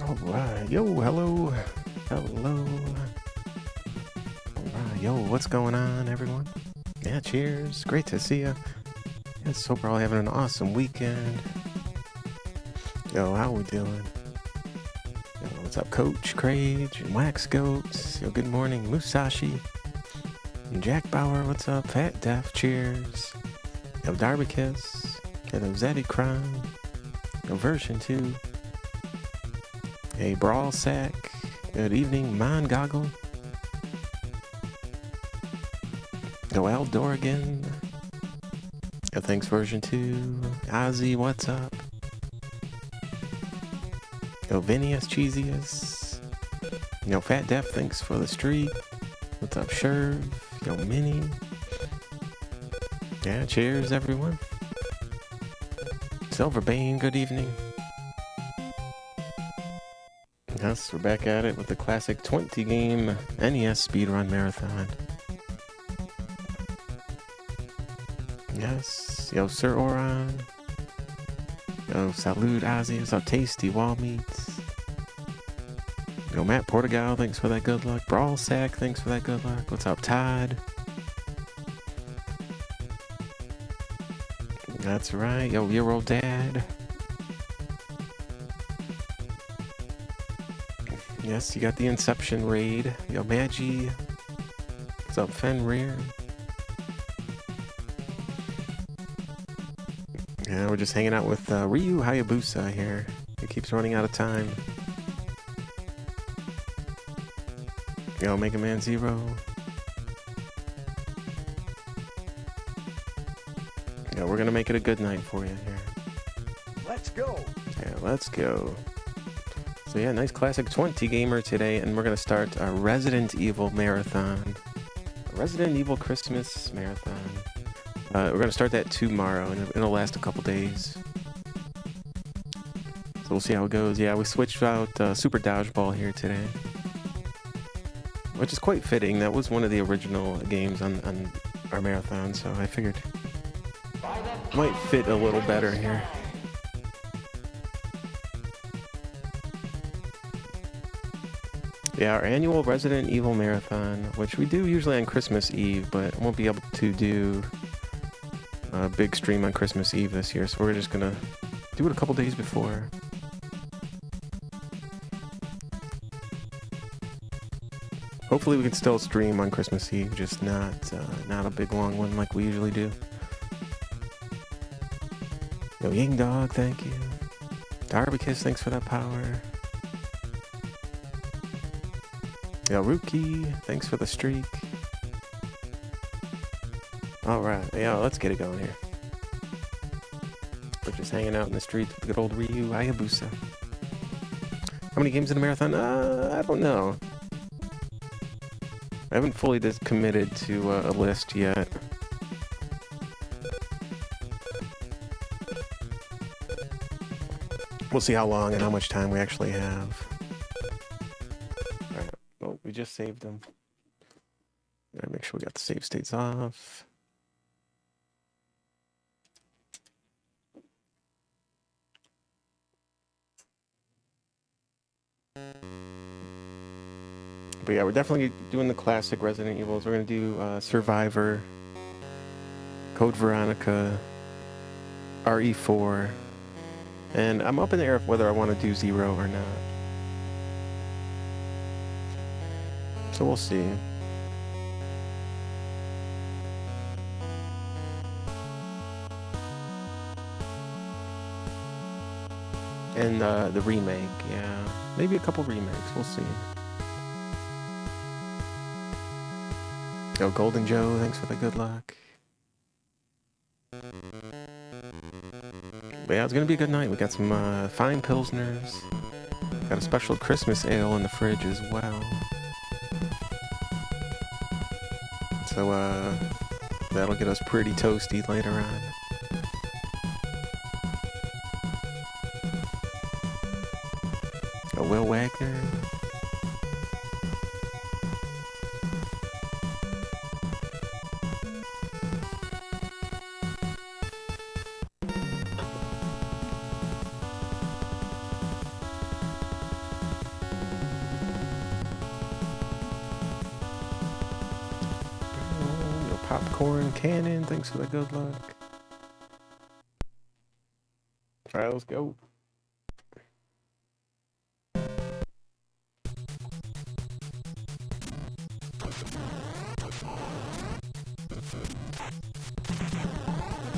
All right, yo, hello, hello. All right, yo, what's going on, everyone? Yeah, cheers. Great to see you. Yes, hope we're all having an awesome weekend. Yo, how we doing? Yo, what's up, Coach Crage and Wax Goats? Yo, good morning, Musashi. And Jack Bauer, what's up? Fat Def, cheers. Yo, Darby Kiss. Hello, Zeddy Crime. Yo, version 2. Hey, Brawl Sack. Good evening, Mon Goggle. Yo, Al Dorgan. Yo, thanks, version 2. Ozzy, what's up? Yo, Vinius, Cheesiest. Yo, Fat Def, thanks for the streak. What's up, Sherv? Yo, Minnie. Yeah, cheers, everyone. Silverbane, good evening. Yes, we're back at it with the classic 20-game NES Speedrun Marathon. Yes, yo, Sir Oron. Yo, Salute Ozzy. What's up, Tasty Wall Meats? Yo, Matt Portugal, thanks for that good luck. Brawl Sack, thanks for that good luck. What's up, Todd? That's right, yo, Year Old Dad. Yes, you got the Inception raid. Yo, Magi. What's up, Fenrir? Yeah, we're just hanging out with Ryu Hayabusa here. He keeps running out of time. Yo, Mega Man Zero. Yeah, we're gonna make it a good night for you here. Let's go. Yeah, let's go. So yeah, nice classic 20 gamer today, and we're gonna start a Resident Evil marathon. A Resident Evil Christmas marathon. We're gonna start that tomorrow, and it'll last a couple days. So we'll see how it goes. Yeah, we switched out Super Dodgeball here today, which is quite fitting. That was one of the original games on our marathon, so I figured it might fit a little better here. Yeah, our annual Resident Evil marathon, which we do usually on Christmas Eve, but I won't be able to do a big stream on Christmas Eve this year, so we're just gonna do it a couple days before. Hopefully we can still stream on Christmas Eve, just not a big long one like we usually do. Yo, Ying Dog, thank you. Darby Kiss, thanks for that power. Yo, Rookie, thanks for the streak. Alright, yeah, let's get it going here. We're just hanging out in the streets with good old Ryu Hayabusa. How many games in the marathon? I don't know. I haven't fully committed to a list yet. We'll see how long and how much time we actually have. Alright, well, we just saved them. Gotta make sure we got the save states off. But yeah, we're definitely doing the classic Resident Evils. We're gonna do Survivor, Code Veronica, RE4, and I'm up in the air of whether I want to do Zero or not. So we'll see. And the remake, yeah. Maybe a couple remakes, we'll see. Yo, Golden Joe, thanks for the good luck. But yeah, it's gonna be a good night. We got some fine Pilsners. Got a special Christmas ale in the fridge as well. So that'll get us pretty toasty later on. Will Wagner. Popcorn Cannon, thanks for the good luck. Alright, let's go.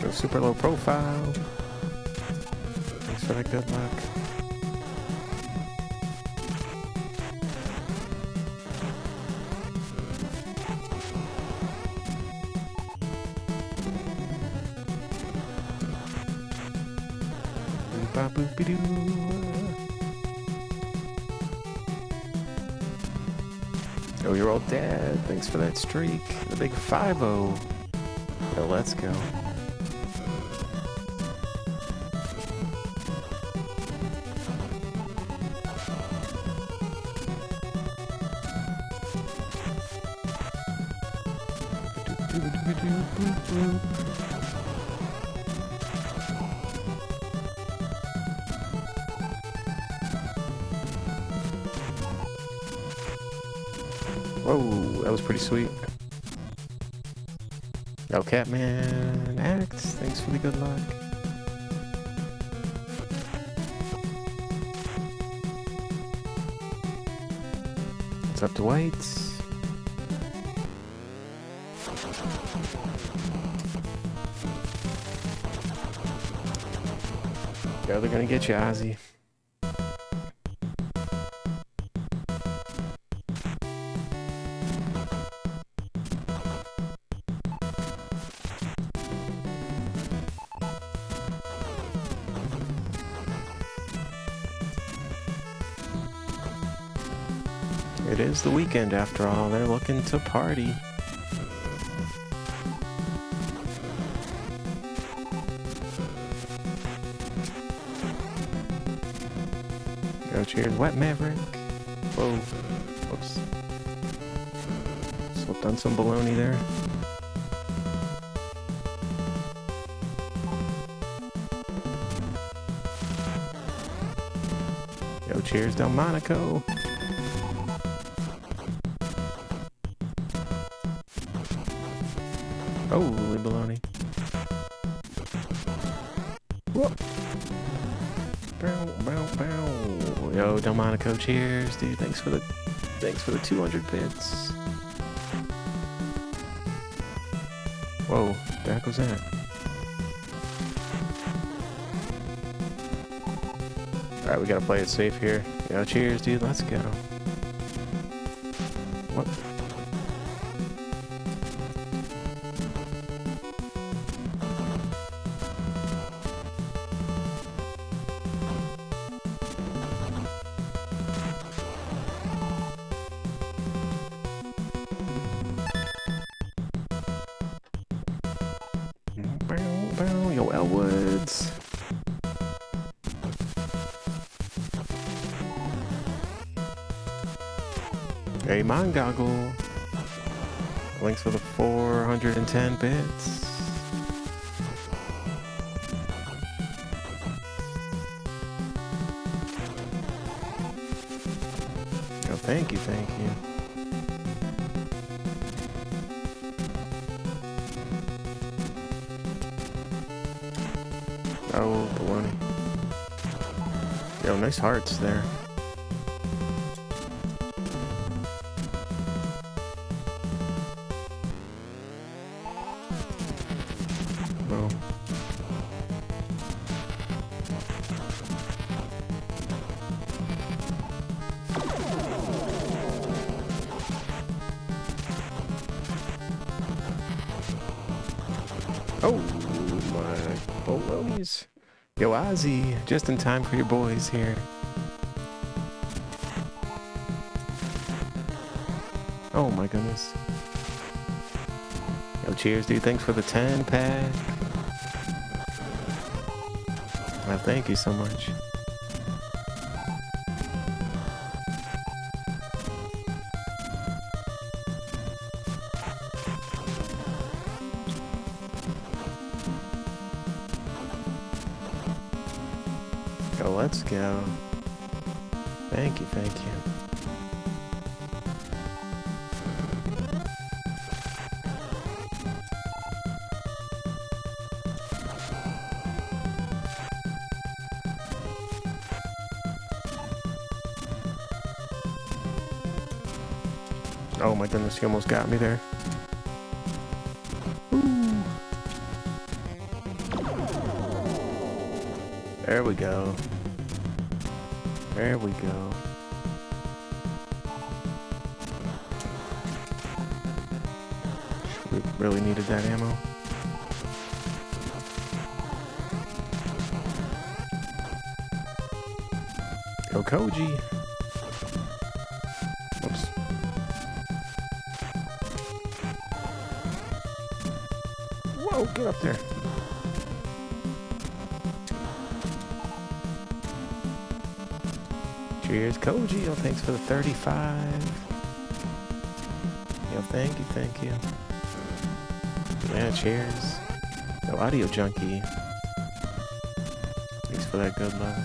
Go super low profile. Thanks for that good luck. Oh, your old dad, thanks for that streak. The big 5-0. So let's go. Whoa, that was pretty sweet. Yo, Catman X, thanks for the good luck. It's up to whites. Yo, they're gonna get you, Ozzy. It is the weekend after all, they're looking to party. Go cheers, Wet Maverick. Whoa, whoops. Slipped on some baloney there. Yo, cheers, Delmonico. Holy baloney. Whoa. Bow, bow, bow. Yo, Delmonico, cheers, dude. Thanks for the 200 bits. Whoa, the heck was that? Alright, we gotta play it safe here. Yo, cheers, dude. Let's go. What? Yo, Elwoods. Hey, Mongoggle. Thanks for the 410 bits. Oh, thank you, thank you. Oh, baloney. Yo, nice hearts there. Oh. Oh, my balonies. Yo, Ozzy, just in time for your boys here. Oh my goodness. Yo, cheers, dude. Thanks for the 10 pack. Well, thank you so much. Go, let's go. Thank you, thank you. Oh my goodness, he almost got me there. Ooh. There we go. There we go. We really needed that ammo. Go Koji. Oops. Whoa, get up there. Cheers, Koji. Oh, thanks for the 35. Yo, thank you, thank you. Yeah, cheers. No audio junkie. Thanks for that good luck.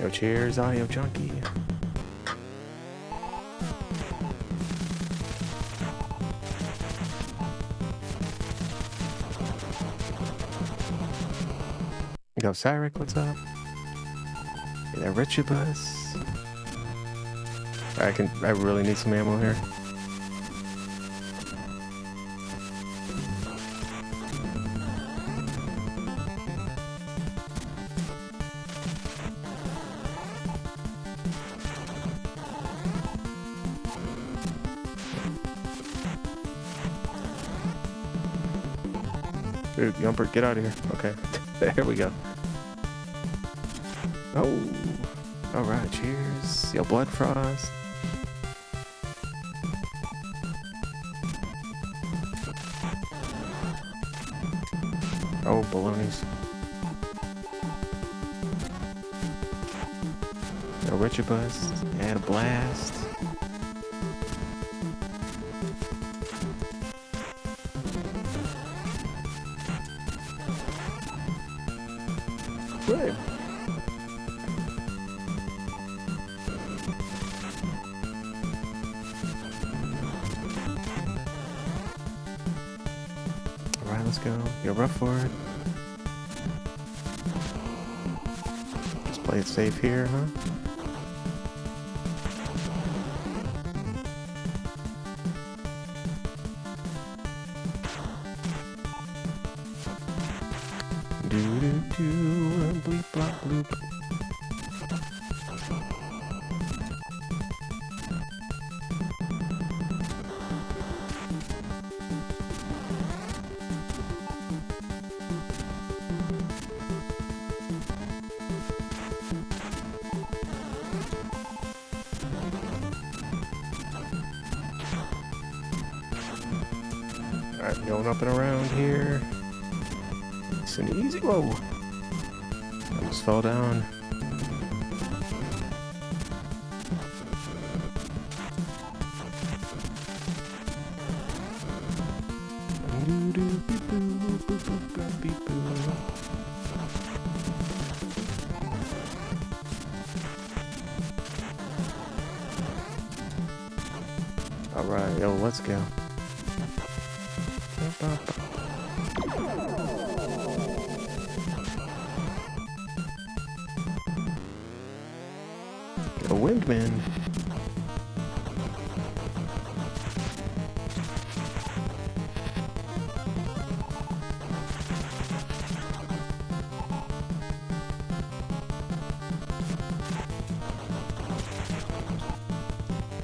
Yo, cheers, audio junkie. Yo, Cyric, what's up? Hey, that Richie bus. I really need some ammo here. Dude, Yumper, get out of here. Okay, there we go. Oh, all right, cheers. Yo, Blood Frost. Oh, balonies. Yo, Richard Bus. And a blast. Good. Alright, let's go. You're rough for it. Just play it safe here, huh? Do bleep blop bloop. Alright, going up and around here. It's an easy. Whoa. Almost fell down. Alright, yo, let's go. A windman.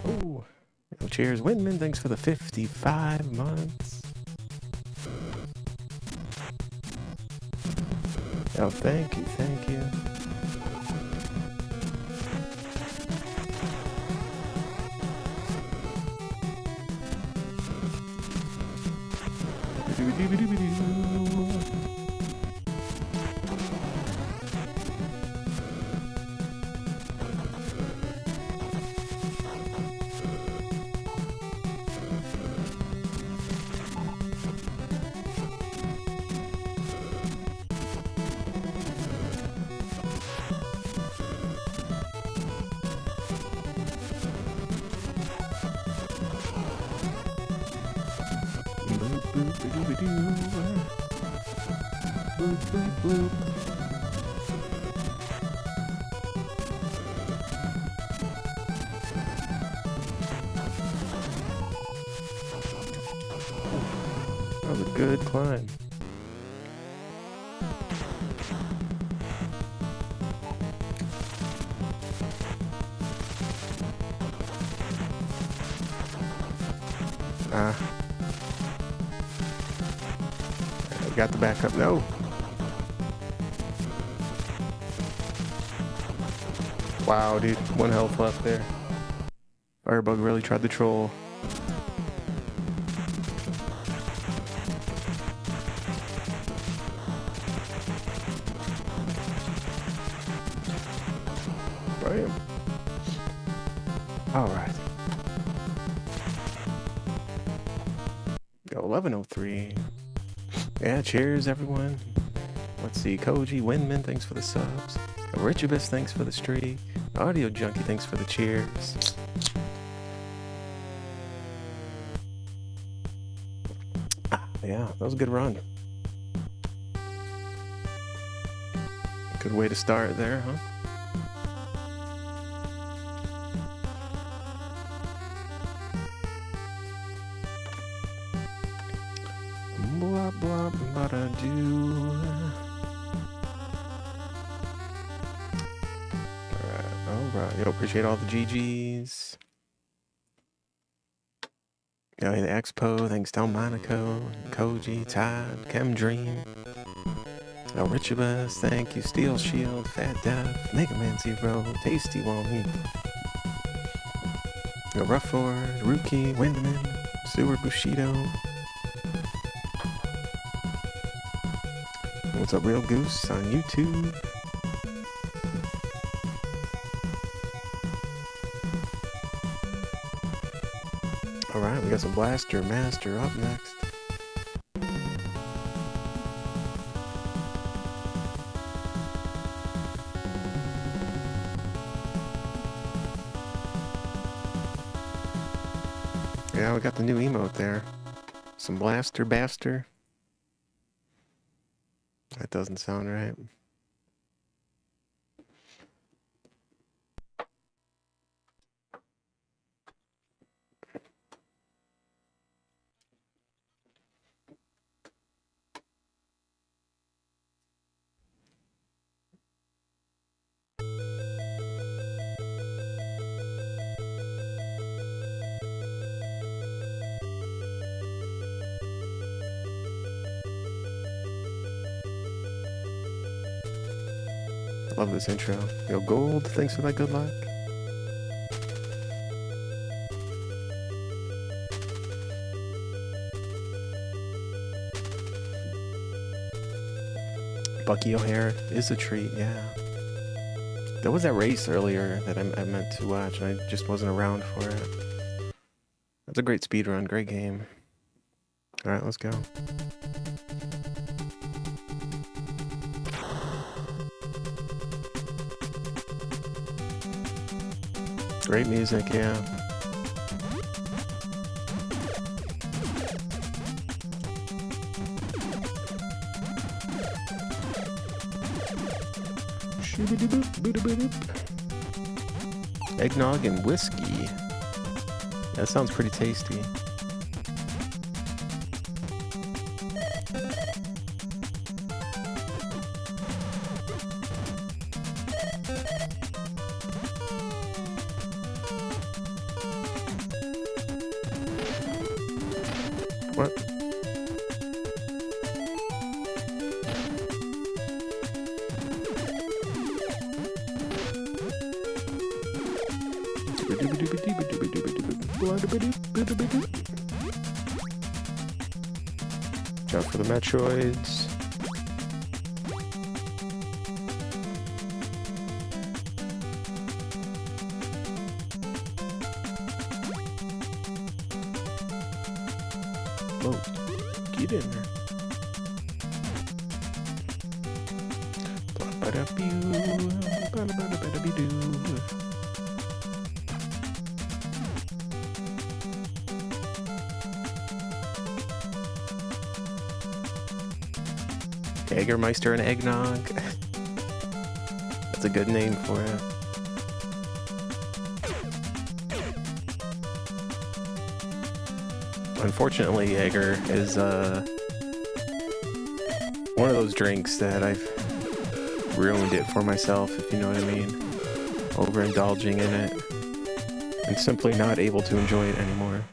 Oh, cheers, Windman. Thanks for the 55 months. Oh, thank you, thank you. Scooby-Doo. Bloop, bloop, bloop. That was a good climb. Got the backup. No. Wow, dude. One health left there. Firebug really tried to troll. Bam. All right. Go 11:03. Yeah, cheers, everyone. Let's see. Koji, Windman, thanks for the subs. Richibus, thanks for the streak. Audio Junkie, thanks for the cheers. Yeah, that was a good run. Good way to start there, huh? Blah, blah, blah, da, do. Alright. Yo, appreciate all the GGs. Yo, the Expo, thanks Delmonico, Koji, Todd, Chem Dream. Yo, Richibus, thank you. Steel Shield, Fat Death, Mega Man Zero, Tasty Wally. Yo, Rufford, Rookie, Windman, Sewer Bushido. What's up, Real Goose on YouTube? Alright, we got some Blaster Master up next. Yeah, we got the new emote there. Some Blaster Baster. That doesn't sound right. Love this intro. Yo, Gold, thanks for that good luck. Bucky O'Hare is a treat, yeah. There was that race earlier that I meant to watch, and I just wasn't around for it. That's a great speedrun, great game. Alright, let's go. Great music, yeah. Eggnog and whiskey. That sounds pretty tasty. What? Jump for the Metroids. Whoa, get in there. Jägermeister and eggnog. That's a good name for it. Unfortunately, Jaeger is one of those drinks that I've ruined it for myself, if you know what I mean. Overindulging in it and simply not able to enjoy it anymore.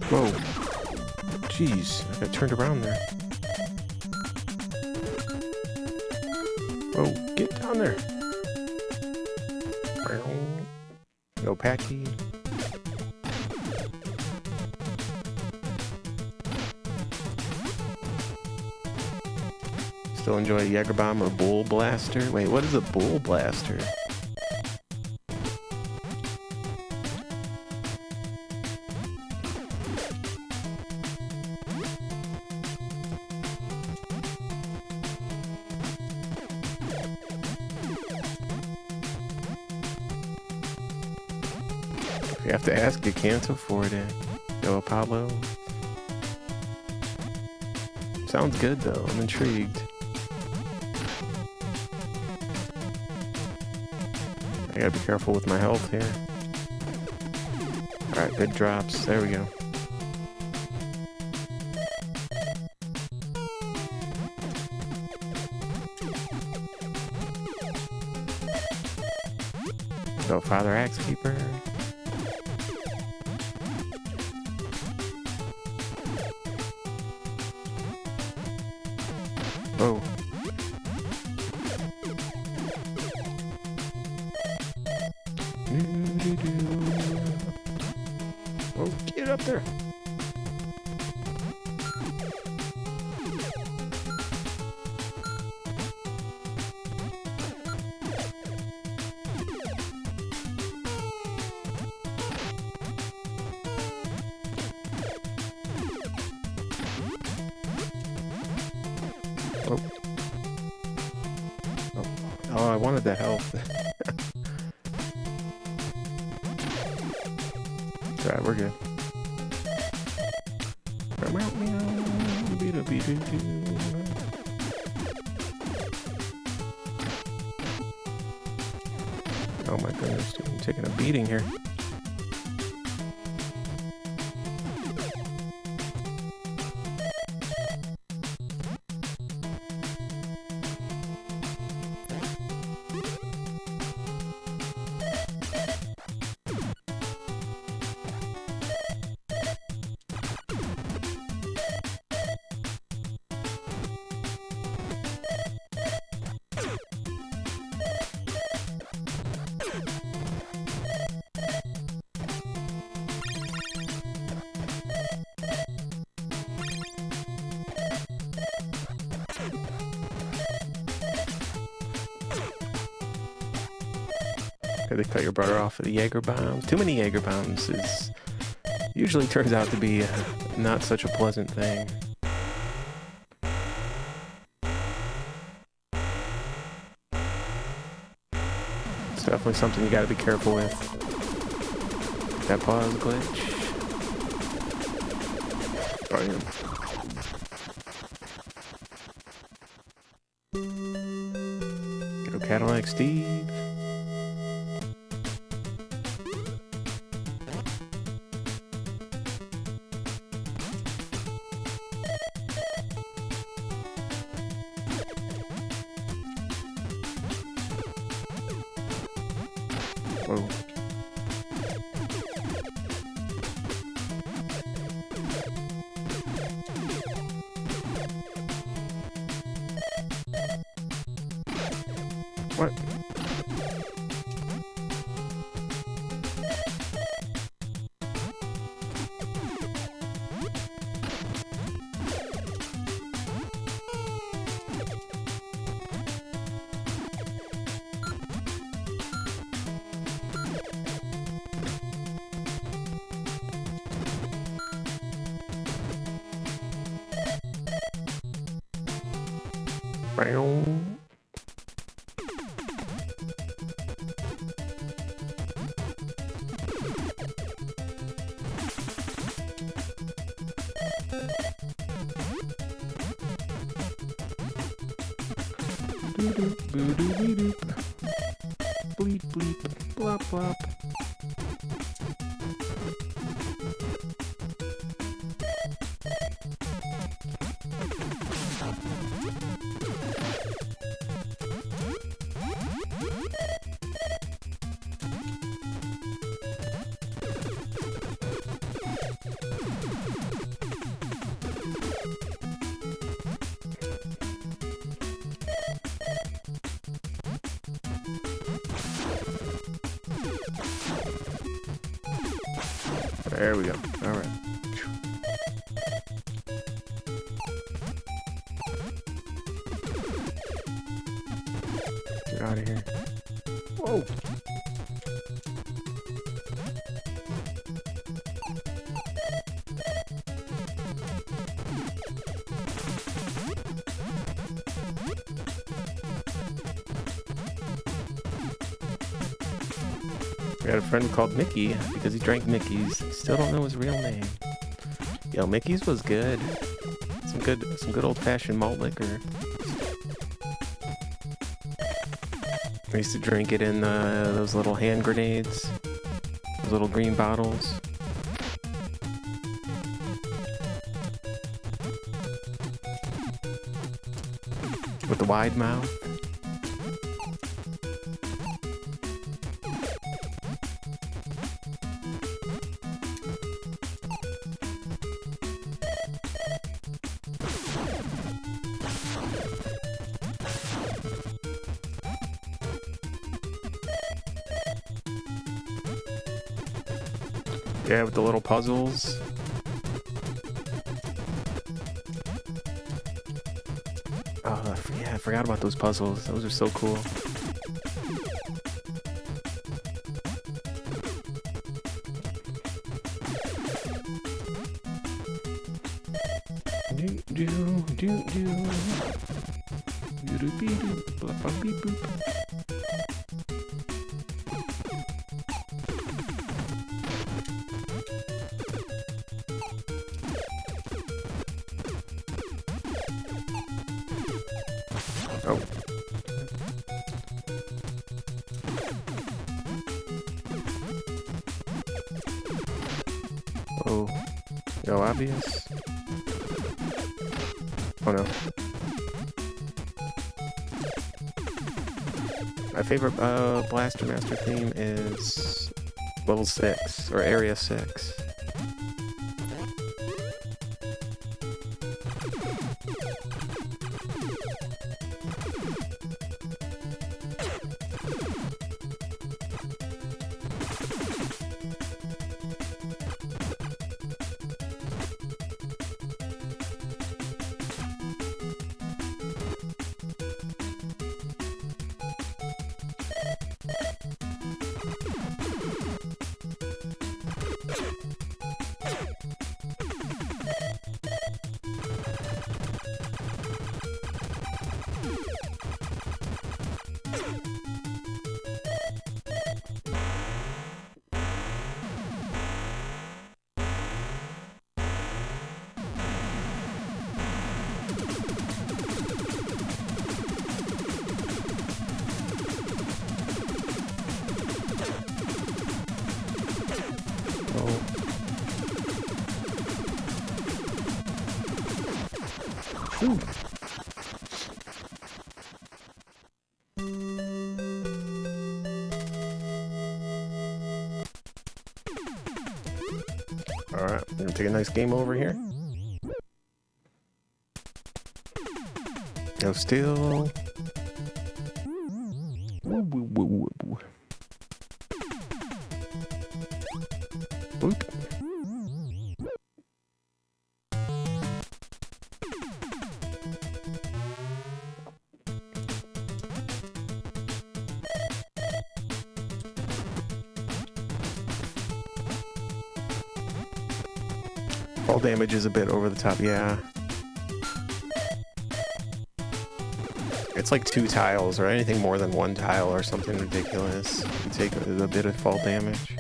Whoa. Jeez, I got turned around there. Whoa, get down there. No Packy. Still enjoy a Jaeger Bomb or Bull Blaster? Wait, what is a Bull Blaster? You have to ask, you can't afford it. Yo, Apollo. Sounds good though, I'm intrigued. I gotta be careful with my health here. Alright, good drops. There we go. Go, Father Axe Keeper. Whoa. Oh, get up there. Oh. Oh, I wanted that health. Alright, we're good. Oh my goodness, dude, I'm taking a beating here. They cut your brother off of the Jaeger bombs. Too many Jaeger bombs usually turns out to be not such a pleasant thing. It's definitely something you gotta be careful with. That pause glitch. Bam. Go Cadillac Steve. Whoa. What? Bow. Doop, boo doo doo doop. Bleep bleep, blop blop. There we go. All right. Get out of here. Whoa. I got a friend called Mickey because he drank Mickey's. Still don't know his real name. Yo, Mickey's was good. Some good old-fashioned malt liquor. I used to drink it in those little hand grenades, those little green bottles. With the wide mouth. Yeah, with the little puzzles. Oh, yeah, I forgot about those puzzles. Those are so cool. Do do do do. Do do be do. Blah blah beep boop. Oh. Oh. Yo, obvious. Oh no. My favorite Blaster Master theme is level 6 or area 6. Ooh. Alright, we're gonna take a nice game over here. No still. Woo, woo, woo, woo, woo. Boop. Fall damage is a bit over the top, yeah. It's like 2 tiles or anything more than 1 tile or something ridiculous. You take a bit of fall damage.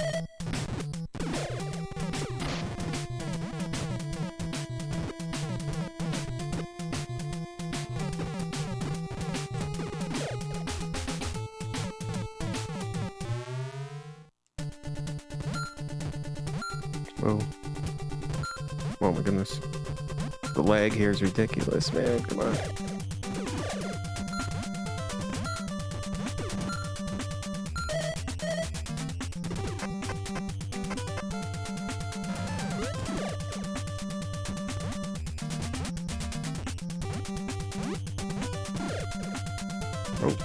Whoa. Oh my goodness. The lag here is ridiculous, man. Come on. Oh.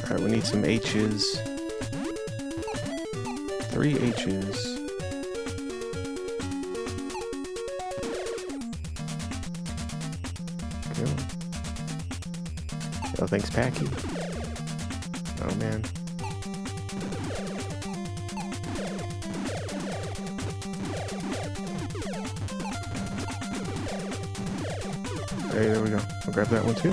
Alright, we need some H's. 3 H's. Oh, thanks, Packy. Oh, man. Hey, there we go. I'll grab that one, too.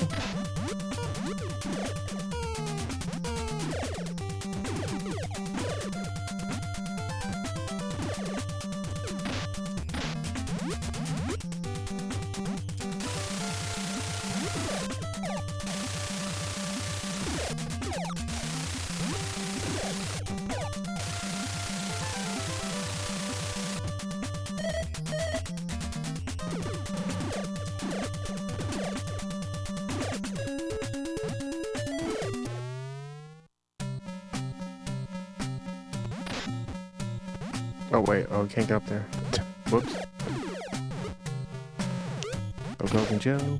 Oh, wait. Oh, can't get up there. Whoops. Oh, Golden Joe.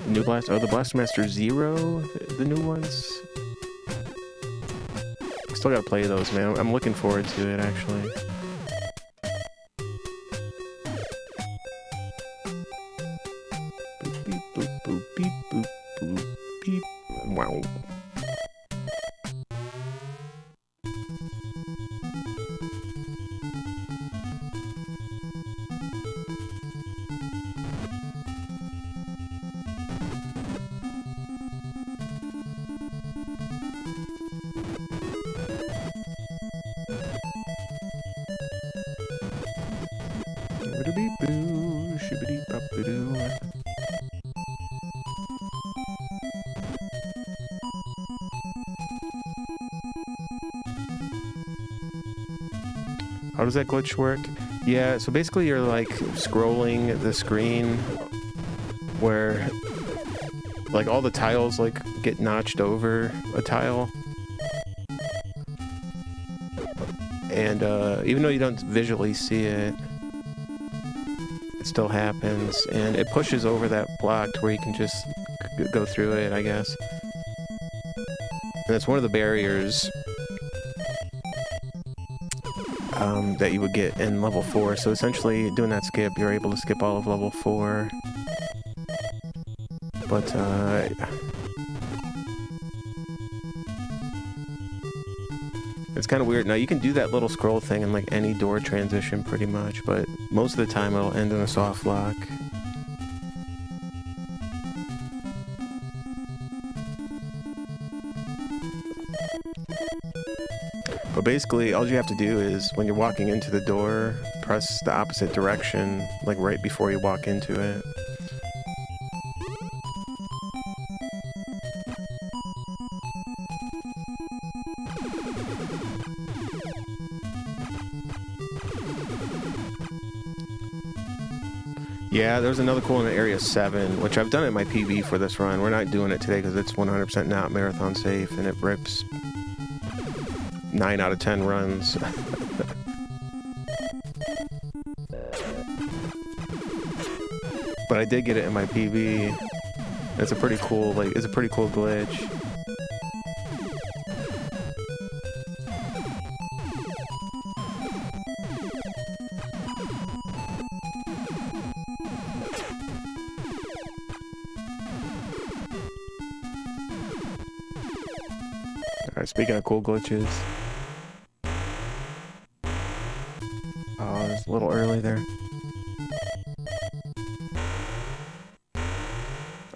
New Blast. Oh, the Blaster Master Zero? The new ones? Still gotta play those, man. I'm looking forward to it, actually. Boop, beep, boop, boop, beep, boop, boop, beep. Wow. Shibbity-boo, shibbity-bop-a-doo. How does that glitch work? Yeah, so basically you're like scrolling the screen where like all the tiles like get notched over a tile. And even though you don't visually see it, it still happens, and it pushes over that block to where you can just go through it, I guess. And that's one of the barriers that you would get in level 4. So essentially, doing that skip, you're able to skip all of level 4. But it's kind of weird. Now, you can do that little scroll thing in like any door transition pretty much, but most of the time it'll end in a soft lock. But basically, all you have to do is, when you're walking into the door, press the opposite direction, like right before you walk into it. Yeah, there's another cool one in Area 7, which I've done it in my PB for this run. We're not doing it today because it's 100% not marathon safe, and it rips 9 out of 10 runs. But I did get it in my PB. It's a pretty cool, it's a pretty cool glitch. Alright, speaking of cool glitches. Oh, it's a little early there.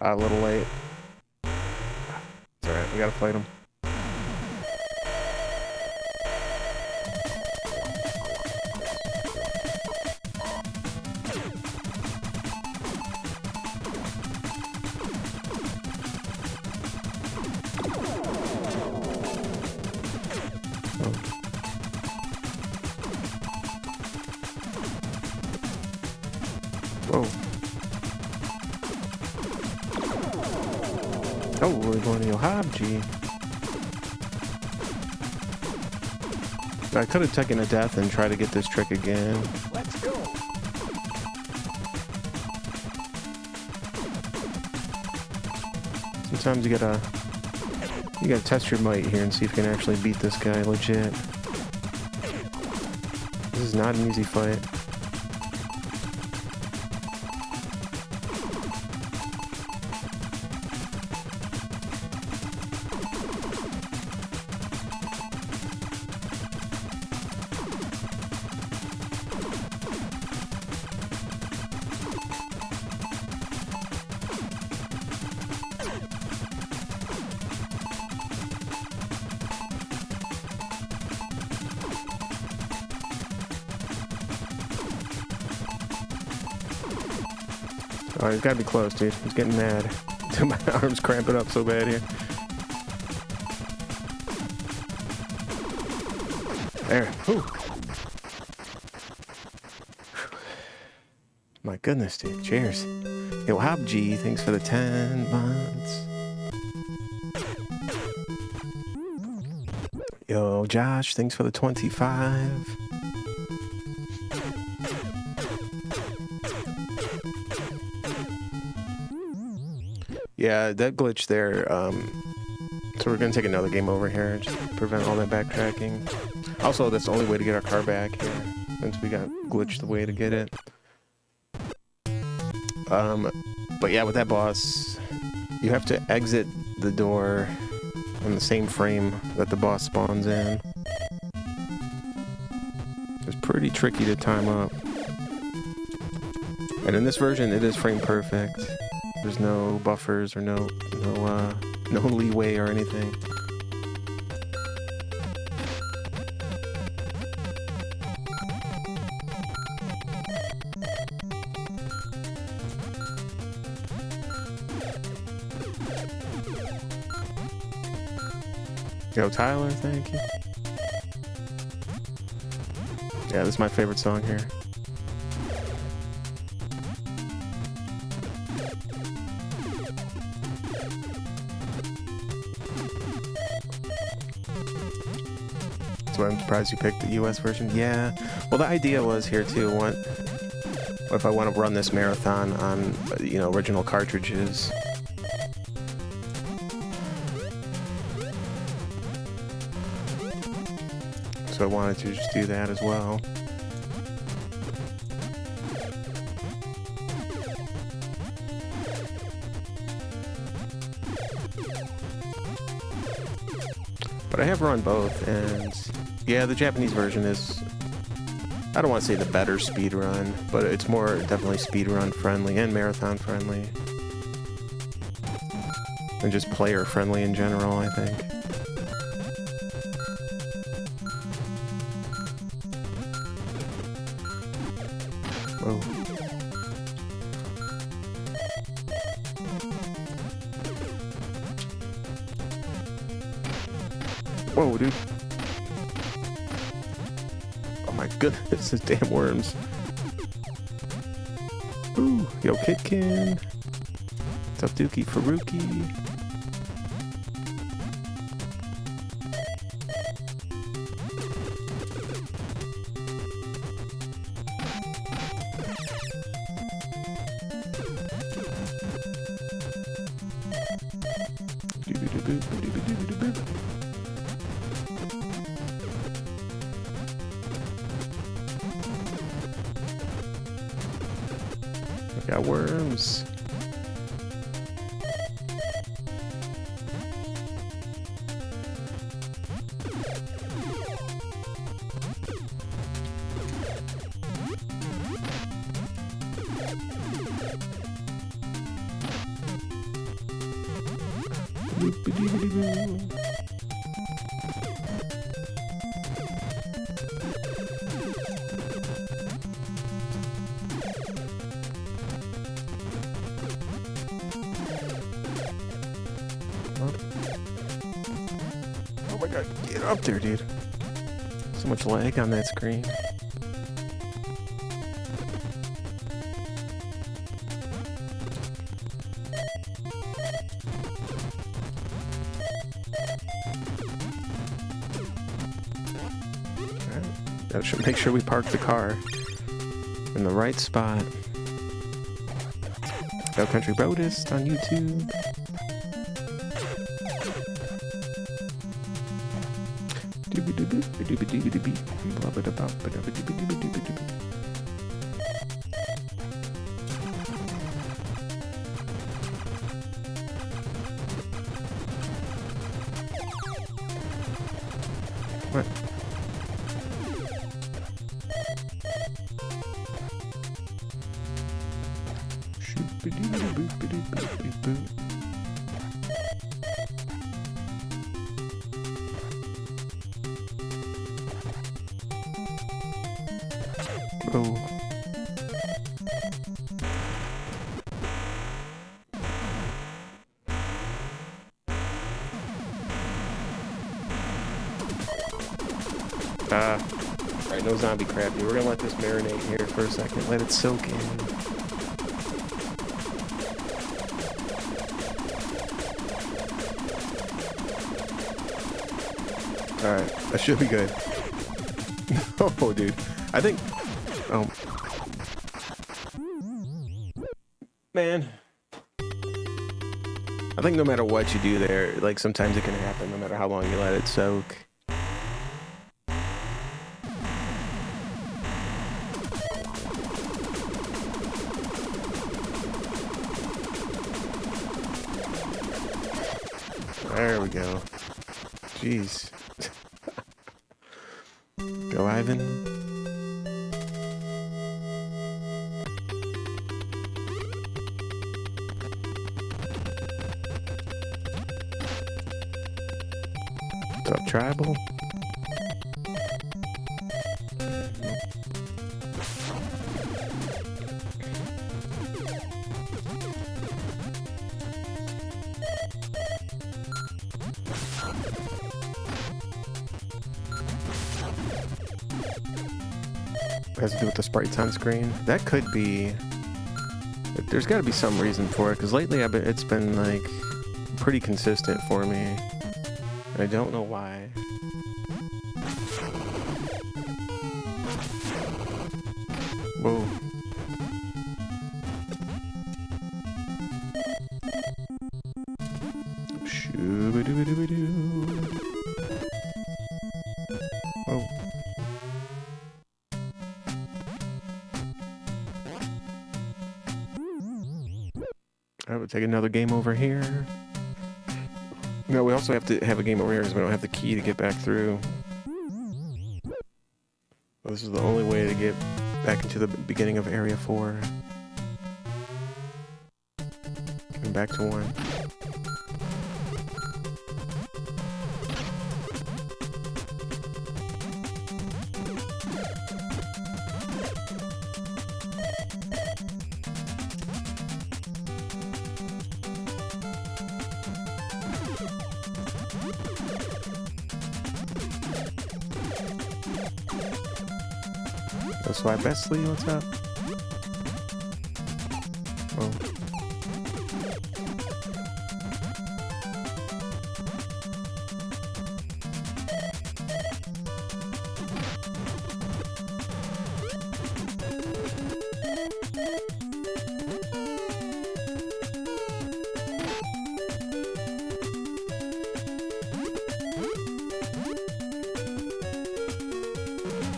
A little late. It's alright, we gotta fight him. Whoa. Oh, we're going to Yohabji. I could have taken a death and tried to get this trick again. Let's go. Sometimes you gotta test your might here and see if you can actually beat this guy legit. This is not an easy fight. Oh, he's gotta be close, dude. He's getting mad. My arm's cramping up so bad here. There. Whew. My goodness, dude. Cheers. Yo, Habji, thanks for the 10 months. Yo, Josh, thanks for the 25. Yeah, that glitch there, so we're gonna take another game over here, just to prevent all that backtracking. Also, that's the only way to get our car back here, since we got glitched the way to get it. But yeah, with that boss, you have to exit the door in the same frame that the boss spawns in. It's pretty tricky to time up. And in this version, it is frame perfect. There's no buffers or no leeway or anything. Yo, Tyler, thank you. Yeah, this is my favorite song here. So I'm surprised you picked the US version. Yeah. Well, the idea was here too. What if I want to run this marathon on, original cartridges? So I wanted to just do that as well. But I have run both, and yeah, the Japanese version is, I don't want to say the better speedrun, but it's more definitely speedrun friendly and marathon friendly. And just player friendly in general, I think. Whoa. Whoa, dude. Oh my goodness, these damn worms. Ooh, Yo, Kitkin. What's up, Dookie Faruki? Got worms. Oh my god, get up there, dude. So much lag on that screen. That should make sure we park the car in the right spot. Go Country Boatist on YouTube. What? Oh. Alright, no zombie crap. We're gonna let this marinate here for a second. Let it soak in. Alright, that should be good. Oh, dude. I think... Oh. Man. I think no matter what you do there, like, sometimes it can happen no matter how long you let it soak. There we go. Jeez. Go, Ivan. What's up, Tribal? Has to do with the sprites on screen. That could be... There's got to be some reason for it, because lately it's been, like, pretty consistent for me. I don't know why. Whoa. Shoo-ba-doo-ba-doo-ba-doo. Oh. I would take another game over here. No, we also have to have a game over here because we don't have the key to get back through. Well, this is the only way to get back into the beginning of Area 4. And back to 1. That's why Besley, what's up?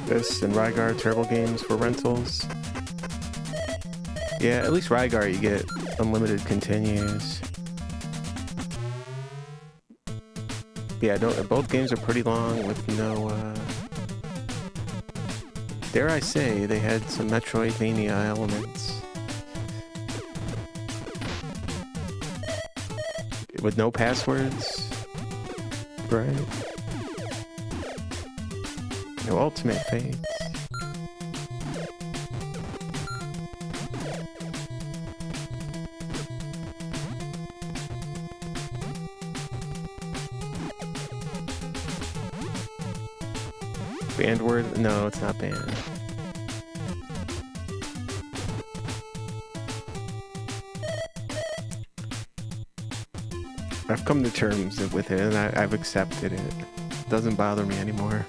This and Rygar Turbo games for rentals. Yeah, at least Rygar you get unlimited continues. Yeah, both games are pretty long with no, dare I say, they had some Metroidvania elements. With no passwords, right? No ultimate fates. Banned word? No, it's not banned. I've come to terms with it, and I've accepted it. It doesn't bother me anymore.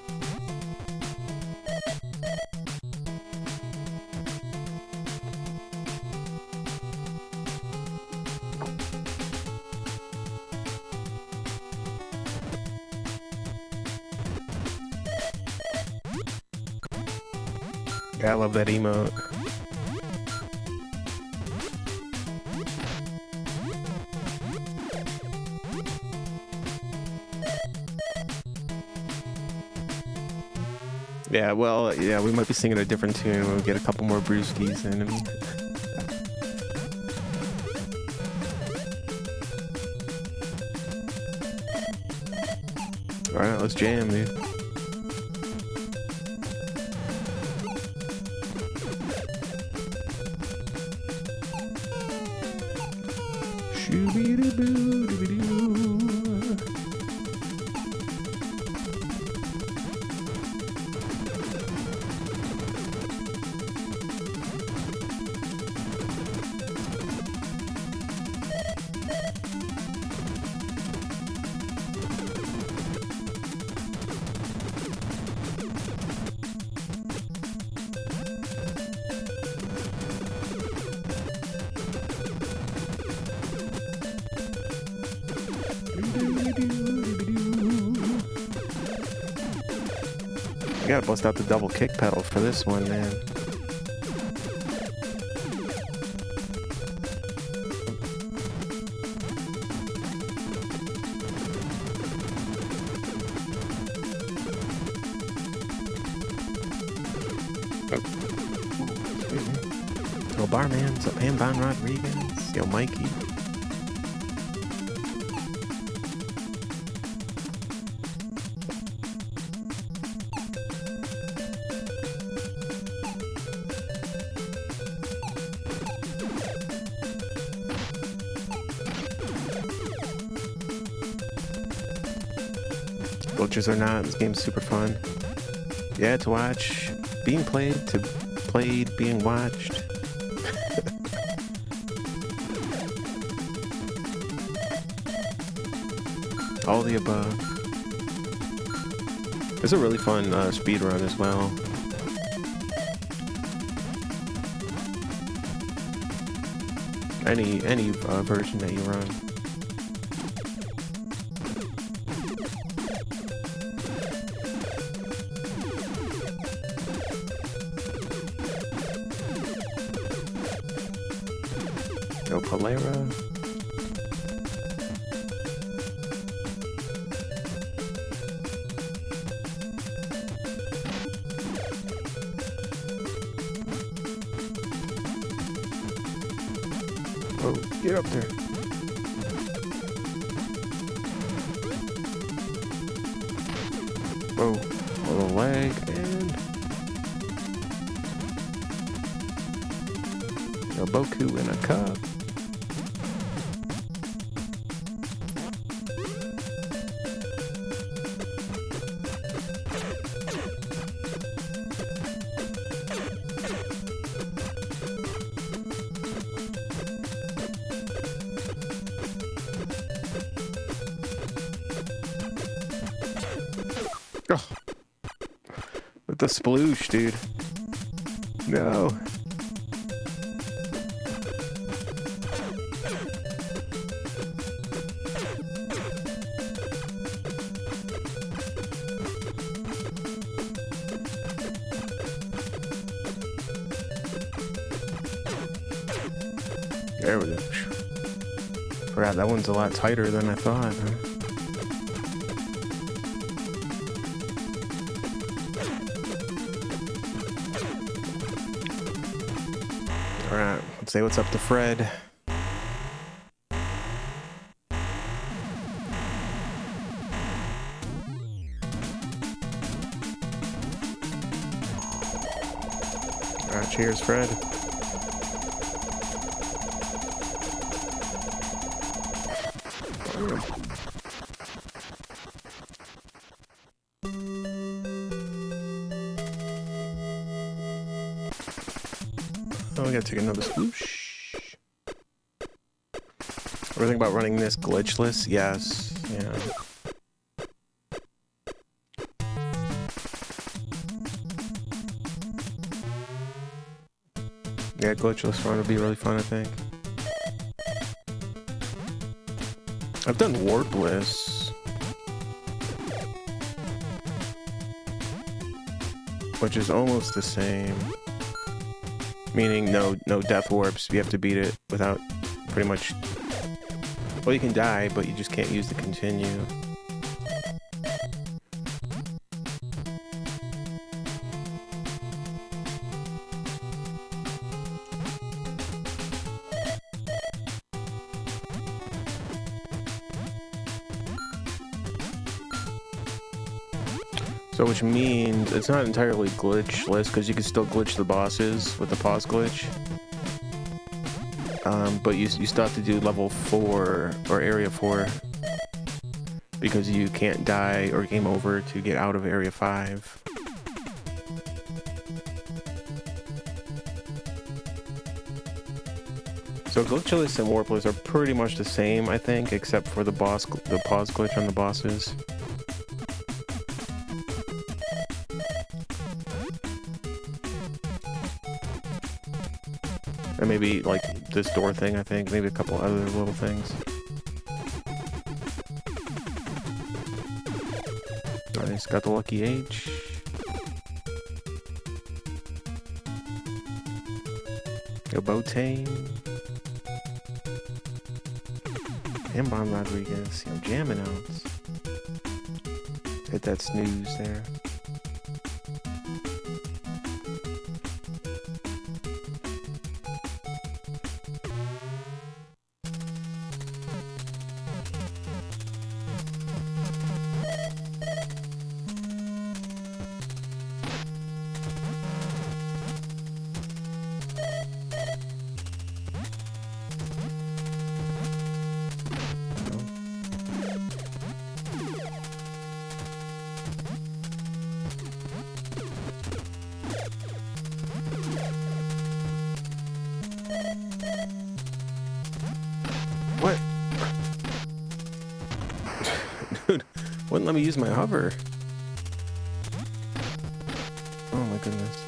Yeah, I love that emote. Yeah, well, yeah, we might be singing a different tune when we get a couple more brewskis in. Alright, let's jam, dude. I gotta bust out the double kick pedal for this one, man. Oh, Barman, what's up, Van Rodriguez? Yo, Mikey. Glitches or not, this game's super fun. Yeah, to watch, being played, to played, being watched. All the above. It's a really fun speedrun as well. Any version that you run. Yo, Polera. Oh, get up there. Whoa, a little lag and a Boku in a cup. Oh, with the sploosh, dude. No. There we go. Forgot that one's a lot tighter than I thought. Huh? Alright, let's say what's up to Fred. Alright, cheers, Fred. Oh, we gotta take another swoosh. Ever think about running this glitchless? Yes. Yeah. Yeah, glitchless run would be really fun, I think. I've done warpless, which is almost the same. Meaning no death warps. You have to beat it without pretty much... Well, you can die, but you just can't use the continue. So which means it's not entirely glitchless, because you can still glitch the bosses with the pause glitch. But you still have to do level 4 or area 4, because you can't die or game over to get out of area 5. So glitchless and warpless are pretty much the same, I think, except for the pause glitch on the bosses. And maybe, like, this door thing, I think. Maybe a couple other little things. Nice, got the lucky H. Go Botane. And Bon Rodriguez. I'm jamming out. Hit that snooze there. What? Dude, wouldn't let me use my hover. Oh my goodness.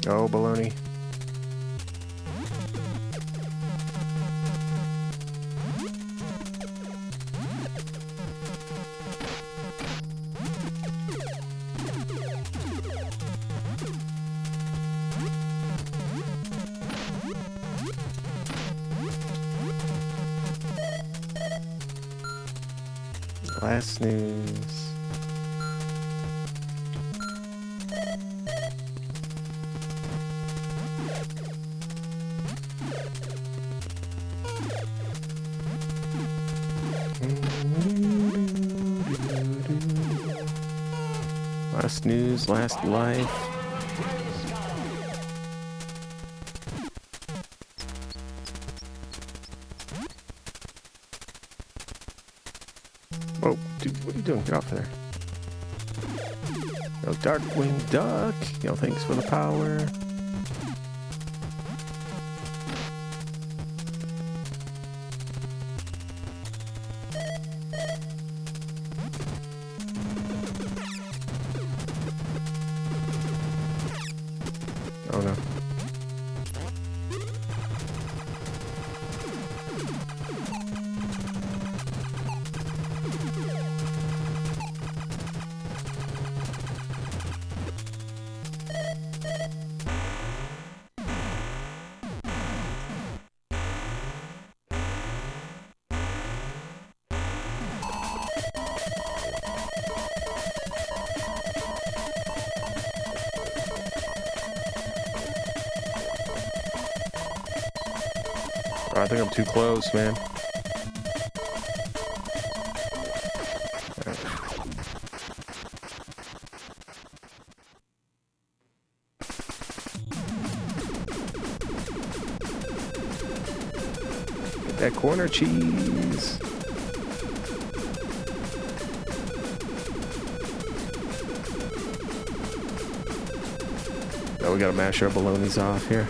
Oh, baloney. Last snooze. Last snooze, last life. Whoa, dude, what are you doing? Get off there. Yo, Darkwing Duck. Yo, thanks for the power. Oh I think I'm too close, man. Get that corner cheese. Oh, we gotta mash our balonies off here.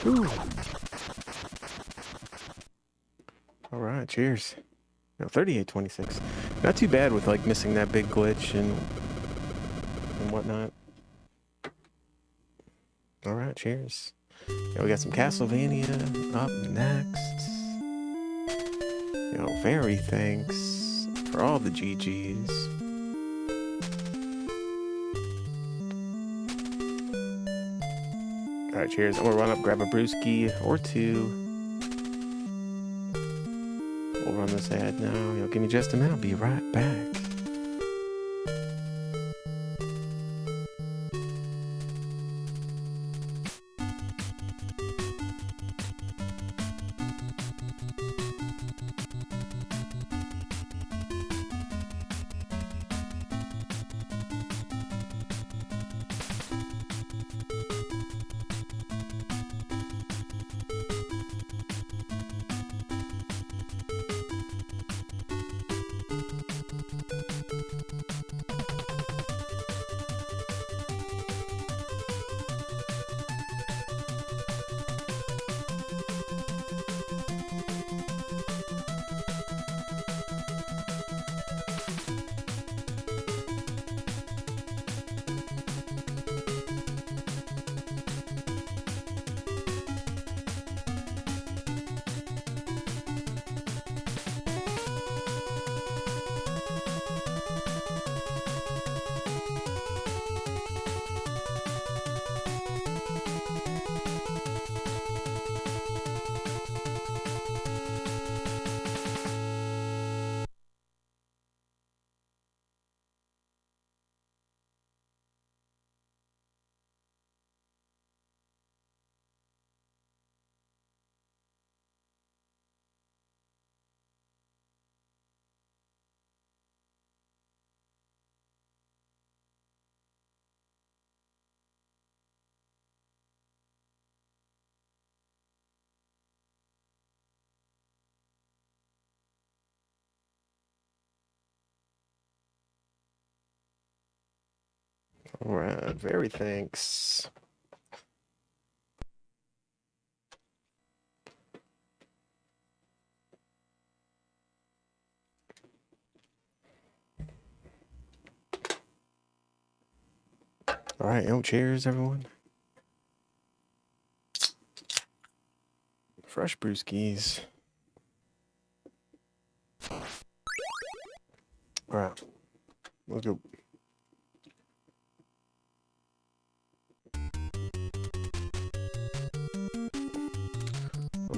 Ooh. All right, cheers. No, 38-26. Not too bad with like missing that big glitch and whatnot. All right, cheers. Yeah, we got some Castlevania up next. Yo, very thanks for all the GGs. All right, cheers. I'm gonna run up, grab a brewski or two. We'll run this ad now. Yo, give me just a minute. I'll be right back. All right, very thanks. All right, cheers, everyone. Fresh brewskis. All right, let's go.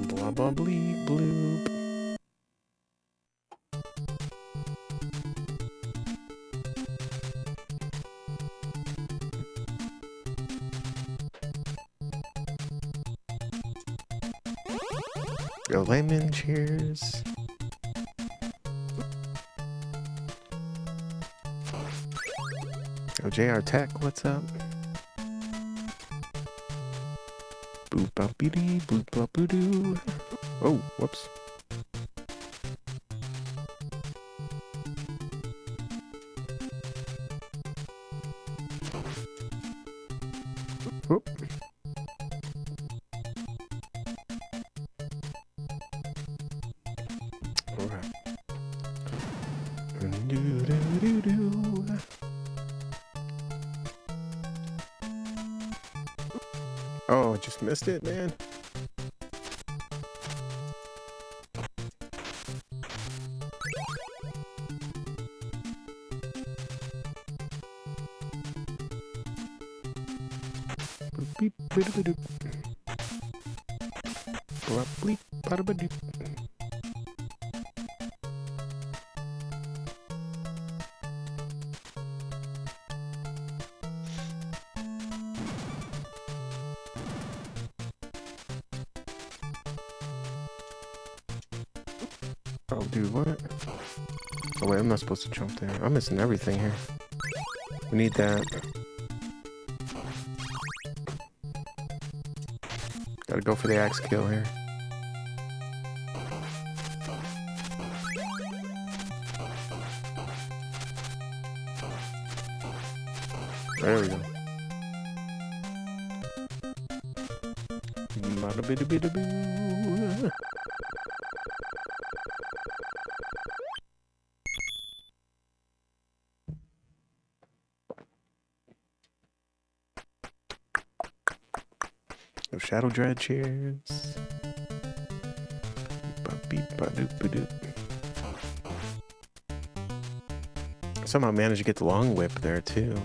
Blah blah bleep bloop. Go lemon, cheers. Go JR Tech, what's up? Boop bop beady, boop bop boo doo. Oh, whoops. Whoop. Alright. Do-do-do-do. Oh, I just missed it, man. Beep, beep, beep, beep. Bleep, bada, ba, doop. Oh, dude, what? Oh, wait, I'm not supposed to jump there. I'm missing everything here. We need that. Gotta go for the axe kill here. There we go. Bada-bida-bida-boo. Oh, Shadow Dread, cheers. Ba-beep-ba-doop-ba-doop. Somehow managed to get the long whip there too,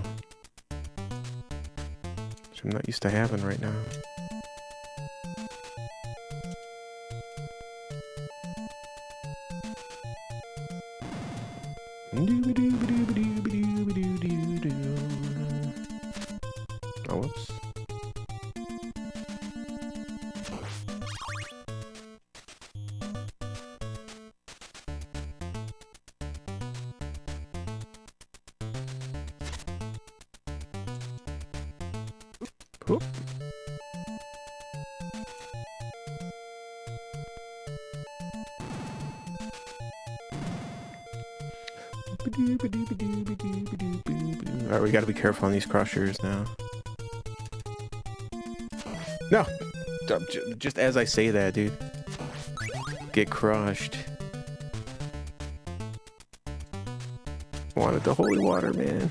which I'm not used to having right now. Oh, whoops. Whoop. Alright, we gotta be careful on these crushers now. No! Just as I say that, dude. Get crushed. Wanted the holy water, man.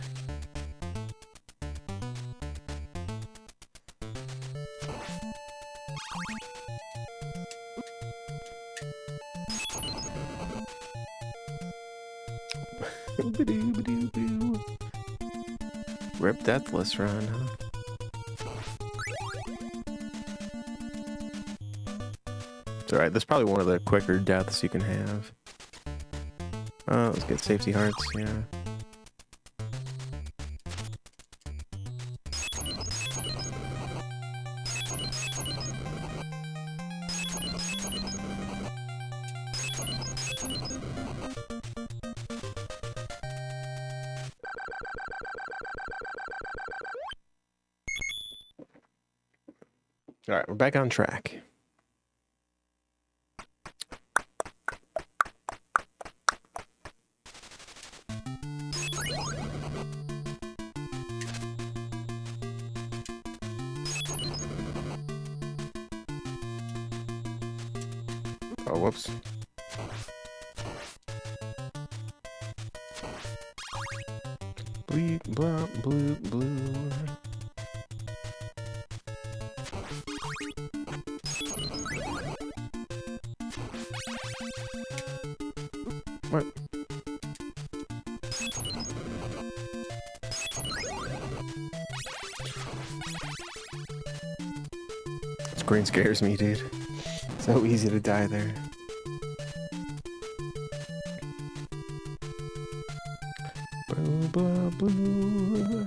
Rip Deathless Run, huh? It's alright, that's probably one of the quicker deaths you can have. Let's get safety hearts, yeah. Alright, we're back on track. Oh, whoops. Bleep, blah, blue, blue. What? Screen scares me, dude. So easy to die there. Blah, blah, blah.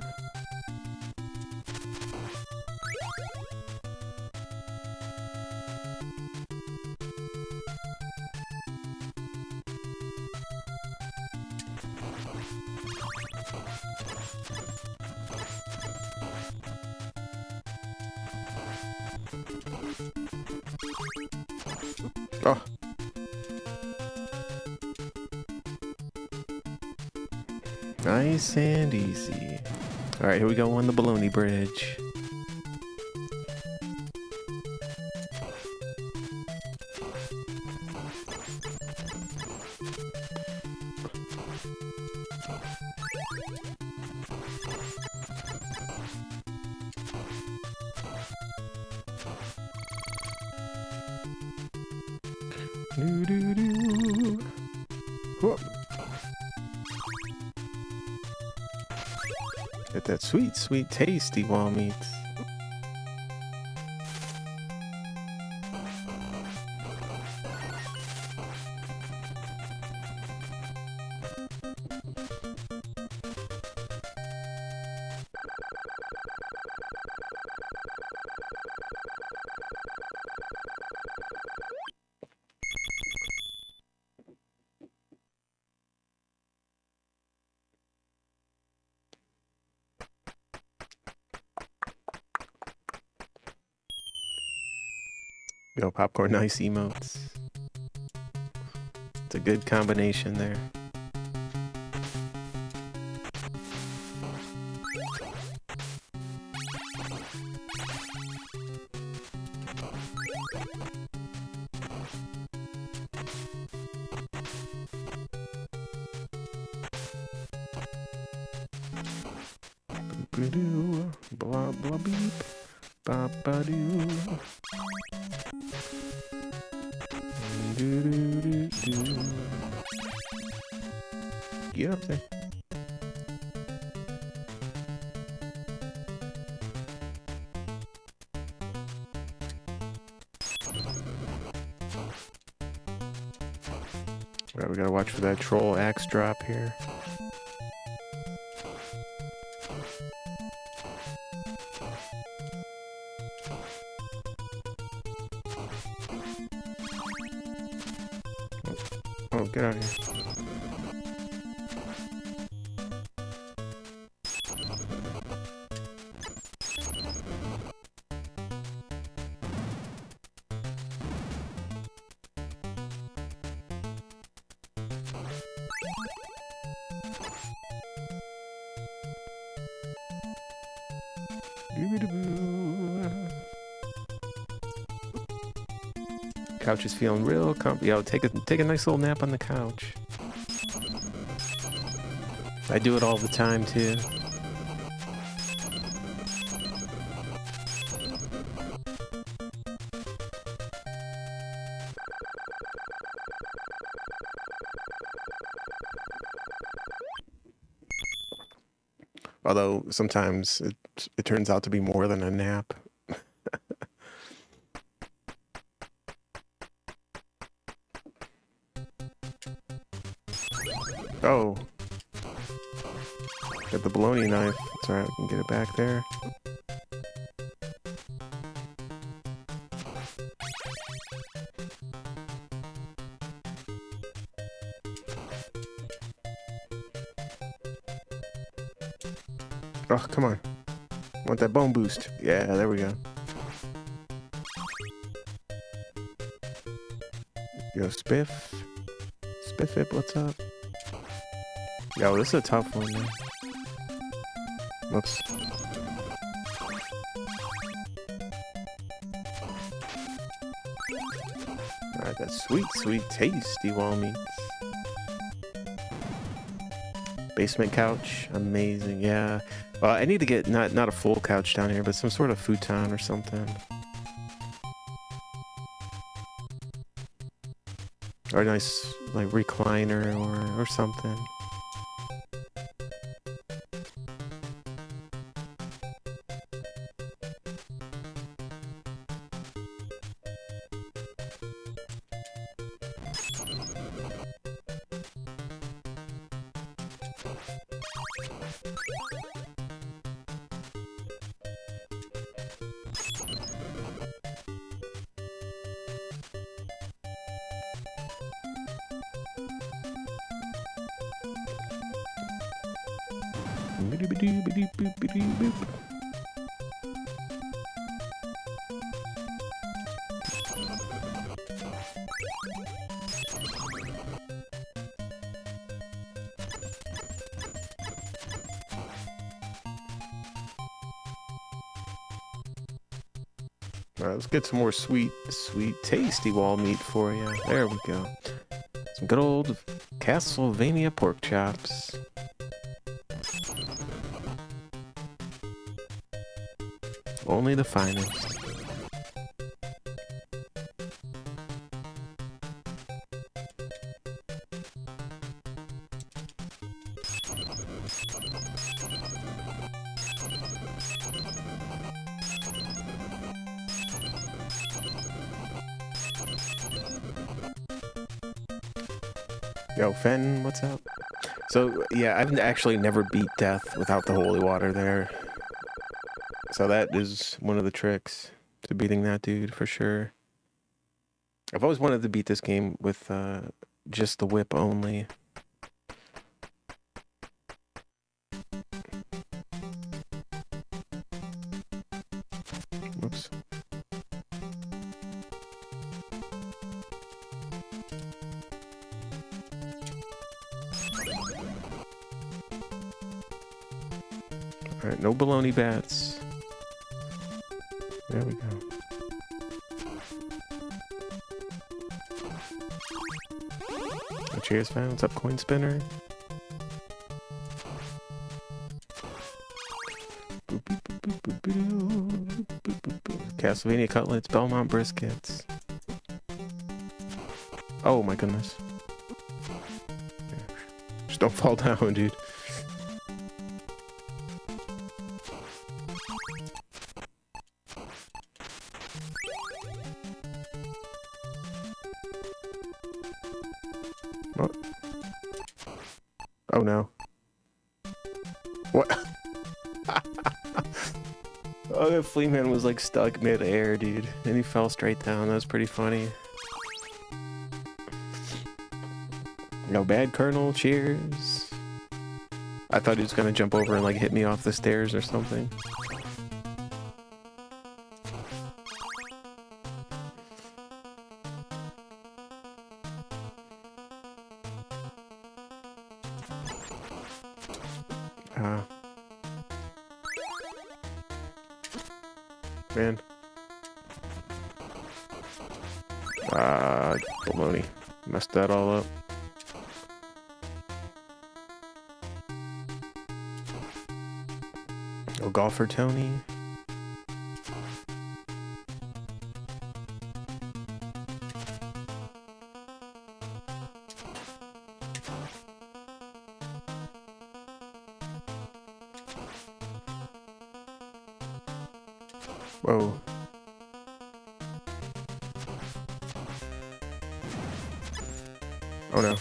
Oh. Nice and easy. Alright, here we go on the baloney bridge. Doo doo doo. Whoop. Get that sweet, sweet, tasty wall meats. Yo, popcorn nice emotes. It's a good combination there. Blah blah beep. Ba ba doo. Get up there. Alright, we gotta watch for that troll axe drop here. Oh, get out of here. Couch is feeling real comfy. Yo, take a nice little nap on the couch. I do it all the time too. Although sometimes it turns out to be more than a nap. Oh. Got the bologna knife. It's alright, we can get it back there. Oh, come on. Want that bone boost. Yeah, there we go. Yo, Spiff. Spiffip, what's up? Yo, this is a tough one, man. Whoops. Alright, that sweet, sweet, tasty wall meats. Basement couch, amazing, yeah. Well, I need to get not a full couch down here, but some sort of futon or something. Or a nice, like, recliner or something. Alright, let's get some more sweet, tasty wall meat for you. There we go. Some good old Castlevania pork chops. Only the finest. Yo, Fenton, what's up? So, yeah, I've actually never beat death without the holy water there. So that is one of the tricks to beating that dude, for sure. I've always wanted to beat this game with just the whip only. Whoops. Alright, no baloney bats. There we go. Oh, cheers, fam. What's up, coin spinner? Castlevania cutlets, Belmont briskets. Oh my goodness. Just don't fall down, dude. What? Oh no. What? Oh, that flea man was like stuck mid-air, dude. And he fell straight down. That was pretty funny. No bad Colonel, cheers. I thought he was gonna jump over and like hit me off the stairs or something. Man. Baloney. Messed that all up. Oh, golfer Tony. Whoa. Oh no.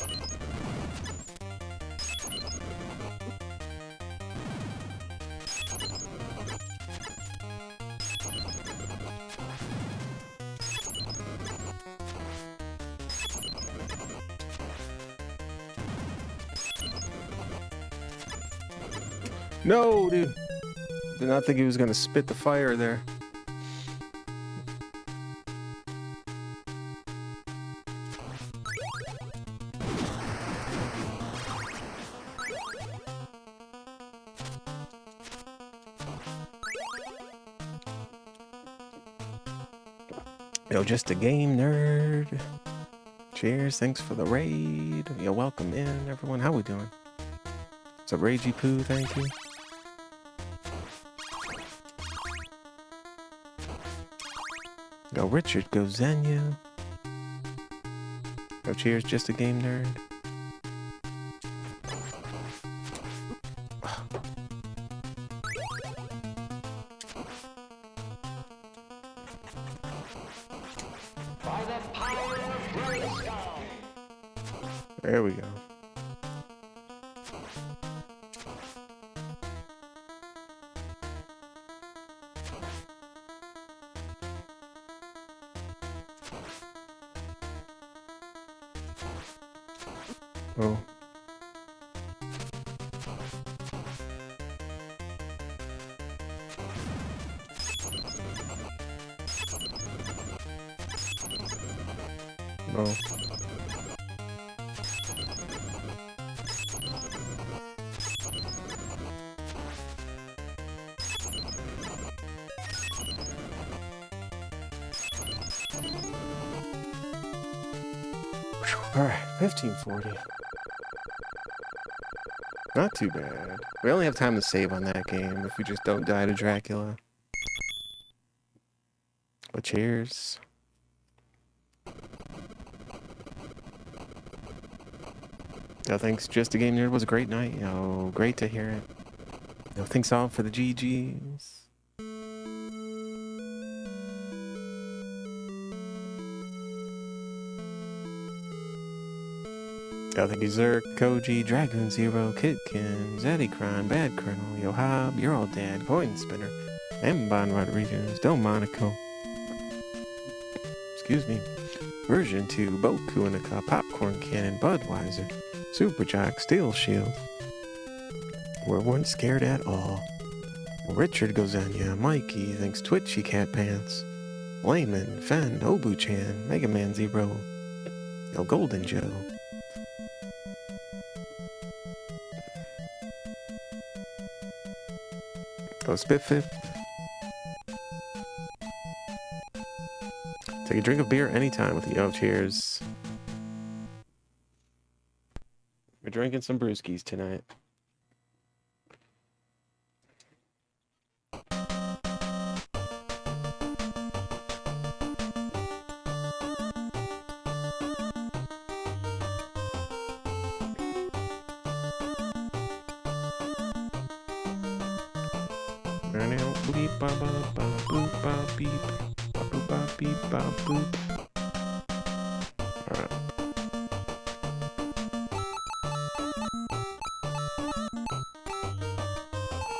No, dude. Did not think he was gonna spit the fire there. Yo, just a game nerd. Cheers, thanks for the raid. Yo, welcome in, everyone. How we doing? What's up, Ragey Poo? Thank you. Yo, Richard Gozenya. Yo, cheers, just a game nerd. There we go. Oh. No. All right, 1540. Not too bad. We only have time to save on that game if we just don't die to Dracula. But cheers. Yo, thanks, Just a Game Nerd. It was a great night. Yo, great to hear it. Yo, thanks all for the GGs. Yo, thank you, Zerk, Koji, Dragoon Zero, Kitkin, Zeddy Bad Colonel, Yo Hob, You're All Dead, Coin Spinner, Mbon Rodriguez, Del Monaco. Excuse me. Version 2, Boku Inika, Popcorn Cannon, Budweiser, Superjack, Steel Shield. We weren't scared at all. Richard Gozenya, Mikey, thanks Twitchy Cat Pants, Layman, Fen, Obu-chan, Mega Man Zero, Yo Golden Joe. Go Spitfit. Take a drink of beer anytime with the cheers. We're drinking some brewskis tonight. Beep ba ba ba boop ba beep ba boop ba beep ba boop. Alright.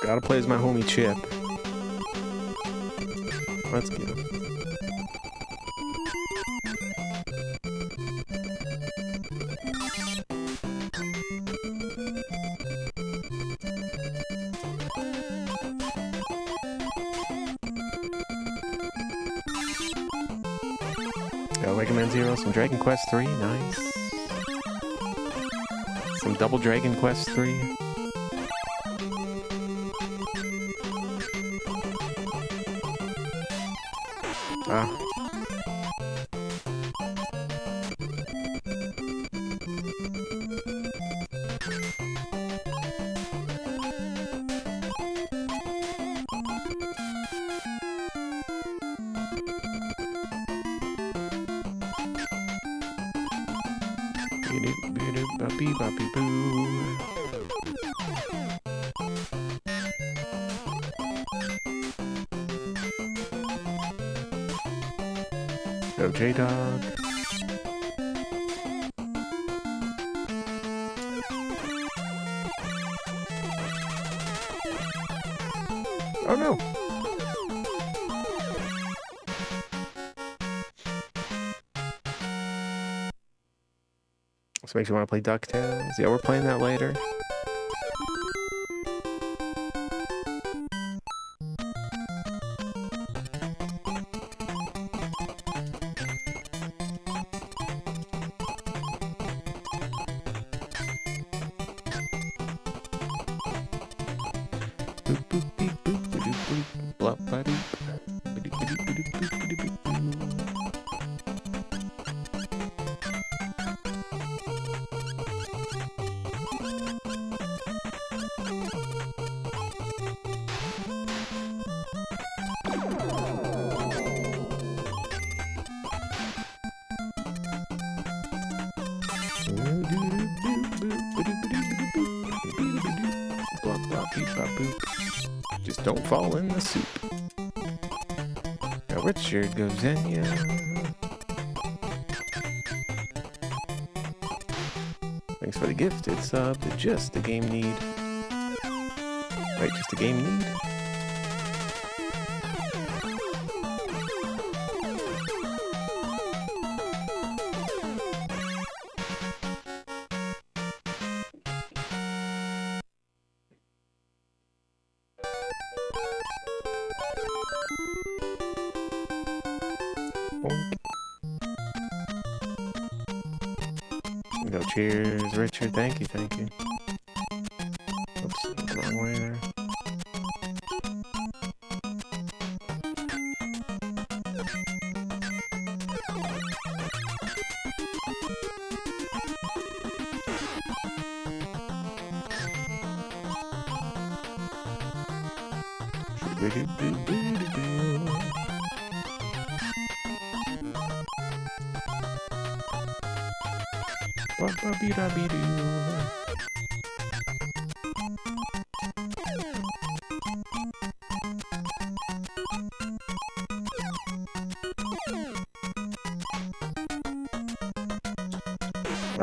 Gotta play as my homie Chip. Let's get him. Mega Man Zero, some Dragon Quest 3, nice. Some double Dragon Quest 3. Ah. Go J-Dog. Oh no! This makes you want to play DuckTales. Yeah, we're playing that later. Just don't fall in the soup. Now Richard goes in, yeah. Thanks for the gifted sub to Just a Game Need. Wait, Just a Game Need? Go, cheers, Richard. Thank you, thank you. Oops, the wrong way there.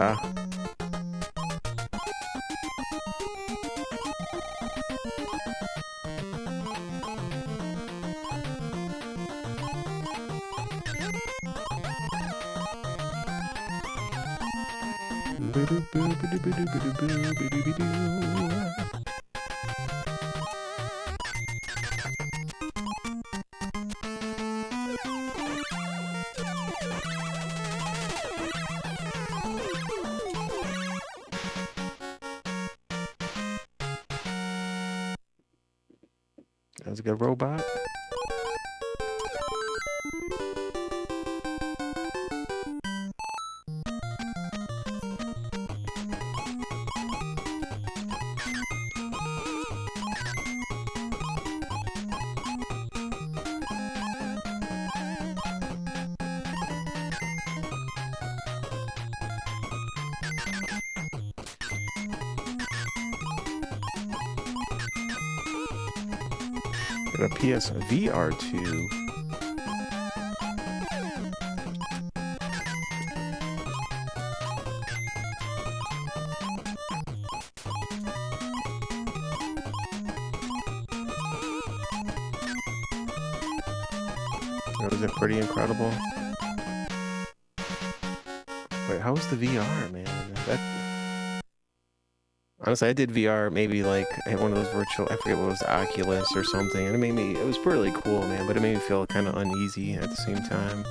Ah. That was a good robot. A PSVR 2. Was it pretty incredible? Wait, how was the VR, man? Honestly, I did VR maybe like at one of those virtual, I forget what it was, Oculus or something, and it was really cool, man, but it made me feel kind of uneasy at the same time.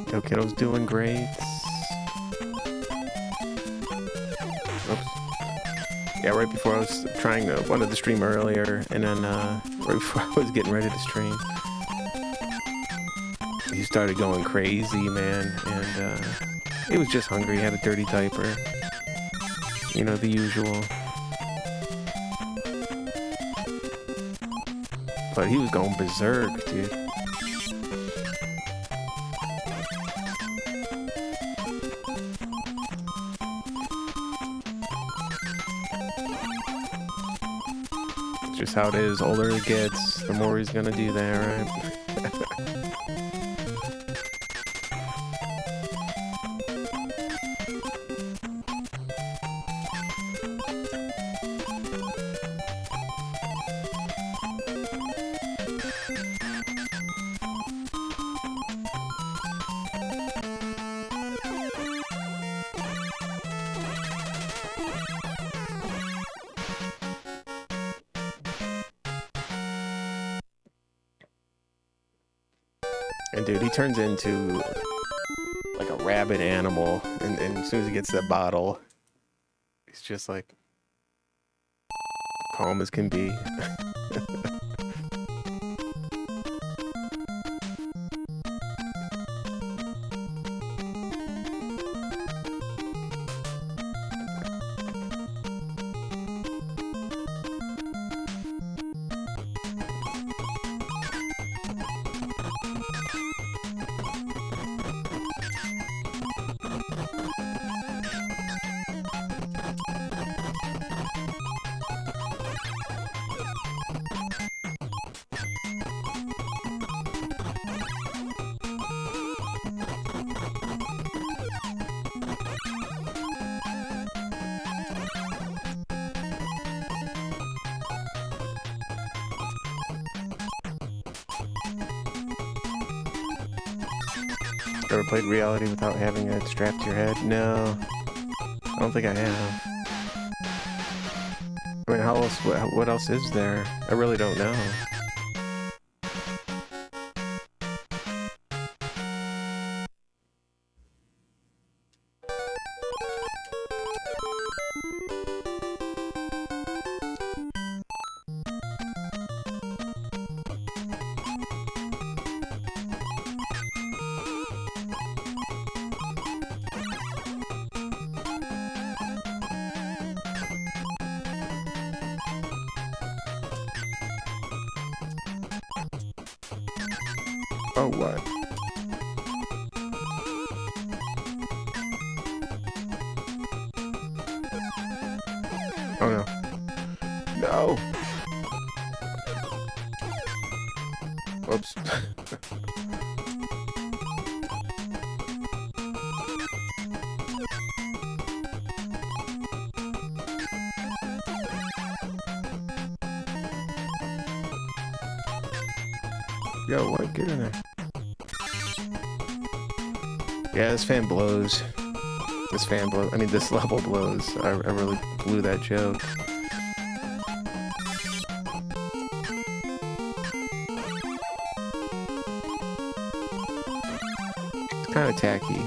Yo, kiddo's doing great. Oops. Yeah, right before I was wanted to stream earlier, and then right before I was getting ready to stream, he started going crazy, man, and he was just hungry. He had a dirty diaper. You know, the usual. But he was going berserk, dude. It's just how it is. Older he gets, the more he's gonna do that, right? And dude, he turns into like a rabid animal, and as soon as he gets that bottle, he's just like calm as can be. Ever played Reality without having it strapped to your head? No, I don't think I have. I mean, how else? What else is there? I really don't know. Oh, what? Oh, no. No! Whoops. Yo, what? Get in there. Yeah, this fan blows. This fan blows. I mean, this level blows. I really blew that joke. It's kind of tacky.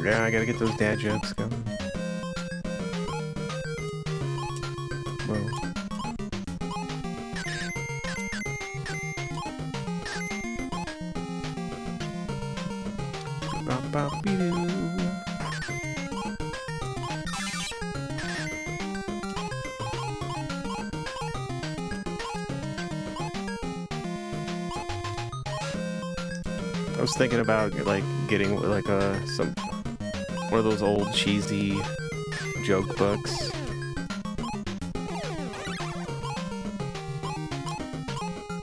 Yeah, I gotta get those dad jokes going. Whoa. Ba-ba-be-doo. I was thinking about like getting like one of those old cheesy joke books.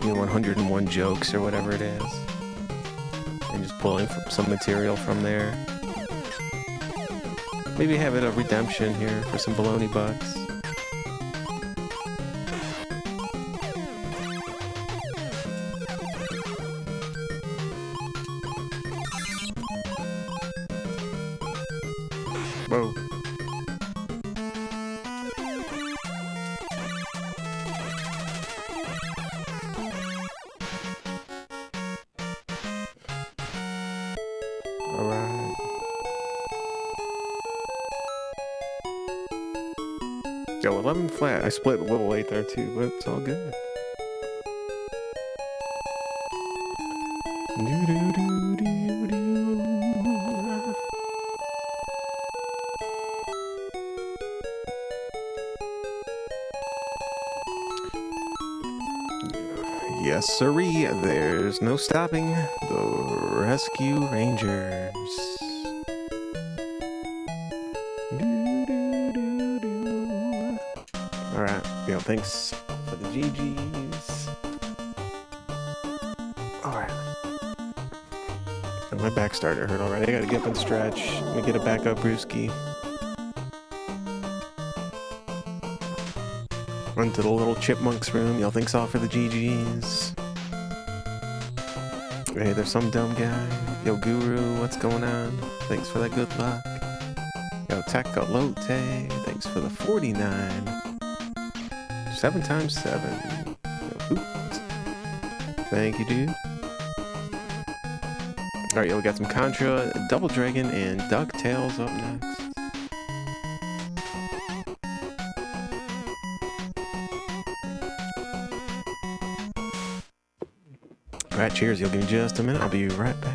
You know, 101 jokes or whatever it is, and just pulling some material from there. Maybe have it a redemption here for some baloney bucks. Whoa. Alright. Yo, 11 flat. I split a little late there too, but it's all good. Yes, sirree, there's no stopping the Rescue Rangers. Alright, yo, thanks for the GGs. Alright. My back started to hurt already. I gotta get up and stretch. Let me get a back up brewski. Run to the little chipmunks room. Yo, thanks all for the GGs. Hey, there's some dumb guy. Yo, Guru, what's going on? Thanks for that good luck. Yo, Tecalote, thanks for the 49. 7 times 7. Yo, oops. Thank you, dude. Alright, yo, we got some Contra, Double Dragon, and DuckTales up next. Alright, cheers. You'll give me just a minute. I'll be right back.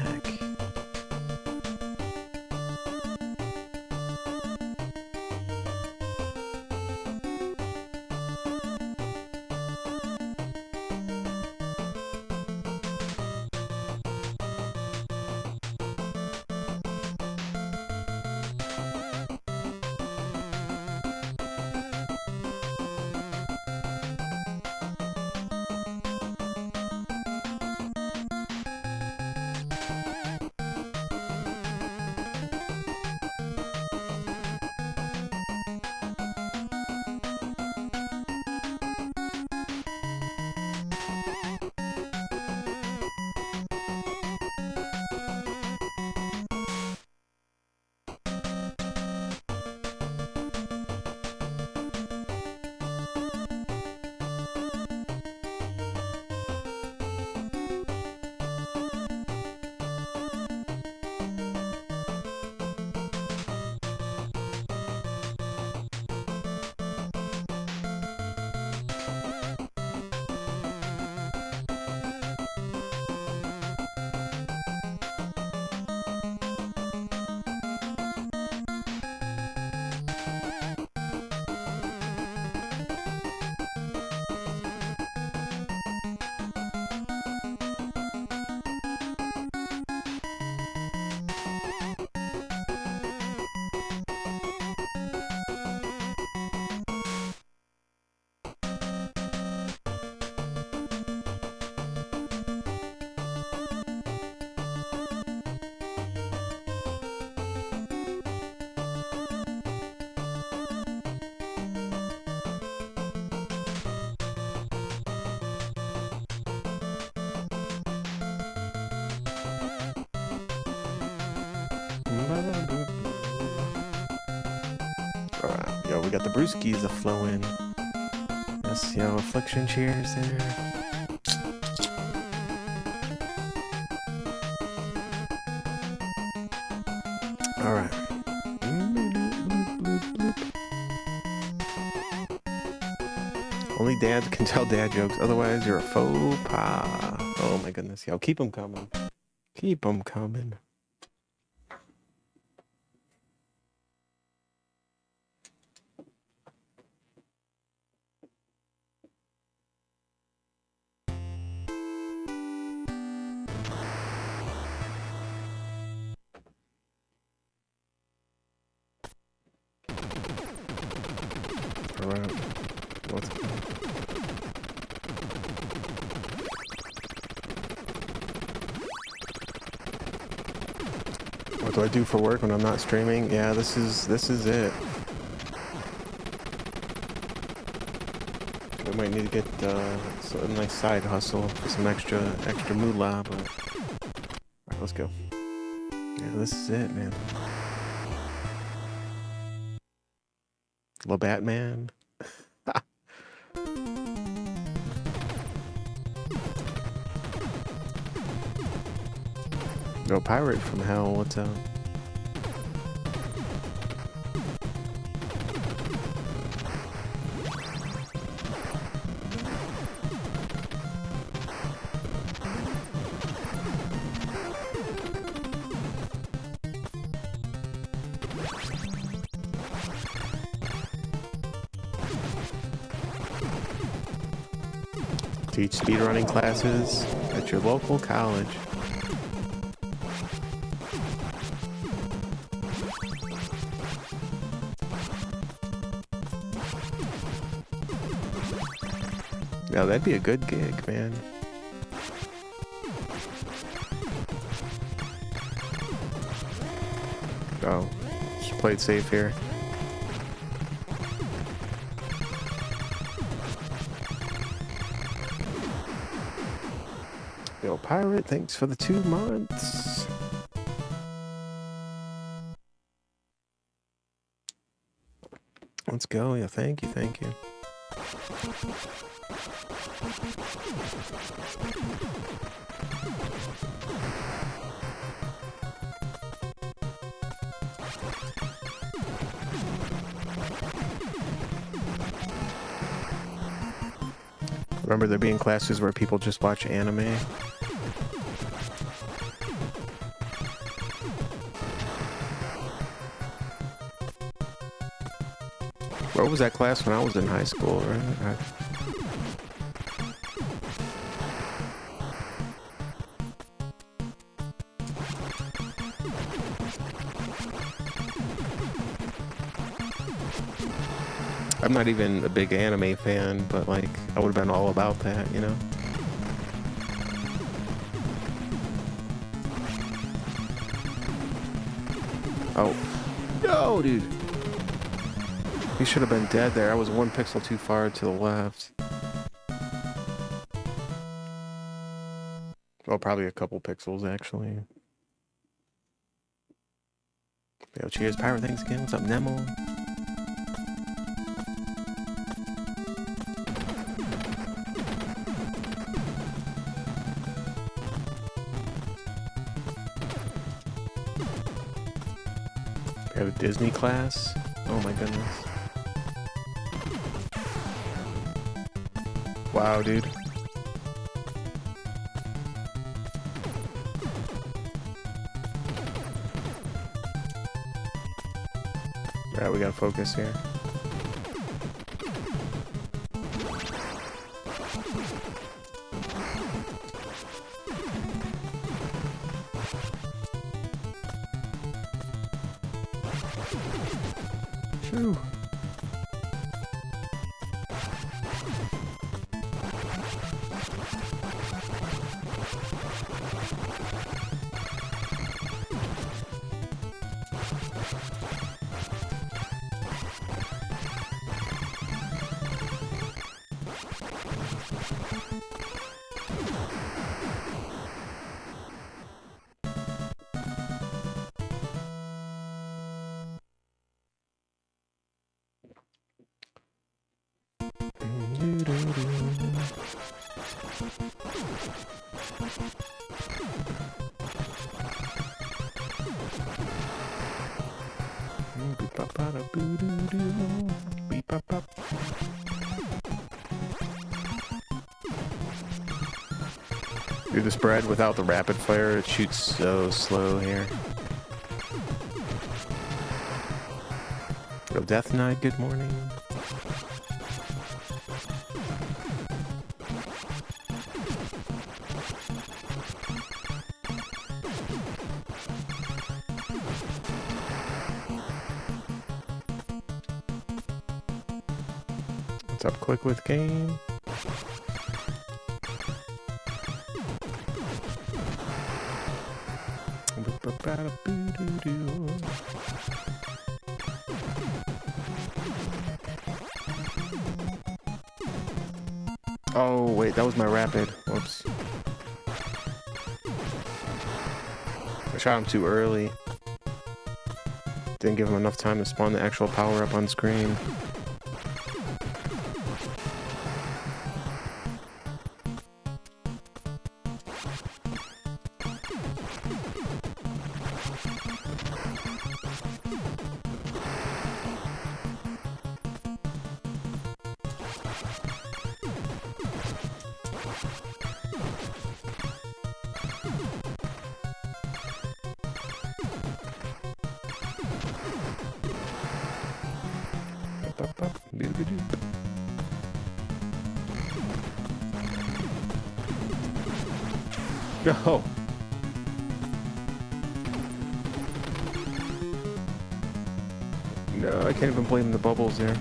Alright, yo, we got the brewskis a-flowing. Yes, yo, Affliction cheers there. All right. Only dads can tell dad jokes. Otherwise, you're a faux pas. Oh my goodness, yo, keep them coming. Keep them coming. All right. Let's go. What do I do for work when I'm not streaming? Yeah, this is it. We might need to get a nice side hustle for some extra moolah, but alright, let's go. Yeah, this is it, man. La Batman. Yo, pirate from hell, what's up? Teach speedrunning classes at your local college. Yeah, that'd be a good gig, man. Oh, just play it safe here. Yo, pirate, thanks for the 2 months. Let's go. Yeah, thank you, thank you. Remember there being classes where people just watch anime? What was that class when I was in high school, right? I'm not even a big anime fan, but like, I would have been all about that, you know? Oh. No, dude! He should have been dead there. I was 1 pixel too far to the left. Well, probably a couple pixels, actually. Yo, cheers, Pirate. Thanks again. What's up, Nemo? We have a Disney class? Oh my goodness. Wow, dude. Alright, we gotta focus here. Phew. Do the spread without the rapid fire. It shoots so slow here. Oh, Death Knight, good morning. What's up, Quick with Game? Oh, wait, that was my rapid. Whoops. I shot him too early. Didn't give him enough time to spawn the actual power up on screen. No. No, I can't even blame the bubbles there.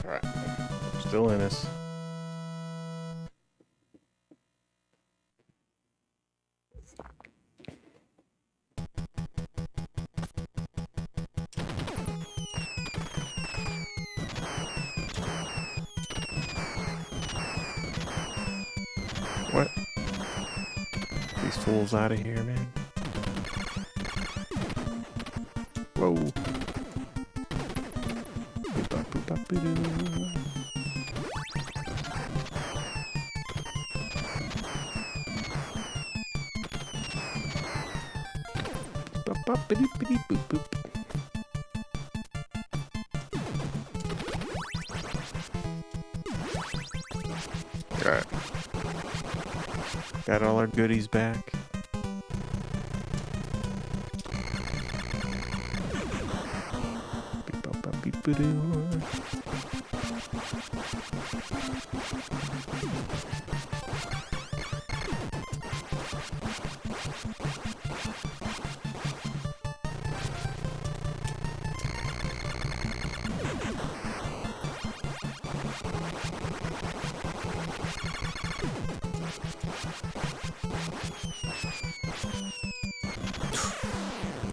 Alright, still in this. What? These fools out of here, man. Whoa. Alright. Got all our goodies back.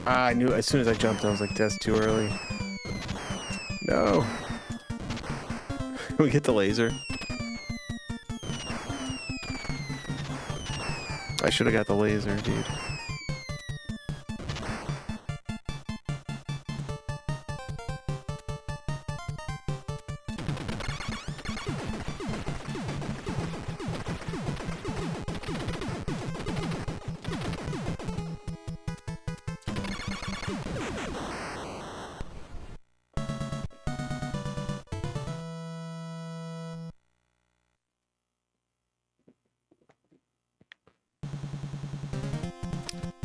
I knew as soon as I jumped, I was like, that's too early. No. Can we get the laser? I should have got the laser, dude.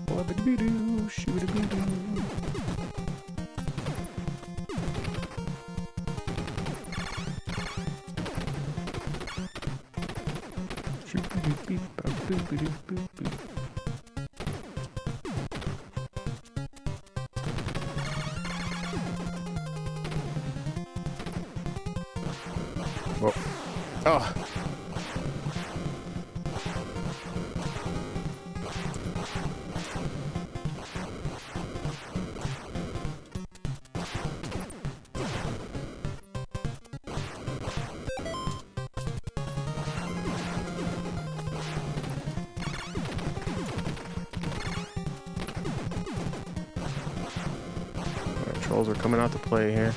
Wabba-doo-doo, shoo-da-doo-doo. Shoo-ba-doo-beep-bop-boo-ba-doo-boo-boo. Whoa. Oh. controls are coming out to play here.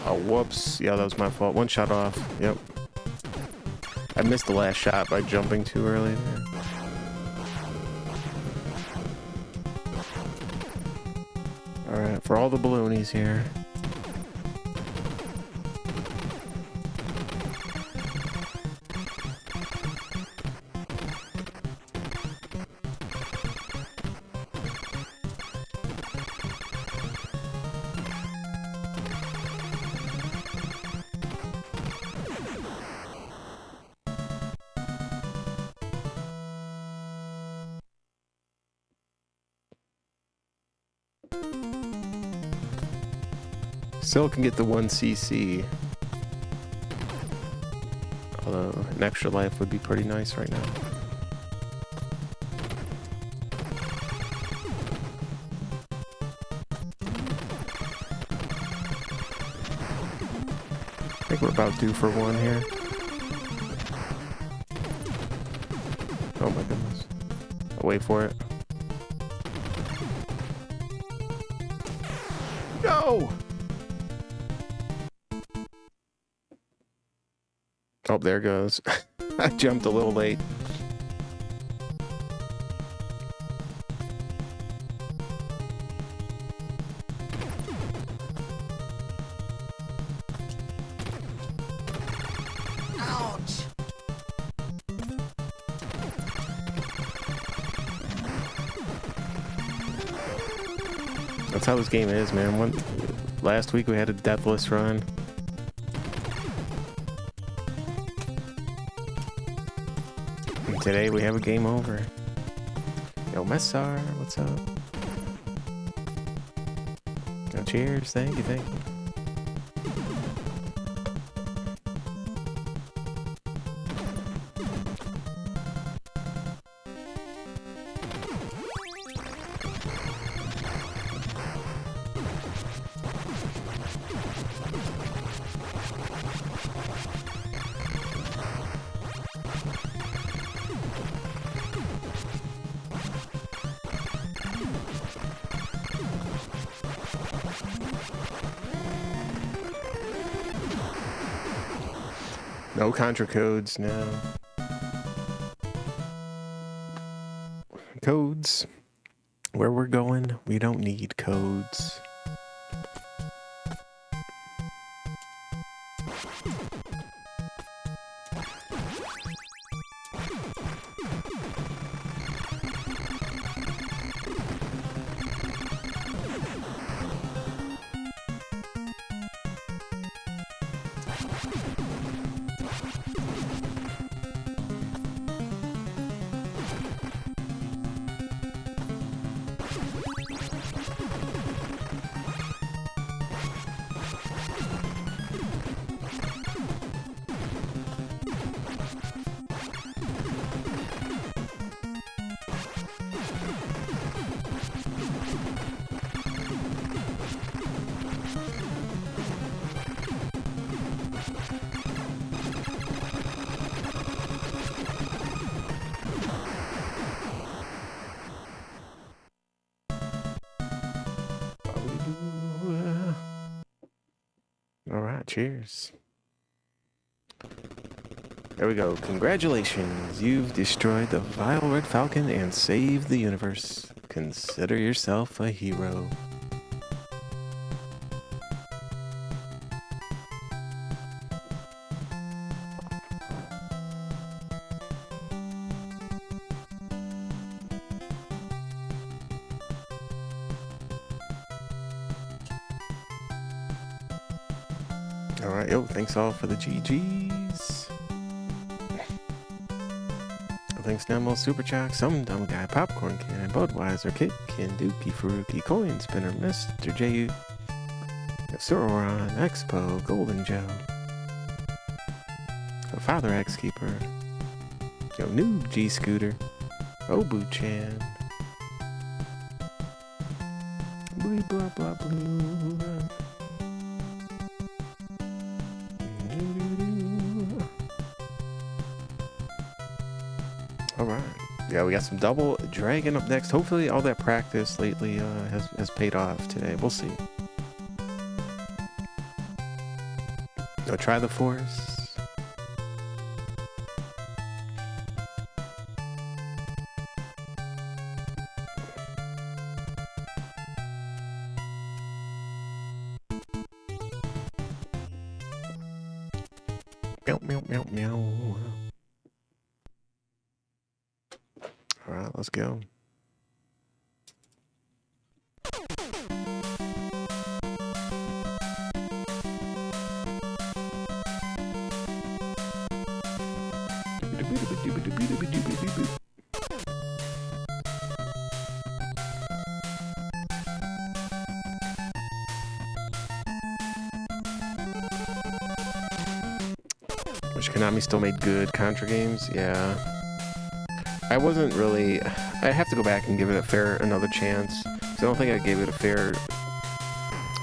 Oh, whoops. Yeah, that was my fault. One shot off. Yep. I missed the last shot by jumping too early there. Alright, for all the balloonies here. Still can get the 1cc. Although an extra life would be pretty nice right now. I think we're about due for one here. Oh my goodness. I'll wait for it. No! Oh, there goes. I jumped a little late. Ouch! That's how this game is, man. Last week we had a deathless run. Today we have a game over. Yo, Messar, what's up? Yo, cheers, thank you, thank you. No contra codes, no. Codes. Where we're going, we don't need codes. Alright, cheers. There we go. Congratulations. You've destroyed the vile Red Falcon and saved the universe. Consider yourself a hero. Alright, yo, thanks all for the GGs. Thanks Nemo, Super Chock, Some Dumb Guy, Popcorn Cannon, Budweiser, Kid, Kin, Dookie, Faruki, Coin Spinner, Mr. J, Sauron, Expo, Golden Joe, Father X Keeper, yo, Noob G Scooter, Obu Chan, blah blah blah blue. Alright. Yeah, we got some Double Dragon up next. Hopefully all that practice lately has paid off today. We'll see. Go try the force. Meow, meow, meow, meow. All right, let's go. Which Konami still made good Contra games? Yeah. I wasn't really... I have to go back and give it another chance. I don't think I gave it a fair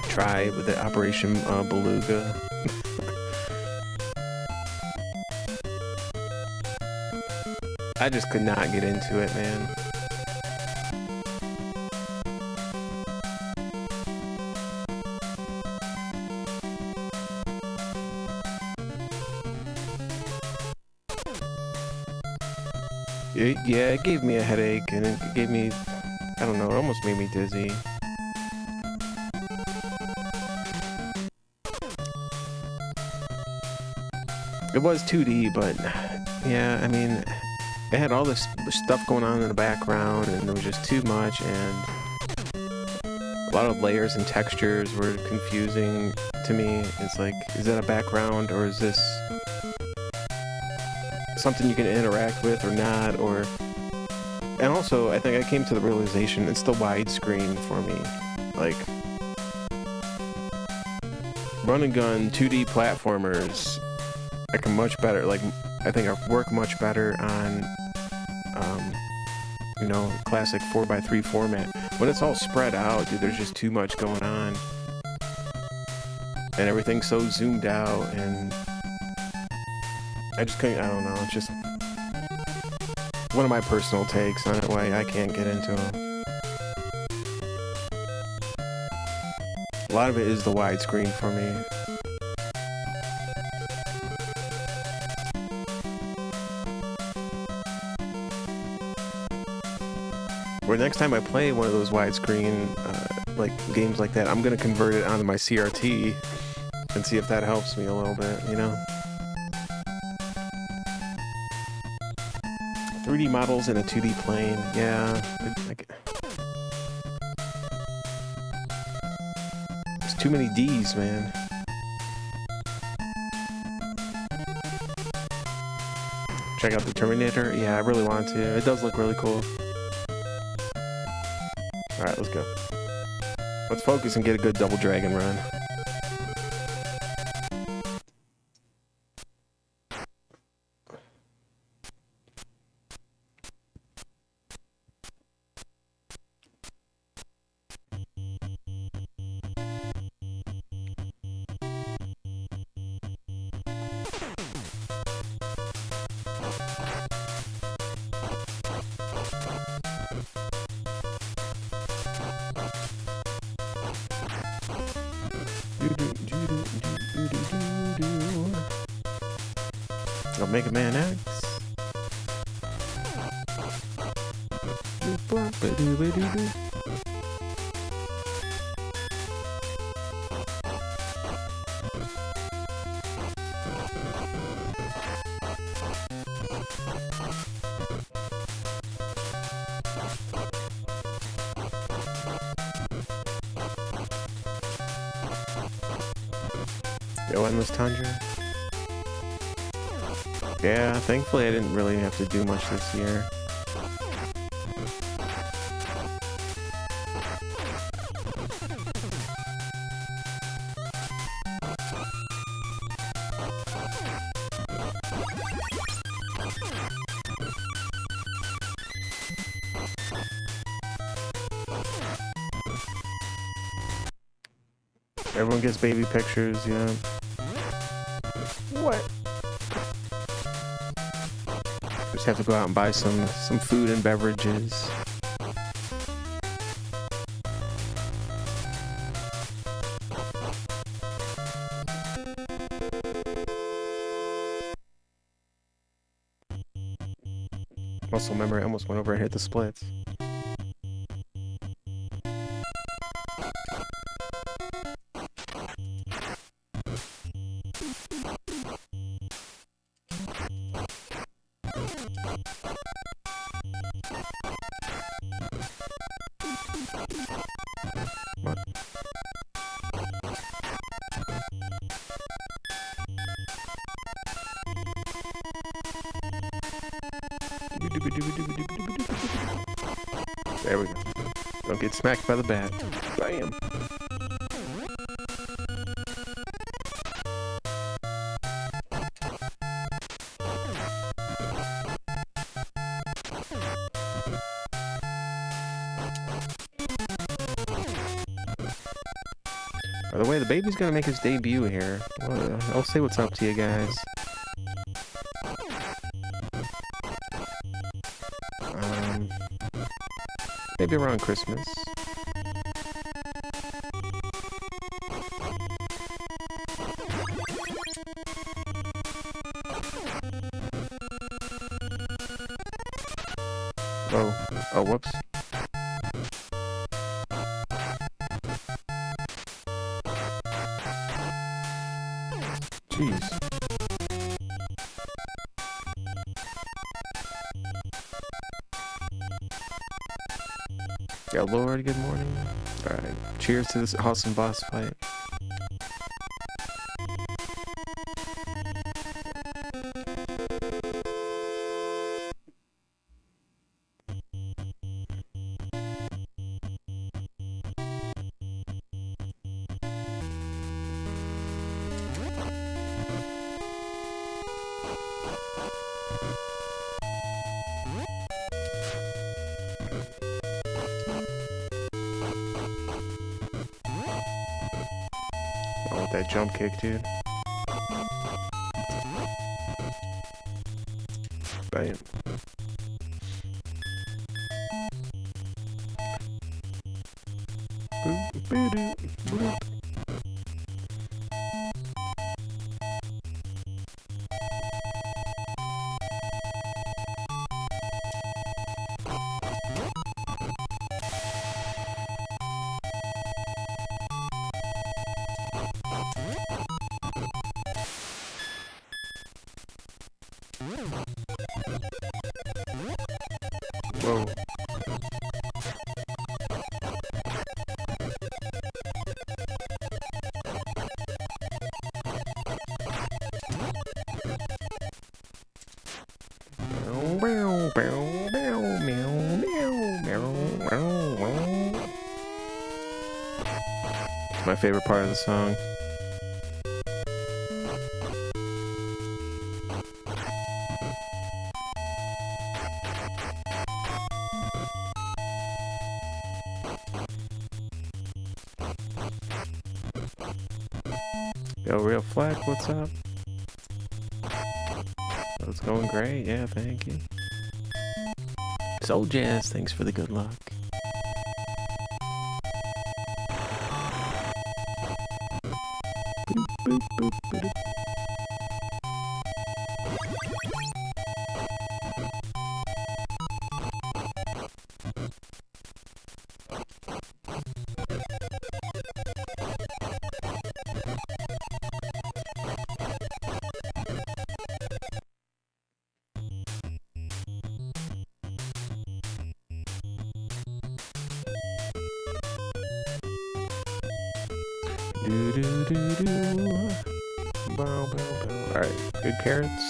try with the Operation Beluga. I just could not get into it, man. Yeah, it gave me a headache, and it gave me, I don't know, it almost made me dizzy. It was 2D, but yeah, I mean, it had all this stuff going on in the background, and there was just too much, and a lot of layers and textures were confusing to me. It's like, is that a background, or is this something you can interact with or not? And also, I think I came to the realization it's the widescreen for me. Like, run and gun 2D platformers, I can much better, like, I think I work much better on, you know, classic 4x3 format. When it's all spread out, dude, there's just too much going on. And everything's so zoomed out, and I just couldn't, I don't know, it's just one of my personal takes on it, why I can't get into them. A lot of it is the widescreen for me. Where next time I play one of those widescreen like games like that, I'm gonna convert it onto my CRT and see if that helps me a little bit, you know? 3D models in a 2D plane, yeah. There's too many D's, man. Check out the Terminator. Yeah, I really want to. It does look really cool. Alright, let's go. Let's focus and get a good Double Dragon run. Go Mega Man X. Yo, Endless Tundra. Yeah, thankfully I didn't really have to do much this year. Everyone gets baby pictures, yeah. What? Just have to go out and buy some food and beverages. Also, remember, I almost went over and hit the splits. What? There we go. Don't get smacked by the bat. Bam! By the way, the baby's gonna make his debut here. Well, I'll say what's up to you guys. Maybe around Christmas. Oh, whoops. Jeez. Yeah, Lord, good morning. Alright, cheers to this awesome boss fight. Oh, with that jump kick, dude. Bam. Whoa. It's my favorite part of the song. Yo, Real Flag, what's up? Oh, it's going great, yeah, thank you. Soul Jazz, thanks for the good luck. Boop, boop, boop, boop. Do do do do. Bow, bow, bow. Alright, good carrots.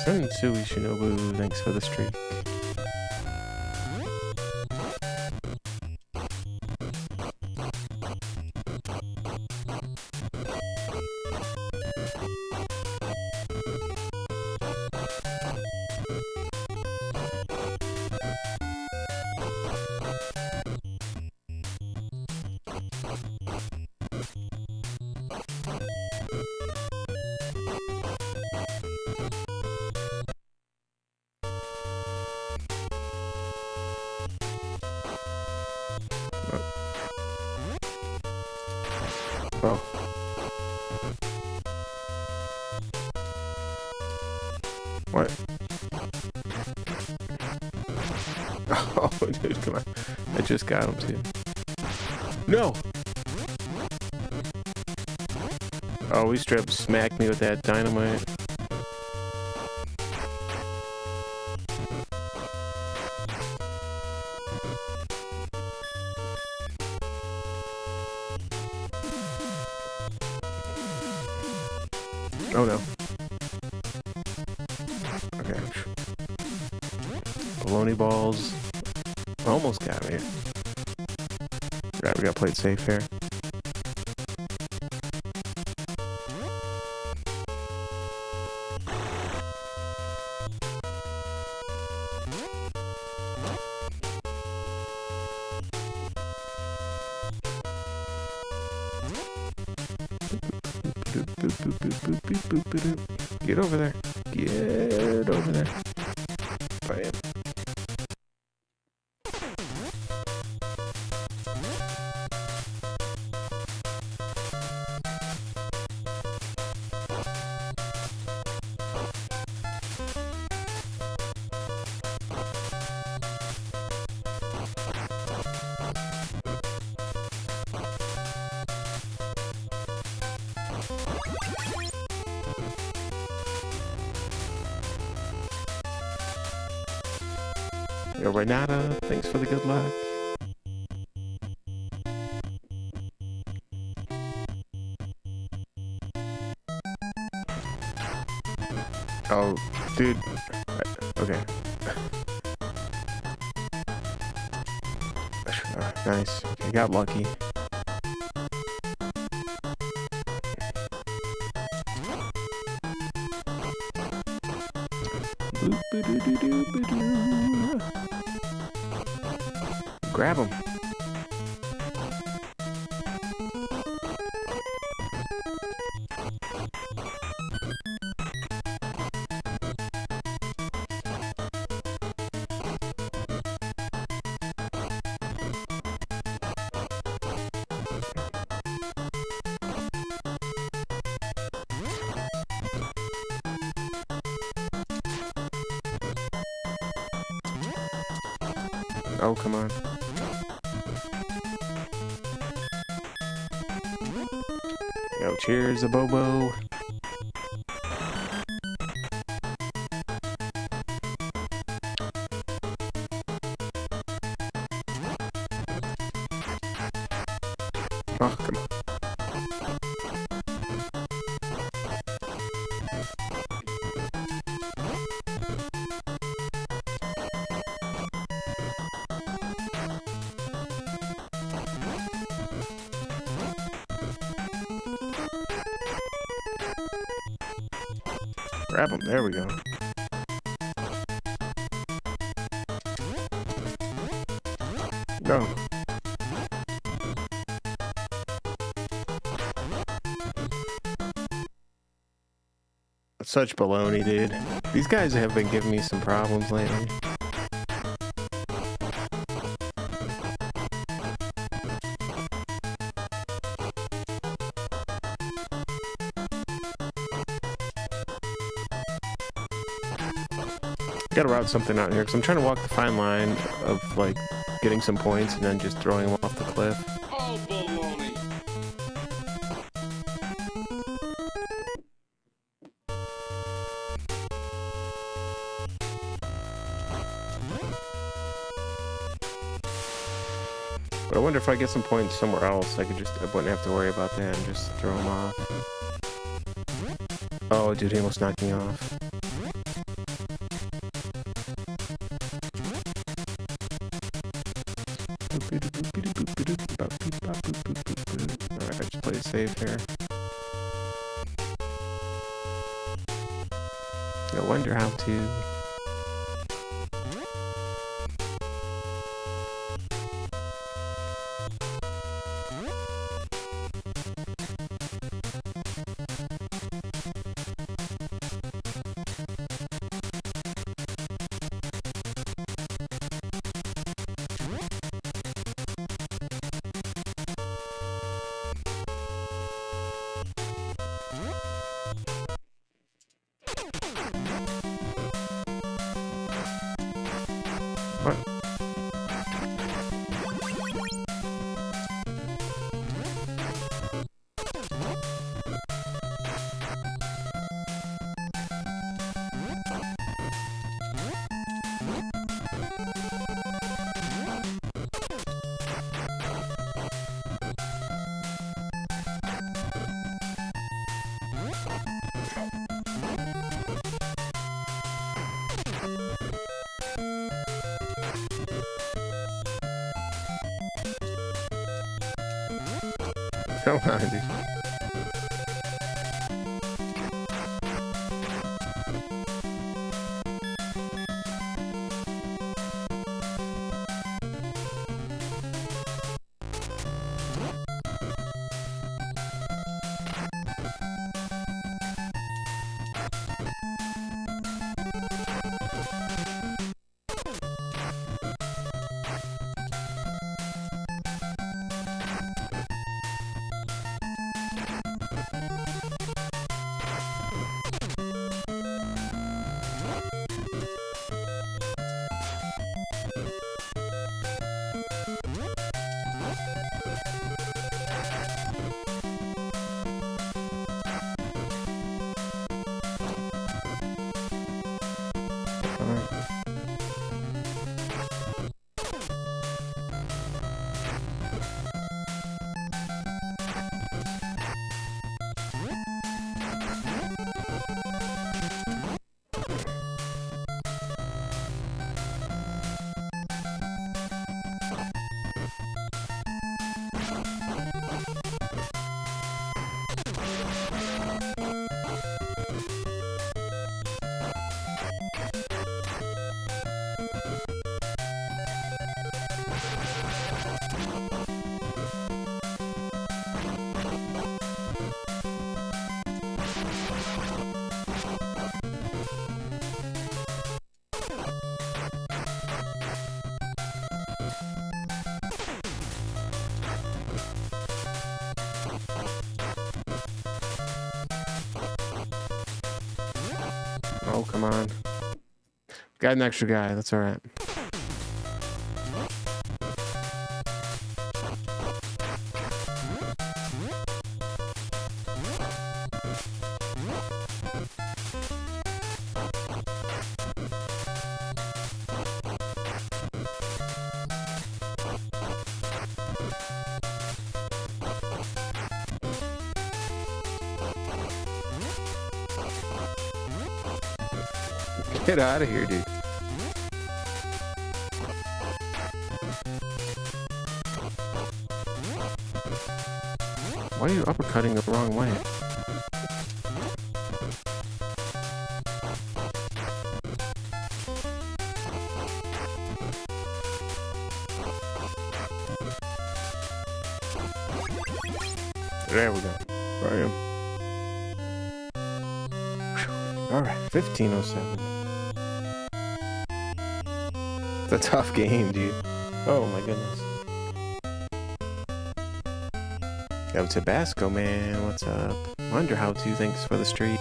Sensui Shinobu, thanks for the streak. What? Oh, dude, come on. I just got him, too. No! Oh, he straight up smacked me with that dynamite. Oh, no. Okay. Baloney balls. Almost got me. Right, we gotta play it safe here. Get over there. Get over there. Bam. Yo, Renata, thanks for the good luck. Oh, dude. Okay. Nice. I got lucky. Grab him. Oh, come on. Yo, cheers, a Bobo. Oh, come on. Grab him. There we go. Go. Such baloney, dude. These guys have been giving me some problems lately. Gotta route something out here because I'm trying to walk the fine line of like getting some points and then just throwing them off the cliff. Oh, baloney. But I wonder if I get some points somewhere else, I wouldn't have to worry about that and just throw them off. Oh, dude, he almost knocked me off. Alright, I just play it safe here. I wonder how to... Come on, dude. Oh, come on. Got an extra guy. That's all right. Get out of here, dude. Why are you uppercutting the wrong way? There we go. Where I am. Alright, 1507. It's a tough game, dude. Oh my goodness. Yo, Tabasco, man, what's up? Wonder how to, thanks for the streak.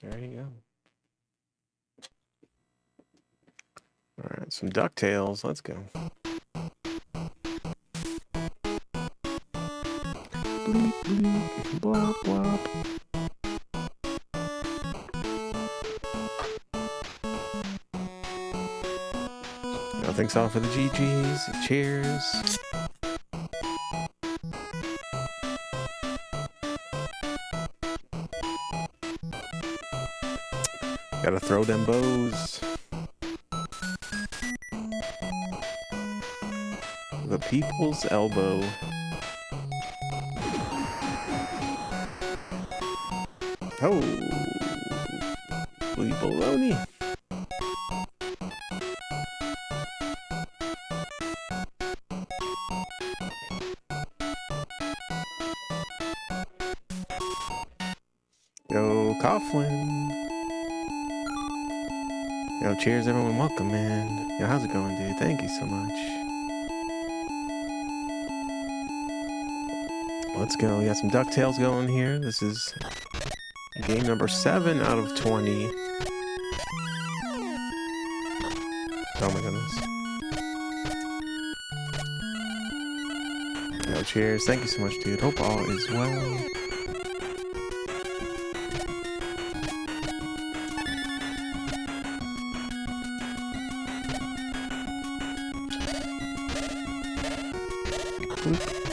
There you go. Alright, some DuckTales, let's go. Bleep, bleep, blop, blop. Thanks all for the GGs. Cheers. Gotta throw them bows. The people's elbow. Oh, blue baloney. Yo, Coughlin. Yo, cheers, everyone. Welcome, man. Yo, how's it going, dude? Thank you so much. Let's go. We got some DuckTales going here. This is game number 7 out of 20. Oh my goodness. Yo, cheers. Thank you so much, dude. Hope all is well.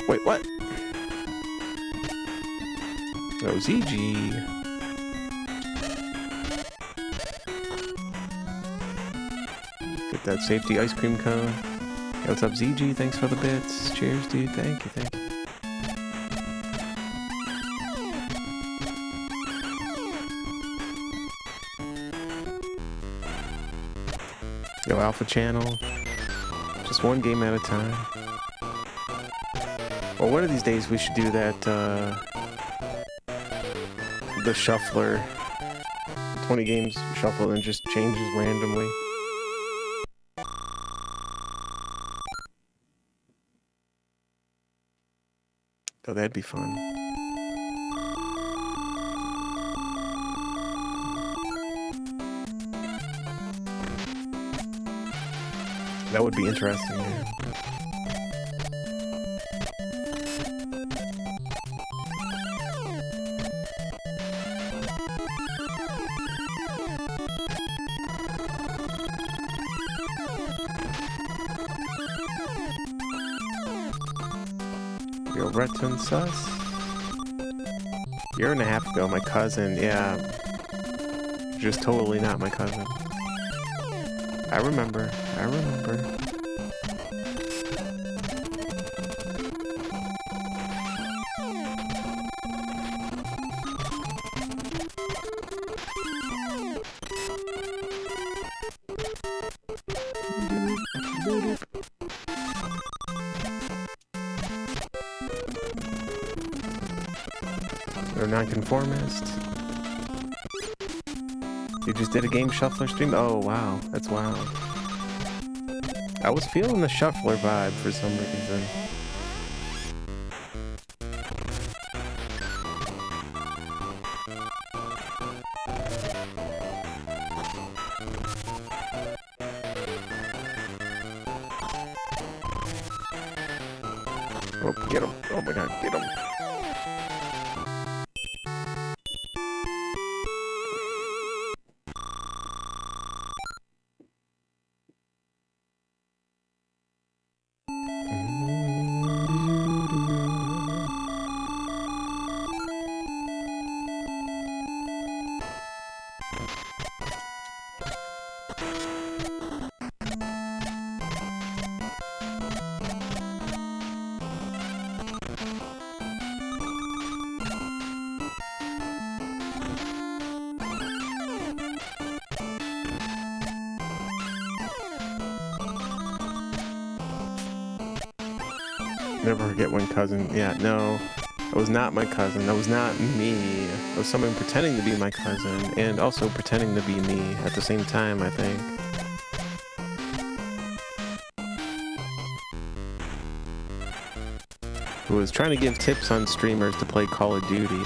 Wait, what? Oh, ZG. that safety ice cream cone. Hey, what's up, ZG? Thanks for the bits. Cheers, dude. Thank you, thank you. Yo, Alpha Channel. Just one game at a time. Well, one of these days we should do that, the shuffler. 20 games shuffle and just changes randomly. Oh, that'd be fun. That would be interesting, yeah. Yo, Breton sus. Year and a half ago, my cousin, yeah. Just totally not my cousin. I remember. They're nonconformist. You just did a game shuffler stream? Oh, wow. That's wild. I was feeling the shuffler vibe for some reason. Oh, get him. Oh my god, get him. Never forget one cousin. Yeah, no. It was not my cousin. That was not me. It was someone pretending to be my cousin and also pretending to be me at the same time, I think. Who was trying to give tips on streamers to play Call of Duty.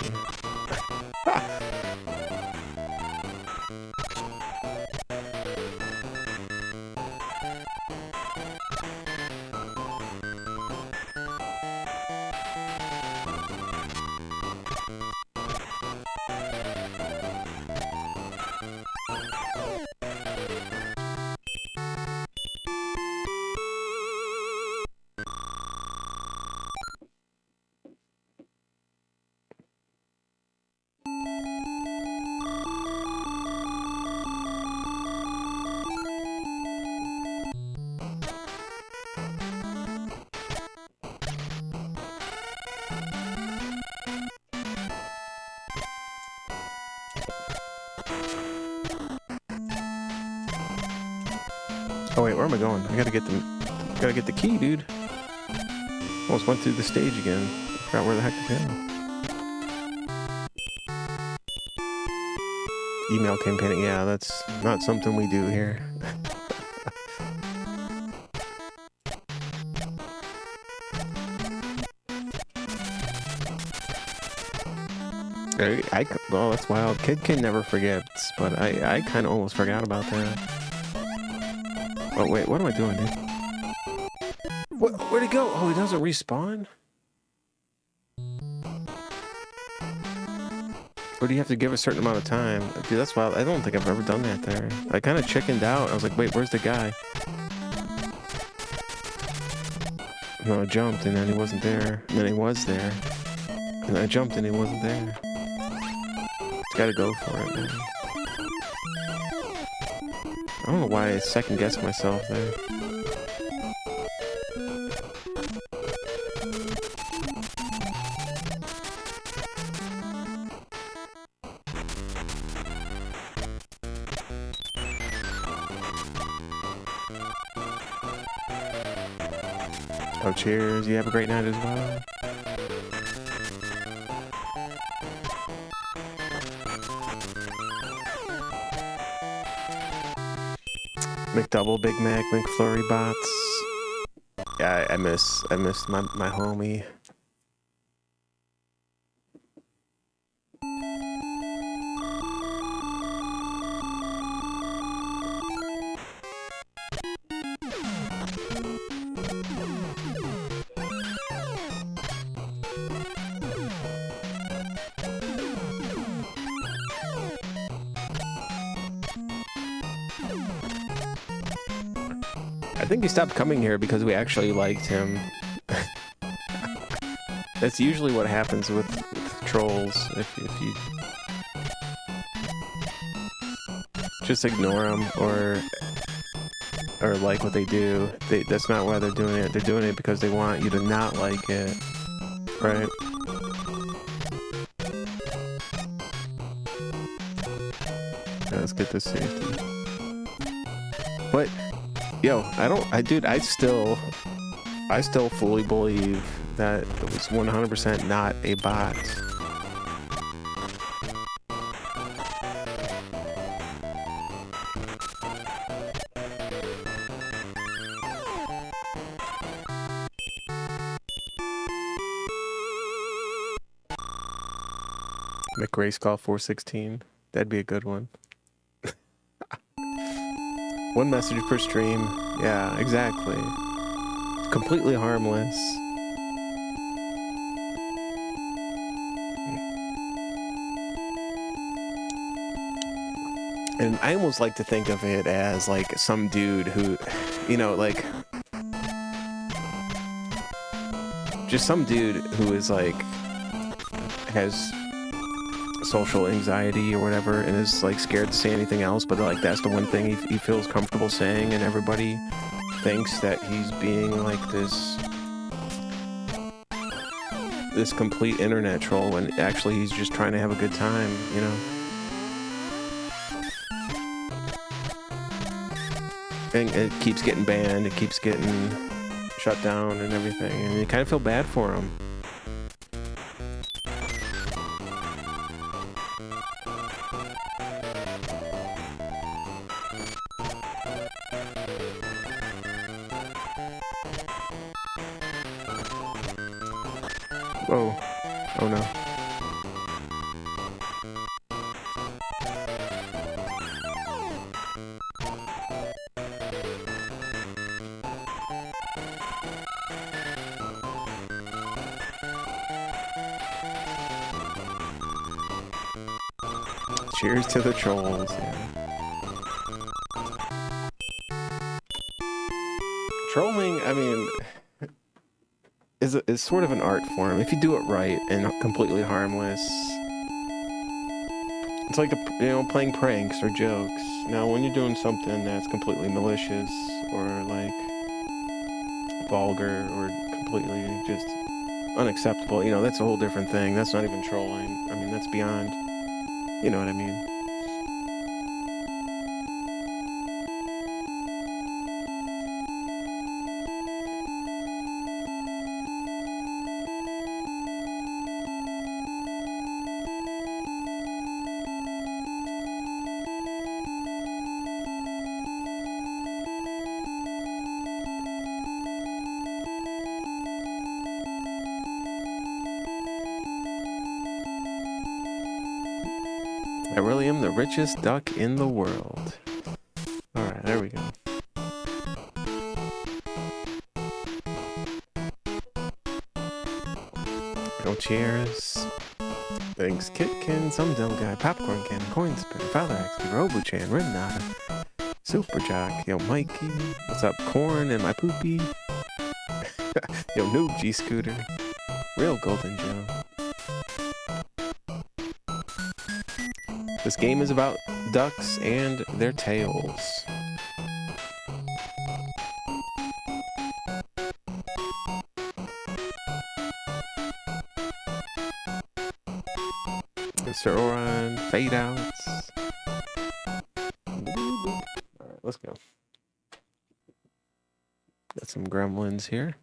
Oh wait, where am I going? I gotta get the key, dude. Almost went through the stage again. Forgot where the heck to go. Email campaigning, yeah, that's not something we do here. Oh, that's wild. Kid Can never forgets, but I kind of almost forgot about that. Oh wait, what am I doing, dude? Where'd he go? Oh, he doesn't respawn? Or do you have to give a certain amount of time? Dude, that's wild. I don't think I've ever done that there. I kind of chickened out. I was like, wait, where's the guy? No, I jumped and then he wasn't there. And then he was there. And I jumped and he wasn't there. Just gotta go for it, man. I don't know why I second-guessed myself there. Oh, cheers. You have a great night as well. McDouble, Big Mac, McFlurry bots. Yeah, I miss my homie. I think he stopped coming here because we actually liked him. That's usually what happens with trolls. If you just ignore them or like what they do, that's not why they're doing it. They're doing it because they want you to not like it, right? Let's get this safety. But yo, I still fully believe that it was 100% not a bot. McRace Call 416. That'd be a good one. One message per stream. Yeah, exactly. Completely harmless. And I almost like to think of it as like some dude who, you know, like just some dude who is like has social anxiety or whatever and is like scared to say anything else, but like that's the one thing he feels comfortable saying, and everybody thinks that he's being like this complete internet troll when actually he's just trying to have a good time, you know. And it keeps getting banned, it keeps getting shut down and everything, and you kind of feel bad for him. Whoa. Oh no. Cheers to the trolls, yeah. Trolling, I mean, is sort of an art form if you do it right and completely harmless. It's like playing pranks or jokes. Now, when you're doing something that's completely malicious or like vulgar or completely just unacceptable, you know, that's a whole different thing. That's not even trolling. I mean, that's beyond. You know what I mean? I really am the richest duck in the world. Alright, there we go. Go cheers. Thanks, Kitkin, some dumb guy, Popcorn Can, Coin Spin, Father XP, Robo-chan, Renata, Super Jock, yo, Mikey, what's up, Corn and my poopy? Yo, Noob G Scooter, Real Golden Joe. This game is about ducks and their tails. Mr. Oran, fade outs. Alright, let's go. Got some gremlins here.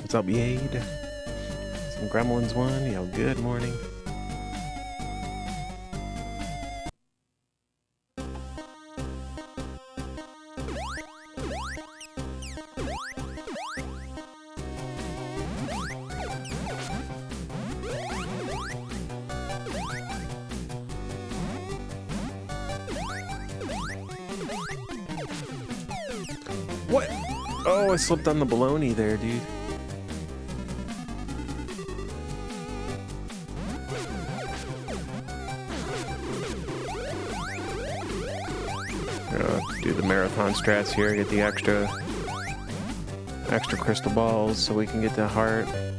What's up, Yade? Some Gremlins won. Yo, good morning. What? Oh, I slipped on the baloney there, dude. Do the marathon strats here, get the extra crystal balls so we can get the heart. I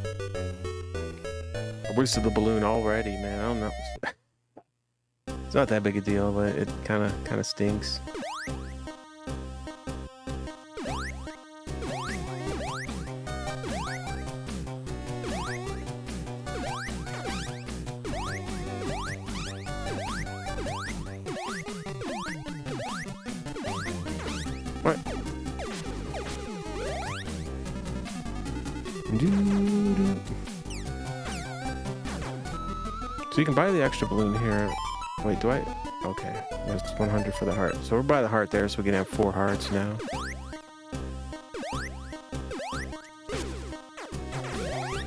boosted the balloon already, man. I don't know. It's not that big a deal, but it kind of stinks. What? So you can buy the extra balloon here. Wait, do I? Okay, there's 100 for the heart. So we'll buy the heart there so we can have 4 hearts now.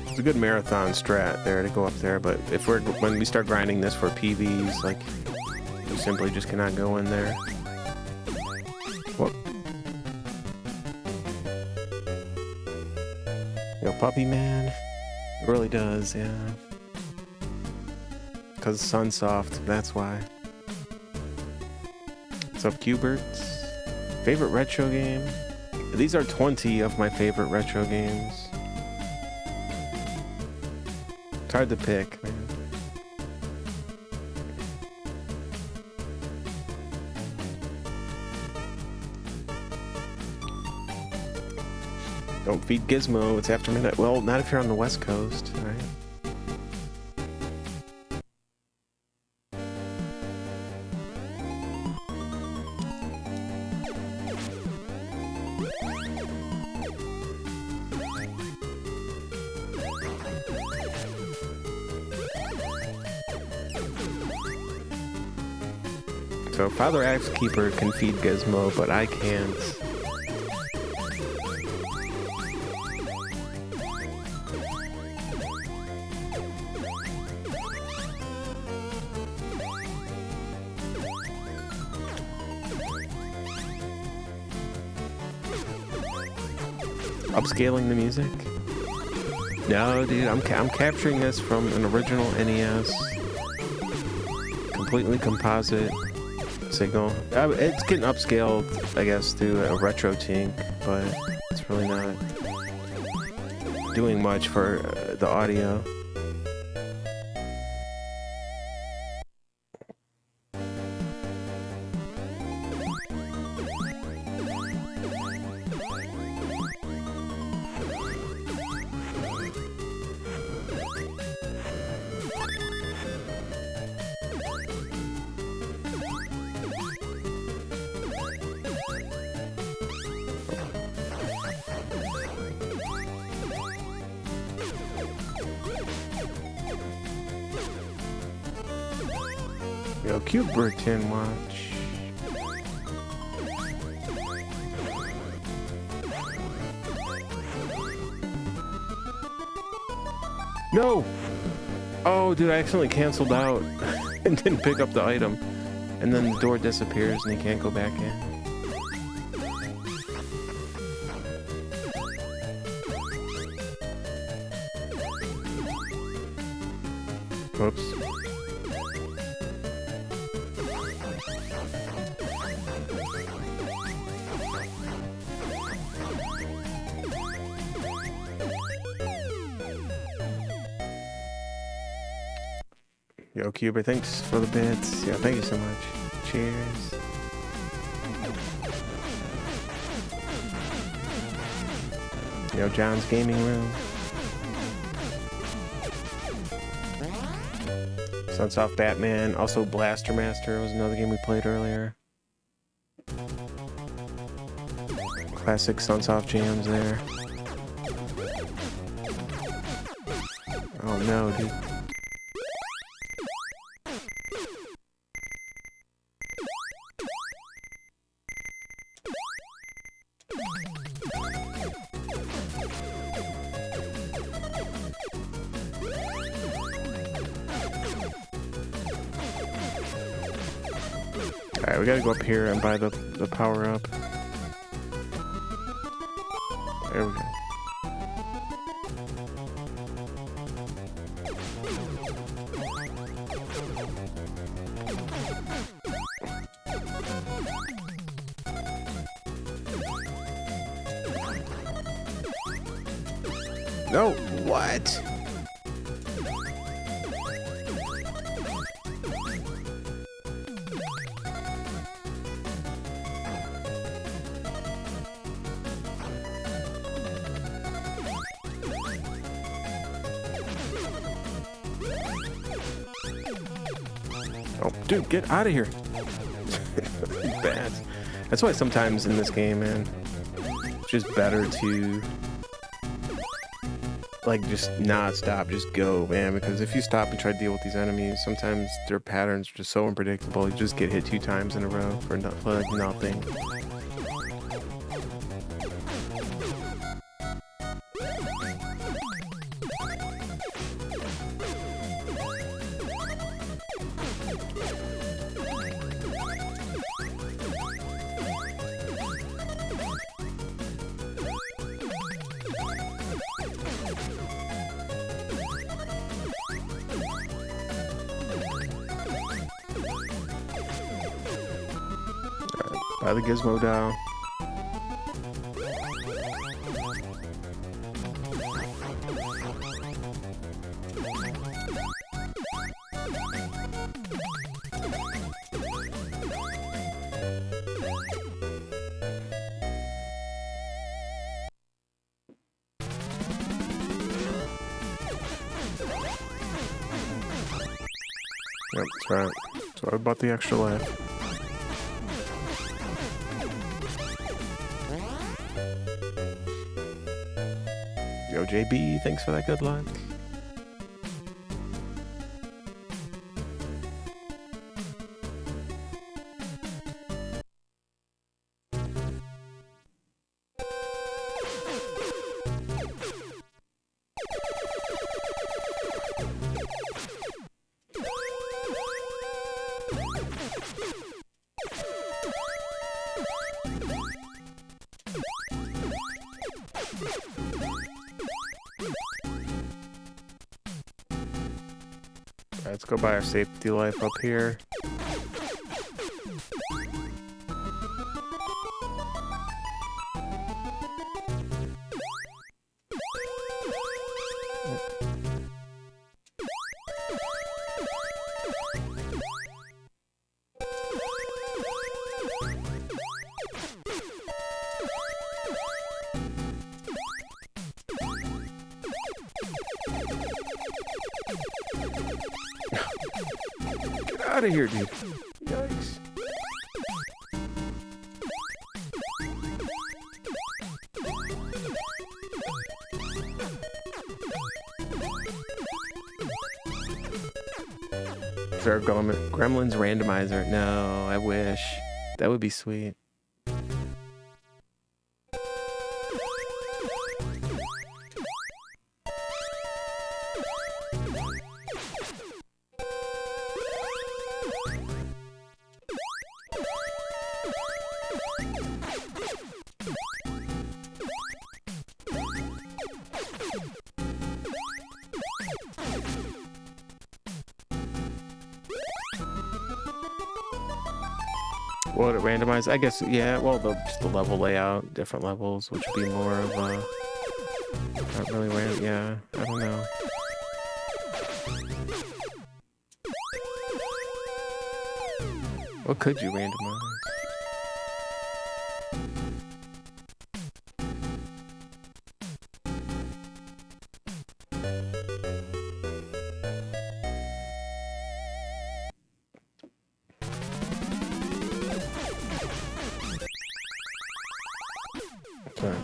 It's a good marathon strat there to go up there, but if when we start grinding this for PVs, like, we simply just cannot go in there. What? Yo, puppy man. It really does, yeah. Because Sunsoft, that's why. What's up, Qbert? Favorite retro game? These are 20 of my favorite retro games. It's hard to pick, man. Don't feed Gizmo, it's after midnight. Well, not if you're on the West Coast, right? So Father Axe Keeper can feed Gizmo, but I can't. Upscaling the music? No, dude, I'm capturing this from an original NES. Completely composite signal. It's getting upscaled, I guess, through a retro tink, but it's really not doing much for the audio. Yo, Qbert 10 watch. No! Oh, dude, I accidentally canceled out and didn't pick up the item. And then the door disappears and you can't go back in. Whoops. Yo, Cuber, thanks for the bits. Yeah, thank you so much. Cheers. Yo, John's Gaming Room. Sunsoft Batman. Also, Blaster Master was another game we played earlier. Classic Sunsoft jams there. Oh no, dude. Alright, we gotta go up here and buy the power up. There we go. No, what? Oh, dude, get out of here. Bad. That's why sometimes in this game, man, it's just better to like just not stop, just go, man, because if you stop and try to deal with these enemies, sometimes their patterns are just so unpredictable. You just get hit 2 times in a row for like nothing. Buy the gizmo doll. Yep, that's right. So I bought the extra life. Yo, JB, thanks for that good luck. Let's go buy our safety life up here. Get out of here, dude. Yikes. Is there a Gremlins randomizer? No, I wish. That would be sweet. What, randomized? I guess, yeah, well, just the level layout, different levels, which would be more of a... Not really random, yeah, I don't know. What could you randomize? Okay.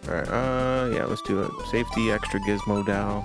Alright, yeah, let's do it. Safety, extra gizmo dow.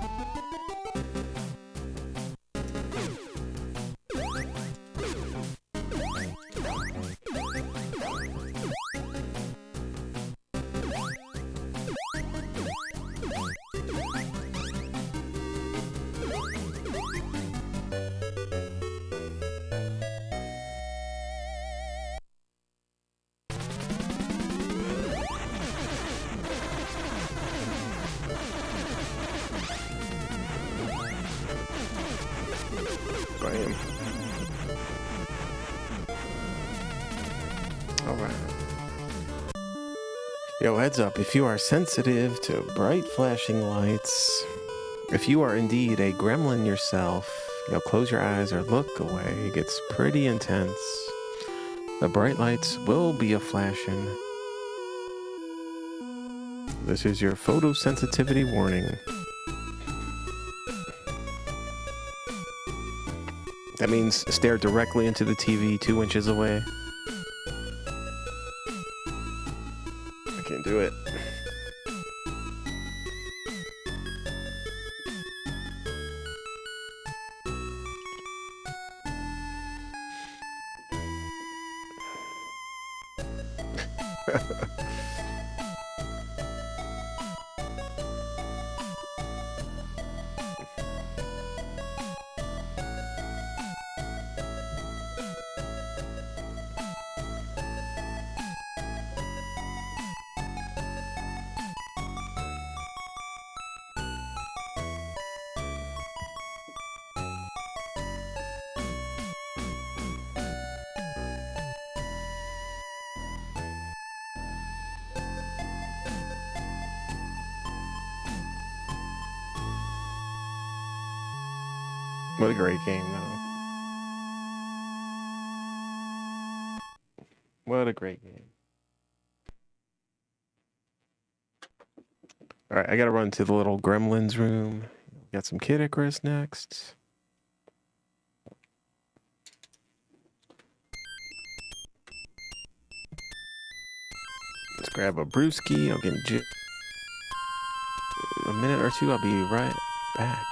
Bam. Alright. Yo, heads up, if you are sensitive to bright flashing lights, if you are indeed a gremlin yourself, close your eyes or look away. It gets pretty intense. The bright lights will be a flashing. This is your photosensitivity warning. That means stare directly into the TV 2 inches away. I can't do it. What a great game, though. What a great game. All right, I gotta run to the little gremlins room. Got some Kid Icarus next. Let's grab a brewski. I'll get a minute or two. I'll be right back.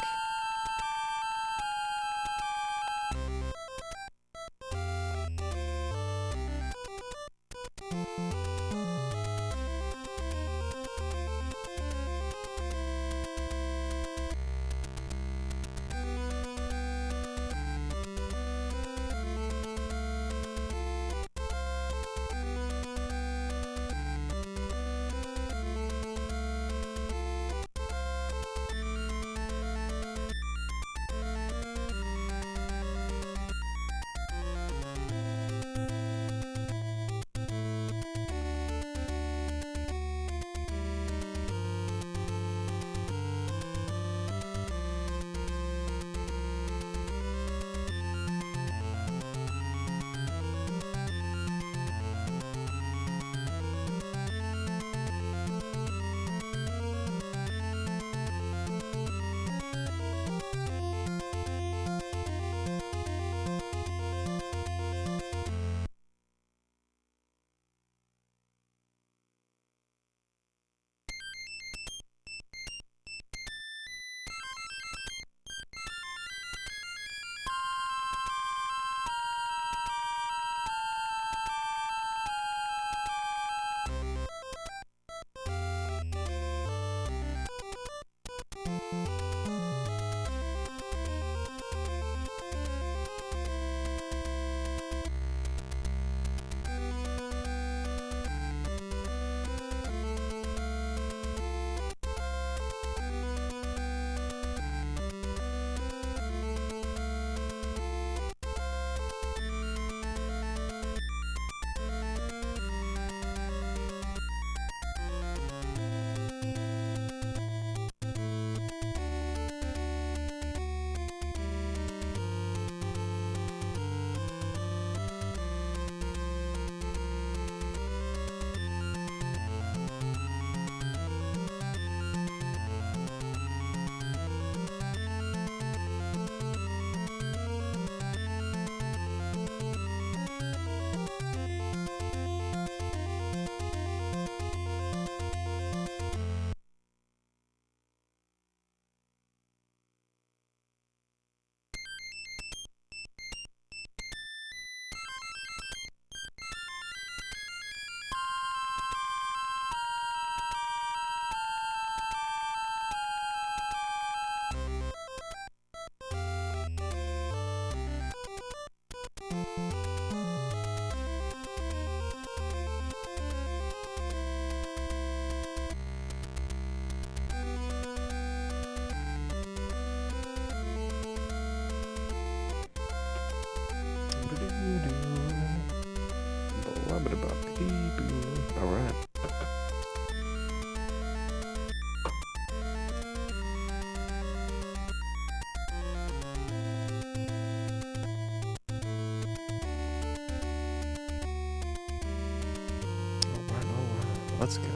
let's go.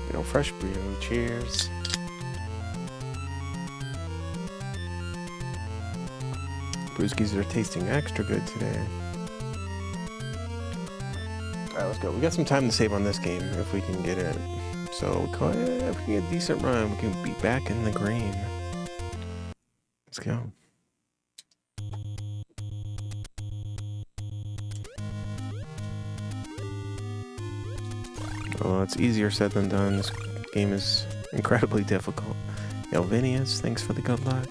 You know, fresh brew. Cheers. Brewskis are tasting extra good today. Alright, let's go. We got some time to save on this game if we can get it. So, if we get a decent run, we can be back in the green. Let's go. Well, it's easier said than done. This game is incredibly difficult. Elvinius, thanks for the good luck.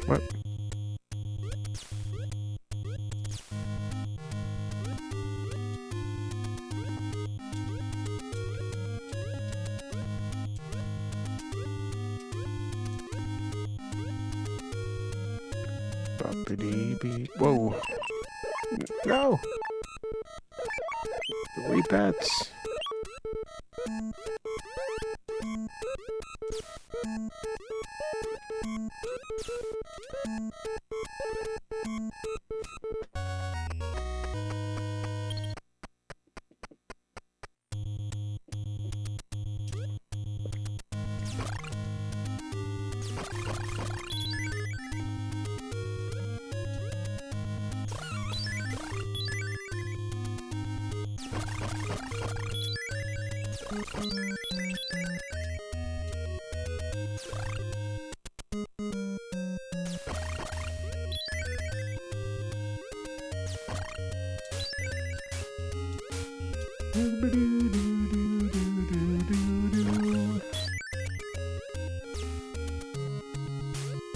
What? Whoa. No! Repets.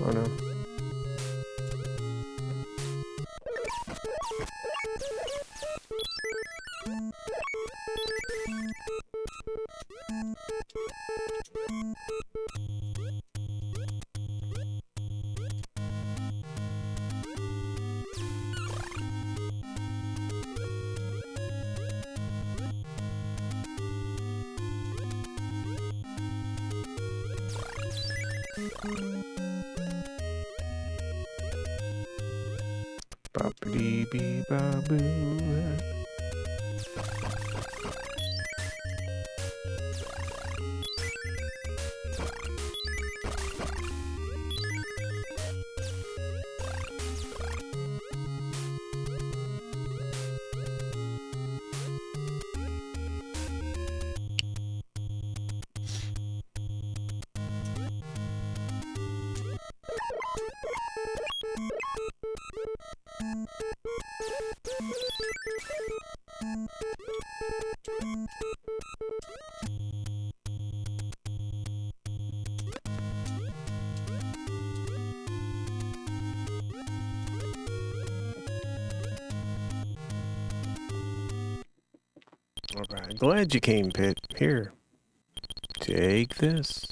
Oh no. Boppity bee baboo. Alright, glad you came, Pit. Here, take this.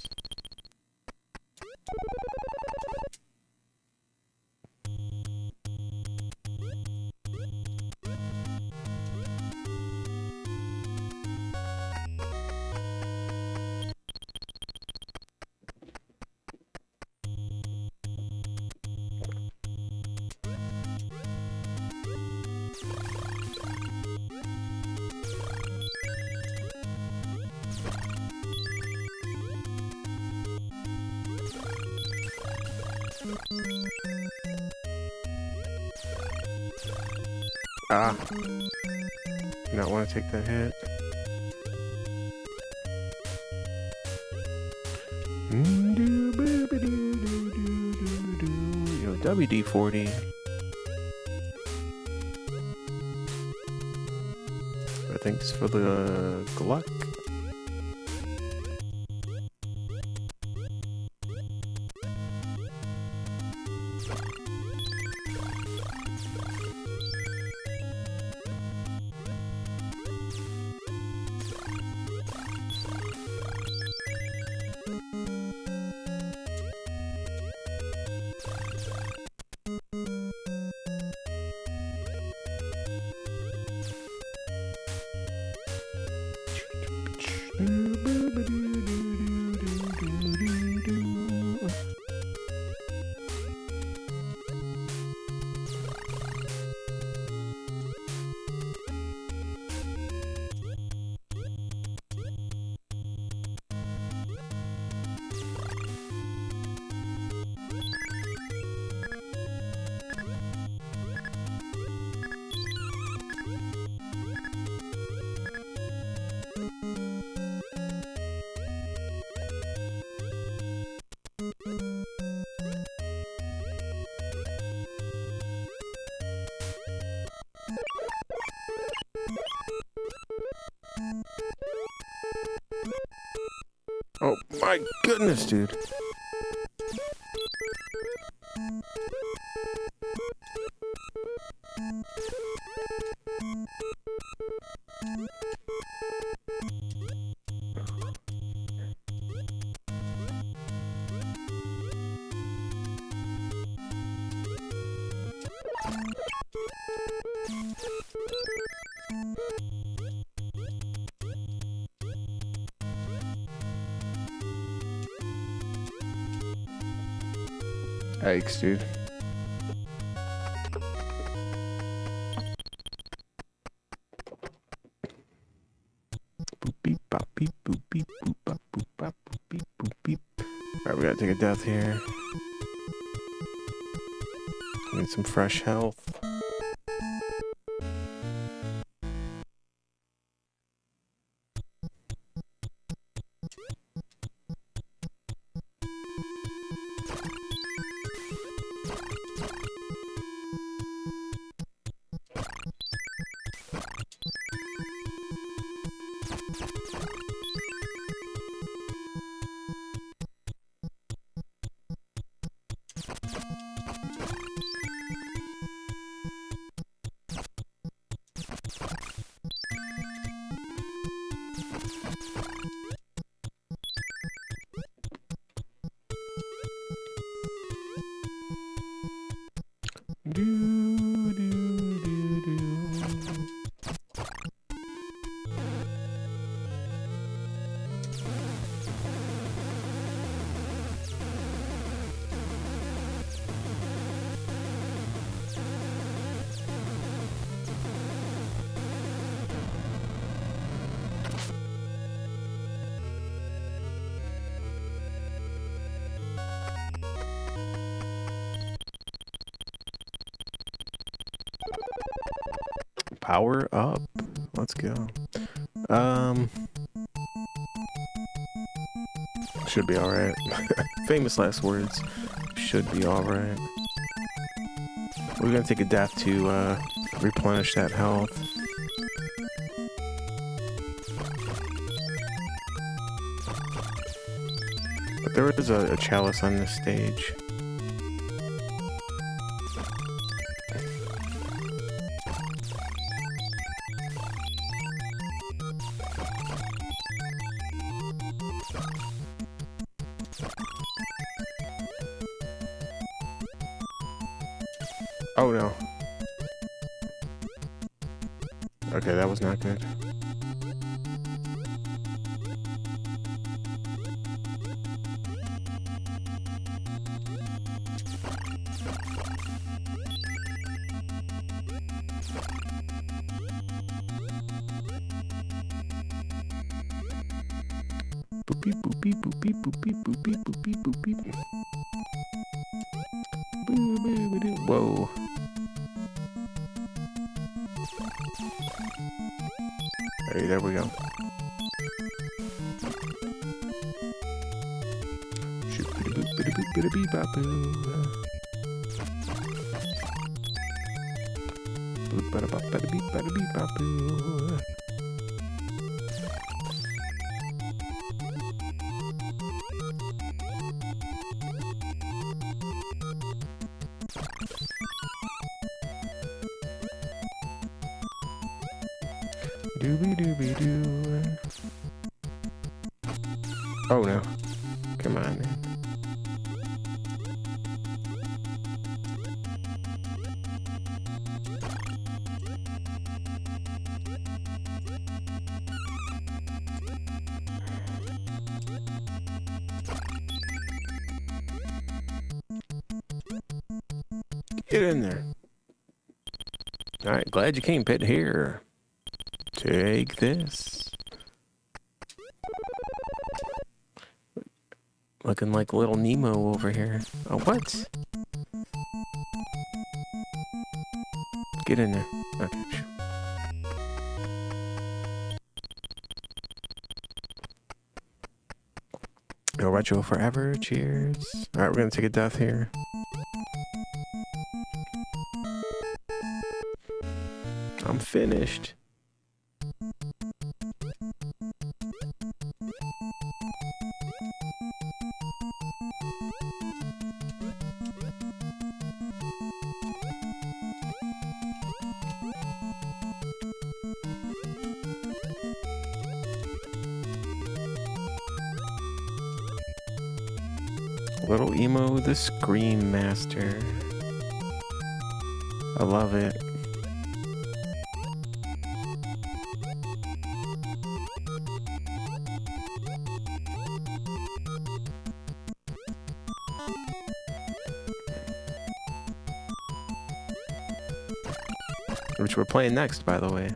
Ah. Not want to take that hit. Yo, WD-40. Thanks for the Gluck. Oh my goodness, dude. Yikes, dude. Boop beep bop beep boop beep boop bop boop bop boop beep boop beep. Alright, we gotta take a death here. Need some fresh health. Do, do, do, do. Power up. Let's go. Should be alright. Famous last words. Should be alright. We're gonna take a death to replenish that health. But there is a chalice on this stage. Oh no. Okay, that was not good. Boop beep boop beep boop beep boop beep boop beep boop beep boop beep. Whoa. Hey, there we go. Doobie doobie doo. Oh no. Come on, man. Get in there. Alright, glad you came, Pit. Here. Take this. Looking like little Nemo over here. Oh, what? Get in there. Okay, sure. No retro forever. Cheers. All right, we're gonna take a death here. I'm finished. Little Emo, the Scream Master. I love it. Which we're playing next, by the way.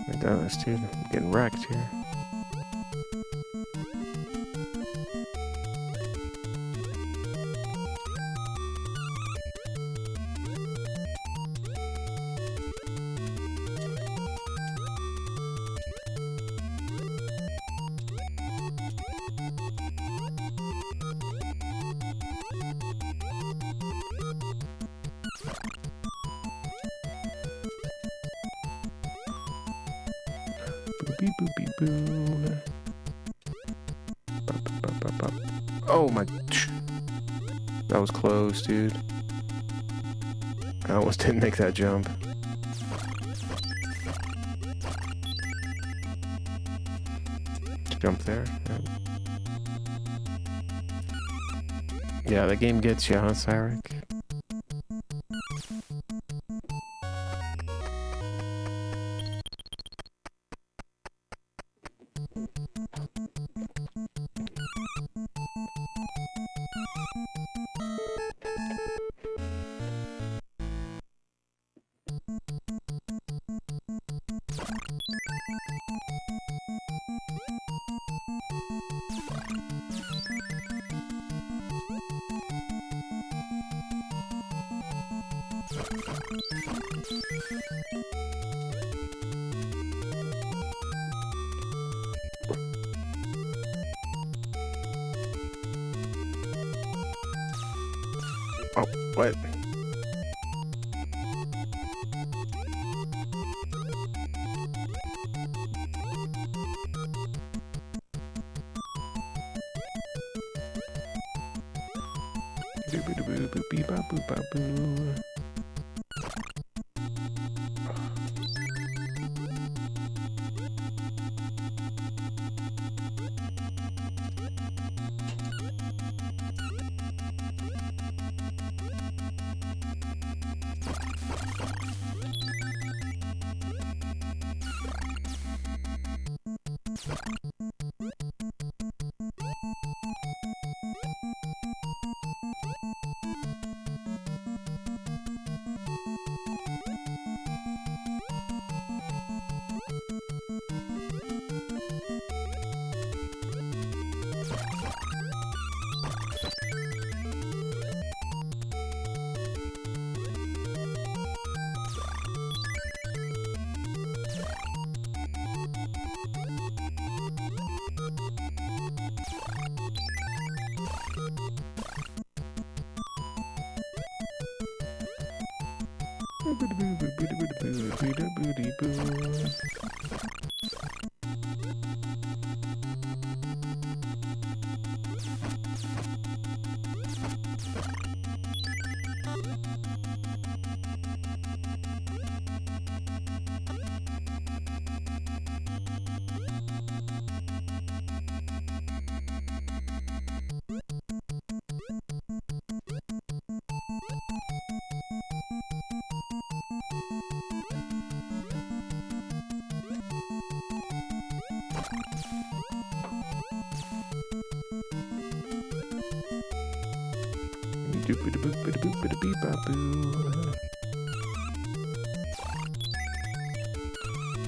My goodness, dude, I'm getting wrecked here. Boopy boopy boo. Oh my. That was close, dude. I almost didn't make that jump. Jump there. Yeah, the game gets you, huh, Cyric? Oh, what? Boo.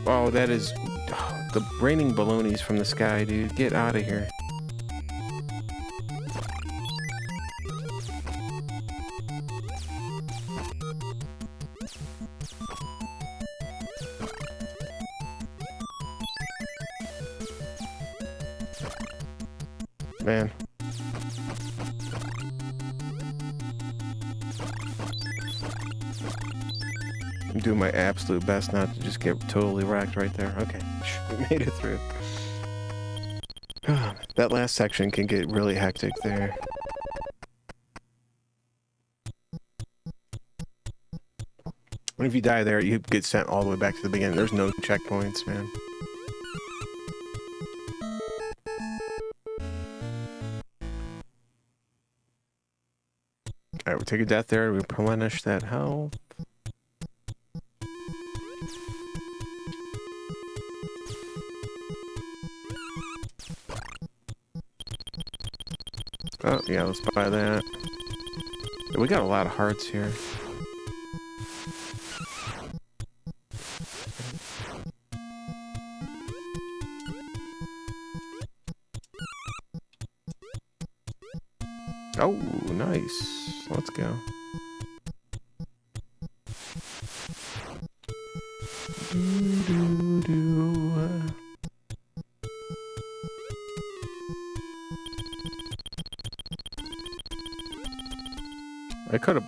Oh, that is the raining balloonies from the sky, dude. Get out of here. Man. I'm doing my absolute best not to just get totally wrecked right there. Okay, we made it through. That last section can get really hectic there. And if you die there, you get sent all the way back to the beginning. There's no checkpoints, man. Alright, we take a death there, we replenish that health. Oh, yeah, let's buy that. Yeah, we got a lot of hearts here. Oh, nice. Let's go.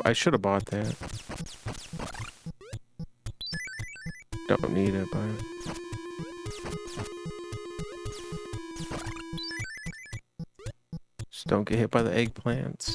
I should have bought that. Don't need it, but just don't get hit by the eggplants.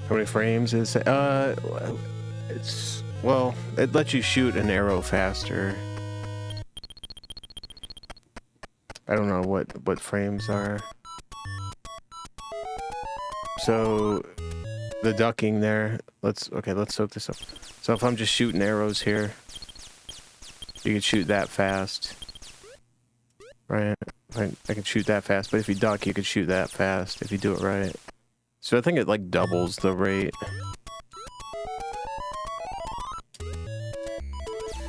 How many frames is it? It's, well, it lets you shoot an arrow faster. I don't know what frames are. So the ducking there, let's soak this up. So if I'm just shooting arrows here, you can shoot that fast. Right? I can shoot that fast, but if you duck, you can shoot that fast if you do it right. So I think it like doubles the rate.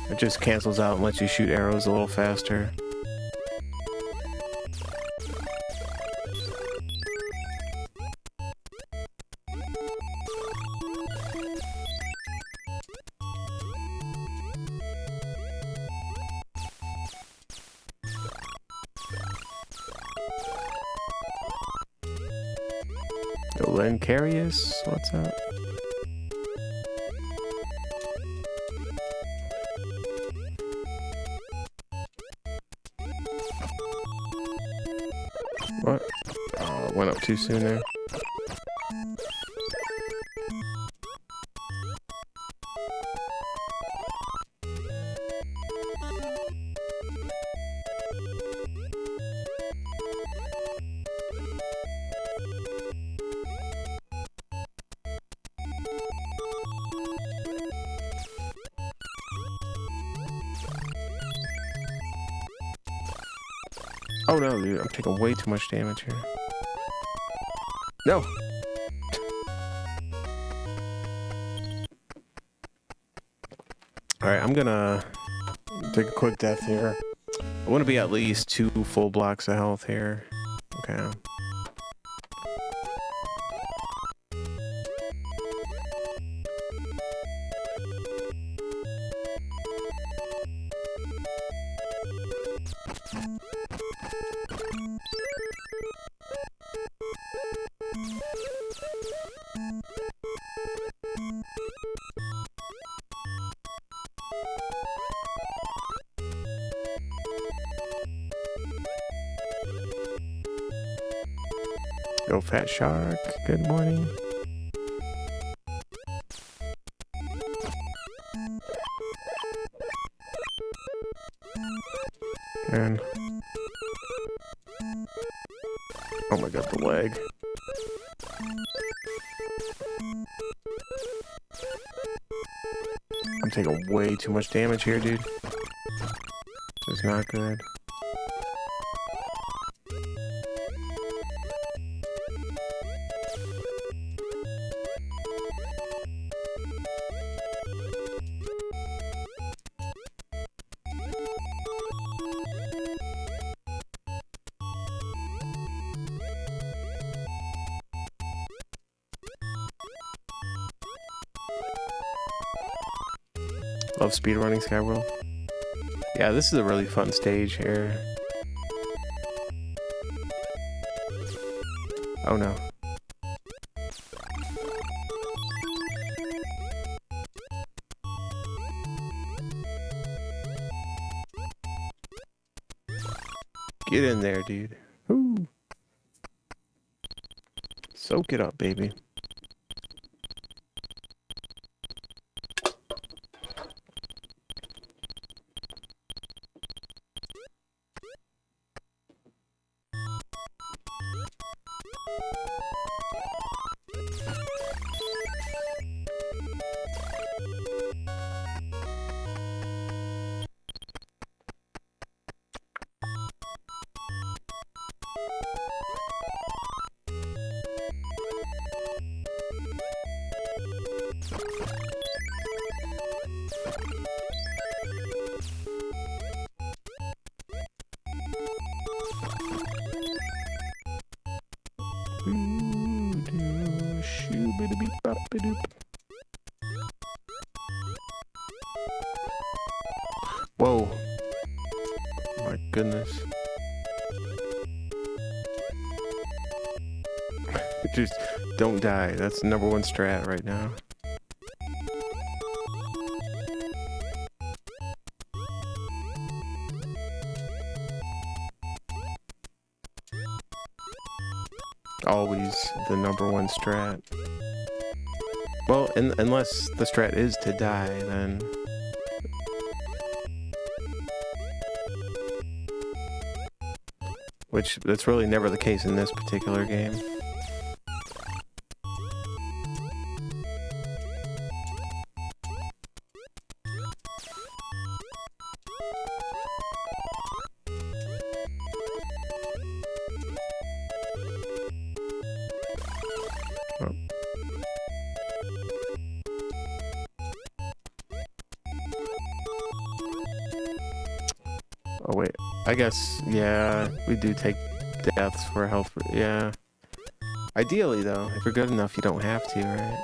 It just cancels out and lets you shoot arrows a little faster. Carius, what's up? What? Oh, went up too soon there. Oh no, dude, I'm taking way too much damage here. No! Alright, I'm gonna take a quick death here. I want to be at least 2 full blocks of health here. Okay. Go Fat Shark, good morning. And oh my god, the leg. I'm taking way too much damage here, dude. This is not good. Love speedrunning Skyworld. Yeah, this is a really fun stage here. Oh no. Get in there, dude. Woo. Soak it up, baby. Whoa. My goodness. Just don't die. That's the #1 strat right now. Always the #1 strat. Well, unless the strat is to die, then... Which, that's really never the case in this particular game. Oh wait, I guess, yeah, we do take deaths for health, yeah. Ideally though, if you're good enough, you don't have to, right?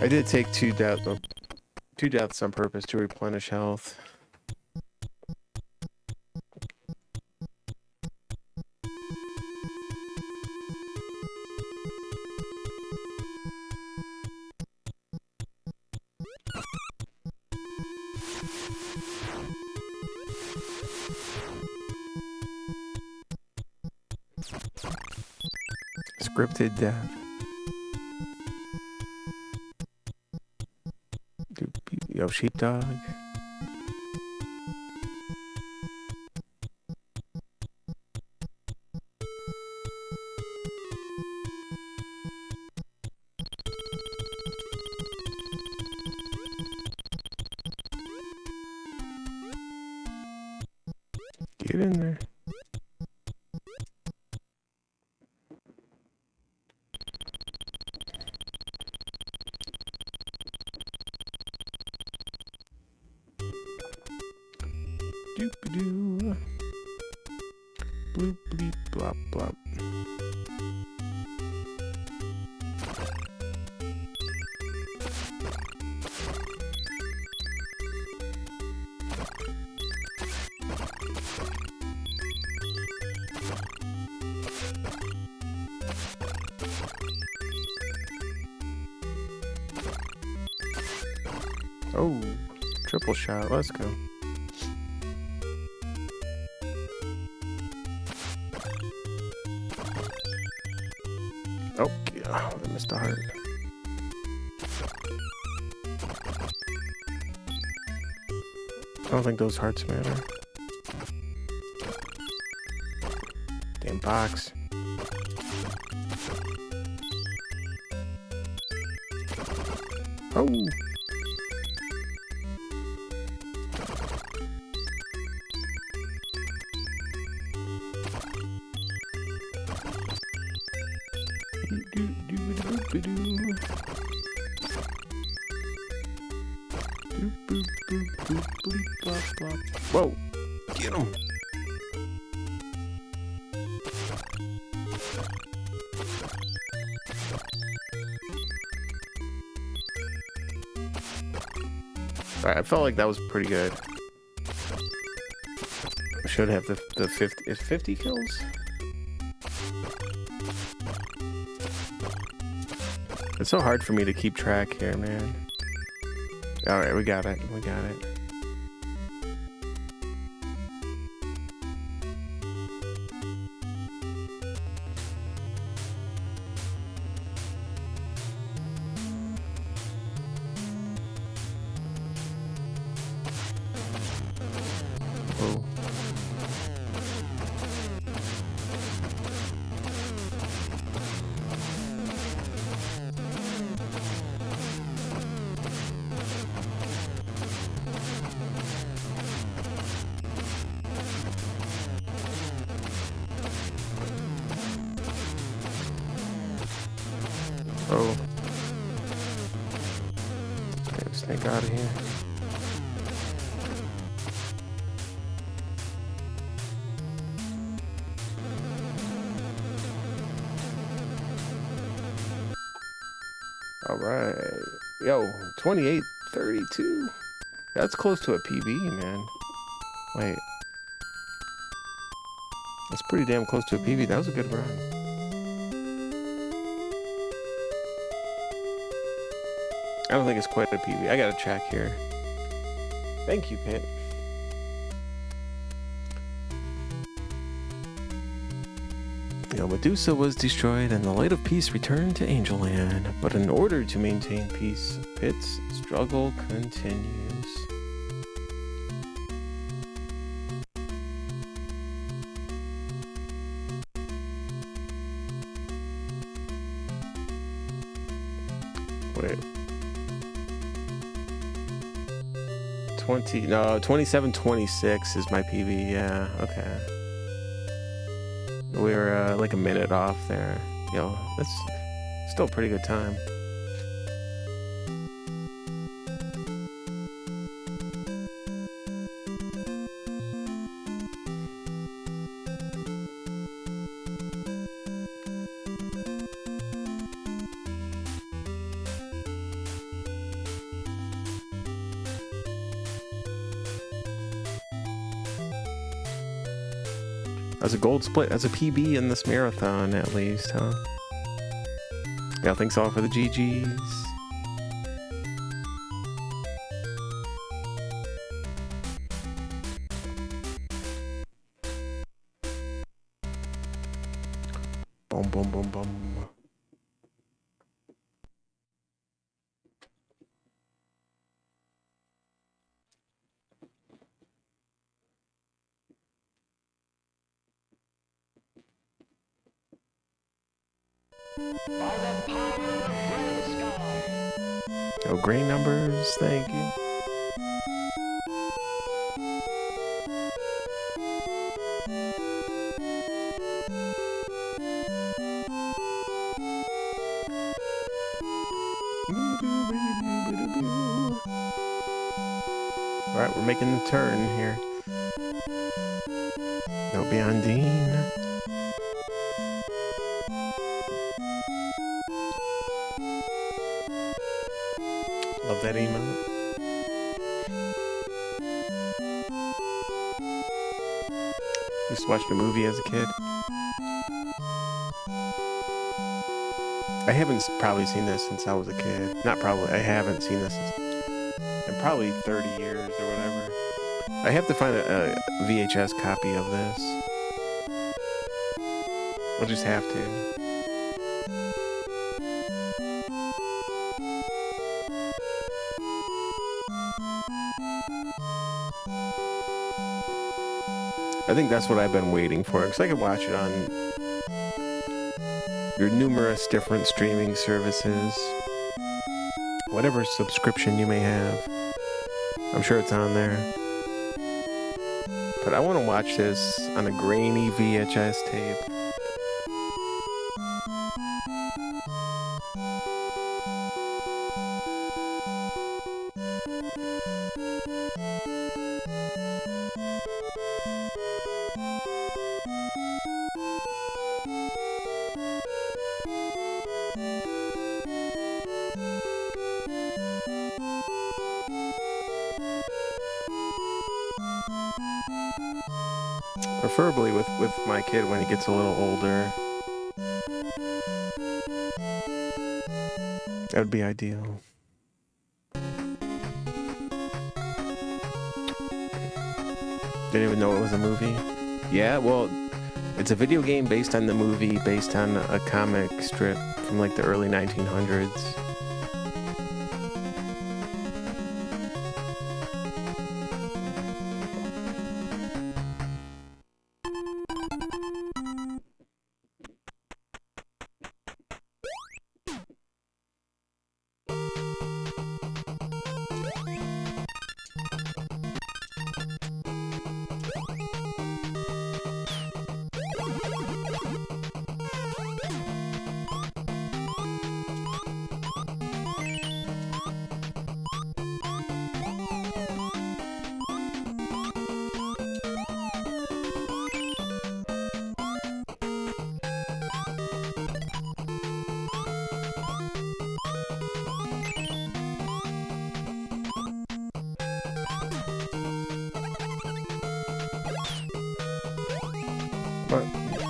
I did take two deaths on purpose to replenish health. Scripted death. Yo, sheepdog. Get in there. Doop-a-doo. Bloop, bleep, blop, blop. Oh, triple shot. Let's go. Oh, yeah, I missed the heart. I don't think those hearts matter. Damn box. Oh! Whoa! Get him! Alright, I felt like that was pretty good. I should have the 50, is 50 kills? It's so hard for me to keep track here, man. Alright, we got it. We got it. Oh. Oh. Get the snake out of here. Alright. Yo, 28:32. That's close to a PB, man. Wait. That's pretty damn close to a PB. That was a good run. I don't think it's quite a PB. I gotta check here. Thank you, Pit. Medusa was destroyed and the light of peace returned to Angel Land. But in order to maintain peace, Pit's struggle continues. Wait. 27:26 is my PB. Yeah, okay. We were like a minute off there. Yo, that's still a pretty good time. That's a gold split. That's a PB in this marathon, at least, huh? Yeah, thanks all for the GGs. Boom, boom, boom, boom. Oh, green numbers, thank you. Alright, we're making the turn here. No Beyond Dean. Love that emote. Used to watch the movie as a kid. I haven't probably seen this since I was a kid. Not probably, I haven't seen this in probably 30 years or whatever. I have to find a VHS copy of this. We'll just have to. I think that's what I've been waiting for, because I can watch it on your numerous different streaming services. Whatever subscription you may have. I'm sure it's on there. But I want to watch this on a grainy VHS tape. Preferably with my kid when he gets a little older. That would be ideal. Didn't even know it was a movie. Yeah, well, it's a video game based on the movie, based on a comic strip from like the early 1900s.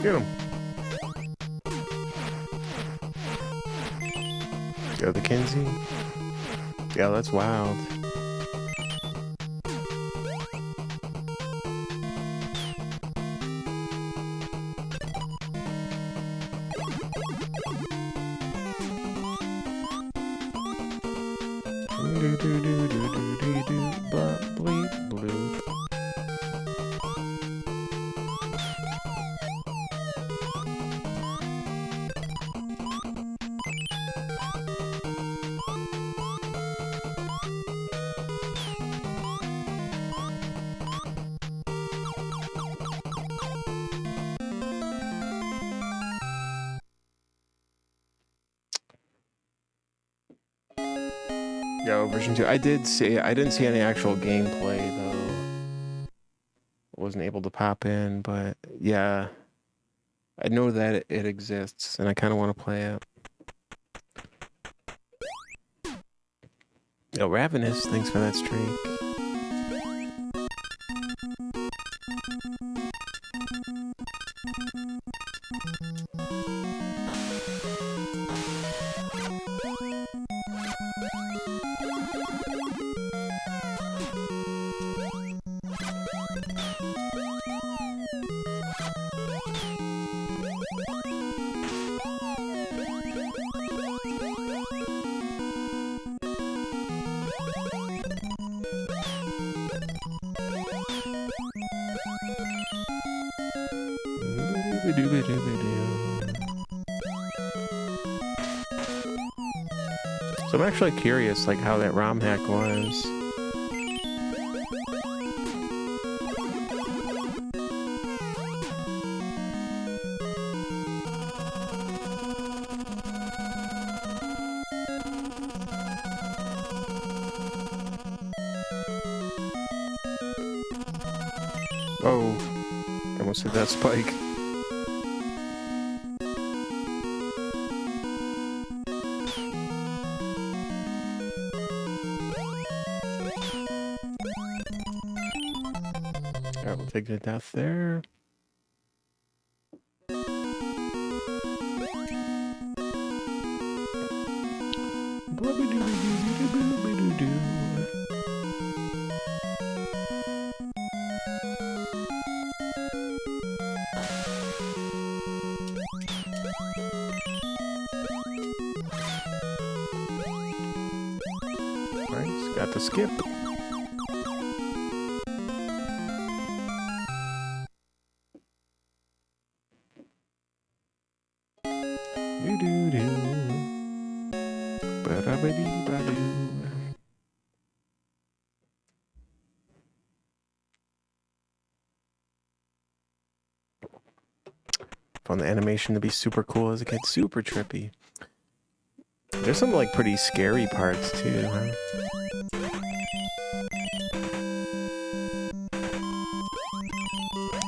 Get him. Go the Kinsey. Yeah, that's wild. Do do do do do do do blah bleep blue. Yo, version 2. I didn't see any actual gameplay though. I wasn't able to pop in, but yeah. I know that it exists and I kinda wanna play it. Yo, Ravenous, thanks for that streak. So I'm actually curious, like, how that ROM hack was. almost hit that spike. Alright, we'll take the death there. Nice, got the skip. Found the animation to be super cool as a kid, super trippy. There's some like pretty scary parts too, huh?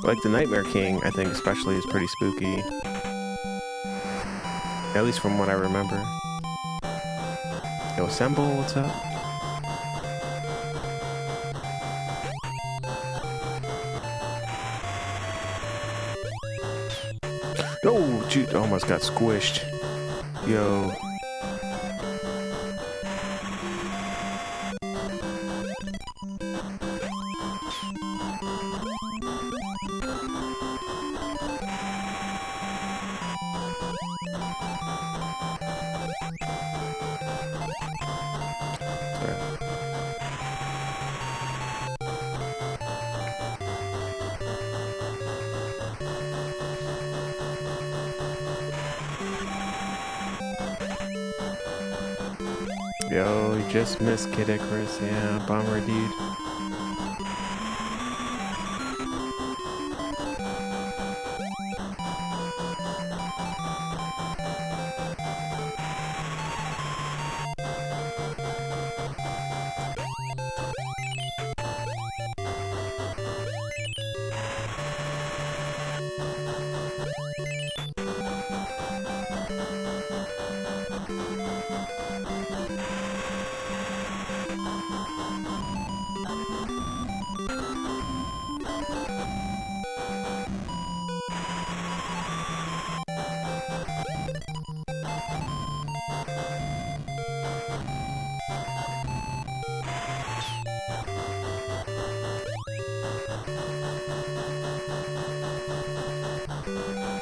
Like the Nightmare King, I think especially, is pretty spooky. At least from what I remember. Yo, Assemble, what's up? Oh, shoot, almost got squished. Yo. Yo, you just missed Kid Icarus. Yeah, bummer, dude.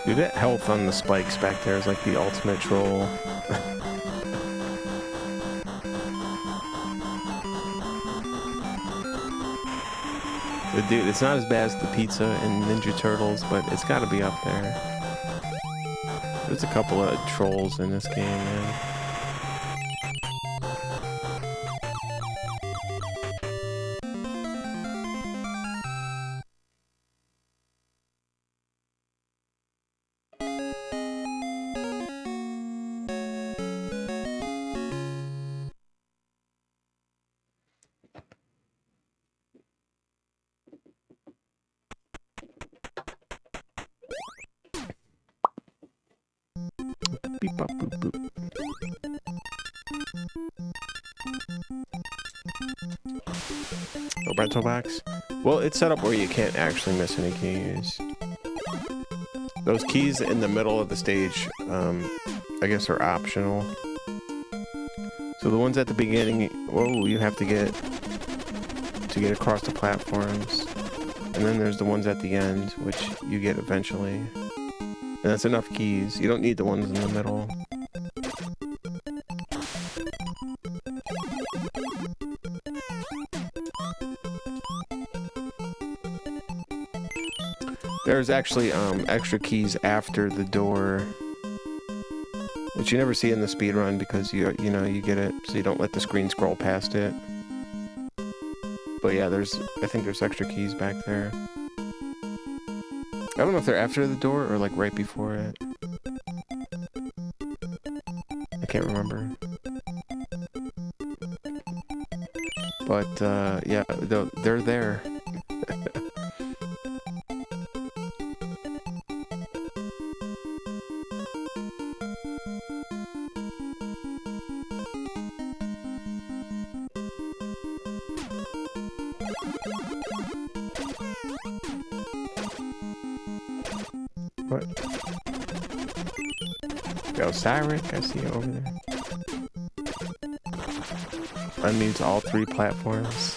Dude, that health on the spikes back there is like the ultimate troll. But dude, it's not as bad as the pizza and Ninja Turtles, but it's gotta be up there. There's a couple of trolls in this game, man. Beep, bop, boop, boop. Oh, rental box? Well, it's set up where you can't actually miss any keys. Those keys in the middle of the stage, I guess are optional. So the ones at the beginning, whoa, you have to get across the platforms. And then there's the ones at the end, which you get eventually. And that's enough keys. You don't need the ones in the middle. There's actually extra keys after the door, which you never see in the speedrun because you get it so you don't let the screen scroll past it. But yeah, I think there's extra keys back there. I don't know if they're after the door or like right before it. I can't remember. But yeah, they're there. What? Yo, Cyric, I see you over there. Unmutes all 3 platforms.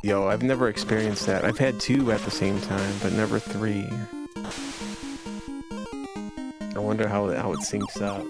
Yo, I've never experienced that. I've had 2 at the same time, but never 3. I wonder how it syncs up.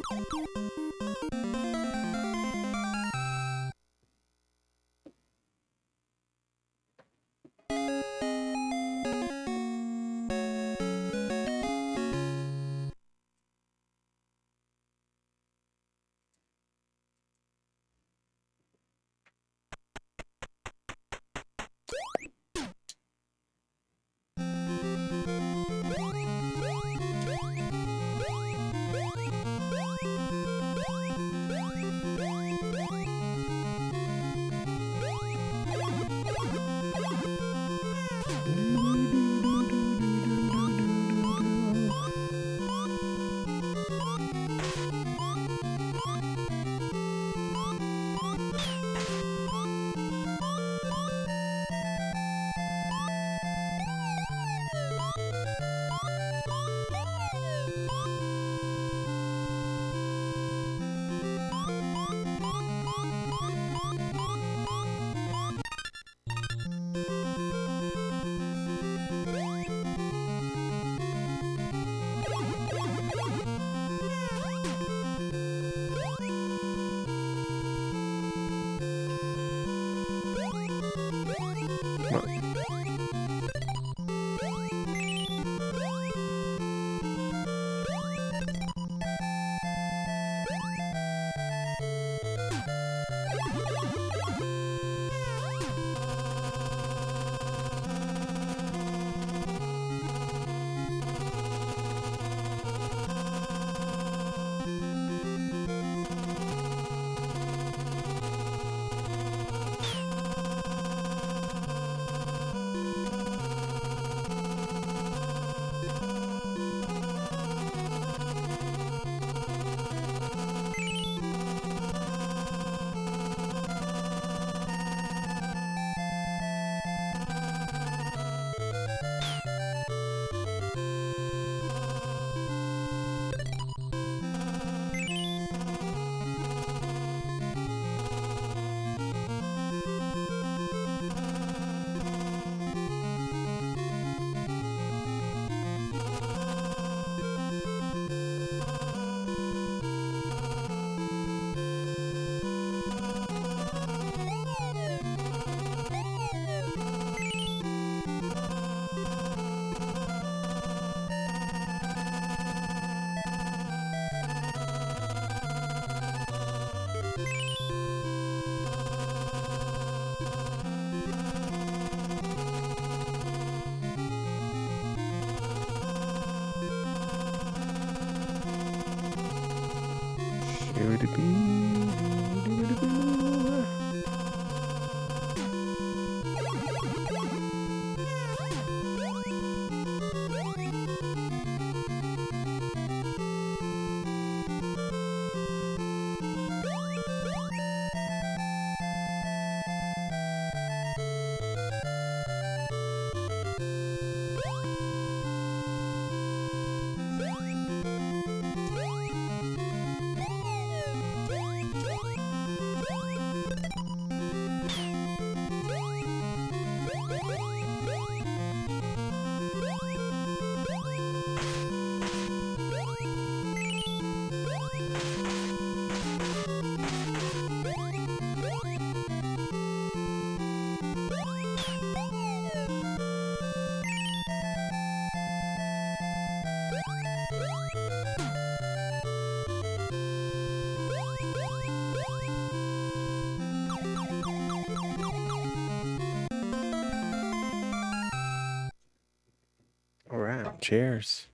Cheers.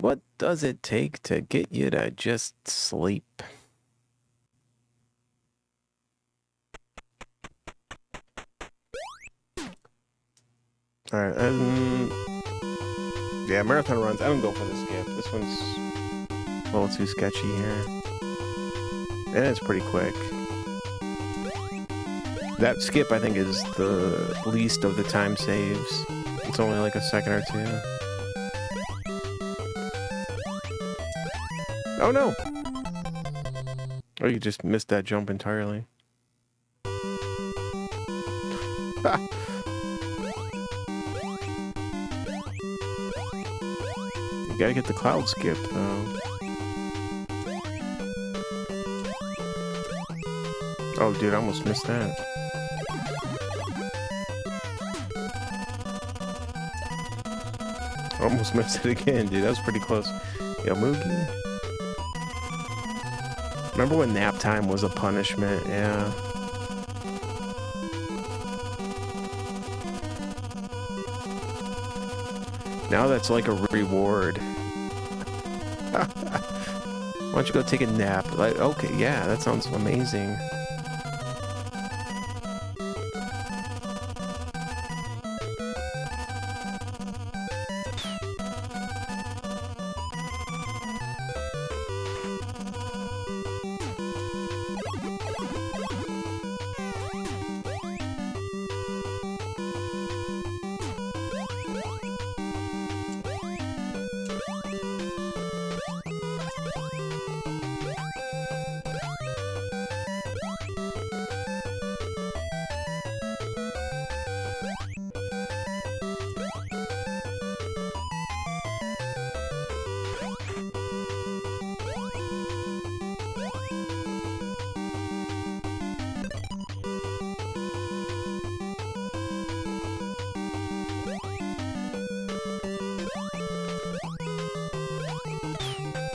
What does it take to get you to just sleep? Alright, yeah, marathon runs, I don't go for the skip. This one's a little too sketchy here. And it's pretty quick. That skip, I think, is the least of the time saves. It's only like a second or two. Oh no! Oh, you just missed that jump entirely. You gotta get the cloud skip, though. Oh, dude, I almost missed that. Almost missed it again, dude. That was pretty close. Yo, Moogie. Remember when nap time was a punishment? Yeah. Now that's like a reward. Why don't you go take a nap? Like, okay, yeah, that sounds amazing.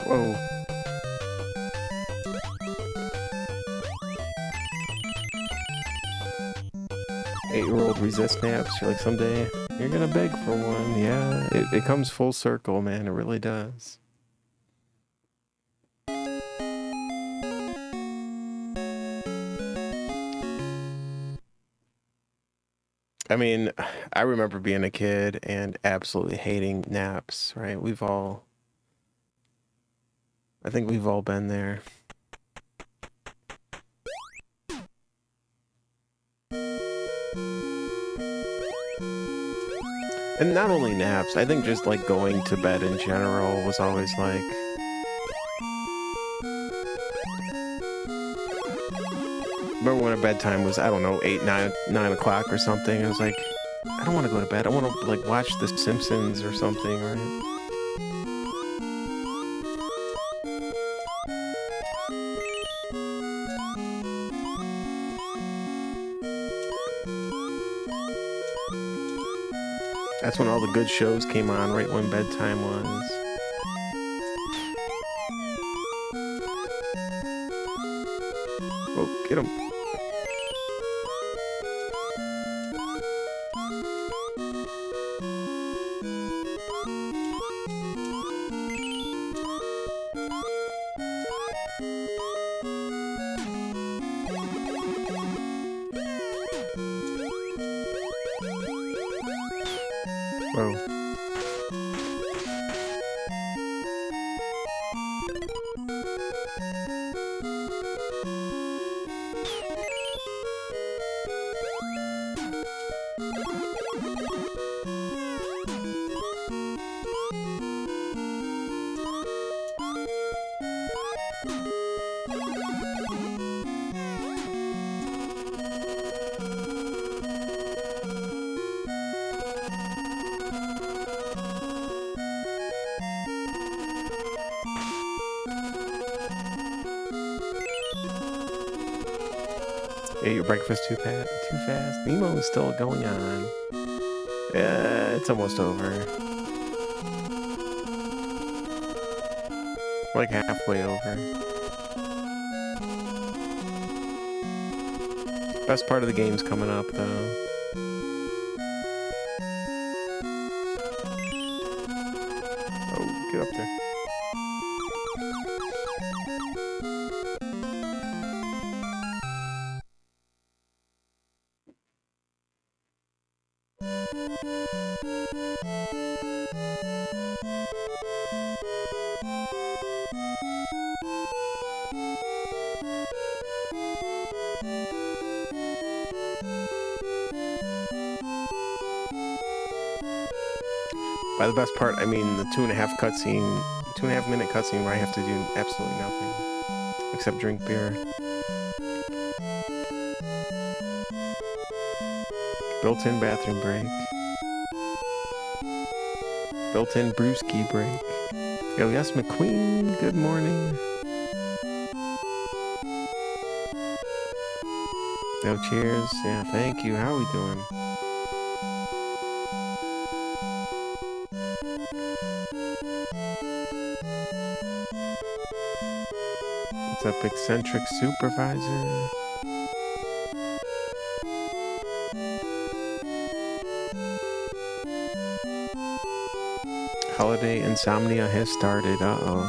Whoa. Eight-year-old resist naps. You're like, someday you're gonna beg for one. Yeah, it comes full circle, man. It really does. I mean, I remember being a kid and absolutely hating naps, right? I think we've all been there. And not only naps, I think just like going to bed in general was always like... Remember when a bedtime was, I don't know, 8, 9 o'clock or something? It was like, I don't want to go to bed. I want to like watch The Simpsons or something, right? That's when all the good shows came on, right when bedtime was. Oh, get him. Whoa. Ate your breakfast too fast. Nemo is still going on. Yeah, it's almost over. Like halfway over. Best part of the game's coming up, though. Oh, get up there. By the best part, I mean the 2.5-minute cutscene where I have to do absolutely nothing except drink beer. Built-in bathroom break. Built-in brewski break. Yo, yes, McQueen, good morning. Yo, cheers. Yeah, thank you. How are we doing? What's up, eccentric supervisor? Holiday insomnia has started. Uh-oh.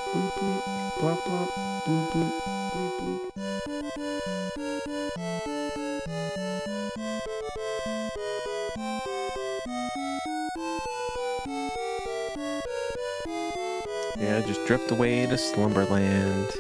Bleep, bleep, blop, blop, bloop, bloop, bleep, bleep. Yeah, just drift away to Slumberland.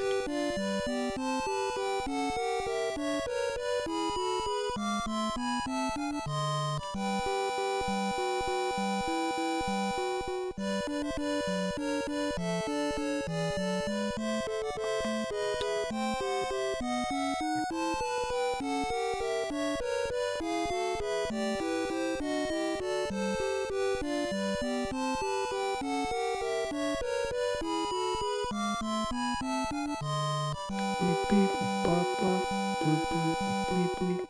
Beep, beep, bop, bop, bloop, bloop, bleep, bleep.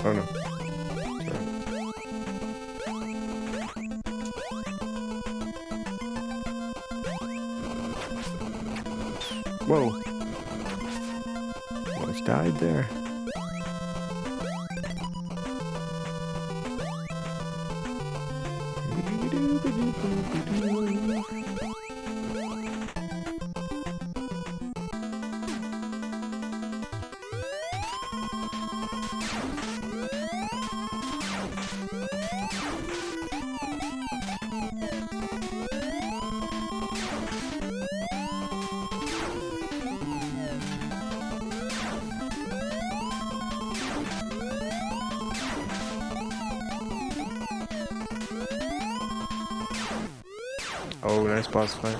Oh no. Whoa. Almost died there. Oh, nice boss fight.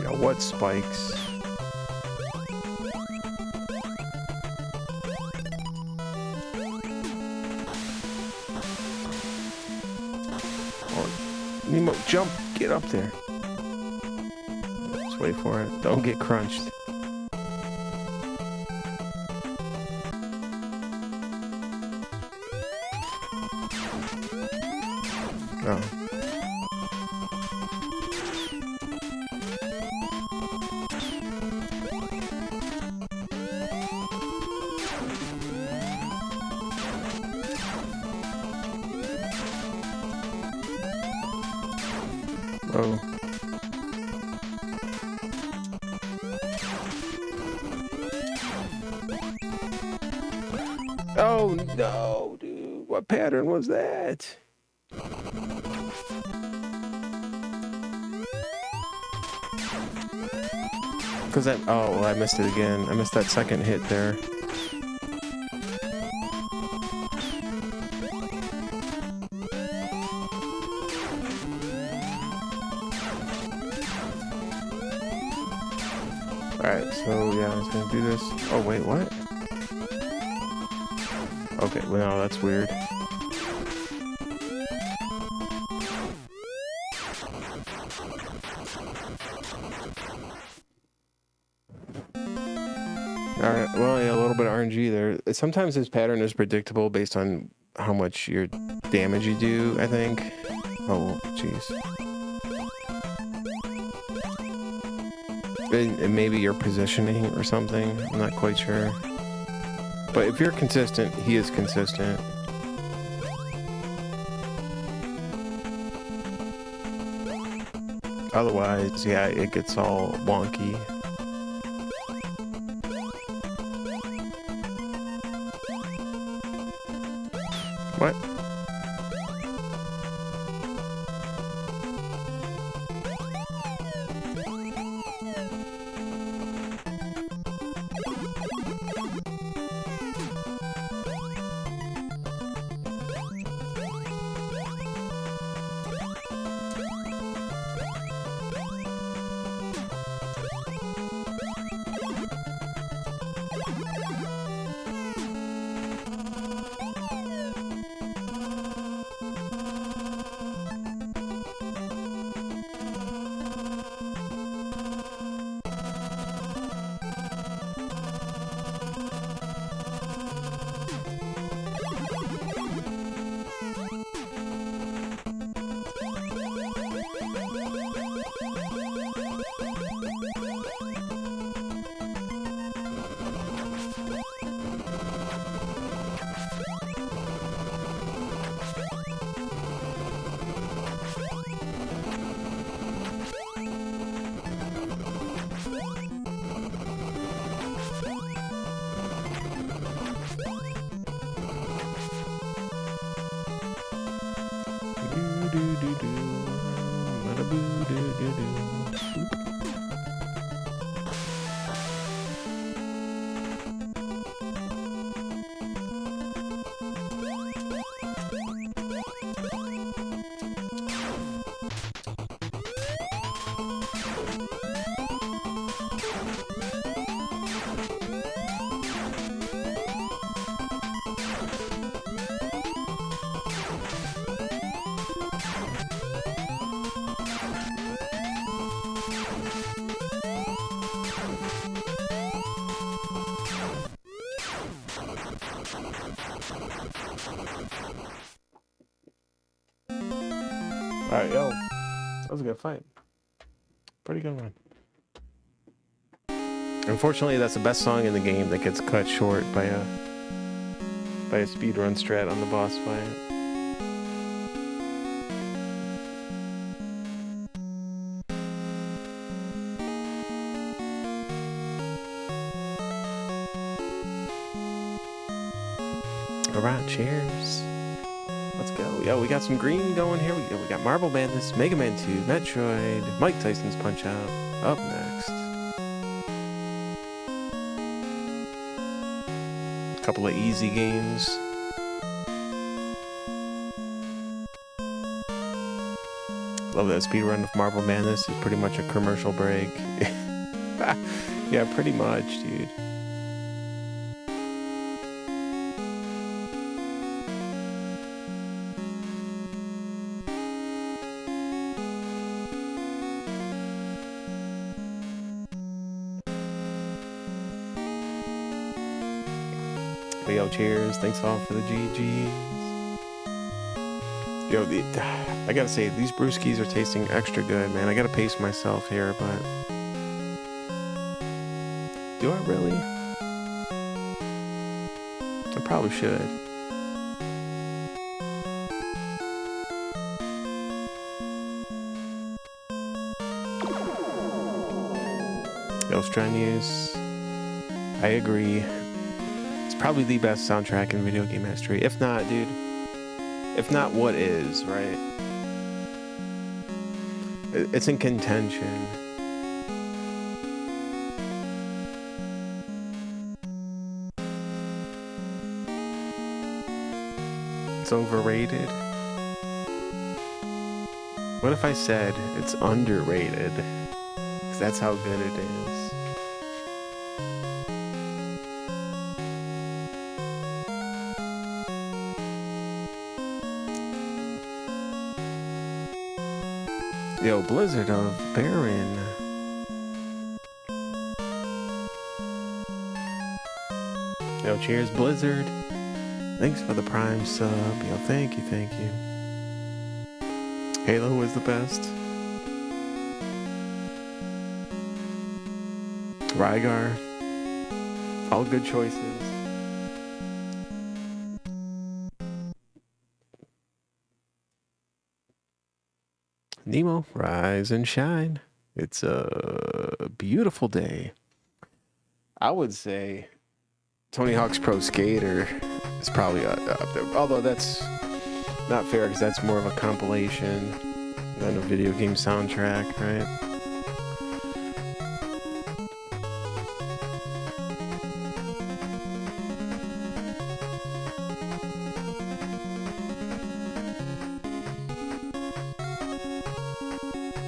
Yeah, what spikes? Oh, Nemo, jump! Get up there. Just wait for it. Don't get crunched. Oh. Whoa. Oh no, dude. What pattern was that? Because that... Oh, well, I missed it again. I missed that second hit there. Alright, so yeah, I was gonna do this. Oh, wait, what? Okay, well, no, that's weird. Alright, well, yeah, a little bit of RNG there. Sometimes this pattern is predictable based on how much your damage you do, I think. Oh, jeez. And maybe your positioning or something. I'm not quite sure. But if you're consistent, he is consistent. Otherwise, yeah, it gets all wonky. What? Alright, yo. That was a good fight. Pretty good one. Unfortunately, that's the best song in the game that gets cut short by a speedrun strat on the boss fight. Alright, cheers. Let's go. Yo, we got some green going here. We got Marble Madness, Mega Man 2, Metroid, Mike Tyson's Punch-Out. Up next. A couple of easy games. Love that speedrun of Marble Madness is pretty much a commercial break. Yeah, pretty much, dude. Yo, cheers. Thanks all for the GGs. Yo, I gotta say, these brewskis are tasting extra good, man. I gotta pace myself here, but... Do I really? I probably should. Yo, Strenuous. I agree. It's probably the best soundtrack in video game history. If not, dude. If not, what is, right? It's in contention. It's overrated. What if I said it's underrated? Because that's how good it is. Yo, Blizzard of Baron. Yo, cheers, Blizzard. Thanks for the Prime sub. Yo, thank you, thank you. Halo was the best. Rygar. All good choices. Nemo, rise and shine. It's a beautiful day. I would say Tony Hawk's Pro Skater is probably up there. Although that's not fair because that's more of a compilation than a video game soundtrack, right?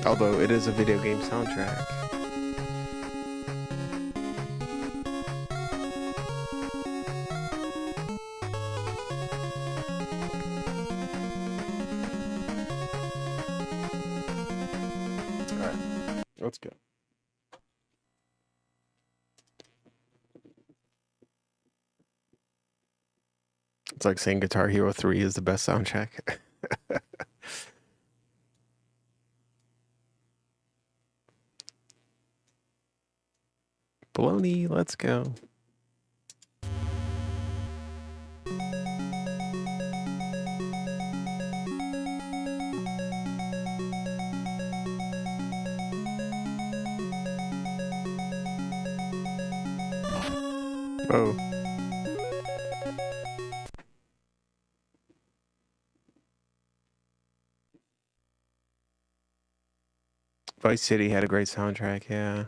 Although it is a video game soundtrack. Alright, let's go. It's like saying Guitar Hero 3 is the best soundtrack. Baloney, let's go. Oh. Vice City had a great soundtrack, yeah.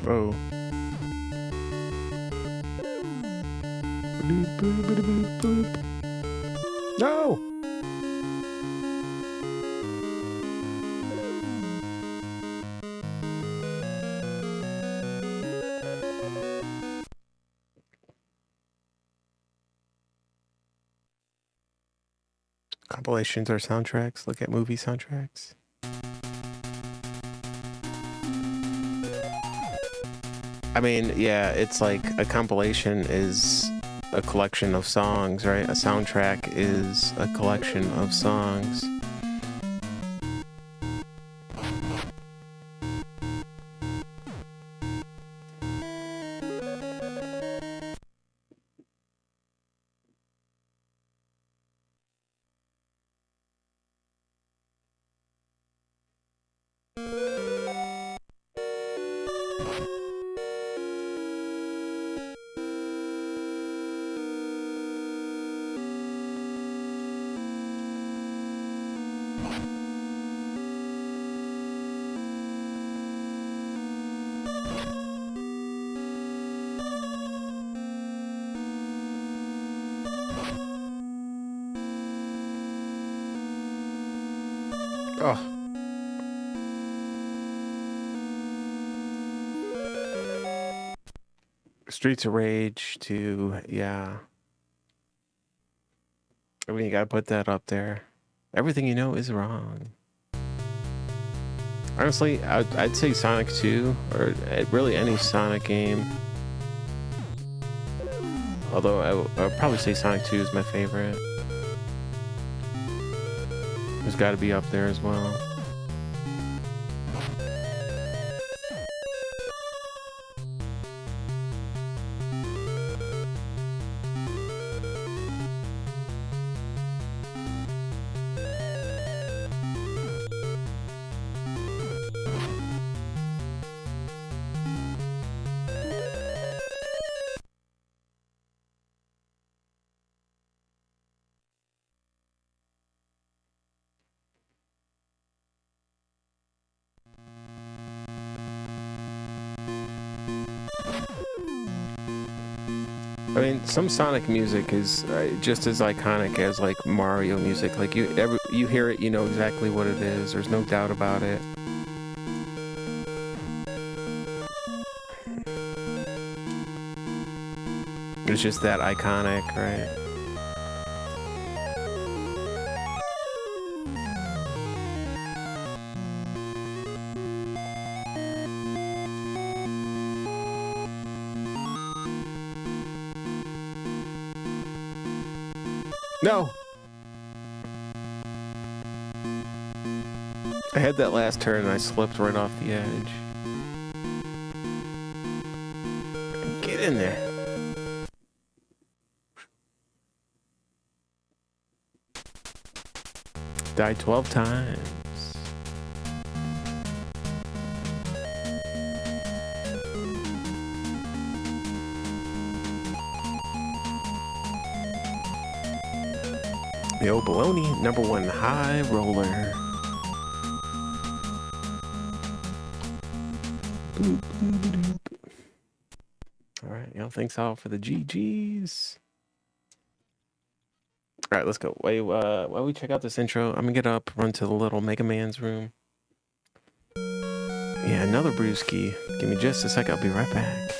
Oh. No! Compilations or soundtracks. Look at movie soundtracks. I mean, yeah, it's like a compilation is a collection of songs, right? A soundtrack is a collection of songs. Oh. Streets of Rage to, yeah. I mean, you gotta put that up there. Everything you know is wrong. Honestly, I'd say Sonic 2, or really any Sonic game. Although I would probably say Sonic 2 is my favorite. It's got to be up there as well. some Sonic music is just as iconic as like Mario music. Like you hear it, you know exactly what it is. There's no doubt about it. It's just that iconic, right? No! I had that last turn and I slipped right off the edge. Get in there. Died 12 times. Yo, baloney, #1 high roller. Boop, boop, boop. All right, yo, thanks all for the GGs. All right, let's go. Wait, while we check out this intro, I'm gonna get up, run to the little Mega Man's room. Yeah, another brewski. Give me just a sec, I'll be right back.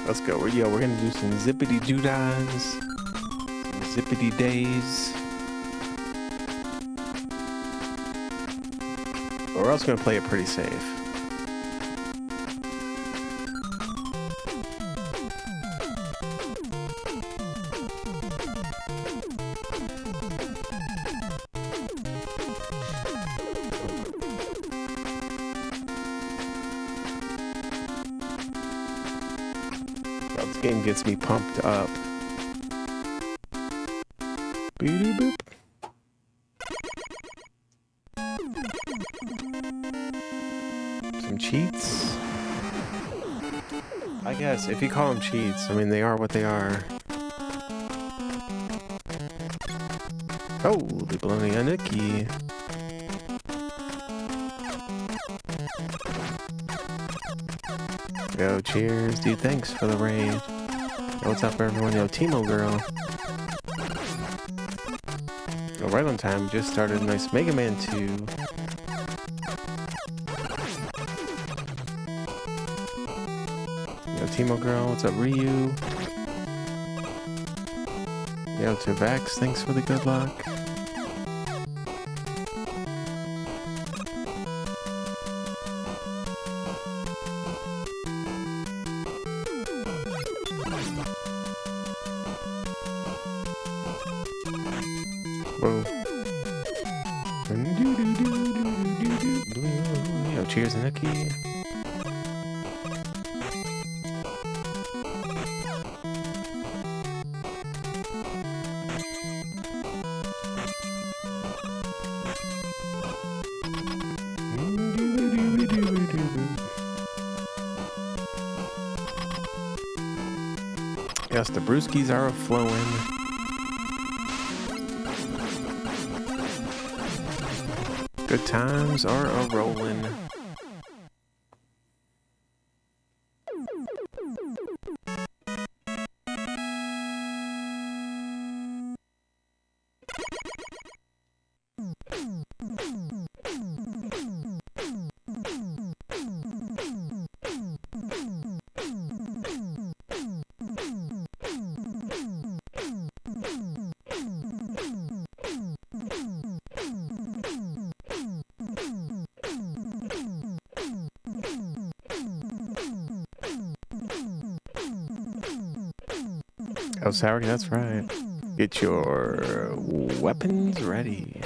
Let's go. We're gonna do some zippity doodads, some zippity days. But we're also gonna play it pretty safe. This game gets me pumped up. Boop. Some cheats? I guess, if you call them cheats, I mean, they are what they are. Holy baloney, Anuki. Yo, cheers, dude, thanks for the raid. Yo, what's up, everyone? Yo, Timo girl. Yo, right on time, just started a nice Mega Man 2. Yo, Timo Girl. What's up, Ryu? Yo, to Vex, thanks for the good luck. Whoa. Yo, cheers, Nikki. Yes, the brewskis are a-flowing. Good times are a-rolling. Oh, Sour, that's right. Get your weapons ready.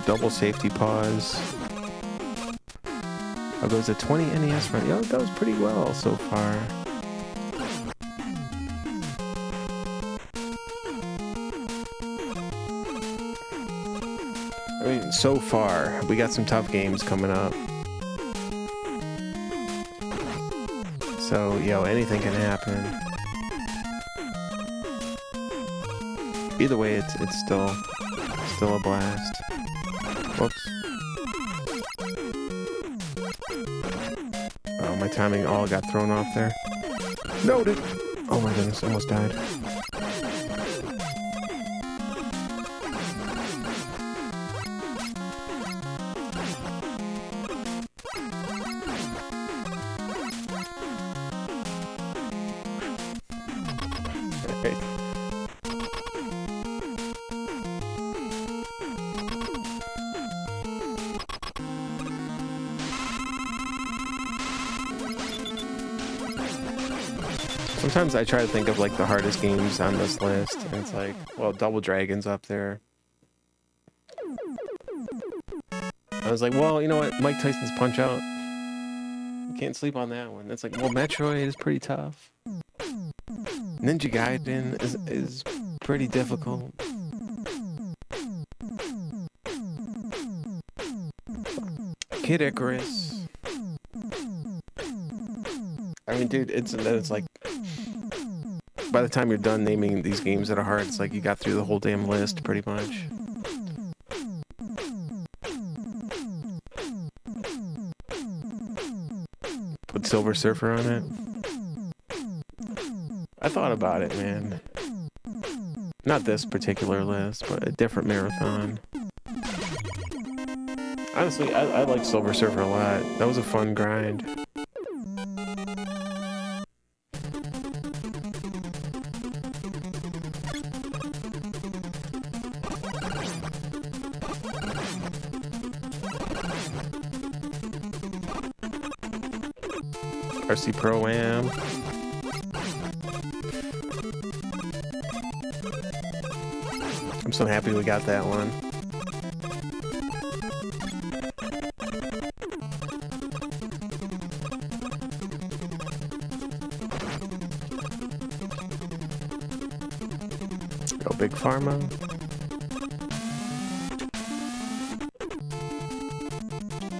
Double safety pause. Oh, goes a 20 NES run. Yo, it goes pretty well so far. I mean, so far. We got some tough games coming up. So, yo, anything can happen. Either way, it's still a blast. Whoops. Oh, my timing all got thrown off there. Noted! Oh my goodness, almost died. Okay. Sometimes I try to think of like the hardest games on this list, and it's like, well, Double Dragon's up there. I was like, well, you know what, Mike Tyson's Punch-Out, you can't sleep on that one. It's like, well, Metroid is pretty tough. Ninja Gaiden is pretty difficult. Kid Icarus. I mean, dude, it's like, by the time you're done naming these games that are hard, it's like you got through the whole damn list, pretty much. Put Silver Surfer on it. I thought about it, man. Not this particular list, but a different marathon. Honestly, I like Silver Surfer a lot. That was a fun grind. RC Pro-Am. I'm so happy we got that one. Go Big Pharma.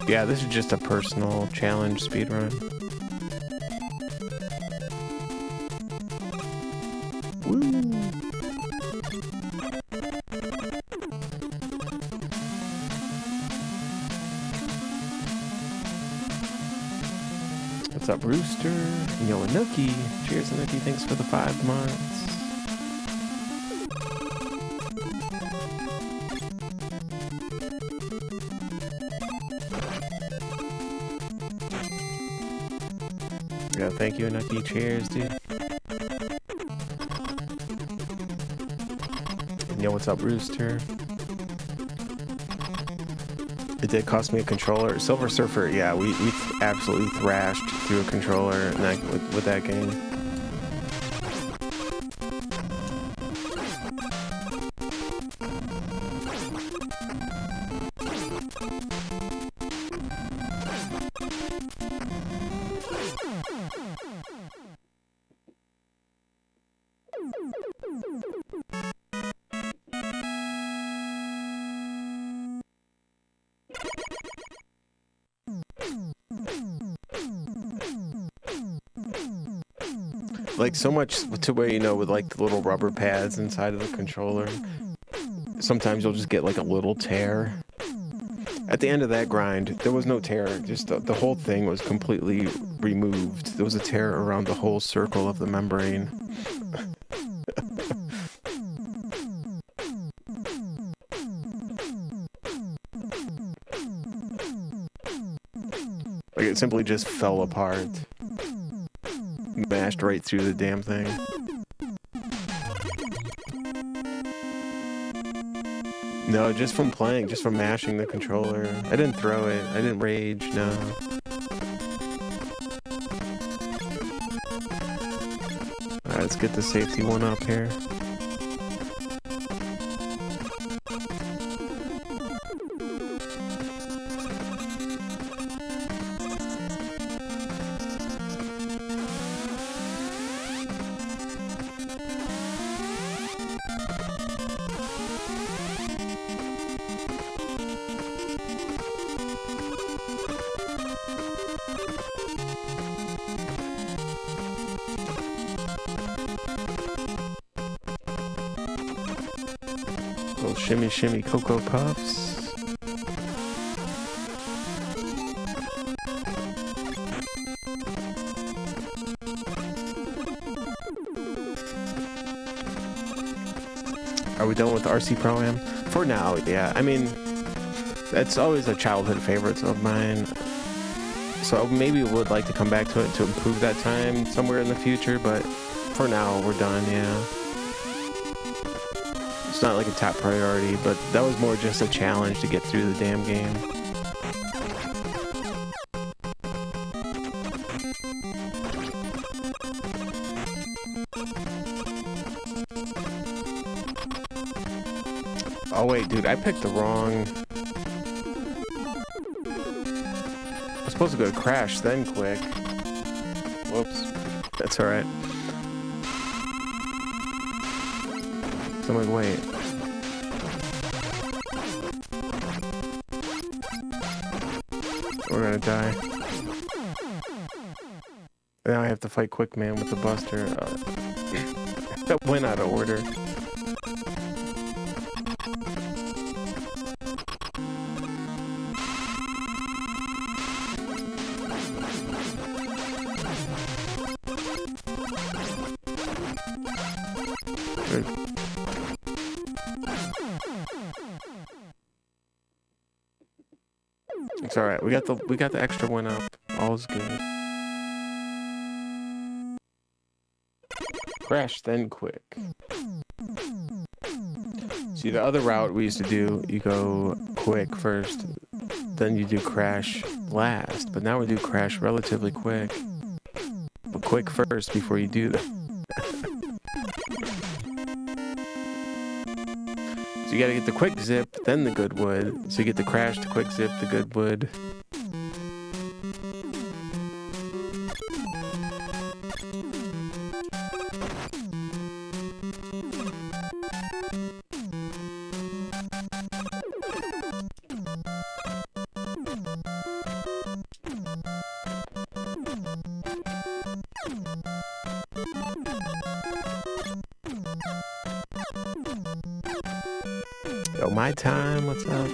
Yeah, this is just a personal challenge speedrun. Woo! What's up, Rooster? Yo, Anuki. Cheers, Anuki. Thanks for the 5 months. Yeah, thank you, Anuki. Cheers, dude. And yo, what's up, Rooster? It did cost me a controller. Silver Surfer, yeah, we absolutely thrashed through a controller and with that game. Like, so much to where, you know, with like the little rubber pads inside of the controller, sometimes you'll just get like a little tear. At the end of that grind, there was no tear, just the whole thing was completely removed. There was a tear around the whole circle of the membrane. Like, it simply just fell apart. Mashed right through the damn thing. No, just from playing, just from mashing the controller. I didn't throw it. I didn't rage, no. Alright, let's get the safety one up here. Little shimmy shimmy Cocoa Puffs. Are we done with RC Pro-Am? For now, yeah. I mean, that's always a childhood favorite of mine. So maybe would like to come back to it to improve that time somewhere in the future, but for now, we're done, yeah. It's not like a top priority, but that was more just a challenge to get through the damn game. Oh wait, dude, I picked the wrong... I was supposed to go to Crash, then Quick. Whoops. That's alright. So I'm like, wait. We're gonna die. Now I have to fight Quick Man with the Buster. That went out of order. It's alright, we got the extra one up. All's good. Crash, then Quick. See, the other route we used to do, you go Quick first, then you do Crash last, but now we do Crash relatively quick. quick first before you do that. So you gotta get the quick zip, then the good wood. So you get the crash, the quick zip, the good wood. Yo, my time, what's up?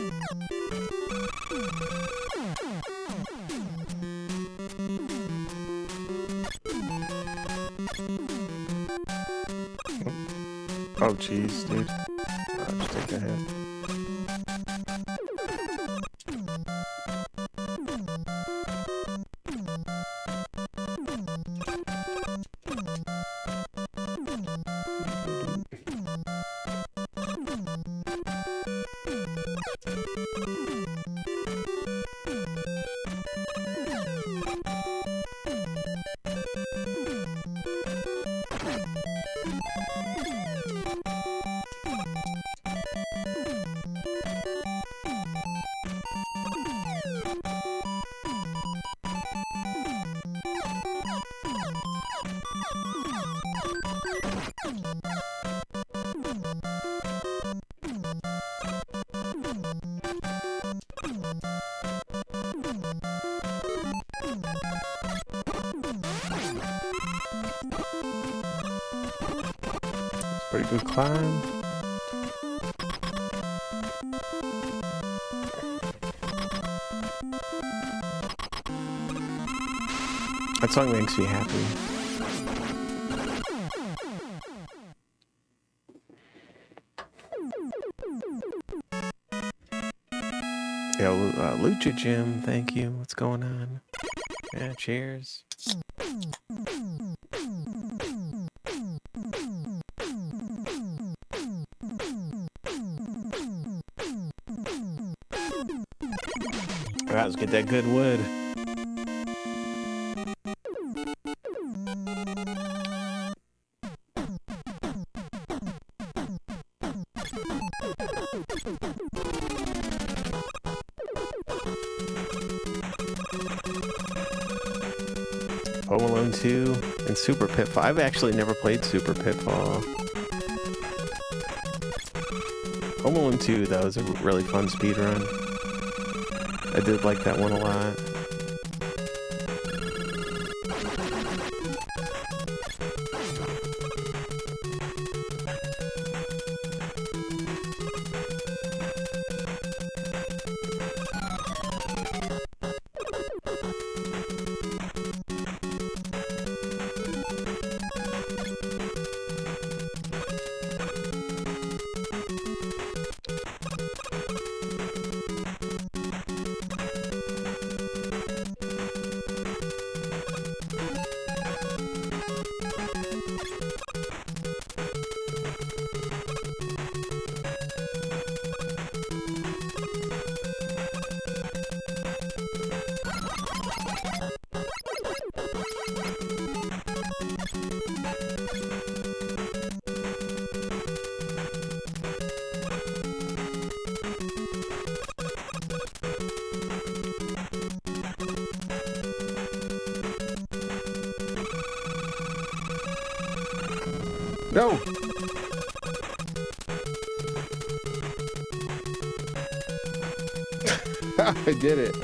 Oh, jeez, dude. I'll just take the hit. Pretty good climb. That song makes me happy. Yo, Lucha Jim, thank you. What's going on? Yeah, cheers. Alright, let's get that good wood. Home Alone 2 and Super Pitfall. I've actually never played Super Pitfall. Home Alone 2, that was a really fun speedrun. I did like that one a lot. No! I did it.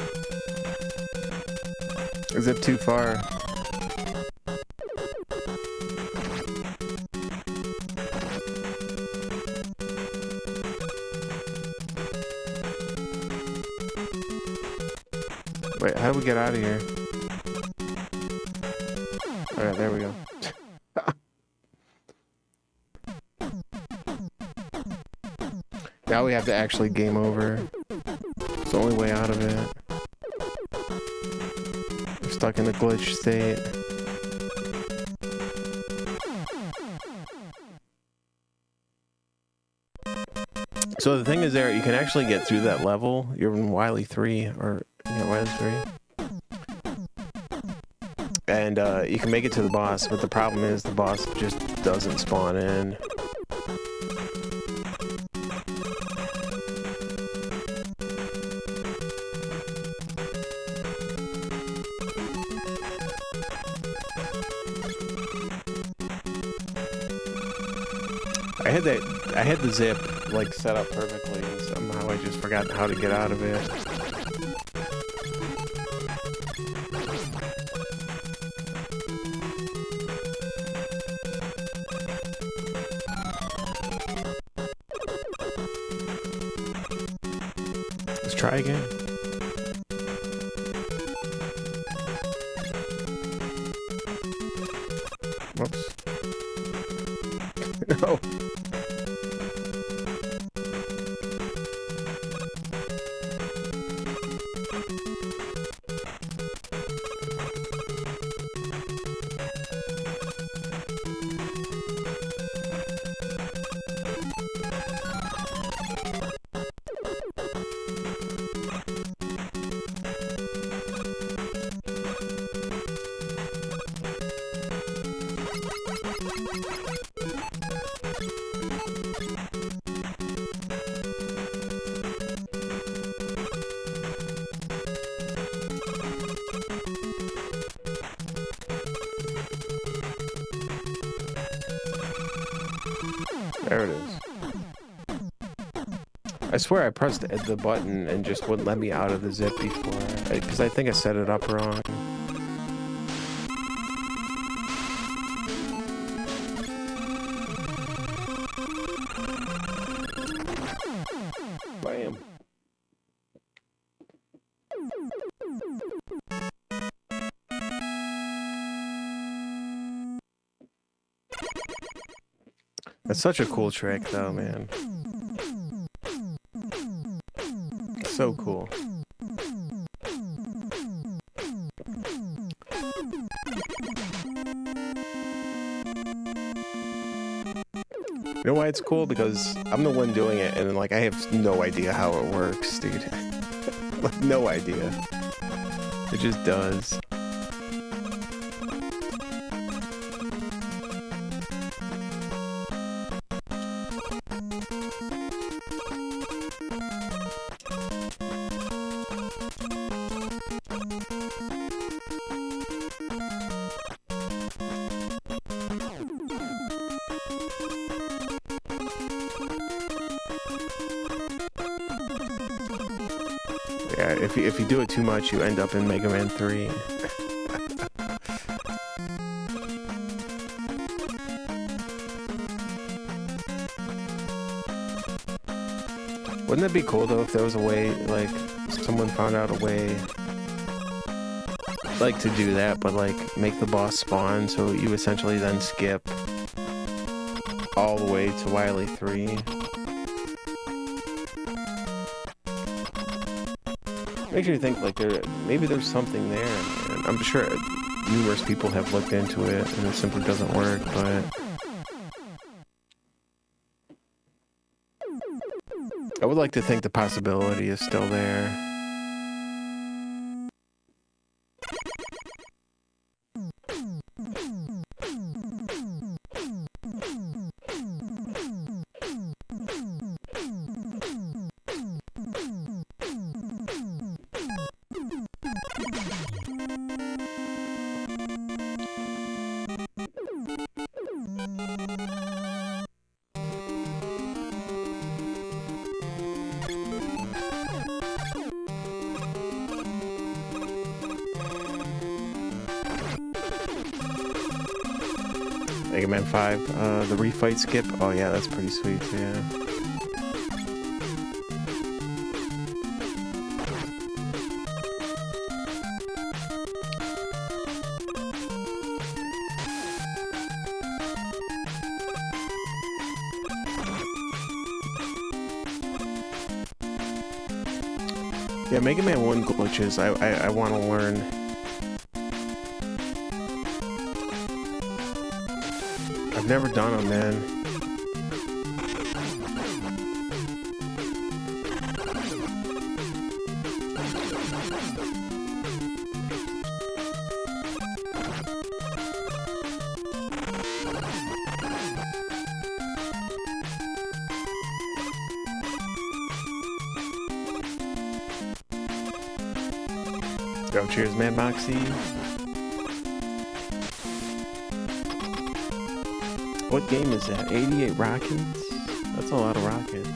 Is it too far? Wait, how do we get out of here? Alright, there we go. Now we have to actually game over. It's the only way out of it. We're stuck in a glitch state. So the thing is there, you can actually get through that level. You're in Wily 3, or, yeah, Wily 3. And And you can make it to the boss, but the problem is the boss just doesn't spawn in. I had the zip like set up perfectly, and somehow I just forgot how to get out of it. Let's try again. Whoops. No. There it is. I swear I pressed the button and just wouldn't let me out of the zip before, because I think I set it up wrong. Bam. That's such a cool trick, though, man. So cool. You know why it's cool? Because I'm the one doing it, and like I have no idea how it works, dude. Like, no idea. It just does. Yeah, if you do it too much, you end up in Mega Man 3. Wouldn't it be cool though if there was a way, like, someone found out a way, like, to do that, but like make the boss spawn so you essentially then skip all the way to Wily 3. Makes you think like maybe there's something there, and I'm sure numerous people have looked into it and it simply doesn't work, but I would like to think the possibility is still there. Mega Man 5, the refight skip. Oh yeah, that's pretty sweet, yeah. Yeah, Mega Man 1 glitches, I want to learn. I've never done them, man. Go, cheers, Mad Moxie. What game is that? 88 rockets? That's a lot of rockets.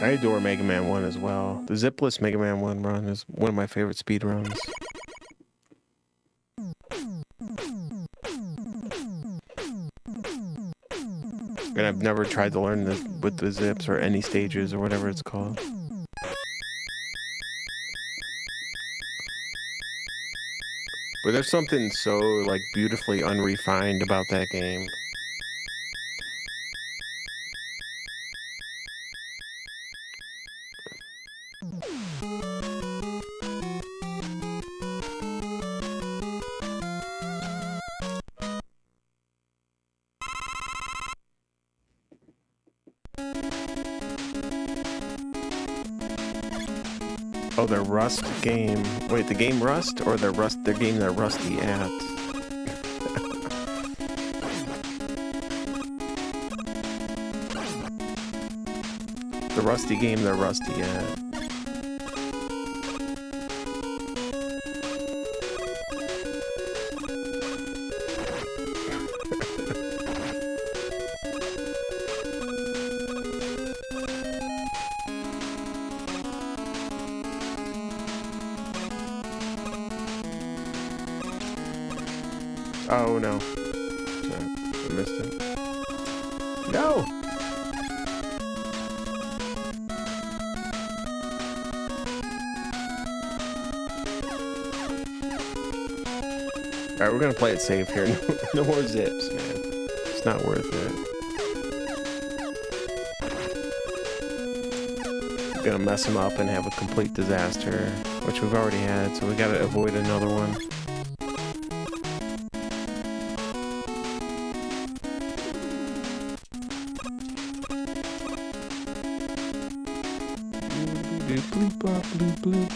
I adore Mega Man 1 as well. The zipless Mega Man 1 run is one of my favorite speed runs. And I've never tried to learn with the zips or any stages or whatever it's called. But there's something so, like, beautifully unrefined about that game. Oh, their Rust game. Wait, the game Rust or their game they're rusty at? The rusty game they're rusty at. Oh no. Sorry, I missed it. No! Alright, we're gonna play it safe here. No more zips, man. It's not worth it. We're gonna mess them up and have a complete disaster, which we've already had, so we gotta avoid another one. Bloop, bloop, bloop, bloop.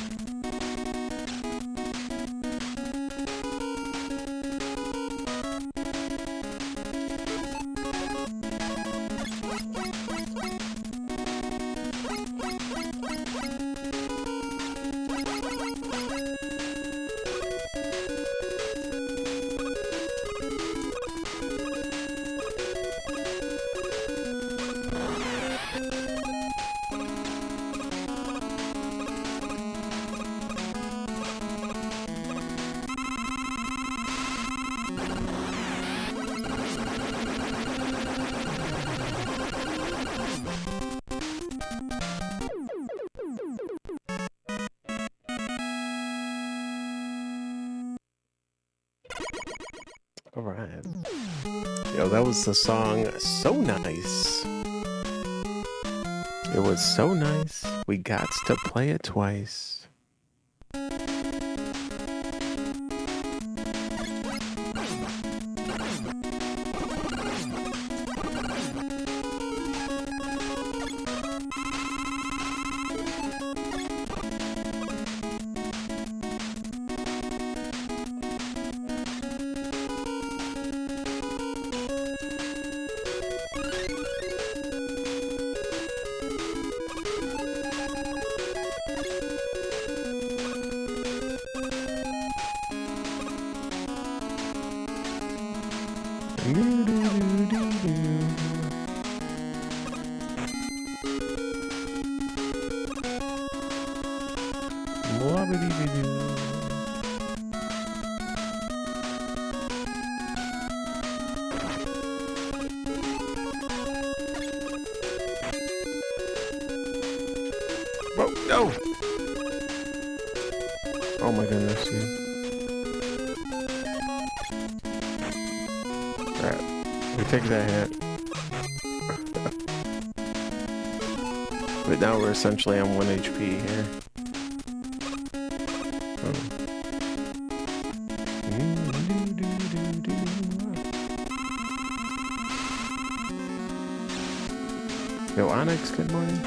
Alright. Yo, that was the song So Nice. It was so nice, we got to play it twice. Whoa, no! Oh my goodness, dude. Alright, we take that hit. But now we're essentially on 1 HP here. Yo, Onyx, good morning.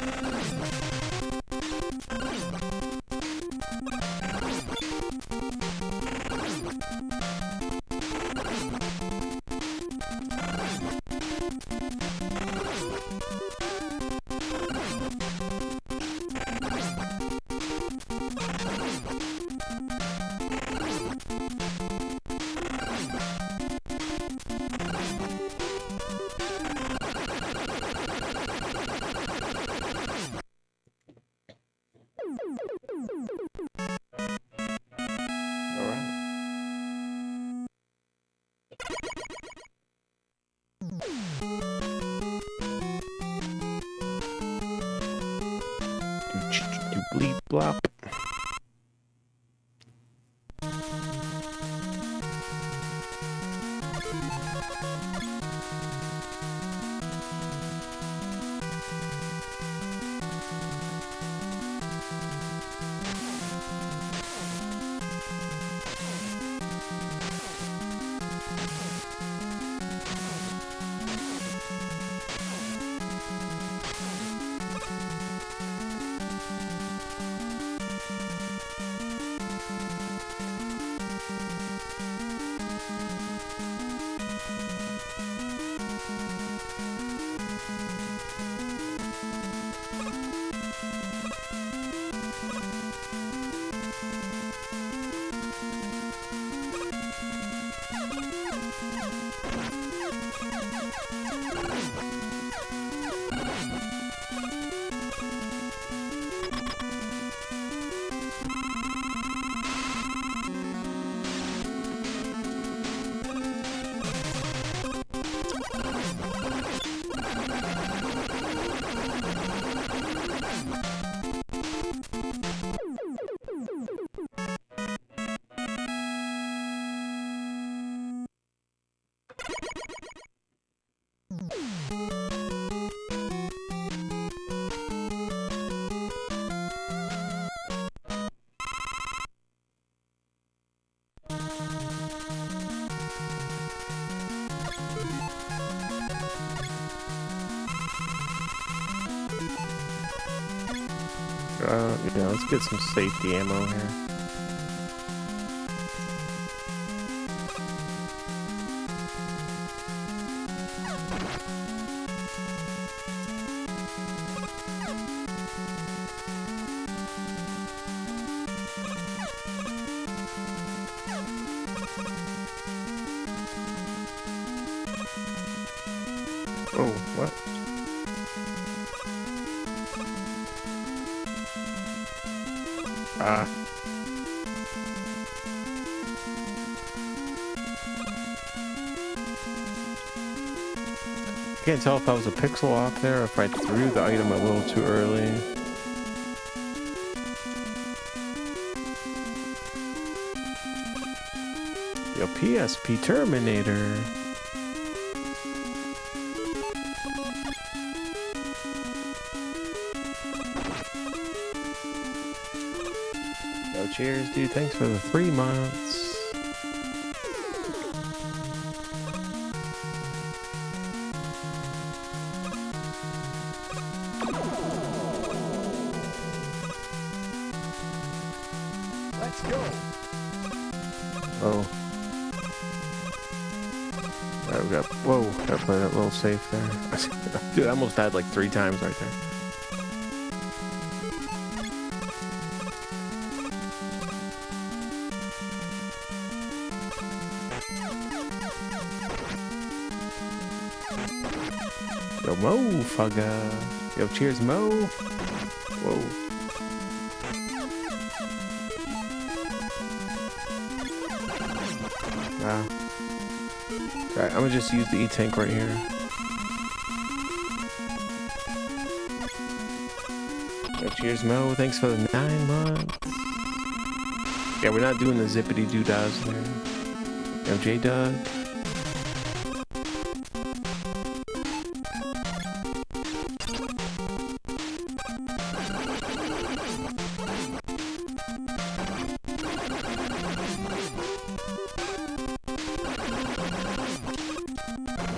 blop. Yeah, let's get some safety ammo here. Oh, what? I can't tell if I was a pixel off there or if I threw the item a little too early. Yo, PSP Terminator. Yo, cheers, dude. Thanks for the 3 months. Let's go. Oh. Alright, we got. Whoa, gotta play that little safe there. Dude, I almost died like 3 times right there. Yo, Mo, fugga. Yo, cheers, Mo. Whoa. Wow. Alright, I'm gonna just use the E-Tank right here. Yo, cheers, Mo. Thanks for the 9 months. Yeah, we're not doing the zippity doodads there. Yo, J-Dug.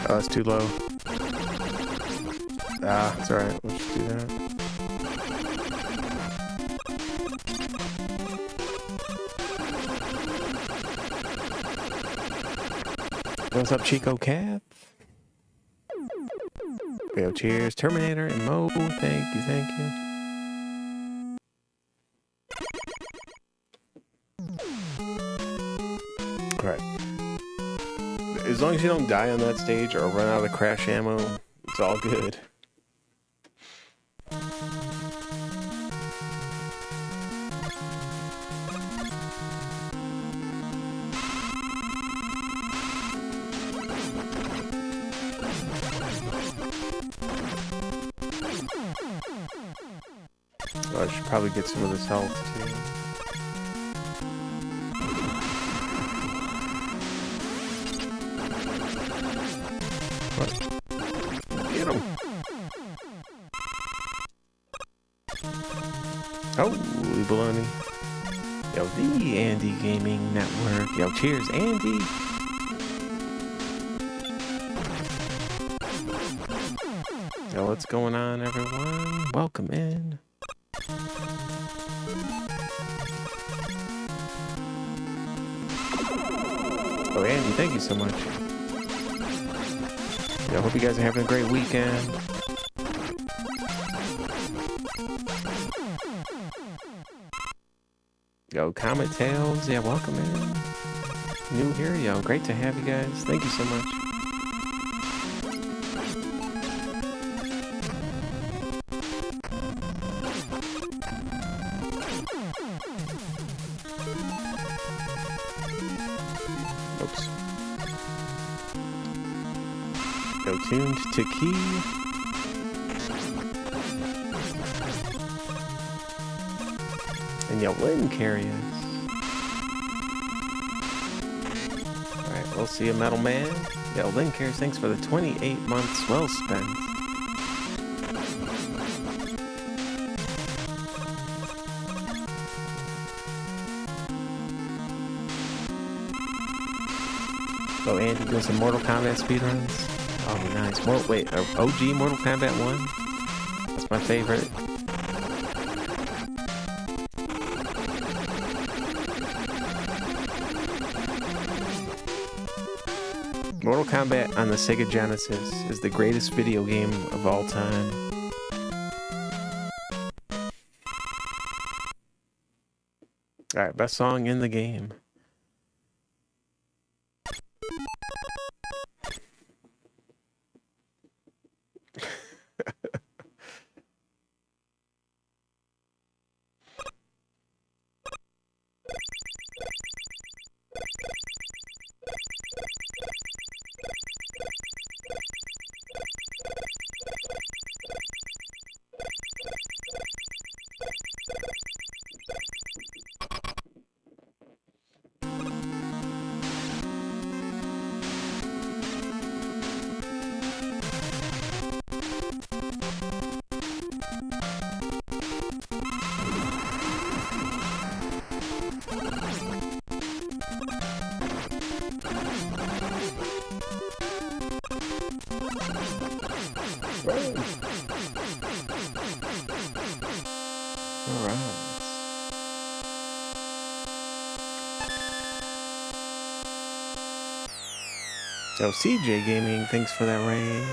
Oh, that's too low. Ah, it's alright. We'll just do that. What's up, Chico Cat? Yo, cheers, Terminator and Mo. Thank you, thank you. Alright. As long as you don't die on that stage or run out of crash ammo, it's all good. Oh, should probably get some of this health too. What? Get him! Holy baloney. Yo, the Andy Gaming Network. Yo, cheers, Andy! Yo, what's going on, everyone? Welcome in. Oh, Andy, thank you so much. Yo, I hope you guys are having a great weekend. Yo, Comet Tales, yeah, welcome in. New here, yo, great to have you guys. Thank you so much. Oops. Yo, tuned to key. And yo, Lynn carry us. Alright, we'll see you, Metal Man. Yo, Lynn carries, thanks for the 28 months well spent. Oh, Andy doing some Mortal Kombat speedruns. Oh, nice. Wait, OG Mortal Kombat 1? That's my favorite. Mortal Kombat on the Sega Genesis is the greatest video game of all time. Alright, best song in the game. So CJ Gaming, thanks for that raid.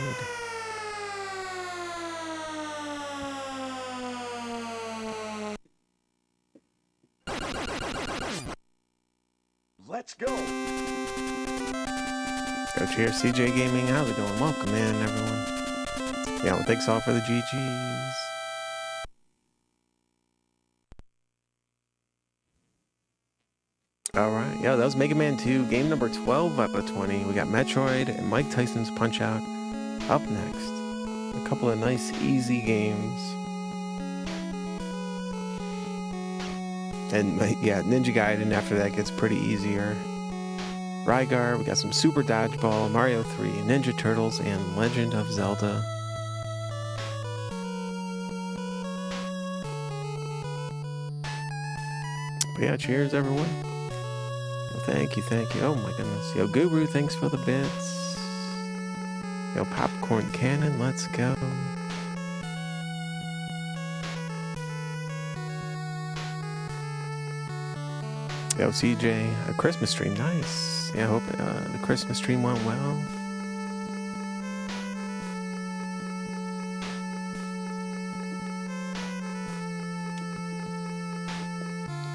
Let's go. Yo, cheers, CJ Gaming. How's it going? Welcome in, everyone. Yeah, well, thanks all for the GGs. Alright, yeah, that was Mega Man 2, game number 12 out of 20. We got Metroid and Mike Tyson's Punch-Out up next. A couple of nice, easy games. And, yeah, Ninja Gaiden after that gets pretty easier. Rygar, we got some Super Dodgeball, Mario 3, Ninja Turtles, and Legend of Zelda. But yeah, cheers, everyone. Thank you, thank you. Oh my goodness. Yo, Guru, thanks for the bits. Yo, Popcorn Cannon, let's go. Yo, CJ, a Christmas stream, nice. Yeah, I hope the Christmas stream went well.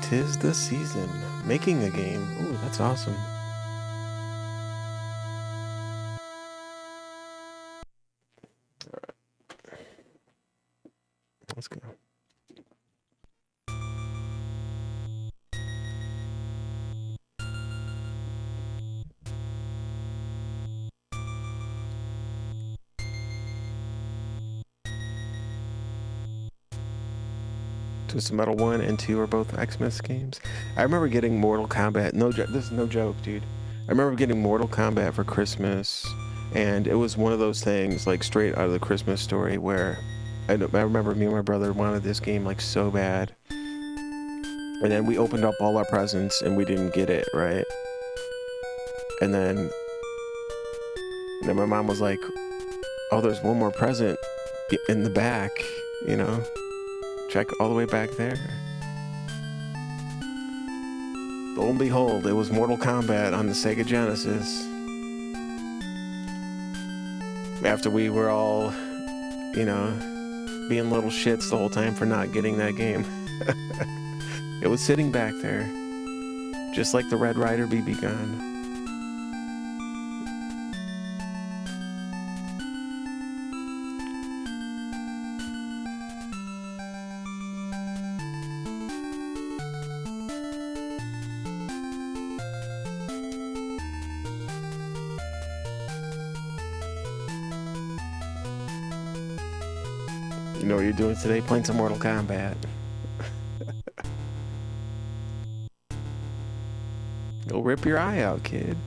Tis the season. Making a game. Ooh, that's awesome. All right. Let's go. Twisted Metal 1 and 2 are both Xmas games. I remember getting Mortal Kombat. This is no joke, dude. I remember getting Mortal Kombat for Christmas, and it was one of those things, like, straight out of the Christmas Story, where I remember me and my brother wanted this game, like, so bad. And then we opened up all our presents, and we didn't get it, right? And then my mom was like, oh, there's one more present in the back, you know? Check all the way back there. Lo and behold, it was Mortal Kombat on the Sega Genesis. After we were all, you know, being little shits the whole time for not getting that game. It was sitting back there, just like the Red Ryder BB gun. You know what you're doing today? Playing some Mortal Kombat. You'll rip your eye out, kid.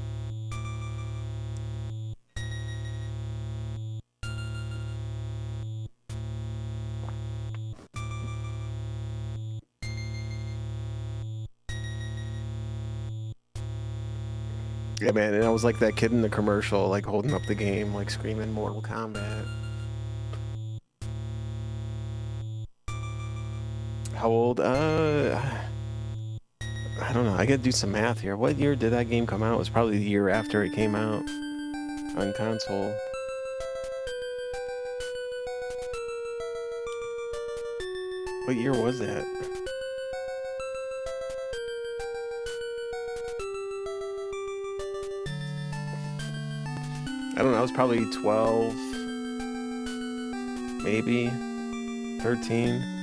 Yeah, man, and I was like that kid in the commercial, like holding up the game, like screaming Mortal Kombat. How old? I don't know. I gotta do some math here. What year did that game come out? It was probably the year after it came out on console. What year was that? I don't know. I was probably 12, maybe 13.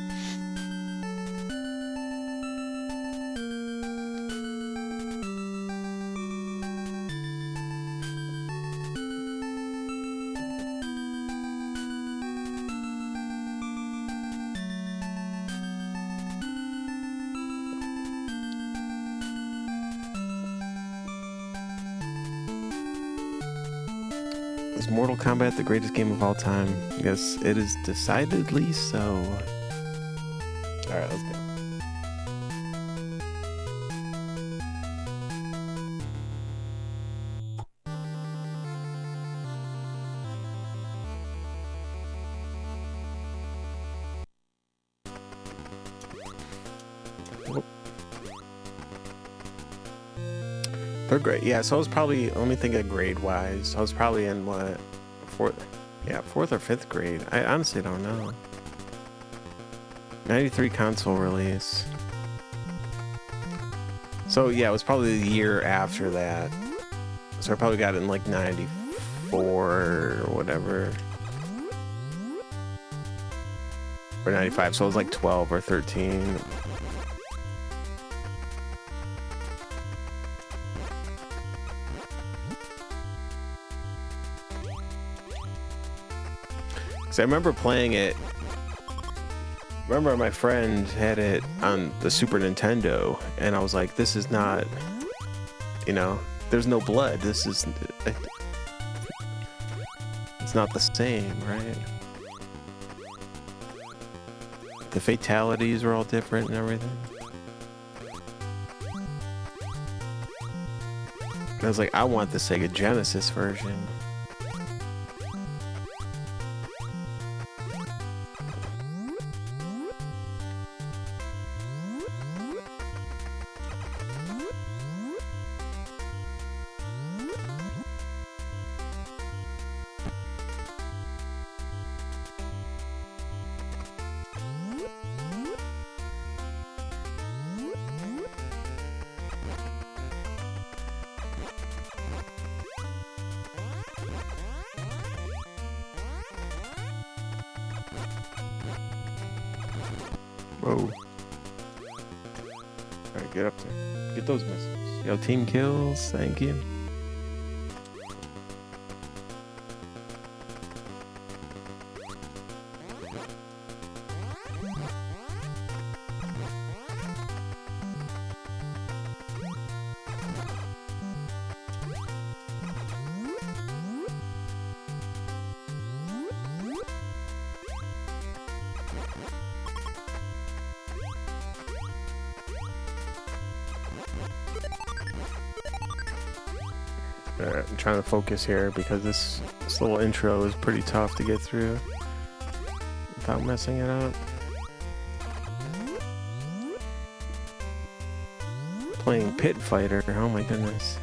Is Mortal Kombat the greatest game of all time? Yes, it is decidedly so. Alright, let's go. Third grade, yeah, so I was probably, let me think of grade-wise. I was probably in, what, fourth or fifth grade. I honestly don't know. 93 console release. So, yeah, it was probably the year after that. So I probably got it in, like, 94 or whatever. Or 95, so I was, like, 12 or 13. I remember playing it. Remember my friend had it on the Super Nintendo, and I was like, this is not, you know, there's no blood. This is, it's not the same, right? The fatalities are all different and everything. And I was like, I want the Sega Genesis version. Whoa. Alright, get up there. Get those missiles. Yo, team kills. Thank you. Alright, I'm trying to focus here because this little intro is pretty tough to get through without messing it up. Playing Pit Fighter, oh my goodness.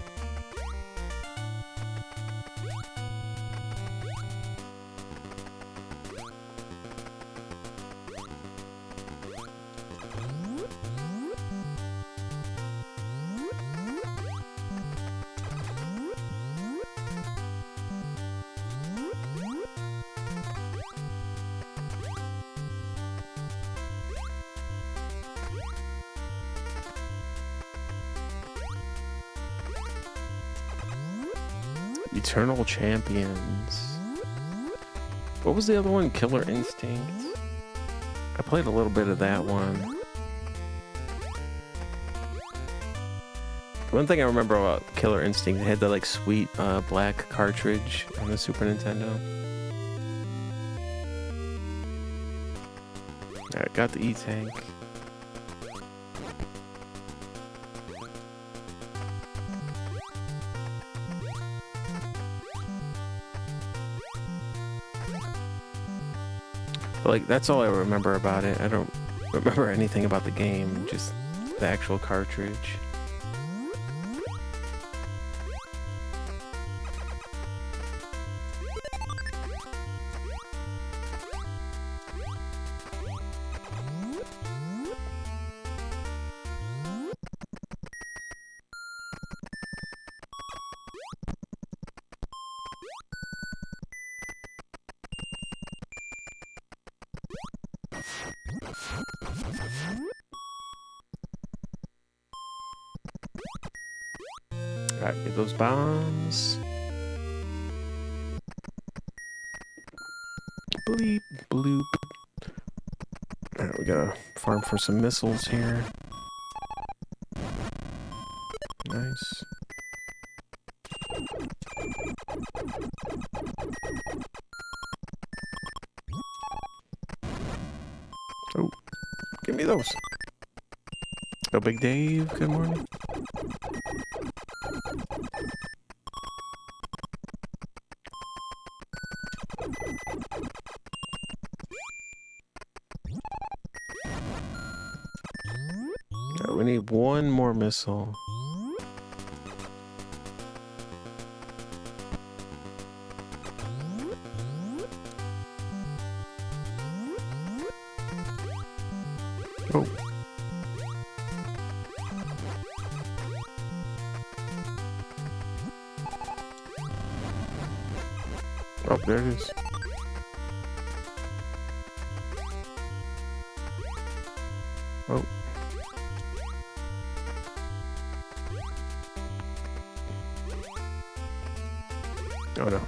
Eternal Champions. What was the other one? Killer Instinct? I played a little bit of that one. One thing I remember about Killer Instinct, it had the like sweet black cartridge on the Super Nintendo. Alright, got the E-Tank. But like, that's all I remember about it. I don't remember anything about the game, just the actual cartridge. Alright, get those bombs. Bleep, bloop. Alright, we gotta farm for some missiles here. Nice. Oh, give me those. Oh, Big Dave, good morning. We need one more missile. Oh. Oh, there it is. Oh. Oh no.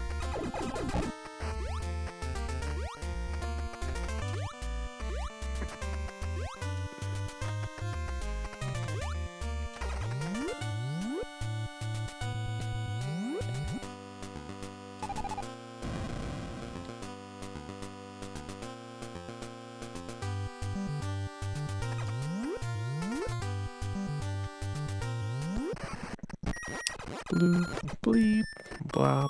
Bloop, bleep, blop.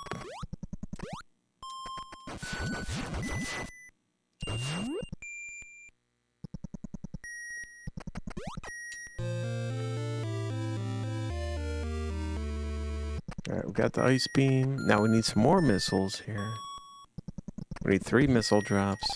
Alright, we got the ice beam. Now we need some more missiles here. We need 3 missile drops.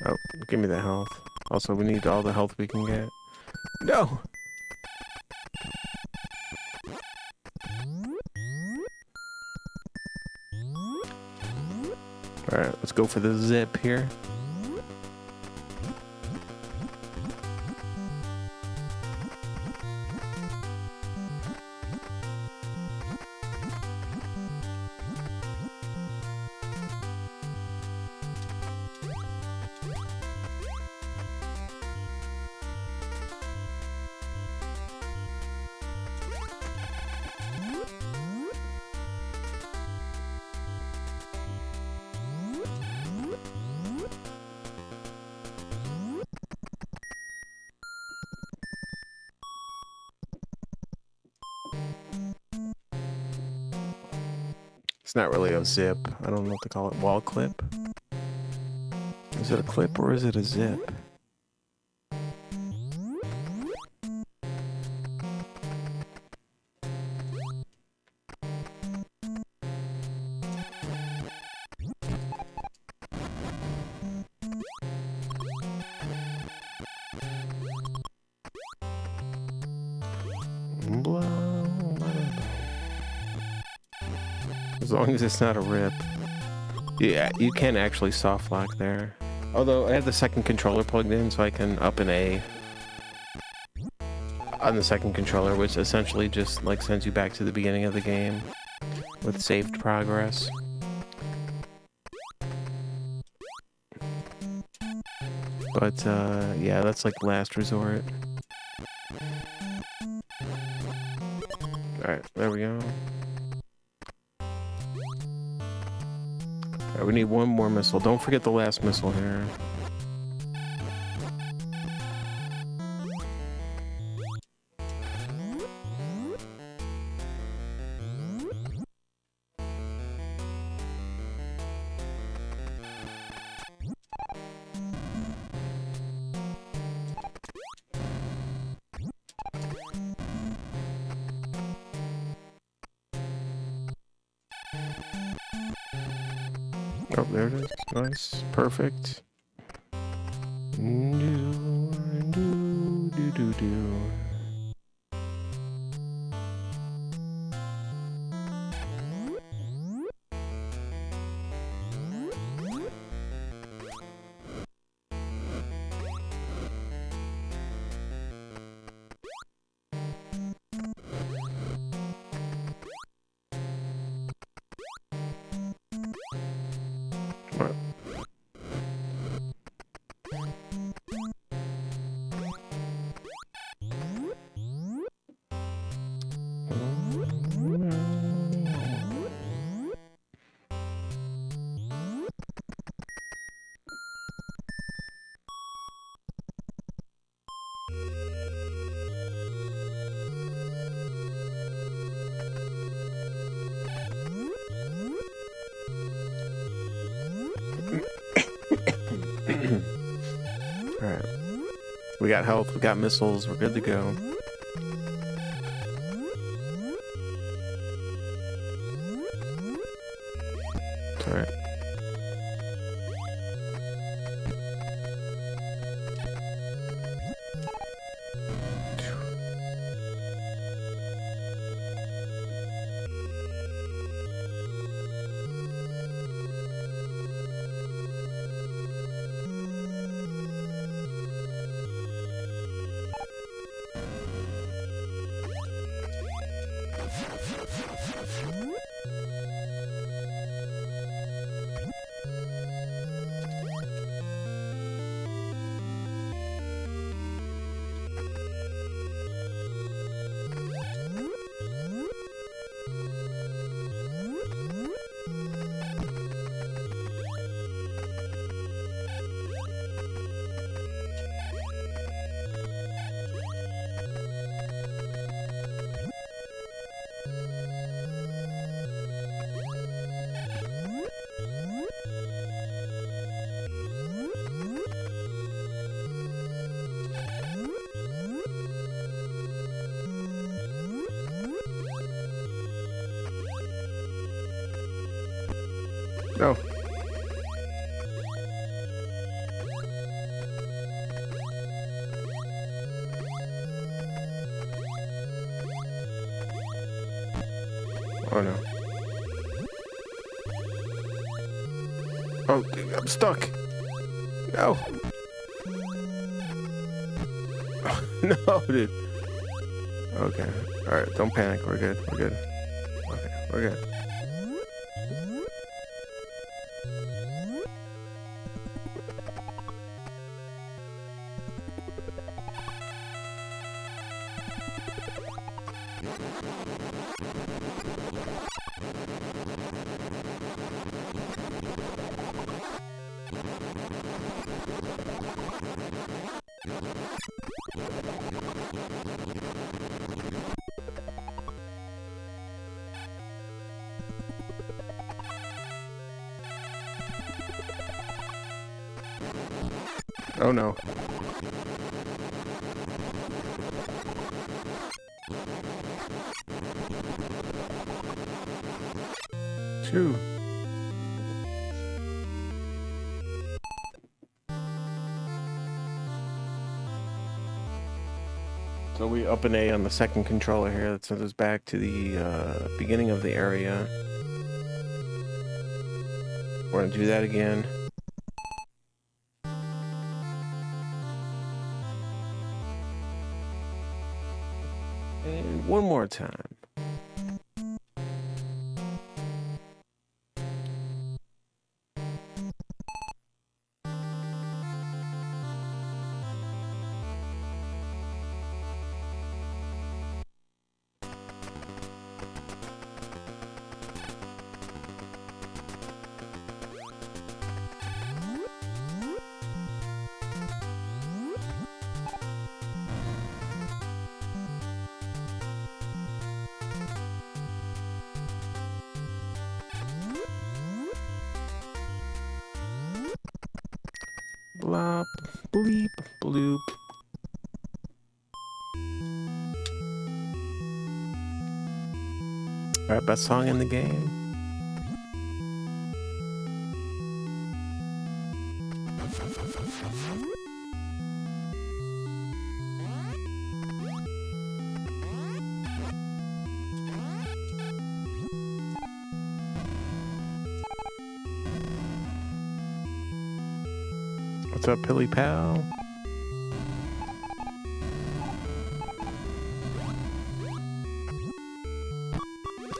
Oh, give me the health. Also, we need all the health we can get. No! Alright, let's go for the zip here. It's not really a zip. I don't know what to call it. Wall clip? Is it a clip or is it a zip? As long as it's not a rip. Yeah, you can actually soft lock there. Although I have the second controller plugged in, so I can up an A on the second controller, which essentially just like sends you back to the beginning of the game with saved progress. But yeah, that's like last resort. Alright, there we go. Alright, we need one more missile. Don't forget the last missile here. Oh, there it is. Nice. Perfect. Do. Alright. We got health, we got missiles, we're good to go. Alright. No. Oh no. Oh, I'm stuck. No. No, dude. Okay. Alright, don't panic. We're good. We're good. Okay, we're good. Oh no. Shoo. So we up an A on the second controller here. That sends us back to the beginning of the area. We're gonna do that again. And one more time. Blop, bleep, bloop. Alright, best song in the game. What's up, Pilly Pal?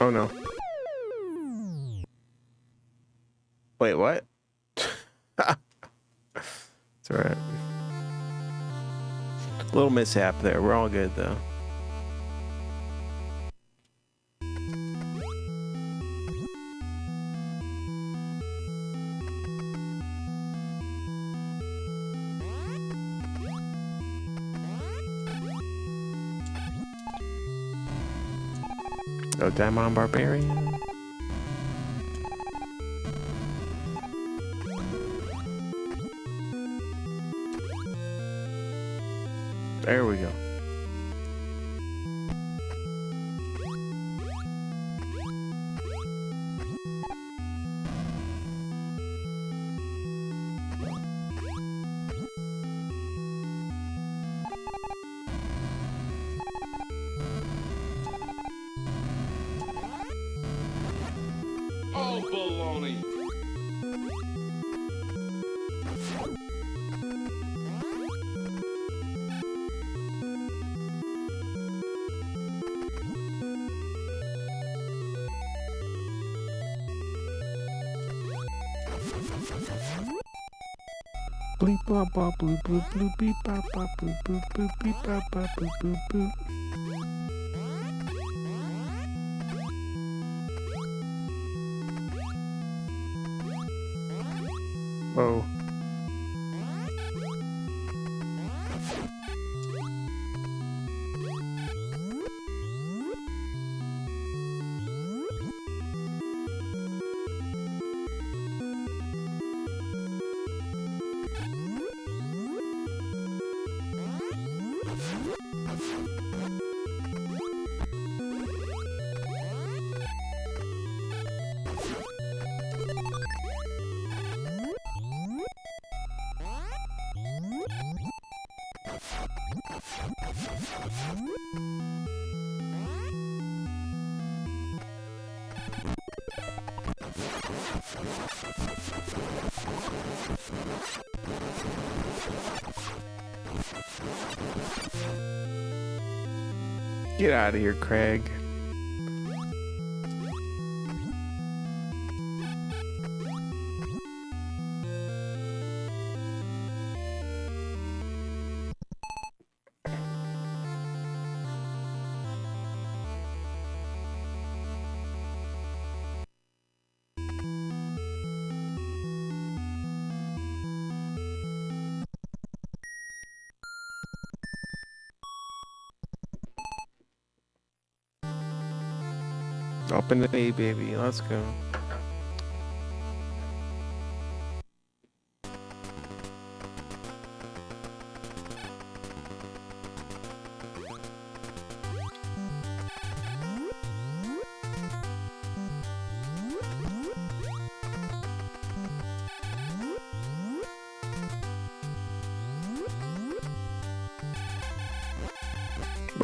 Oh no. Wait, what? It's alright. Little mishap there. We're all good though. Oh, Diamond Barbarian. There we go. Oh, baloney. Bleep blah blah bloop bloop bloop beep bop bop boop boop boop beep bop bop boop boop boop. Whoa. Get out of here, Craig. Open the A, baby. Let's go.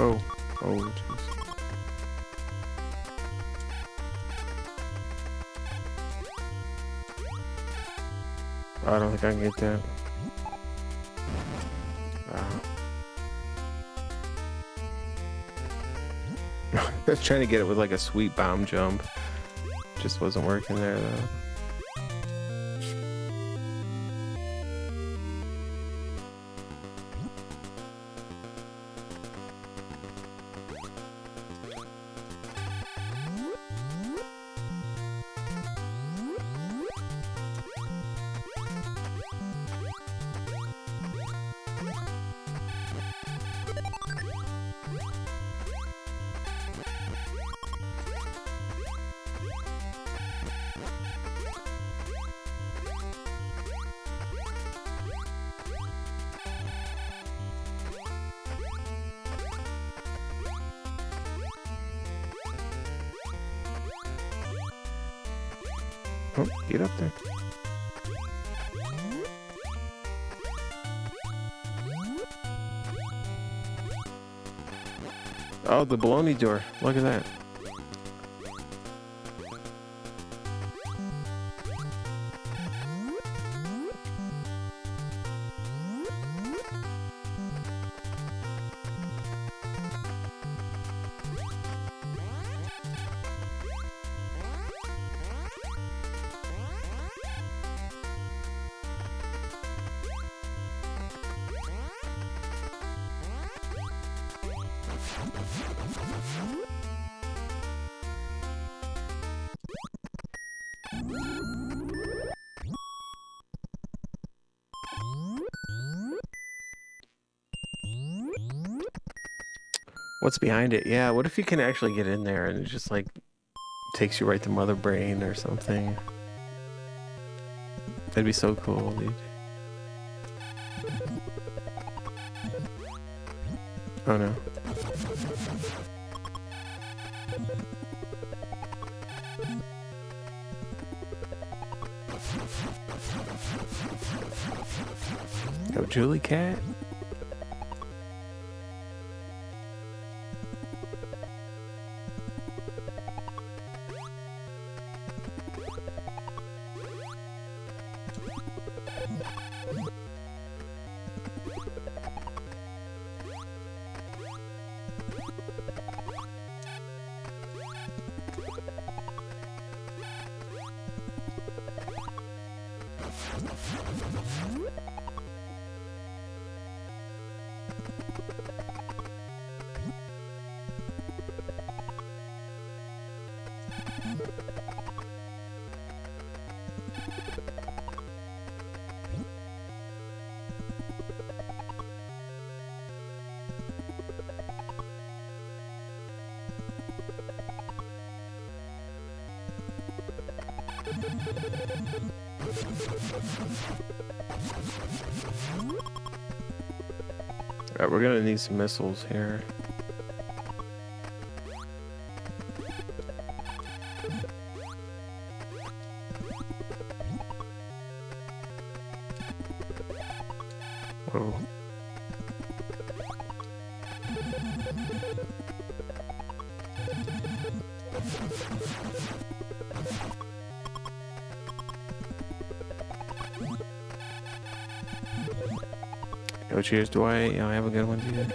Oh, oh, jeez. I don't think I can get that. I was trying to get it with like a sweet bomb jump. Just wasn't working there though. Oh, get up there. Oh, the baloney door. Look at that. What's behind it? Yeah, what if you can actually get in there and it just like takes you right to Mother Brain or something? That'd be so cool, dude. Oh no. Yo, Julie Cat? Alright, we're gonna need some missiles here. Whoa. Yo, cheers, Dwight. Yo, have a good one, dude.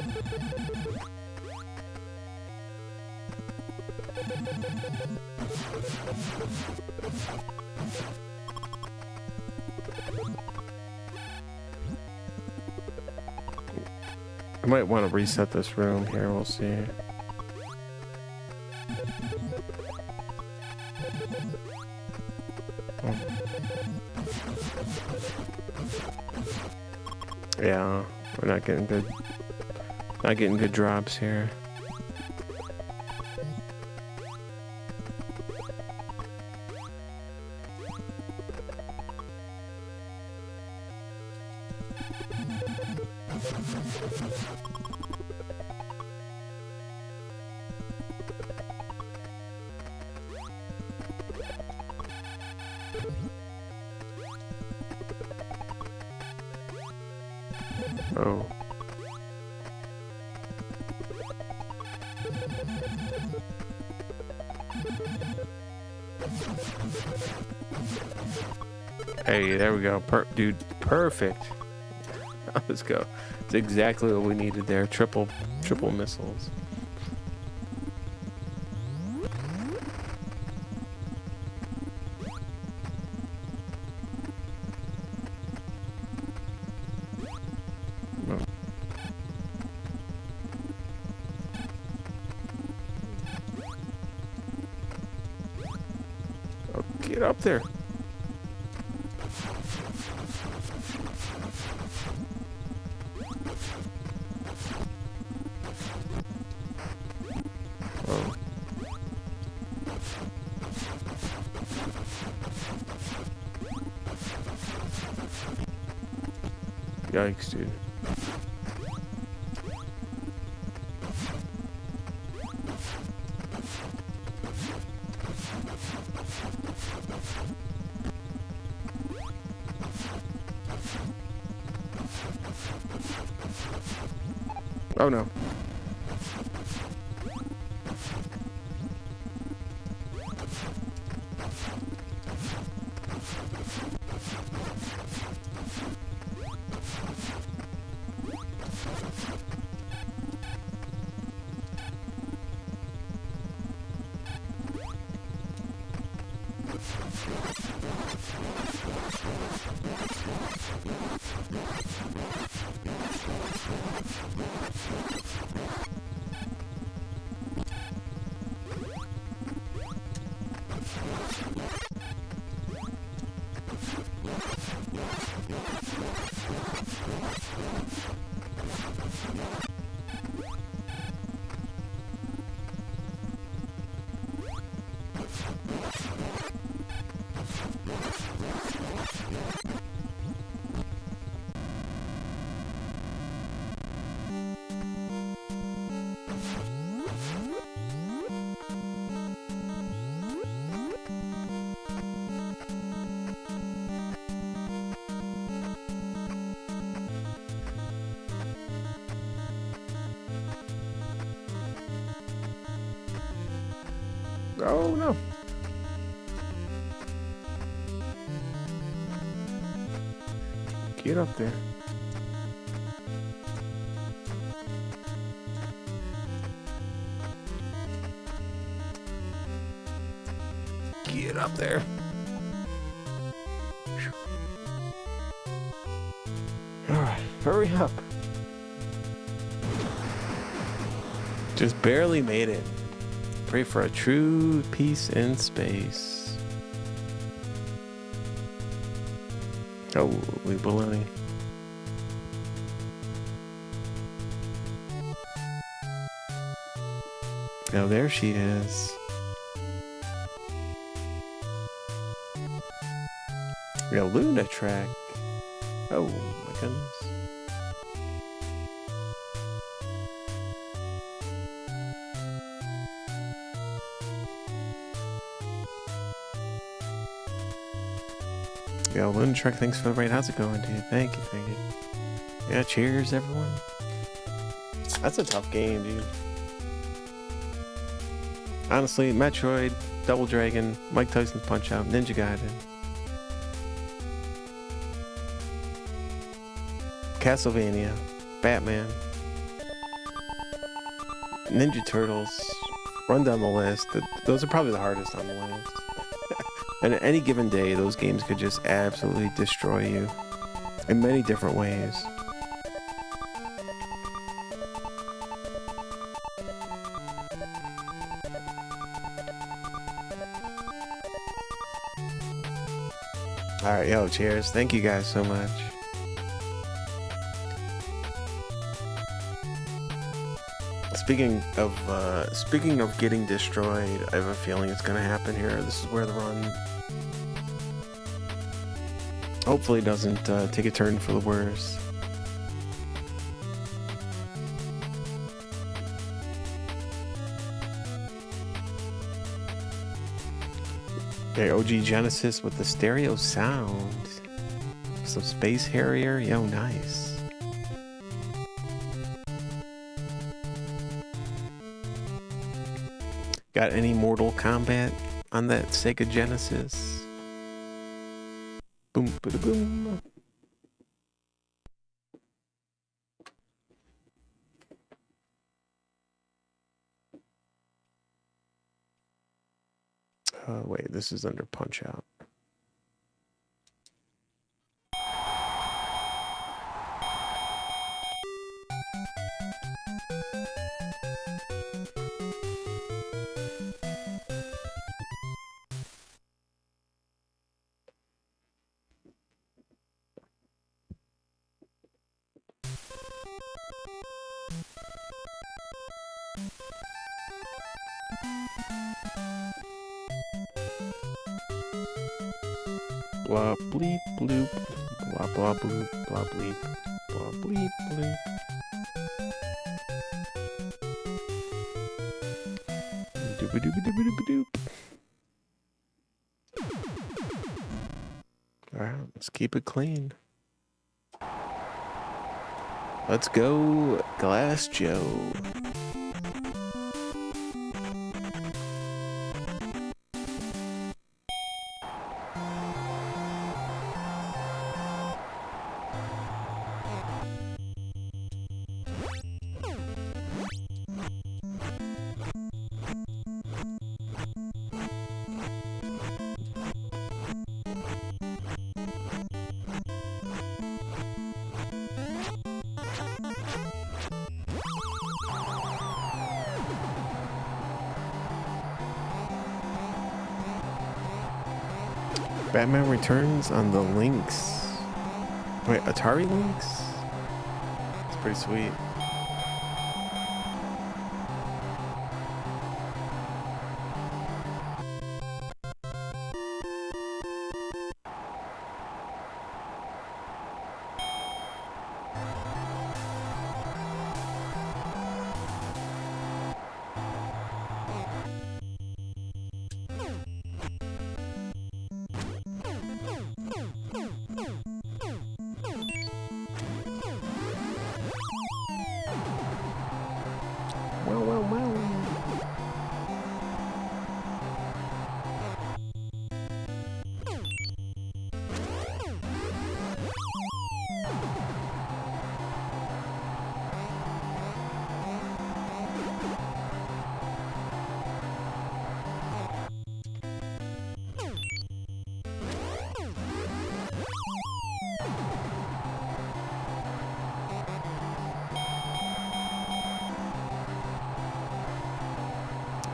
I might want to reset this room here, we'll see. Yeah, we're not getting good drops here. Oh. Hey, there we go. Dude, perfect. Let's go. It's exactly what we needed there. Triple missiles. Oh, get up there. Oh. Yikes, dude. Oh no. Oh no. Get up there. Get up there. Alright, hurry up. Just barely made it. Pray for a true peace in space. Oh, we baloney. Oh, there she is. We got Luna track. Oh my goodness. Yeah, Luna track, thanks for the raid. How's it going, dude? Thank you, thank you. Yeah, cheers, everyone. That's a tough game, dude. Honestly, Metroid, Double Dragon, Mike Tyson's Punch-Out, Ninja Gaiden, Castlevania, Batman, Ninja Turtles, run down the list. Those are probably the hardest on the list. And at any given day, those games could just absolutely destroy you in many different ways. Alright, yo, cheers. Thank you guys so much. Speaking of getting destroyed, I have a feeling it's gonna happen here. This is where the run hopefully doesn't take a turn for the worse. Okay, OG Genesis with the stereo sound. Some Space Harrier, yo, nice. Got any Mortal Kombat on that Sega Genesis. Boom, bada boom. Wait, this is under Punch Out. Blah bleep bloop, blah blah bloop, blah bleep, blah bleep bloop. Dooba dooba dooba dooba doop. Alright, let's keep it clean. Let's go, Glass Joe. Batman Returns on the Lynx. Wait, Atari Lynx? It's pretty sweet.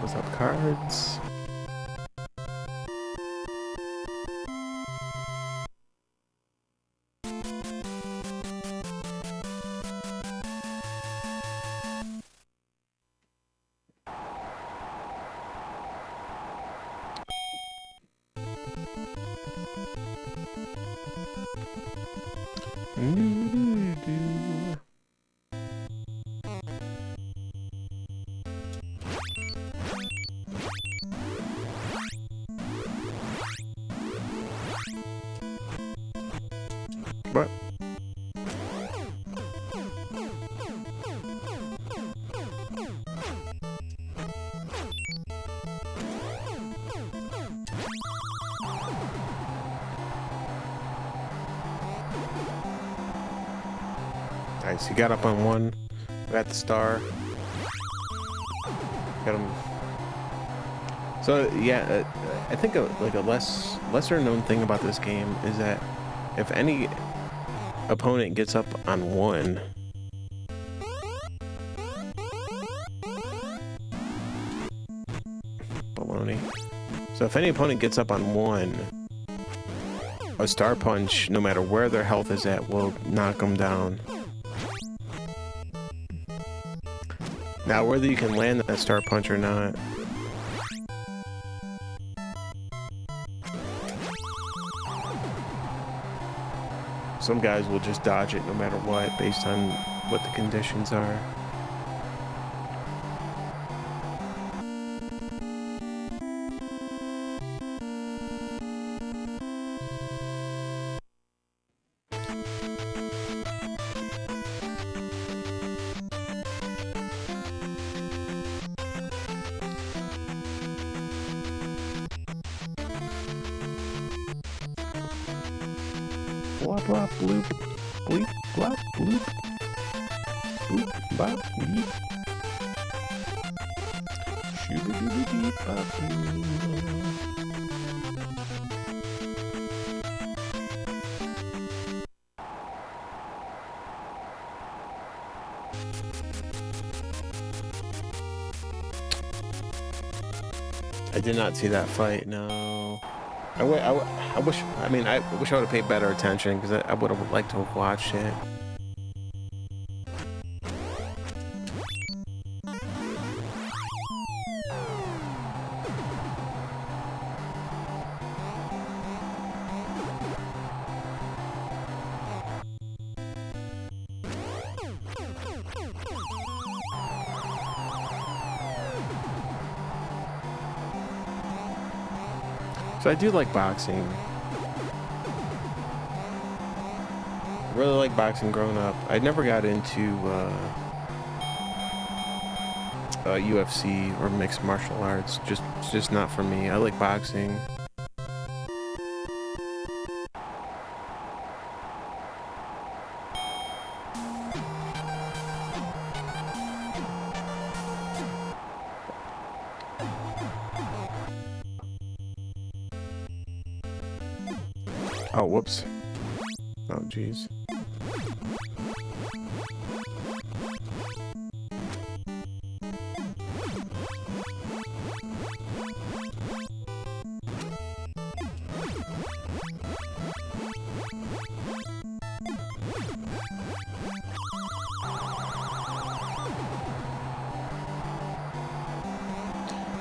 What's up, cards? What? Nice, he got up on one. Got the star. Got him. So yeah, I think like a lesser known thing about this game is that if any opponent gets up on one, baloney. So if any opponent gets up on one, a star punch, no matter where their health is at, will knock them down. Now, whether you can land that star punch or not, some guys will just dodge it no matter what, based on what the conditions are. Blop, blop, bloop. Bleep, blop, bloop. Boop, bop, beep. Shoo-ba-doo-ba-dee, bop, boo. I did not see that fight, no. I wish I would have paid better attention because I would have liked to have watched it. So I do like boxing. I really like boxing growing up. I never got into UFC or mixed martial arts. It's just not for me. I like boxing. Oh, whoops. Oh, jeez.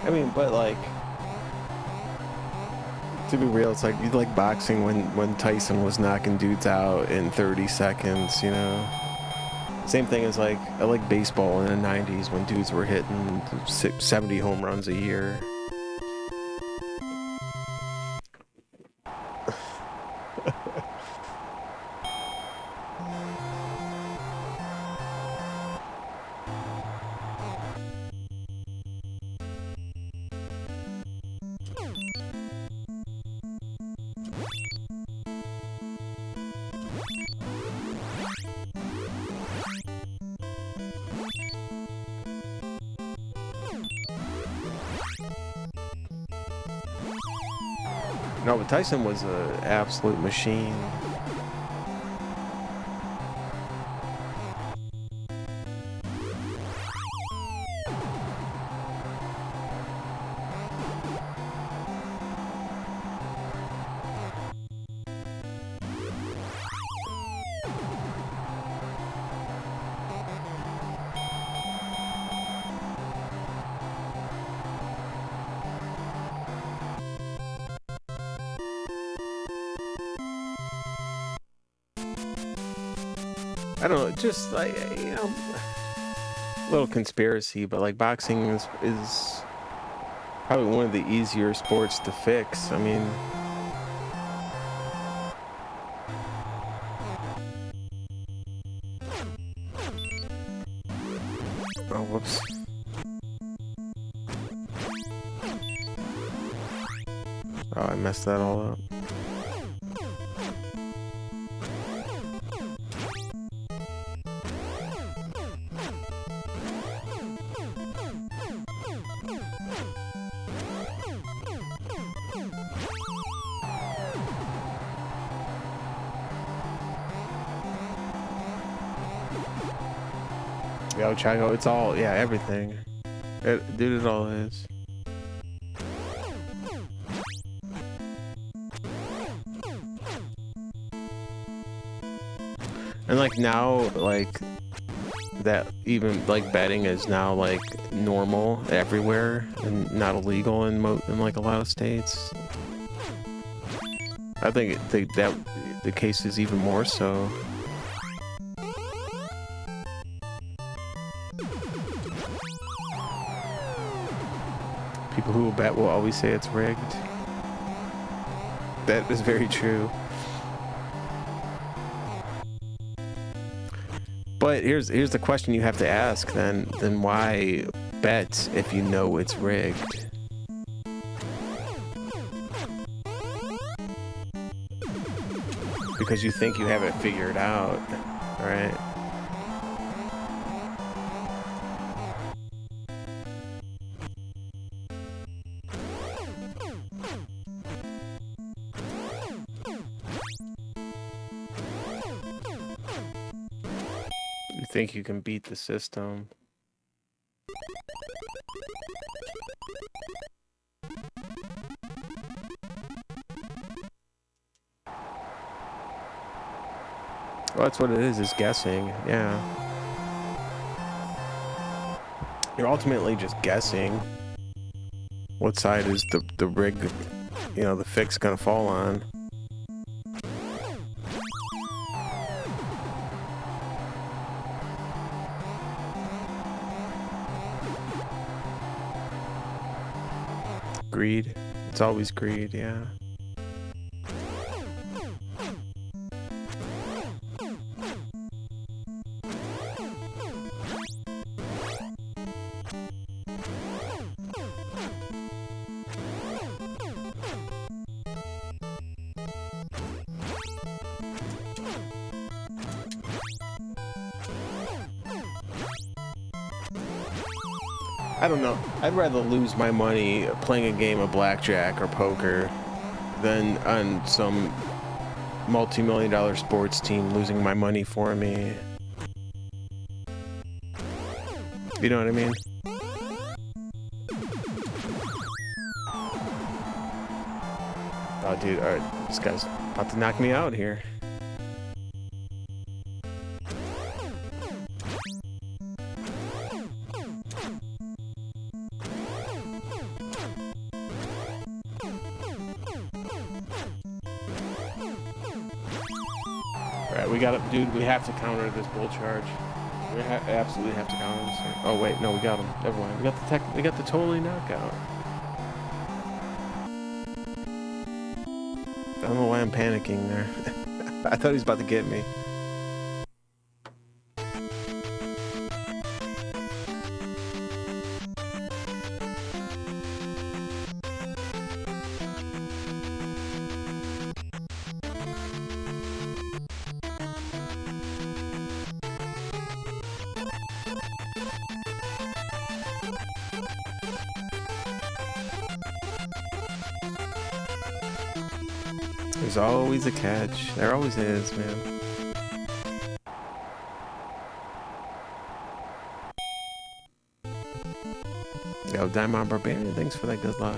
I mean, but like, to be real, it's like you like boxing when Tyson was knocking dudes out in 30 seconds, you know? Same thing as like, I like baseball in the 90s when dudes were hitting 70 home runs a year. No, but Tyson was an absolute machine. I don't know, just like, you know, a little conspiracy, but like boxing is probably one of the easier sports to fix. I mean, oh, whoops. Oh, I messed that all up. Yo, Chago, it's all, yeah, everything. Dude, it all is. And like now, like that, even like betting is now like normal everywhere and not illegal in like a lot of states. I think that the case is even more so. People who will bet will always say it's rigged. That is very true. But here's the question you have to ask then why bet if you know it's rigged? because you think you have it figured out, right? You think you can beat the system. Well, that's what it is guessing, yeah. You're ultimately just guessing what side is the rig, you know, the fix gonna fall on. Greed. It's always greed, yeah. I don't know. I'd rather lose my money playing a game of blackjack or poker than on some multi-million-dollar sports team losing my money for me. You know what I mean? Oh, dude, alright, this guy's about to knock me out here. Alright, we got it, dude. We have to counter this bull charge. We absolutely have to counter this thing. Oh wait, no, we got him. Never mind. We got the totally knockout. I don't know why I'm panicking there. I thought he was about to get me. There's always a catch. There always is, man. Yo, Diamond Barbarian, thanks for that good luck.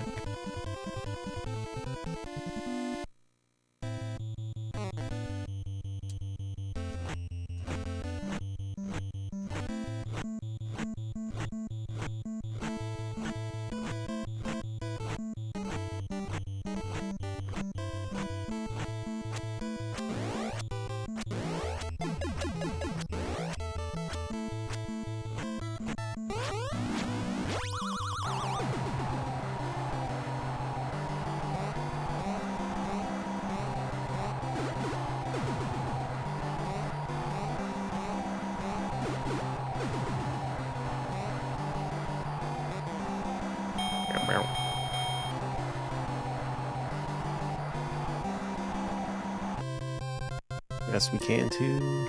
Yes, we can too.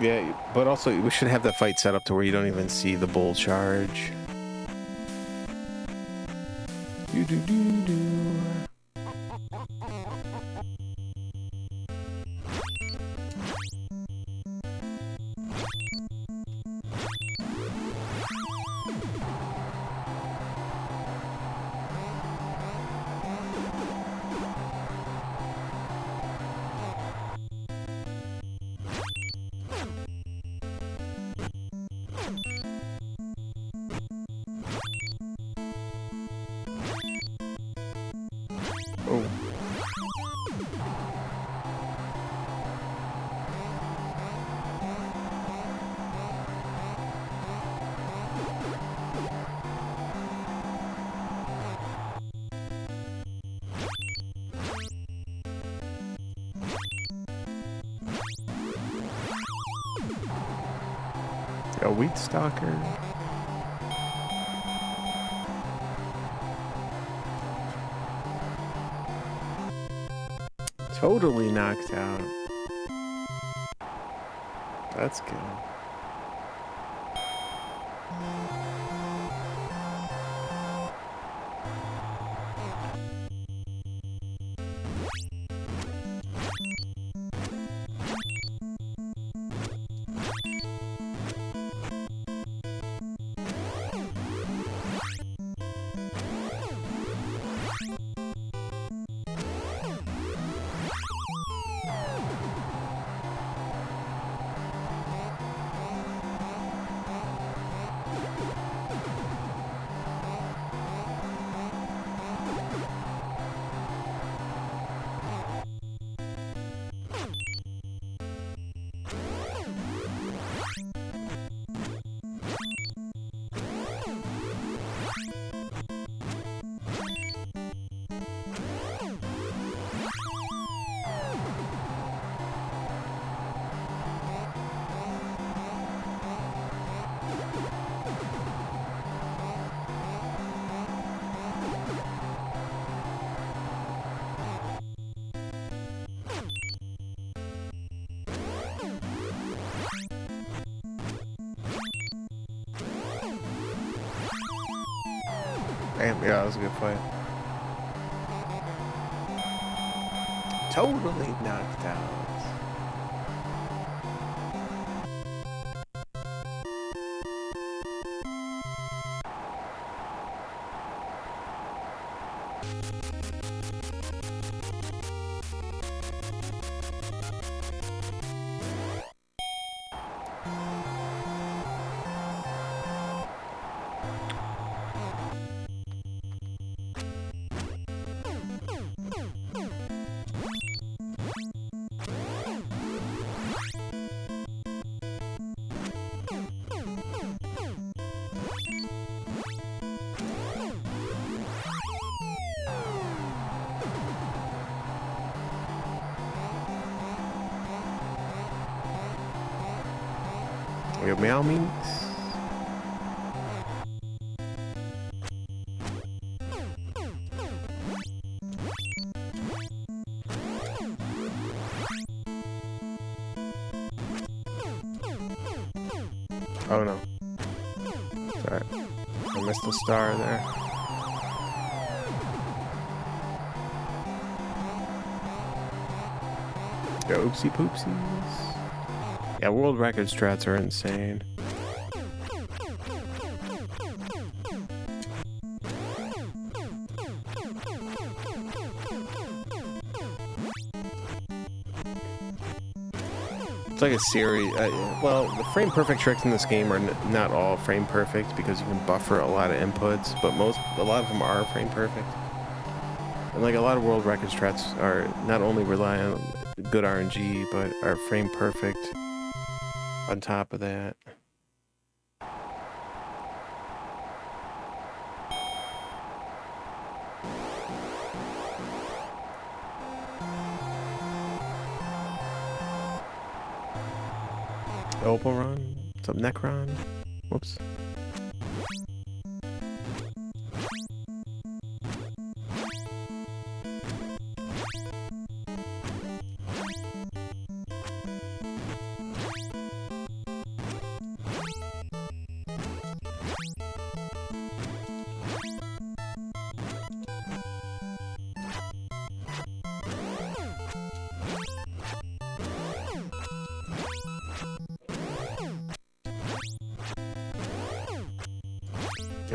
Yeah, but also we should have that fight set up to where you don't even see the bull charge. Do do do do. Oh. A wheat stalker. Totally knocked out. That's good. Damn, yeah, that was a good fight. Totally knocked out. Yo, meow minks. Oh no. Sorry. I missed a star there. Yo, oopsie poopsies. Yeah, world record strats are insane. It's like a series. Well, the frame perfect tricks in this game are not all frame perfect because you can buffer a lot of inputs, but a lot of them are frame perfect. And like a lot of world record strats are not only rely on good RNG, but are frame perfect on top of that. Opalron? What's up, Necron? Whoops.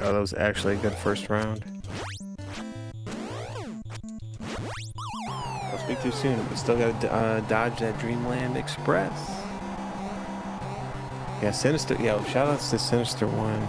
Oh, that was actually a good first round. I'll speak too soon. We still gotta dodge that Dreamland Express. Yeah, Sinister. Yo, shoutouts to Sinister One.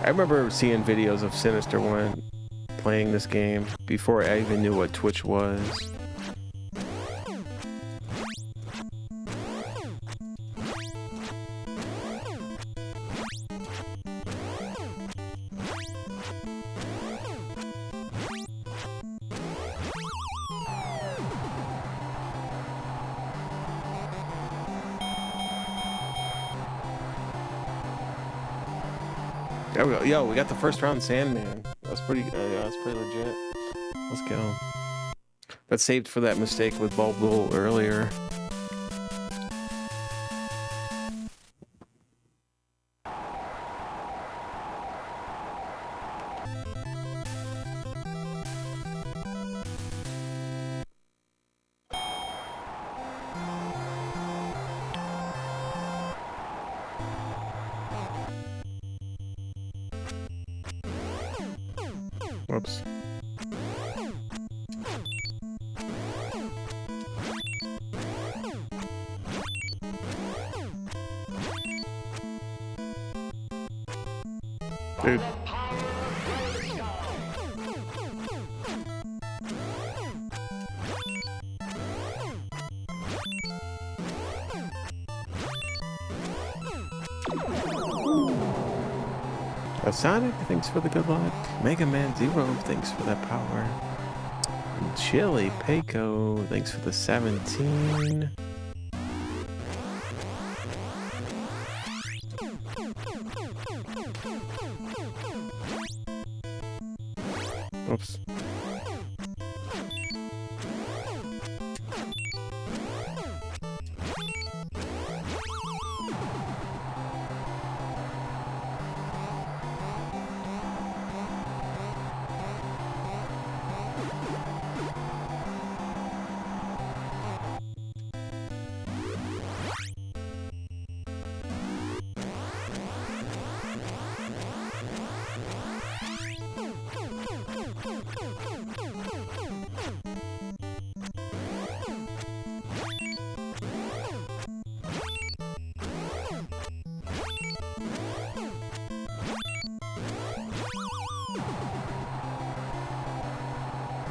I remember seeing videos of Sinister One playing this game before I even knew what Twitch was. There we go. Yo, we got the first round Sandman. That's pretty. Yeah, that's pretty legit. Let's go. That's saved for that mistake with Bulb a little earlier. Whoops. Dude. Sonic, thanks for the good luck. Mega Man Zero, thanks for that power. And Chili Peco, thanks for the 17. Oops.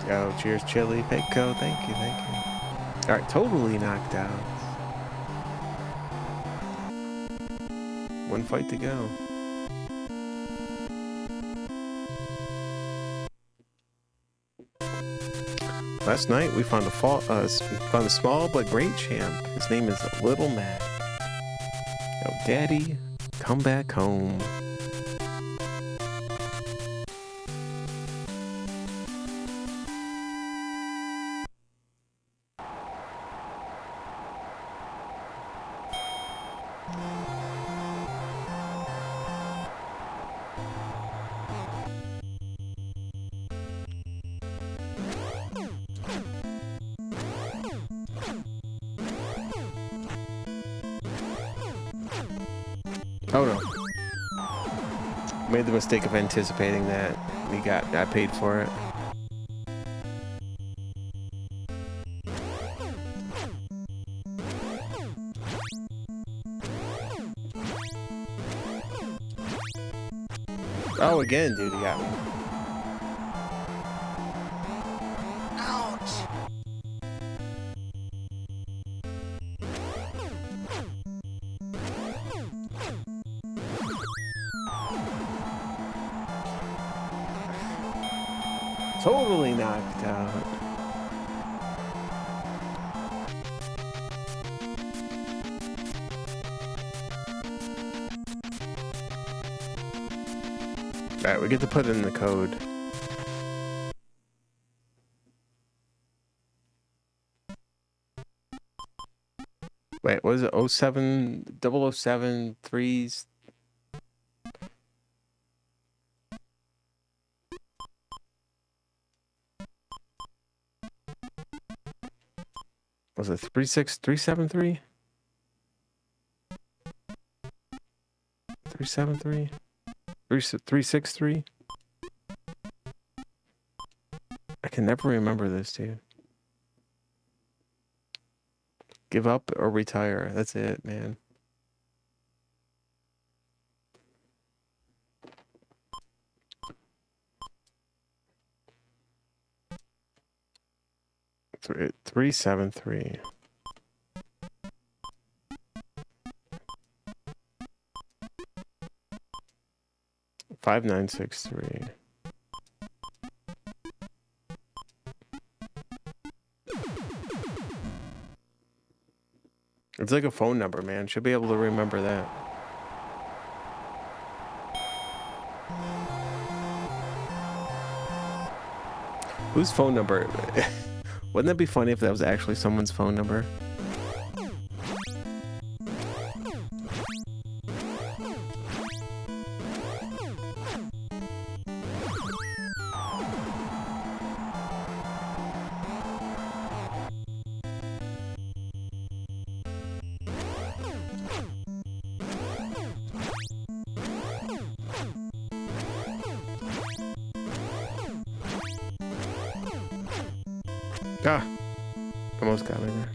Yo, cheers, Chili Peco. Thank you, thank you. All right, totally knocked out. One fight to go. Last night we found a small but great champ. His name is Little Mac. Yo, Daddy, come back home. Oh no. Made the mistake of anticipating that. I paid for it. Oh, again, dude, he got me. Totally knocked out. Alright, we get to put in the code. Wait, what is it? 07, 007, 3s. Was it 36373? 373? 363? I can never remember this, dude. Give up or retire. That's it, man. 373. 5963. It's like a phone number, man. Should be able to remember that. Whose phone number? Wouldn't that be funny if that was actually someone's phone number? Ah, almost got me there.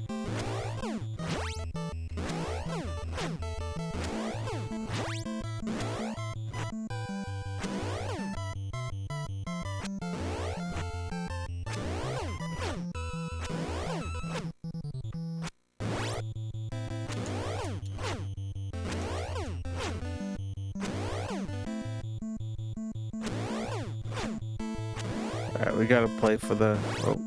All right, we gotta play for the. Oh.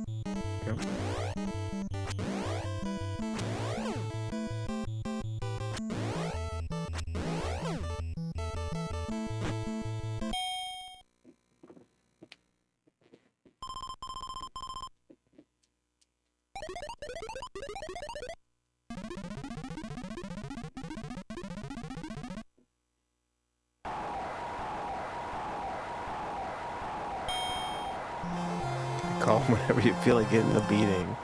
Call whenever you feel like getting a beating.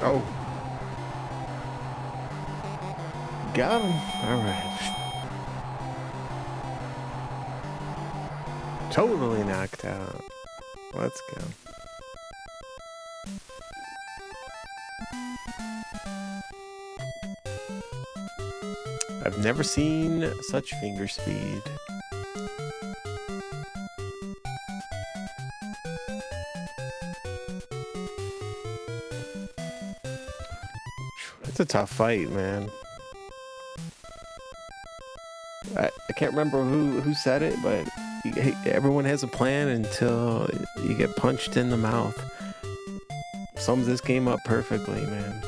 Oh. Got him. All right. Totally knocked out. Let's go. I've never seen such finger speed. It's a tough fight, man. I can't remember who said it, but everyone has a plan until you get punched in the mouth. Sums this game up perfectly, man.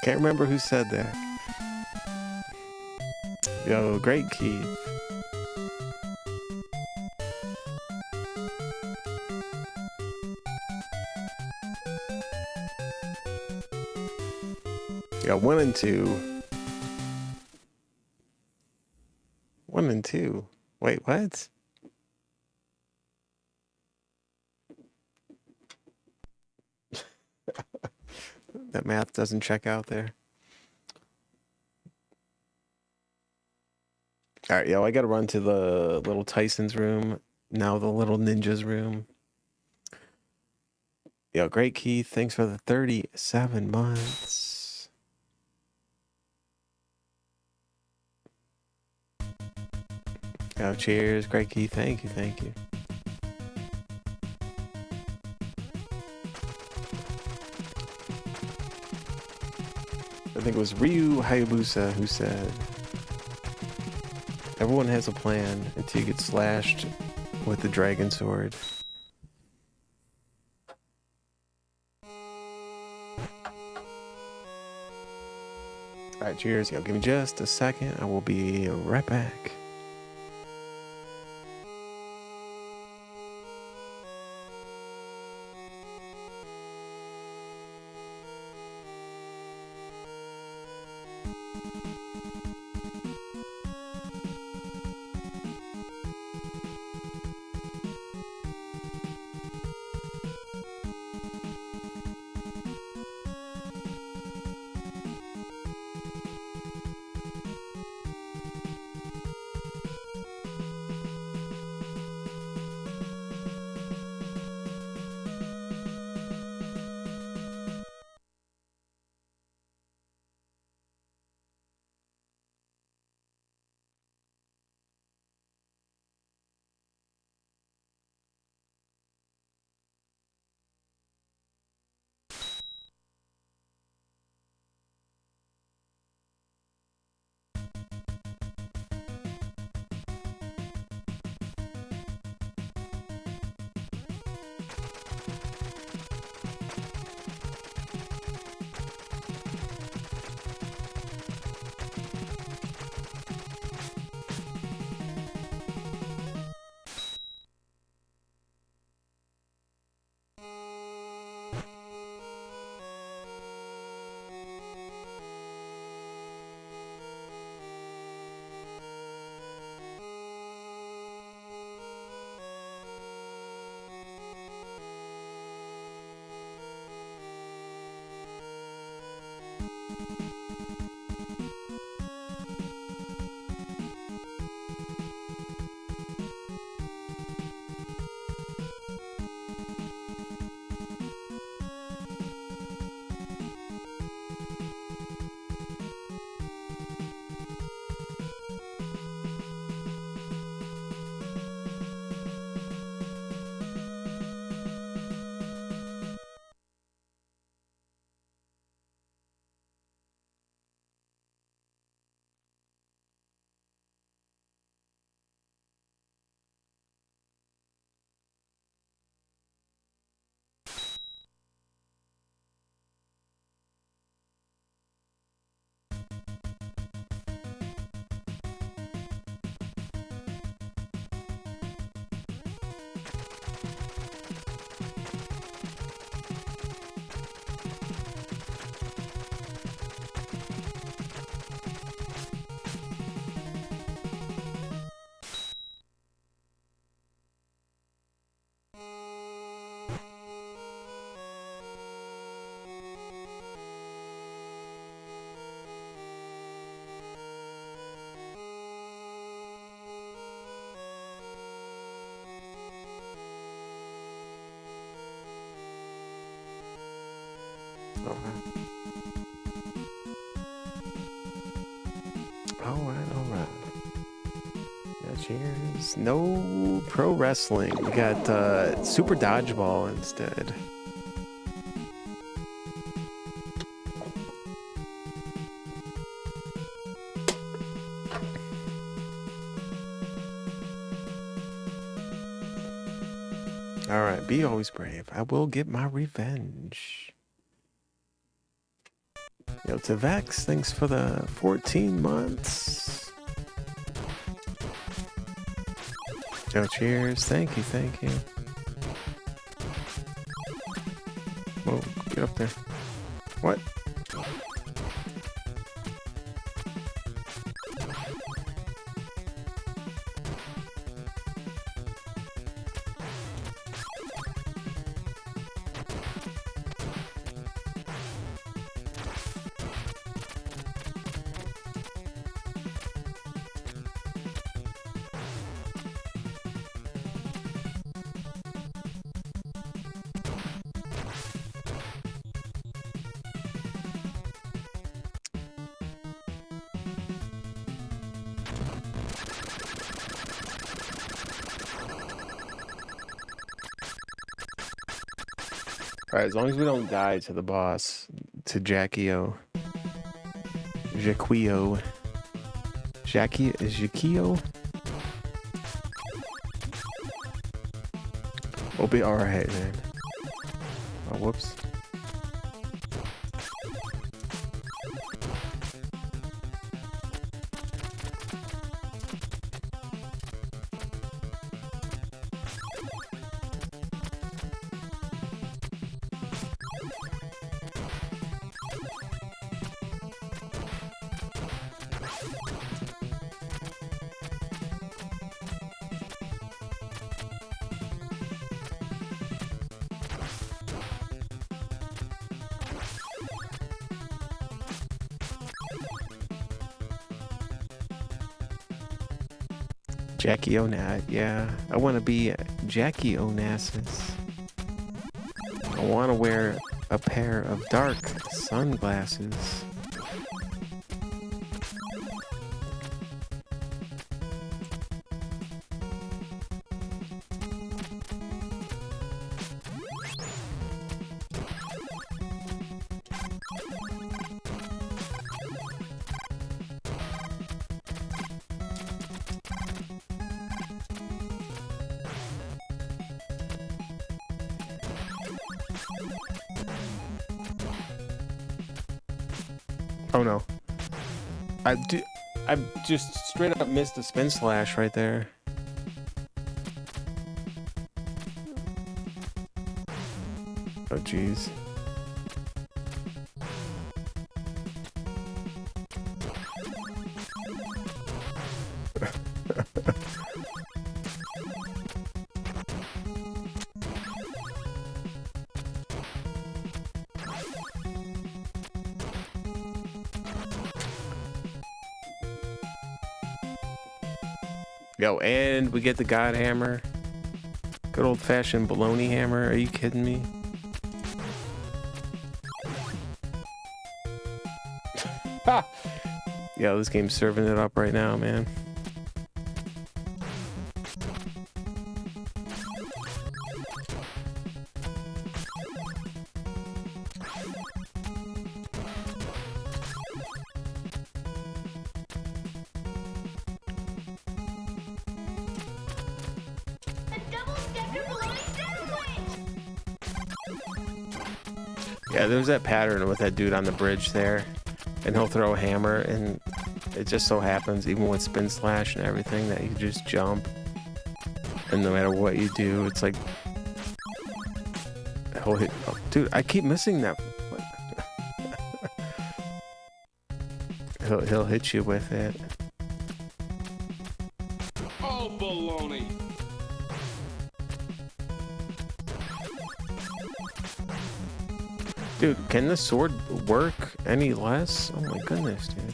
Can't remember who said that. Yo, great Keith. Yeah, 1 and 2. 1 and 2. Wait, what? That math doesn't check out there. All right, yo, I gotta run to the little Tyson's room. Now the little ninja's room. Yo, great Keith. Thanks for the 37 months. Oh, cheers, great key. Thank you, thank you. I think it was Ryu Hayabusa who said, everyone has a plan until you get slashed with the dragon sword. Alright, cheers. Yo, give me just a second. I will be right back. Alright. Yeah, cheers. No pro wrestling. We got Super Dodgeball instead. Alright, be always brave. I will get my revenge. Yo, to Vex, thanks for the 14 months. Yo, cheers. Thank you. Whoa, get up there. What? Alright, as long as we don't die to the boss, to Jackio. Jaquio. Jaquio? We'll be alright, man. Oh, whoops. Jackie Onassis. Yeah, I want to be Jackie Onassis. I want to wear a pair of dark sunglasses. Oh no. I just straight up missed the spin slash right there. Oh jeez. Yo, and we get the God Hammer. Good old-fashioned baloney hammer. Are you kidding me? Ha! Yo, this game's serving it up right now, man. Yeah, there's that pattern with that dude on the bridge there, and he'll throw a hammer, and it just so happens, even with spin slash and everything, that you just jump, and no matter what you do, it's like he'll hit. Oh, dude, I keep missing that. he'll hit you with it. Oh, baloney. Dude, can the sword work any less? Oh my goodness, dude.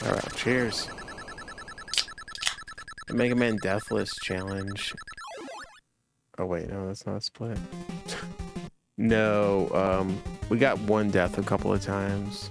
Alright, cheers. Mega Man Deathless Challenge. Oh wait, no, that's not a split. No, we got one death a couple of times.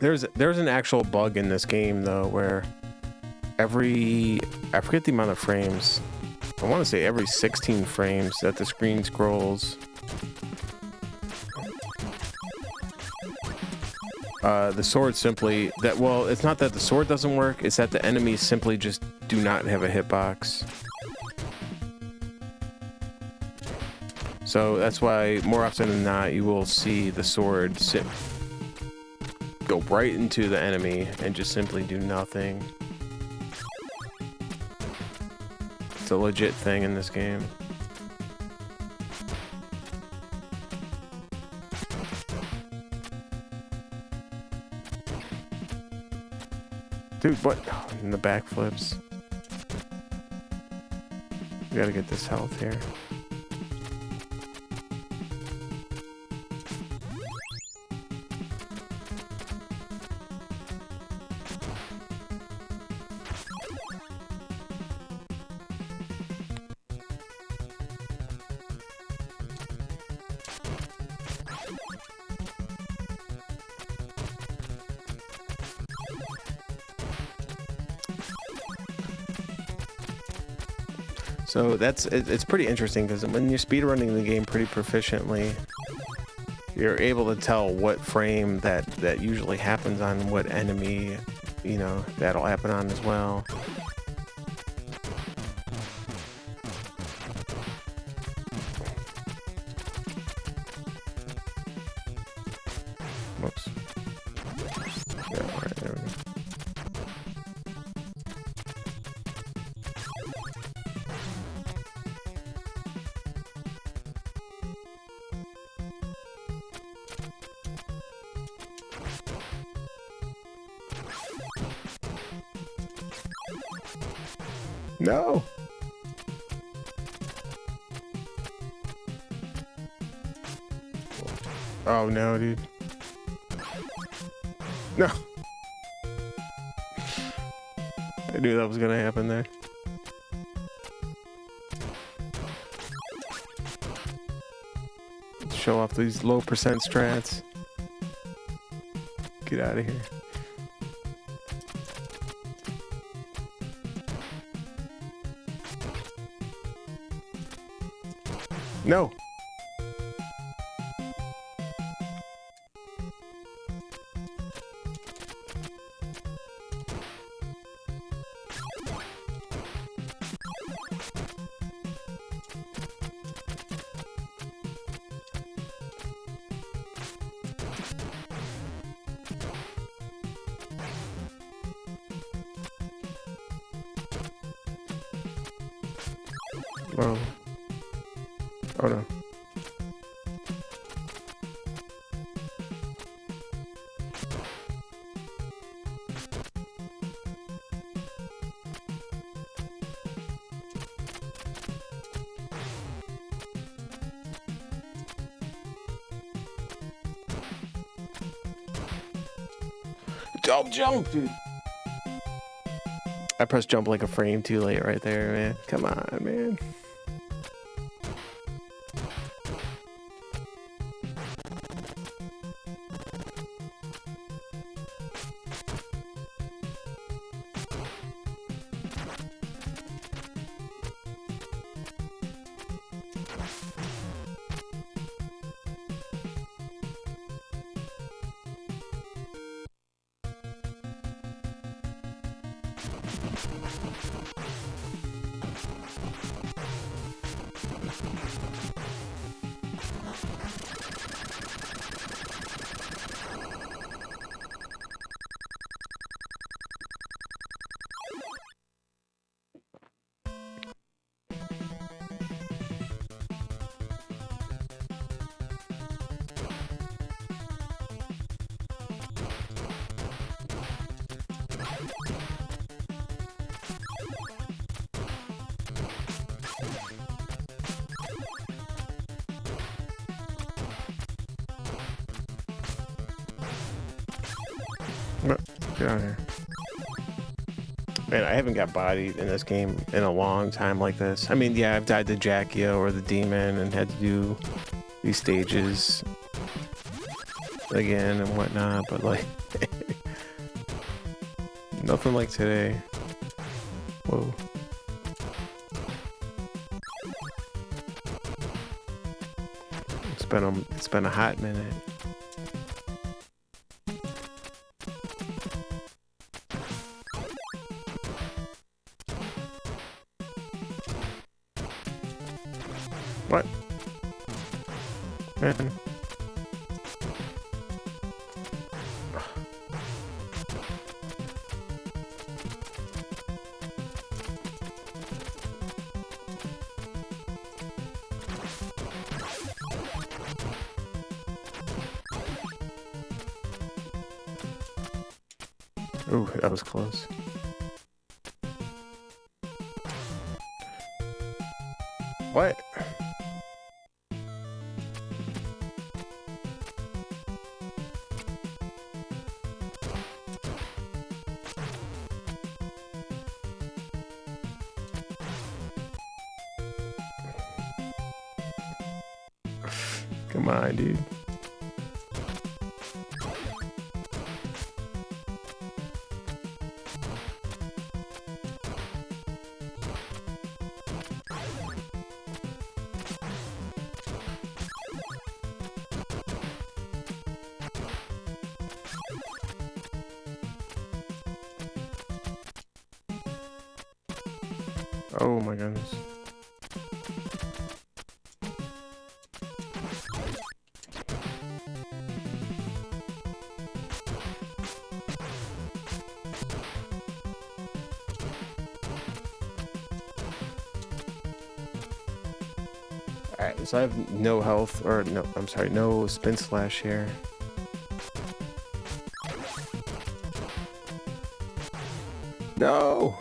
There's an actual bug in this game though where I forget the amount of frames. I want to say every 16 frames that the screen scrolls. The sword simply well, it's not that the sword doesn't work, it's that the enemies simply just do not have a hitbox. So that's why more often than not you will see the sword go right into the enemy and just simply do nothing. It's a legit thing in this game. Dude, what? Oh, and the backflips. We gotta get this health here. So it's pretty interesting because when you're speedrunning the game pretty proficiently, you're able to tell what frame that usually happens on what enemy, you know, that'll happen on as well. Whoops. Yeah, all right, there we go. No. Oh no, dude. No. I knew that was gonna happen there. Let's show off these low percent strats. Get out of here. No. Oh. Oh no. Don't jump, dude. I pressed jump like a frame too late right there, man. Come on, man. Get out of here. Man, I haven't got bodied in this game in a long time like this. I mean, yeah, I've died to Jackia or the demon and had to do these stages again and whatnot, but like, Nothing like today. Whoa. It's been a hot minute. What? Man. Ooh, that was close. What? Come on, dude. Oh my goodness. Alright, so I have no health, or no, I'm sorry, no spin slash here. No!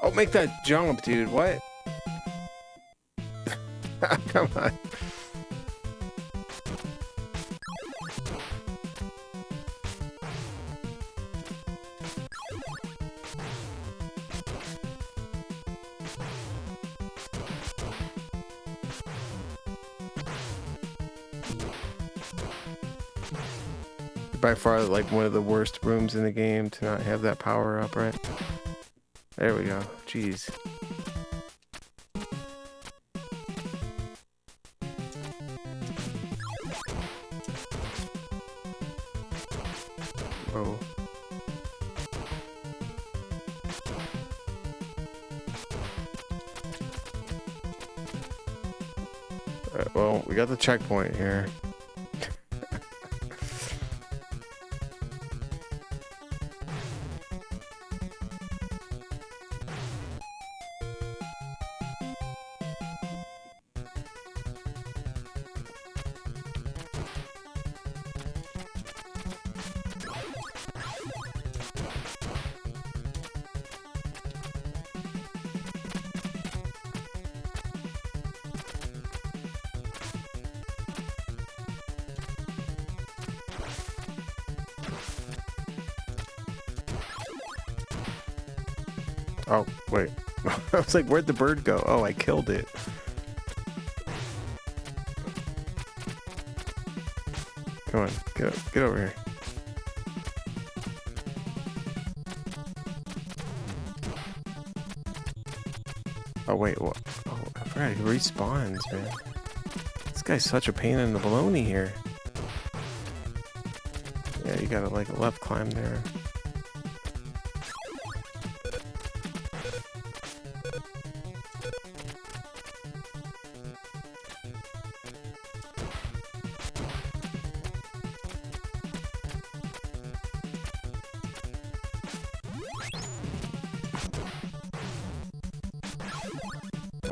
Oh, make that jump, dude. What? Come on. By far, like, one of the worst rooms in the game to not have that power up, right? There we go. Jeez. Whoa. Alright, well, we got the checkpoint here. Oh, wait. I was like, where'd the bird go? Oh, I killed it. Come on, get over here. Oh, wait, what? Oh, I forgot he respawns, man. This guy's such a pain in the baloney here. Yeah, you gotta, like, left climb there.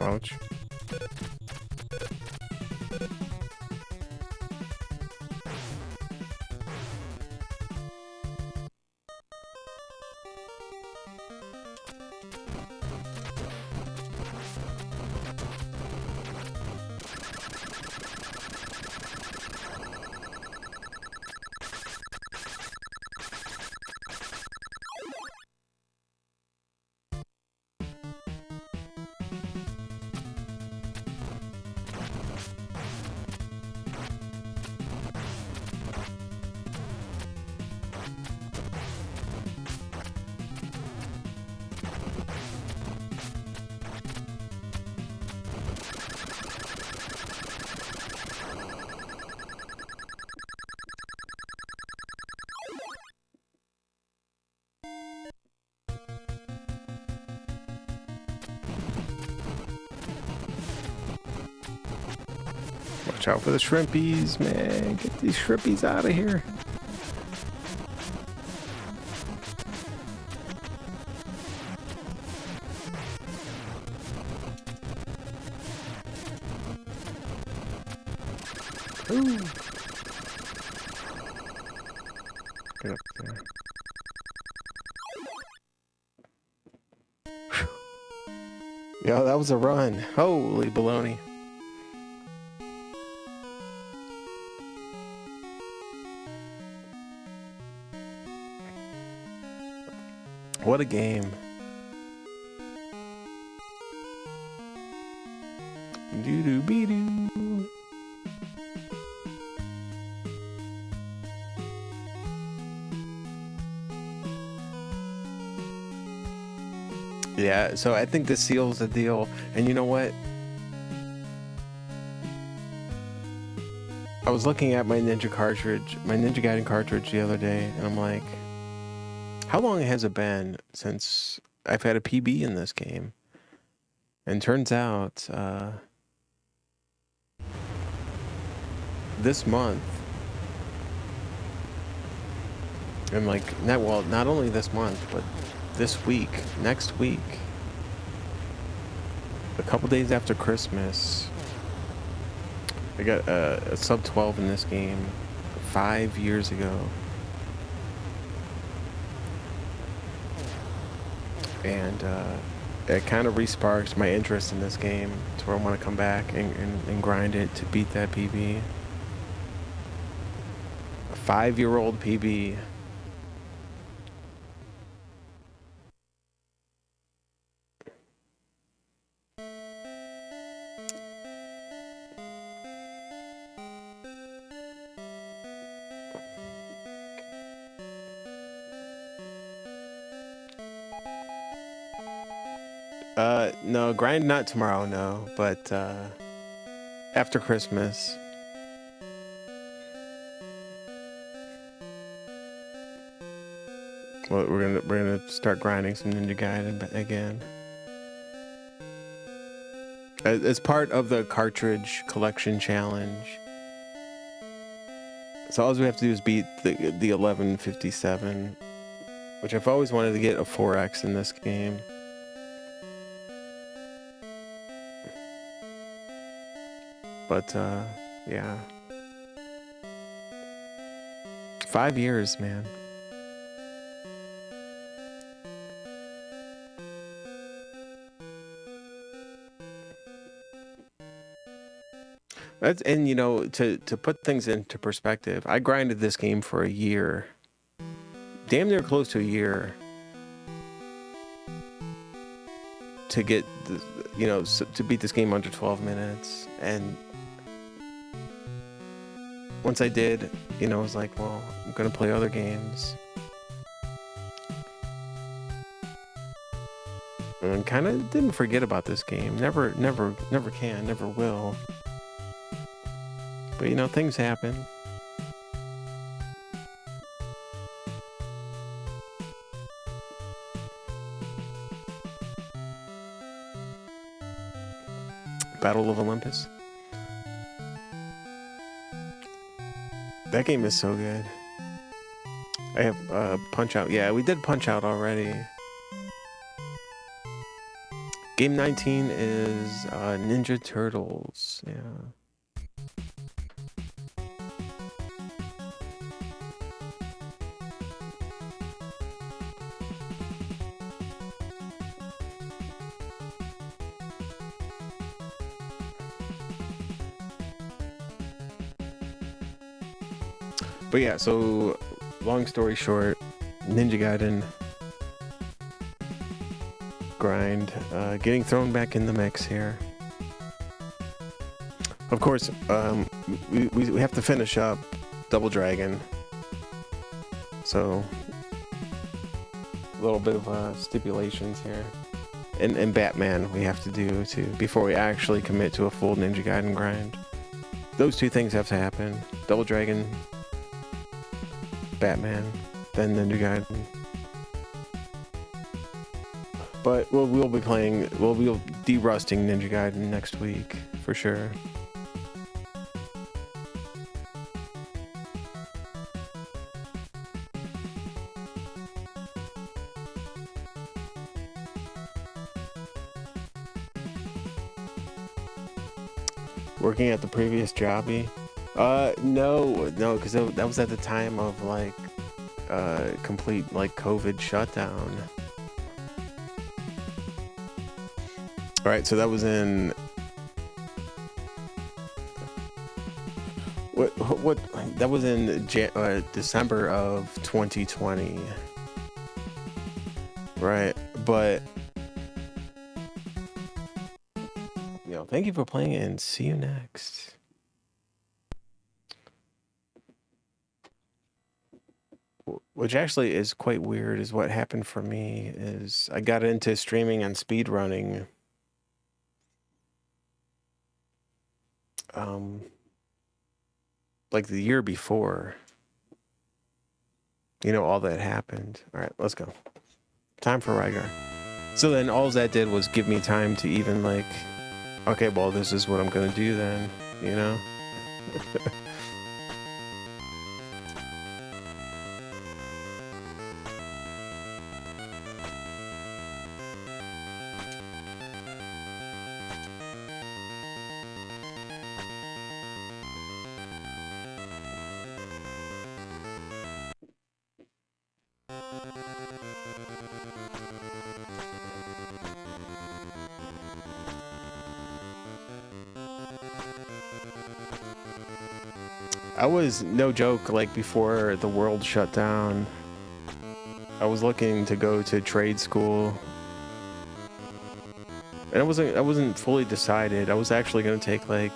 Ouch. Watch out for the shrimpies, man. Get these shrimpies out of here. Ooh. Get up there. Yo, that was a run. Holy baloney. What a game. Doo-doo-be-doo. Yeah, so I think this seals the deal. And you know what? I was looking at my Ninja Gaiden cartridge the other day, and I'm like, how long has it been since I've had a PB in this game? And turns out, this month, and like, not only this month, but this week, next week, a couple days after Christmas, I got a sub 12 in this game 5 years ago. And it kind of re-sparked my interest in this game to where I want to come back and grind it to beat that PB. A 5-year-old PB. No, grind not tomorrow, no, but after Christmas. Well, we're gonna start grinding some Ninja Gaiden again. As part of the cartridge collection challenge. So all we have to do is beat the 1157, which I've always wanted to get a 4X in this game. But, yeah. 5 years, man. And you know, to put things into perspective, I grinded this game for a year. Damn near close to a year. To get, you know, to beat this game under 12 minutes. And once I did, you know, I was like, well, I'm gonna play other games. And kind of didn't forget about this game. Never can, never will. But you know, things happen. Battle of Olympus. That game is so good. I have Punch Out. Yeah, we did Punch Out already. Game 19 is Ninja Turtles. Yeah. But yeah, so long story short, Ninja Gaiden grind, getting thrown back in the mix here. Of course, we have to finish up Double Dragon. So a little bit of stipulations here. And Batman we have to do too before we actually commit to a full Ninja Gaiden grind. Those two things have to happen. Double Dragon, Batman, then Ninja Gaiden. But we'll be derusting Ninja Gaiden next week for sure. Working at the previous jobby? No, because that was at the time of like complete like COVID shutdown. All right, so that was in what that was in December of 2020, right? But thank you for playing and see you next. Which actually is quite weird. Is what happened for me is I got into streaming and speedrunning. Like the year before. All that happened. All right, let's go. Time for Rygar. So then all that did was give me time to even like, okay, well, this is what I'm gonna do then, I was, no joke, like before the world shut down, I was looking to go to trade school. And I wasn't fully decided. I was actually going to take like,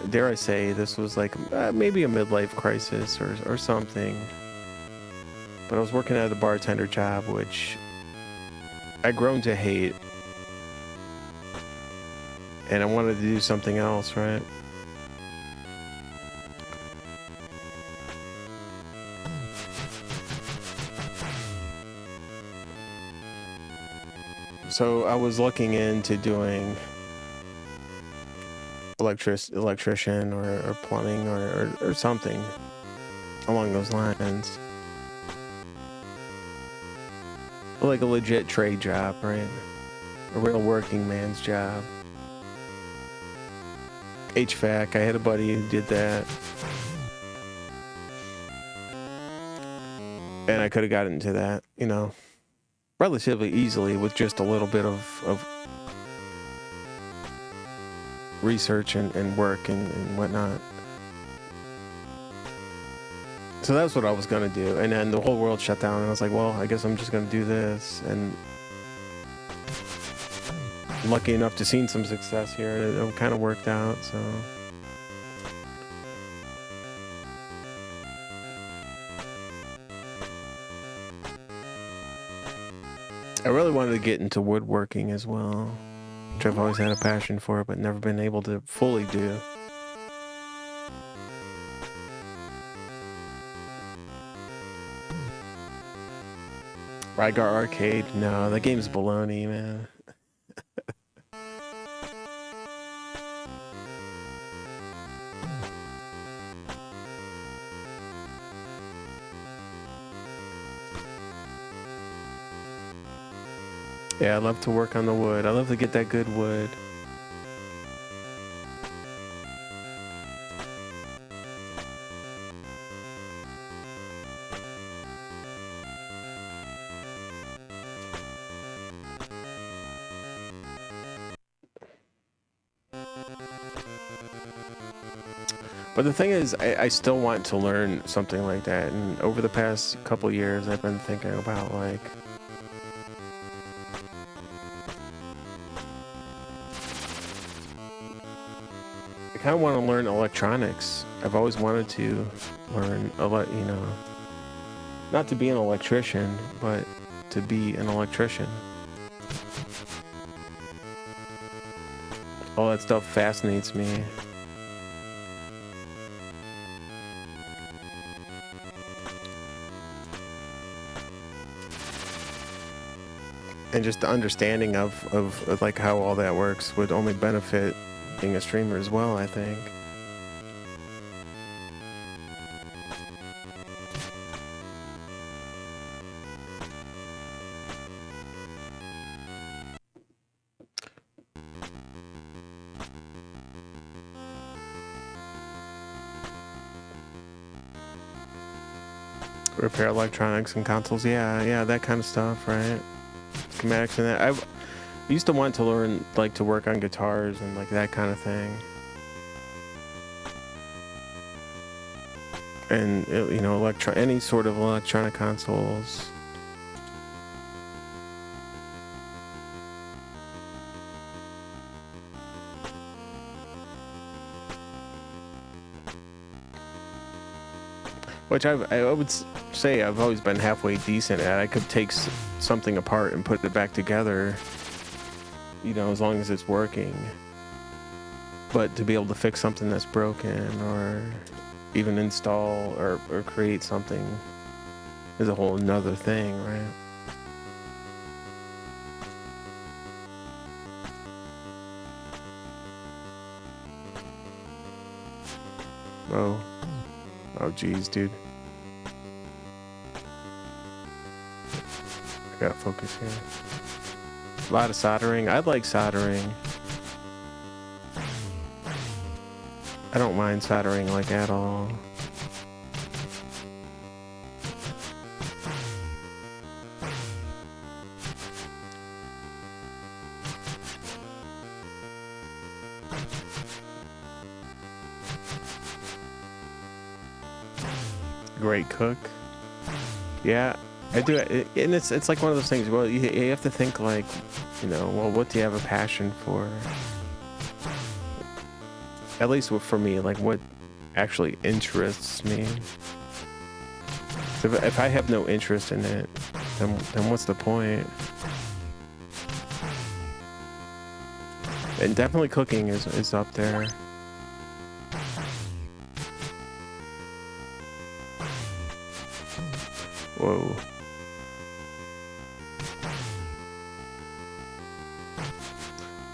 dare I say, this was like maybe a midlife crisis or something. But I was working at a bartender job, which I grown to hate. And I wanted to do something else, right? So I was looking into doing electrician or plumbing or something along those lines. Like a legit trade job, right? A real working man's job. HVAC, I had a buddy who did that. And I could have gotten into that, relatively easily with just a little bit of research and work and whatnot. So that's what I was going to do. And then the whole world shut down and I was like, well, I guess I'm just going to do this. And I'm lucky enough to see some success here. It kind of worked out, so... I really wanted to get into woodworking as well, which I've always had a passion for, but never been able to fully do. Rygar Arcade? No, that game's baloney, man. Yeah, I love to work on the wood. I love to get that good wood. But the thing is, I still want to learn something like that. And over the past couple years, I've been thinking about like... I kind of want to learn electronics. I've always wanted to learn, not to be an electrician, but to be an electrician. All that stuff fascinates me. And just the understanding of like how all that works would only benefit being a streamer as well, I think. Repair electronics and consoles. Yeah, that kind of stuff, right? Schematics and that. I used to want to learn, like, to work on guitars and, like, that kind of thing. And, you know, any sort of electronic consoles. Which I would say I've always been halfway decent at. I could take something apart and put it back together, you know, as long as it's working. But to be able to fix something that's broken or even install or create something is a whole nother thing, right? Oh geez, dude. I gotta focus here. A lot of soldering. I like soldering. I don't mind soldering, like, at all. Great cook. Yeah, I do it, and it's like one of those things. Well, you have to think, like, you know, well, what do you have a passion for? At least for me, like, what actually interests me. If I have no interest in it, then what's the point? And definitely cooking is up there. Whoa.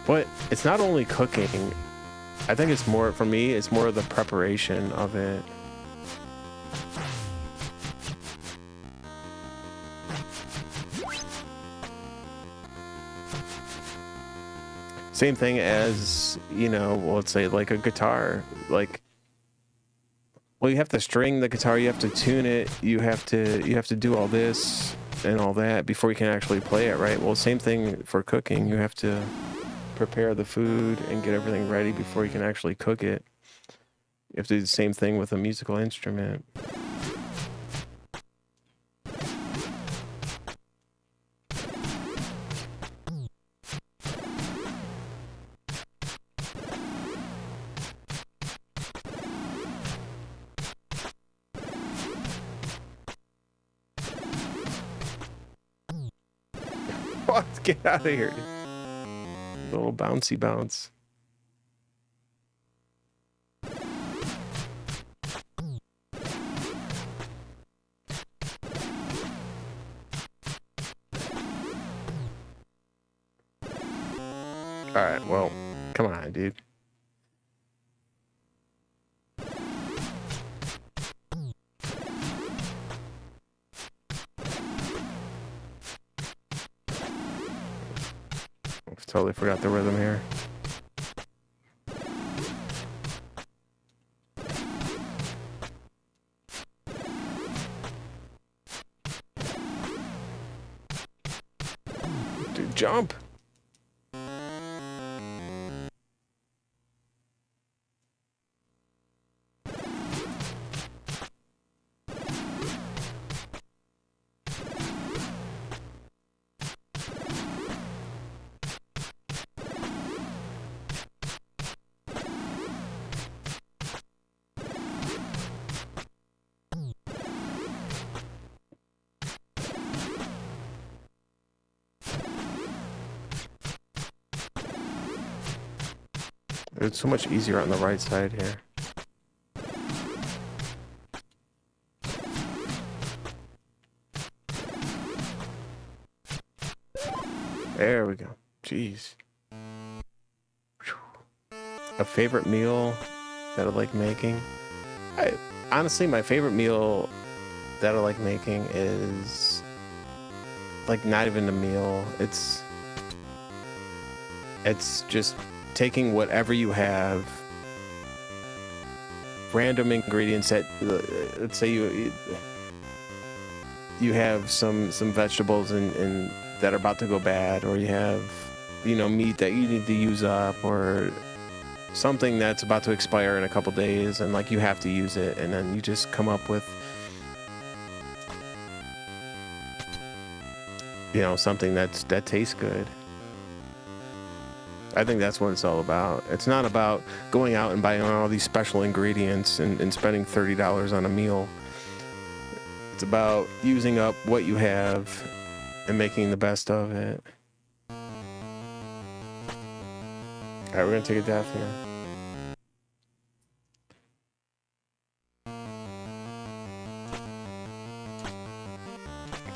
But it's not only cooking. I think it's more, for me, it's more of the preparation of it. Same thing as, you know, let's say like a guitar. Like, well, you have to string the guitar, you have to tune it, you have to do all this and all that before you can actually play it, right? Well, same thing for cooking. You have to prepare the food and get everything ready before you can actually cook it. You have to do the same thing with a musical instrument. Let's get out of here. A little bouncy bounce. All right, well, come on, dude. Totally forgot the rhythm here. Dude, jump. It's so much easier on the right side here. There we go. Jeez. A favorite meal that I like making? Honestly, my favorite meal that I like making is, like, not even a meal. It's just taking whatever you have, random ingredients that, let's say you have some vegetables and that are about to go bad, or you have, you know, meat that you need to use up, or something that's about to expire in a couple days, and like you have to use it, and then you just come up with, you know, something that tastes good. I think that's what it's all about. It's not about going out and buying all these special ingredients and spending $30 on a meal. It's about using up what you have and making the best of it. All right, we're gonna take a death here.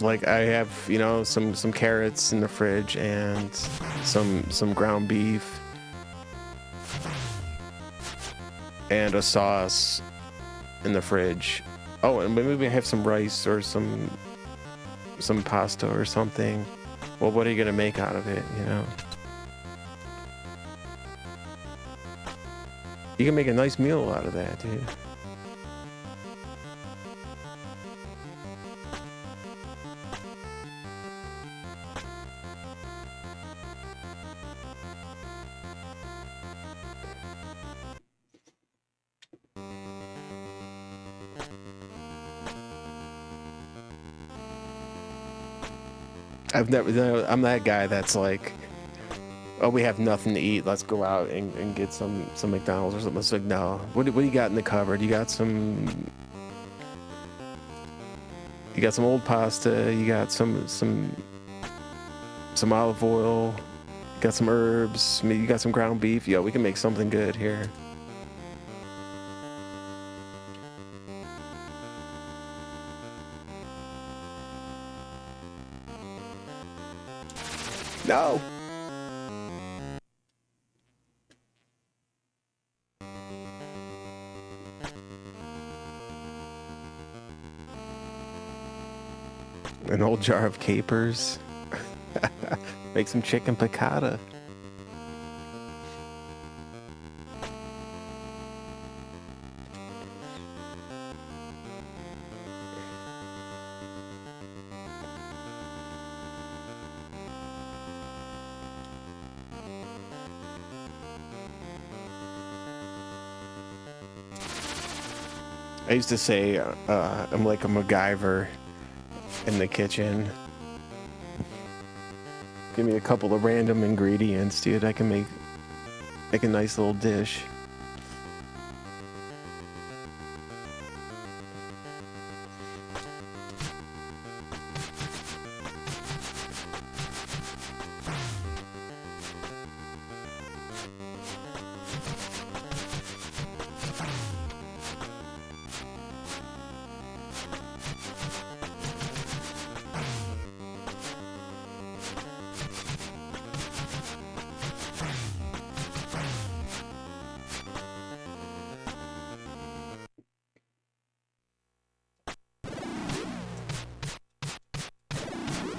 Like I have, you know, some carrots in the fridge and some ground beef and a sauce in the fridge. Oh, and maybe I have some rice or some pasta or something. Well, what are you gonna make out of it, you know? You can make a nice meal out of that, dude. I'm that guy that's like, oh, we have nothing to eat, let's go out and get some McDonald's or something. It's like, no, what do you got in the cupboard? You got some old pasta, you got some olive oil, you got some herbs, you got some ground beef. Yo, we can make something good here. No. An old jar of capers. Make some chicken piccata. I used to say I'm like a MacGyver in the kitchen. Give me a couple of random ingredients, dude. I can make a nice little dish.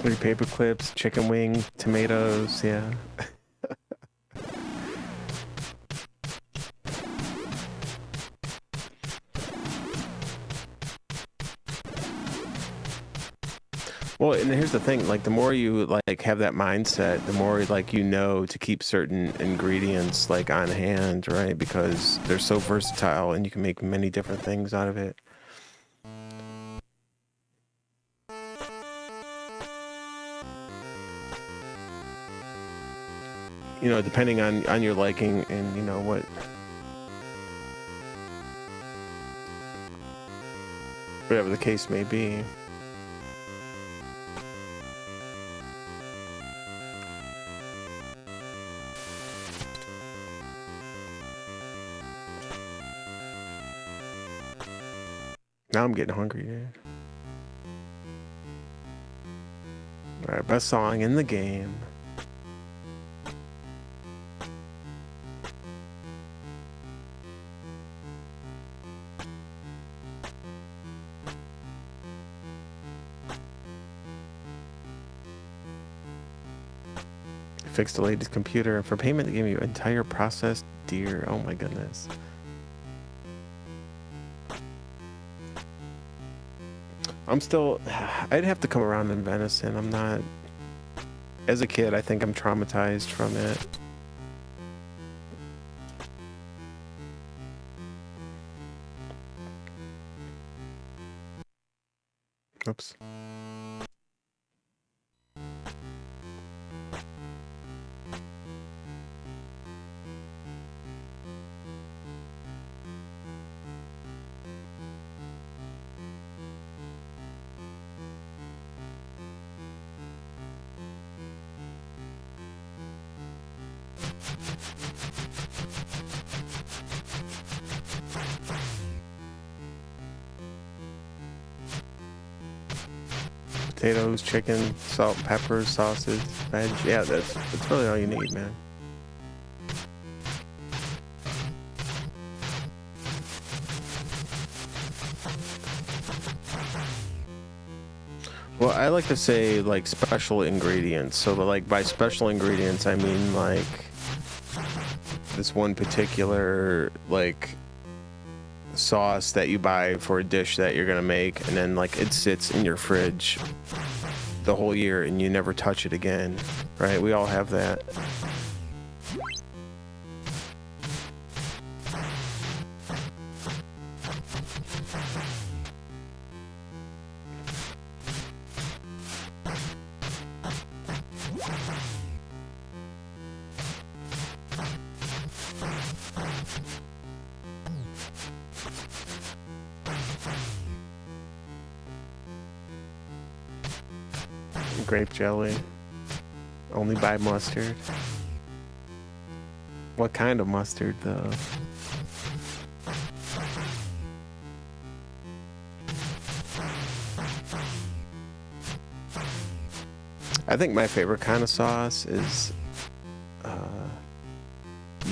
Three paper clips, chicken wing, tomatoes, yeah. Well, and here's the thing, like the more you like have that mindset, the more like you know to keep certain ingredients like on hand, right? Because they're so versatile and you can make many different things out of it. You know, depending on your liking and you know whatever the case may be. Now I'm getting hungry, dude. All right, best song in the game. Fixed the latest computer. For payment, they gave me entire processed deer. Oh my goodness. I'm still, I'd have to come around in venison. I'm not, as a kid, I think I'm traumatized from it. Oops. Potatoes, chicken, salt, peppers, sausage, veg. Yeah, that's really all you need, man. Well, I like to say like special ingredients. So like by special ingredients, I mean like this one particular like sauce that you buy for a dish that you're gonna make, and then like it sits in your fridge the whole year and you never touch it again, right? We all have that. Grape jelly. Only buy mustard. What kind of mustard, though? I think my favorite kind of sauce is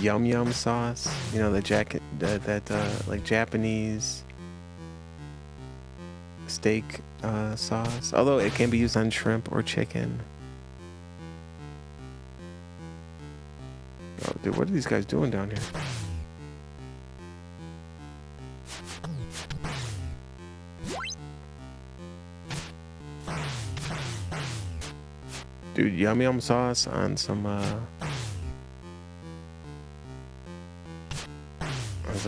yum yum sauce. You know, that like Japanese steak sauce, although it can be used on shrimp or chicken. Oh, dude, what are these guys doing down here? Dude, yum yum sauce on some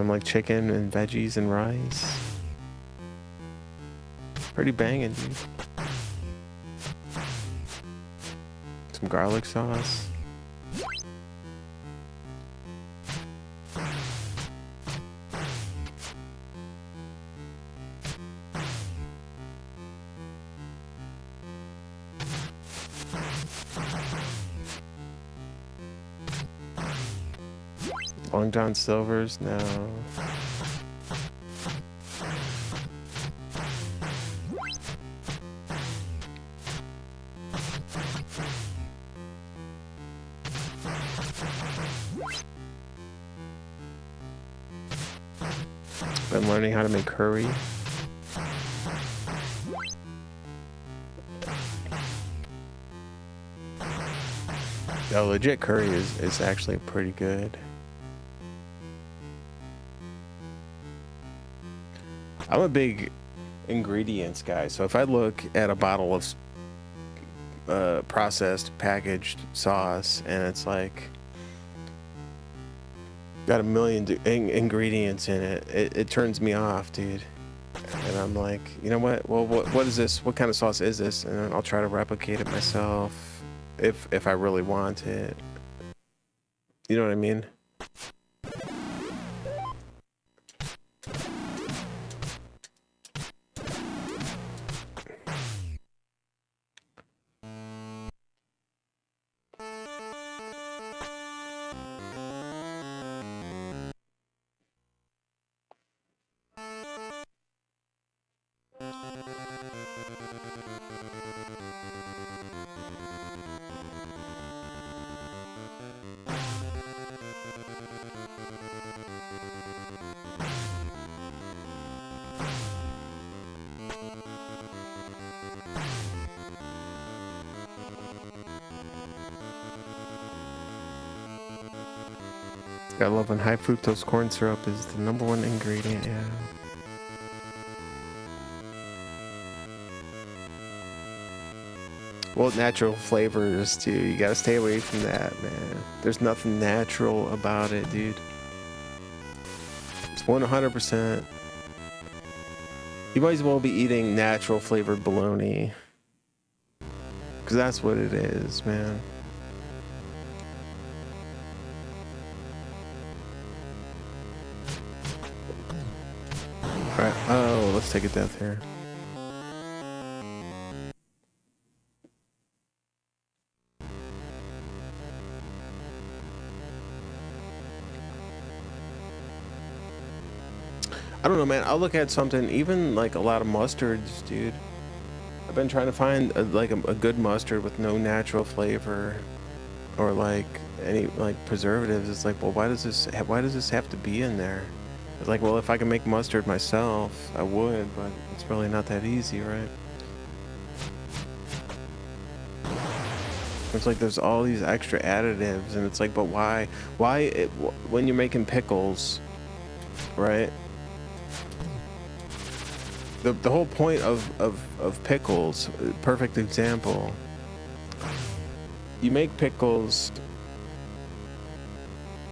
like chicken and veggies and rice. Pretty banging, dude. Some garlic sauce. Long John Silver's, no. Been learning how to make curry. Yeah, legit curry is actually pretty good. I'm a big ingredients guy, so if I look at a bottle of processed packaged sauce and it's like got a million ingredients in it, it turns me off, dude. And I'm like, you know what? Well, what is this? What kind of sauce is this? And then I'll try to replicate it myself if I really want it. You know what I mean? I love when high fructose corn syrup is the #1 ingredient, yeah. Well, natural flavors too. You gotta stay away from that, man. There's nothing natural about it, dude. It's 100%. You might as well be eating natural flavored bologna. Because that's what it is, man. Alright, oh, let's take a death here. I don't know, man. I'll look at something, even like a lot of mustards, dude. I've been trying to find a good mustard with no natural flavor, or like any like preservatives. It's like, well, why does this have to be in there? It's like, well, if I can make mustard myself, I would, but it's really not that easy, right? It's like there's all these extra additives, and it's like, but why? When you're making pickles, right? The whole point of pickles, perfect example. You make pickles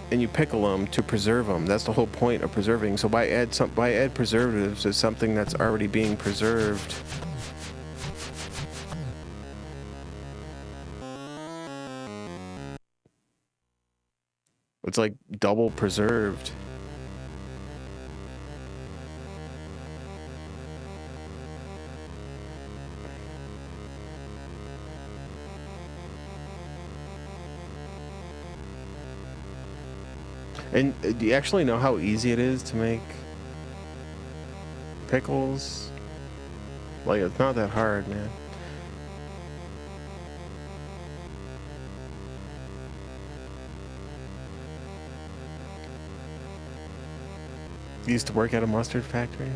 and you pickle them to preserve them. That's the whole point of preserving. So why add preservatives to something that's already being preserved? It's like double preserved. And do you actually know how easy it is to make pickles? Like, it's not that hard, man. You used to work at a mustard factory?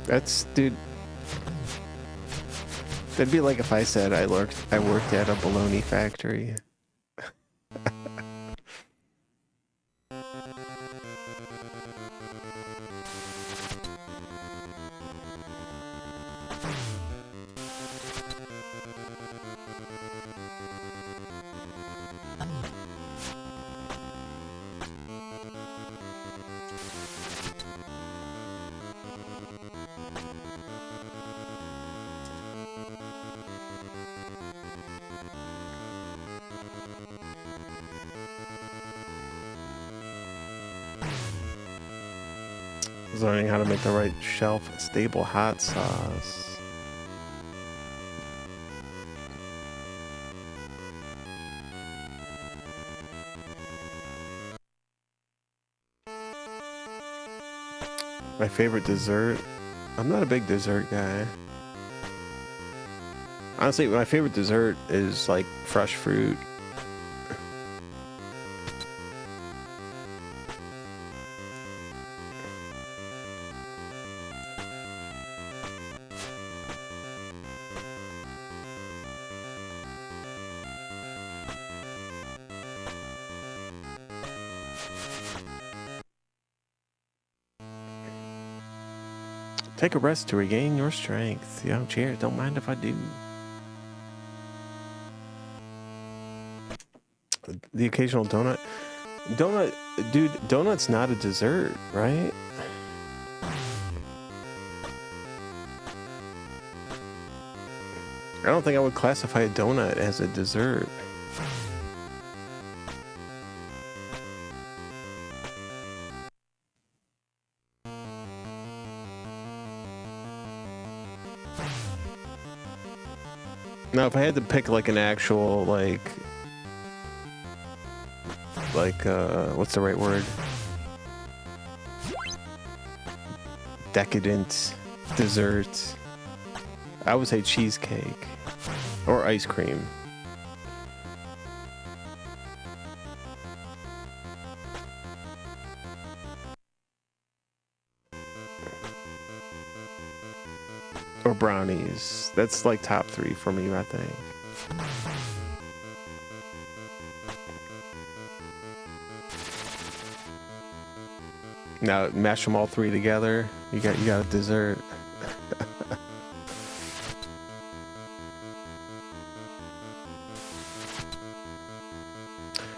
That's, dude. That'd be like if I said I worked at a bologna factory. Learning how to make the right shelf-stable hot sauce. My favorite dessert? I'm not a big dessert guy. Honestly, my favorite dessert is like fresh fruit. Take a rest to regain your strength. Yo, cheers. Don't mind if I do. The occasional donut. Dude, donut's not a dessert, right? I don't think I would classify a donut as a dessert. Now, if I had to pick like an actual what's the right word? Decadent dessert, I would say cheesecake or ice cream. Or brownies. That's like top 3 for me, I think. Now mash them all three together. You got a dessert.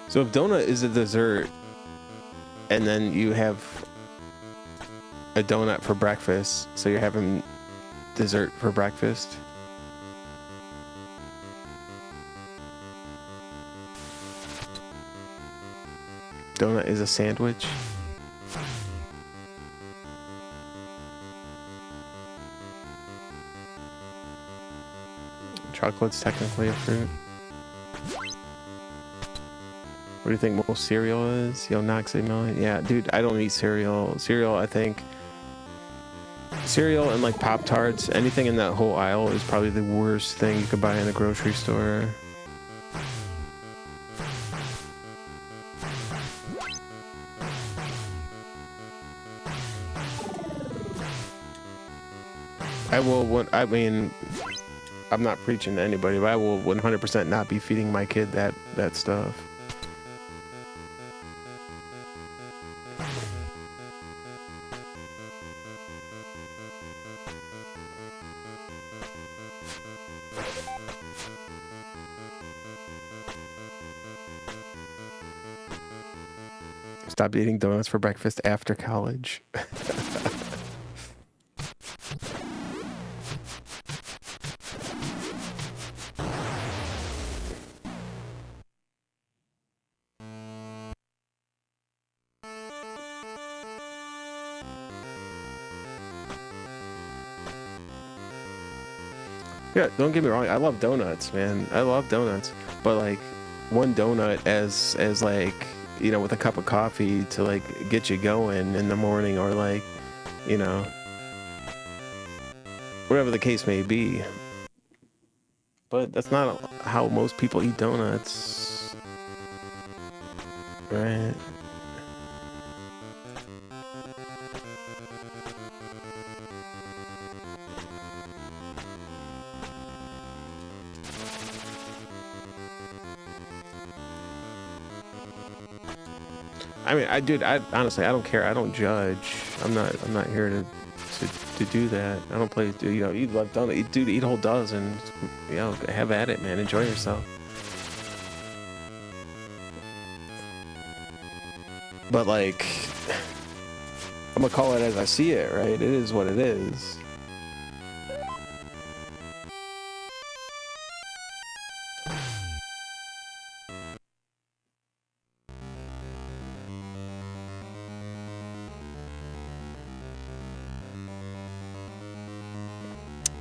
So if donut is a dessert, and then you have a donut for breakfast, so you're having dessert for breakfast. Donut is a sandwich. Chocolate's technically a fruit. What do you think most cereal is? Yo, Noxy Million. Yeah, dude, I don't eat cereal. Cereal, I think. Cereal and like Pop-Tarts, anything in that whole aisle is probably the worst thing you could buy in a grocery store. I mean, I'm not preaching to anybody, but I will 100% not be feeding my kid that stuff. Stopped eating donuts for breakfast after college. Yeah, don't get me wrong. I love donuts, man. I love donuts, but like one donut as like, you know, with a cup of coffee to like get you going in the morning, or like, you know, whatever the case may be. But that's not how most people eat donuts, right? I mean, I honestly, I don't care. I don't judge. I'm not here to do that. I don't play. You know, eat love donut. Dude, eat a whole dozen. You know, have at it, man. Enjoy yourself. But like, I'm gonna call it as I see it, right? It is what it is.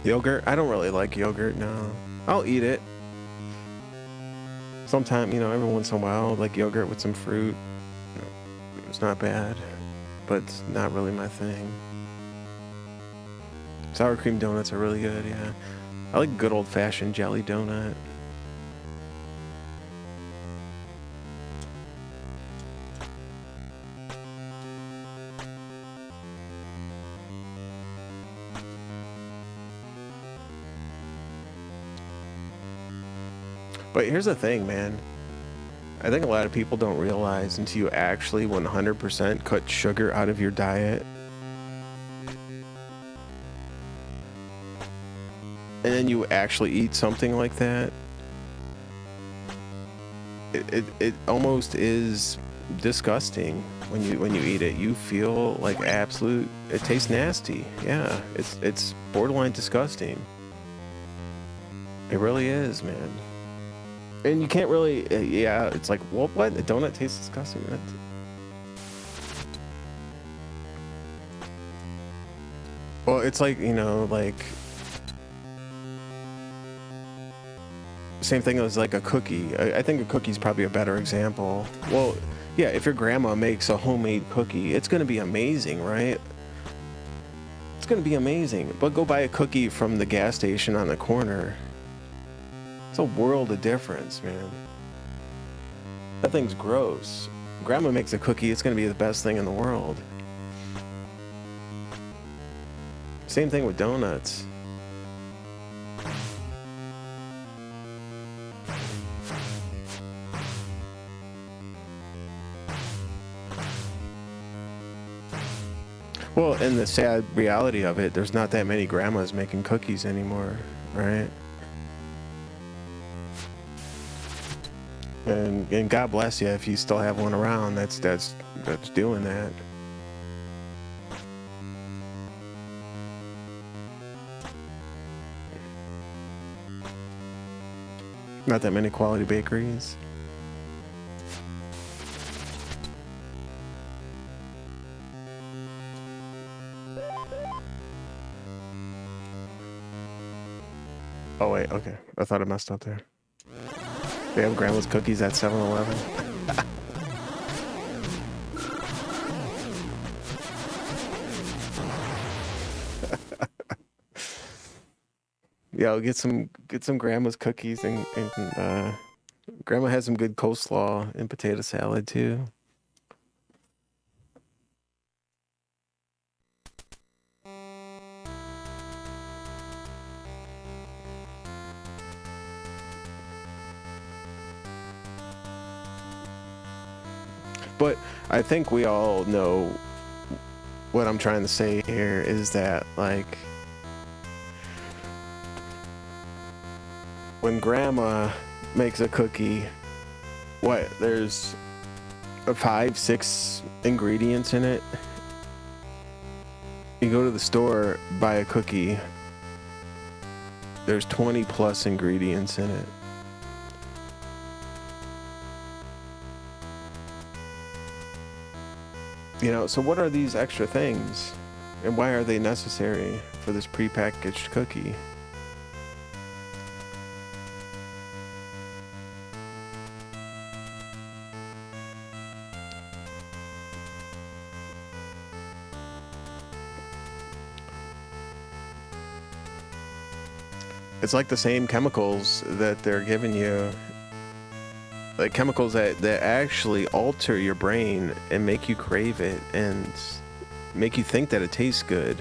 Yogurt? I don't really like yogurt, no. I'll eat it. Sometime, you know, every once in a while, like yogurt with some fruit. It's not bad, but it's not really my thing. Sour cream donuts are really good, yeah. I like good old-fashioned jelly donut. But here's the thing, man. I think a lot of people don't realize until you actually 100% cut sugar out of your diet, and then you actually eat something like that, it almost is disgusting when you eat it. You feel like absolute. It tastes nasty. Yeah, it's borderline disgusting. It really is, man. And you can't really, yeah, it's like, well, what? The donut tastes disgusting. Well, it's like, you know, like, same thing as like a cookie. I think a cookie's probably a better example. Well, yeah, if your grandma makes a homemade cookie, it's going to be amazing, right? It's going to be amazing. But go buy a cookie from the gas station on the corner. It's a world of difference, man. That thing's gross. Grandma makes a cookie, it's gonna be the best thing in the world. Same thing with donuts. Well, and the sad reality of it, there's not that many grandmas making cookies anymore, right? And God bless you if you still have one around that's doing that. Not that many quality bakeries. Oh wait, okay. I thought I messed up there. They have grandma's cookies at 7-Eleven. Yo, get some grandma's cookies and grandma has some good coleslaw and potato salad too. But I think we all know what I'm trying to say here is that, like, when grandma makes a cookie, there's 5-6 ingredients in it. You go to the store, buy a cookie, there's 20 plus ingredients in it. You know, so what are these extra things? And why are they necessary for this prepackaged cookie? It's like the same chemicals that they're giving you, like chemicals that actually alter your brain and make you crave it and make you think that it tastes good.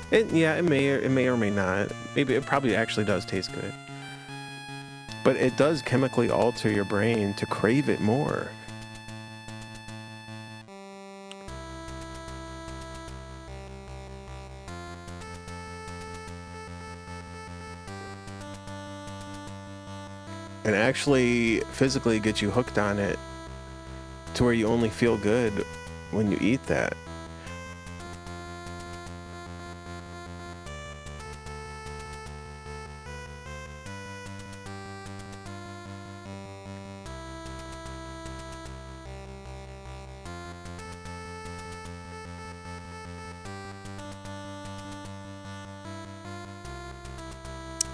It may or may not. Maybe it probably actually does taste good. But it does chemically alter your brain to crave it more. And actually physically get you hooked on it to where you only feel good when you eat that.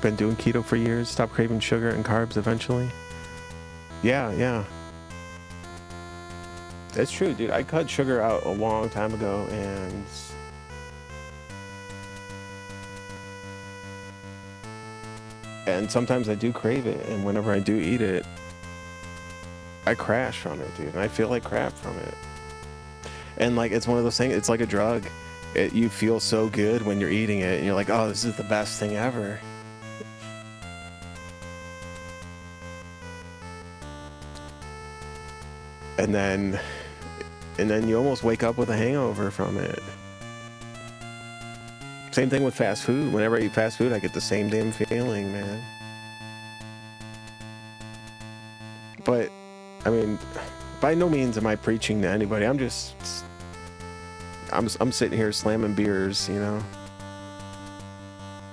Been doing keto for years, stopped craving sugar and carbs eventually. Yeah. That's true, dude. I cut sugar out a long time ago, and sometimes I do crave it, and whenever I do eat it, I crash from it, dude, and I feel like crap from it. And like, it's one of those things, it's like a drug. You feel so good when you're eating it, and you're like, oh, this is the best thing ever. And then you almost wake up with a hangover from it. Same thing with fast food. Whenever I eat fast food, I get the same damn feeling, man. But, I mean, by no means am I preaching to anybody. I'm sitting here slamming beers, you know.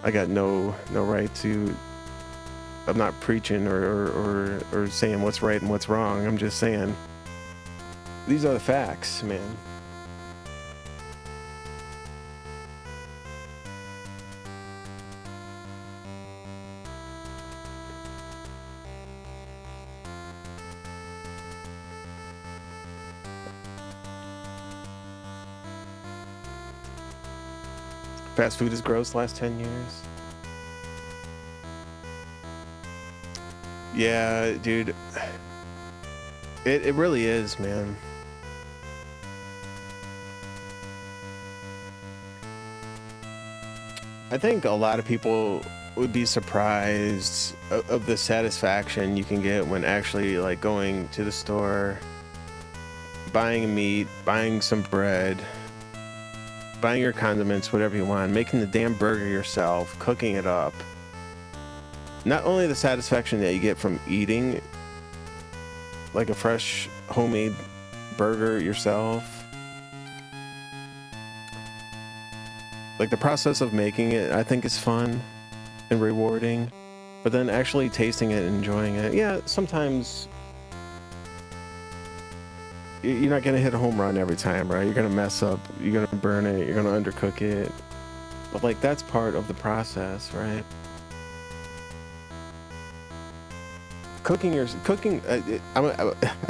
I got no right to. I'm not preaching or saying what's right and what's wrong. I'm just saying. These are the facts, man. Fast food is gross last 10 years. Yeah, dude. It really is, man. I think a lot of people would be surprised of the satisfaction you can get when actually like going to the store, buying meat, buying some bread, buying your condiments, whatever you want, making the damn burger yourself, cooking it up. Not only the satisfaction that you get from eating like a fresh homemade burger yourself, like the process of making it, I think is fun and rewarding, but then actually tasting it and enjoying it, yeah, sometimes you're not gonna hit a home run every time, right? You're gonna mess up, you're gonna burn it, you're gonna undercook it, but like that's part of the process, right? I think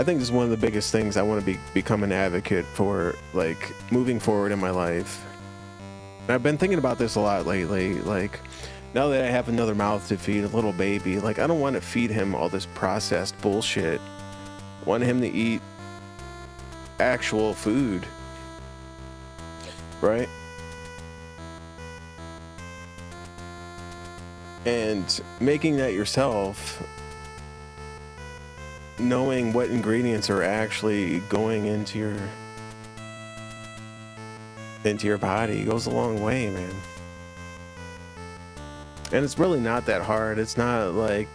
this is one of the biggest things I want to become an advocate for, like moving forward in my life. And I've been thinking about this a lot lately. Like, now that I have another mouth to feed, a little baby, like I don't want to feed him all this processed bullshit. I want him to eat actual food, right? And making that yourself, knowing what ingredients are actually going into your body goes a long way, man. And it's really not that hard. It's not like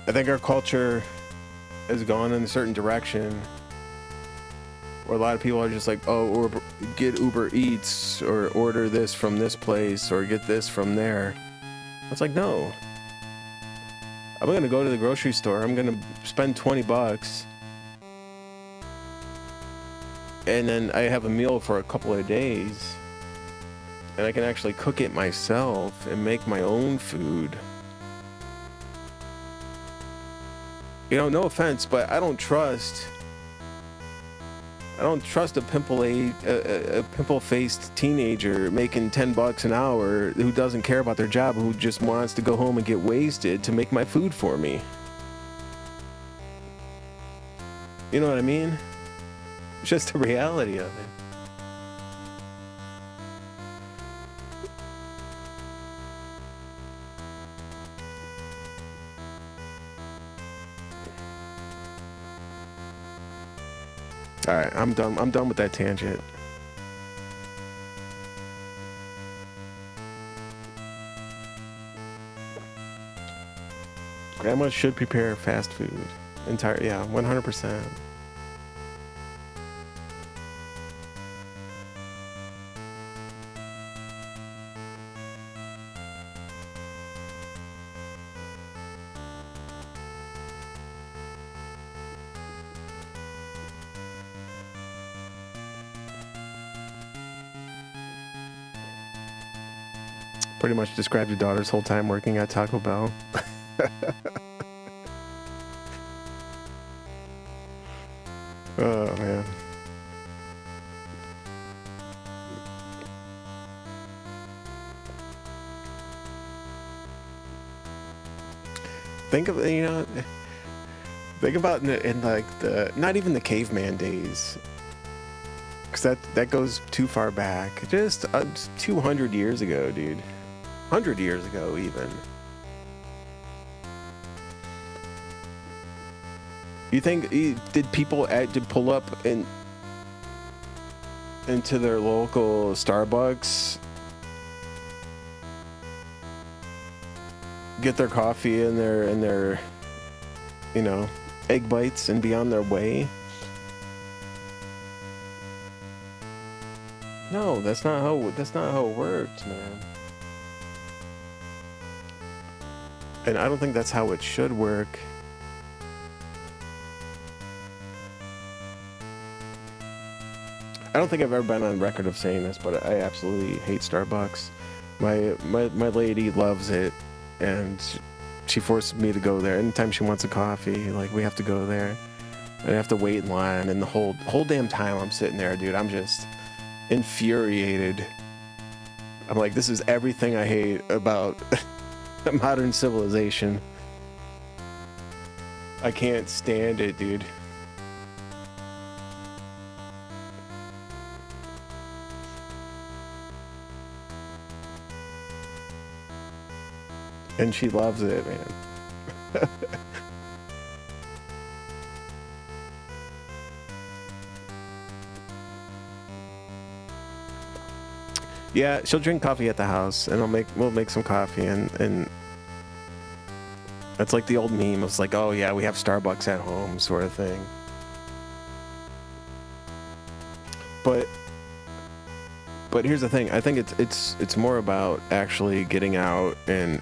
I think our culture has gone in a certain direction where a lot of people are just like, oh, or get Uber Eats or order this from this place or get this from there. It's like, no. I'm gonna go to the grocery store. I'm gonna spend $20 and then I have a meal for a couple of days and I can actually cook it myself and make my own food. You know, no offense, but I don't trust a pimple-faced teenager making $10 an hour who doesn't care about their job, who just wants to go home and get wasted to make my food for me. You know what I mean? It's just the reality of it. All right, I'm done with that tangent. Grandma should prepare fast food. Yeah, 100%. Pretty much described your daughter's whole time working at Taco Bell. Oh, man. Think about in like not even the caveman days, because that goes too far back. Just 200 years ago, dude. 100 years ago, even. You think did people pull up into their local Starbucks, get their coffee and their egg bites and be on their way? No, that's not how it worked, man. And I don't think that's how it should work. I don't think I've ever been on record of saying this, but I absolutely hate Starbucks. My lady loves it, and she forces me to go there. Anytime she wants a coffee, like, we have to go there. And I have to wait in line, and the whole damn time I'm sitting there, dude, I'm just infuriated. I'm like, this is everything I hate about modern civilization. I can't stand it, dude. And she loves it, man. Yeah, she'll drink coffee at the house, and we'll make some coffee, and it's like the old meme. It's like, oh yeah, we have Starbucks at home, sort of thing. But here's the thing. I think it's more about actually getting out and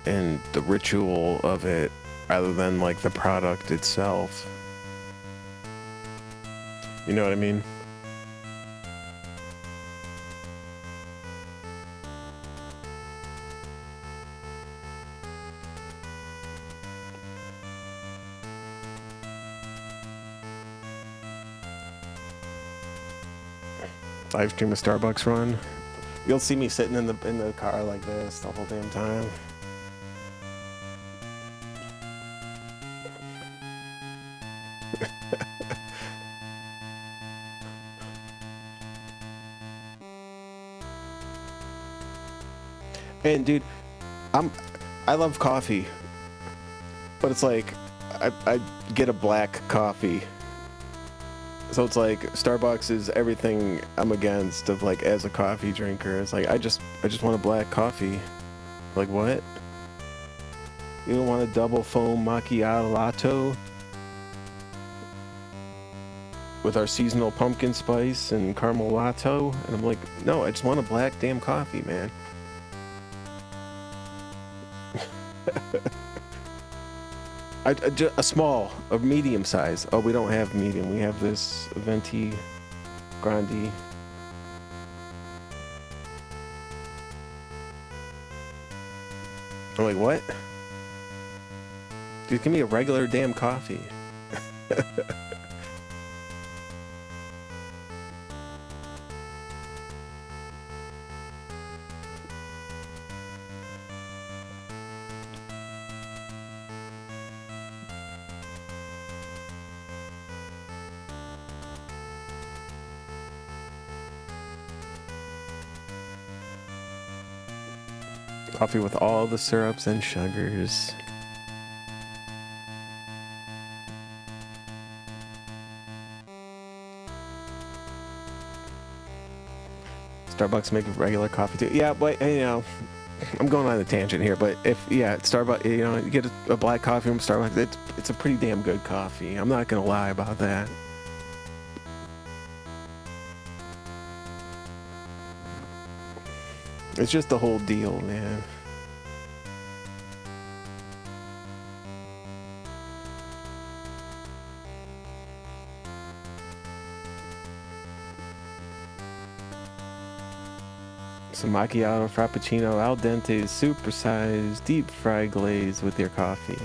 the ritual of it, rather than like the product itself. You know what I mean? Live stream a Starbucks run. You'll see me sitting in the car like this the whole damn time. And dude, I love coffee, but it's like I get a black coffee. So it's like Starbucks is everything I'm against of like as a coffee drinker. It's like I just want a black coffee. Like what? You don't want a double foam macchiato with our seasonal pumpkin spice and caramel latte? And I'm like, no, I just want a black damn coffee, man. A small, a medium size. Oh, we don't have medium. We have this venti grande. I'm like, what? Dude, give me a regular damn coffee. Coffee with all the syrups and sugars. Starbucks make regular coffee too. Yeah, but you know, I'm going on a tangent here. But if Starbucks, you know, you get a black coffee from Starbucks, it's a pretty damn good coffee. I'm not gonna lie about that. It's just the whole deal, man. Some macchiato, frappuccino, al dente, supersized, deep fry glaze with your coffee.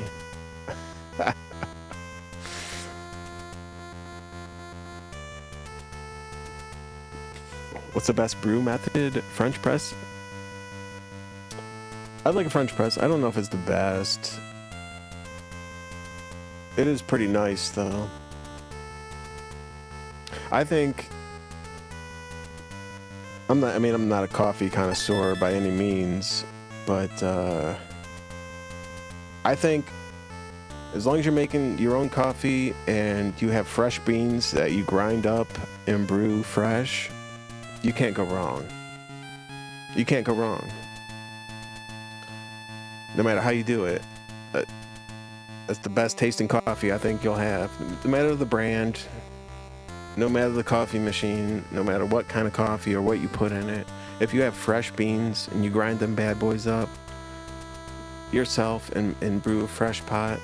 What's the best brew method? French press? I'd like a French press. I don't know if it's the best. It is pretty nice, though. I think... I'm not a coffee connoisseur by any means, but I think as long as you're making your own coffee and you have fresh beans that you grind up and brew fresh, you can't go wrong. You can't go wrong. No matter how you do it. That's the best tasting coffee I think you'll have. No matter the brand, no matter the coffee machine, no matter what kind of coffee or what you put in it, if you have fresh beans and you grind them bad boys up yourself and brew a fresh pot,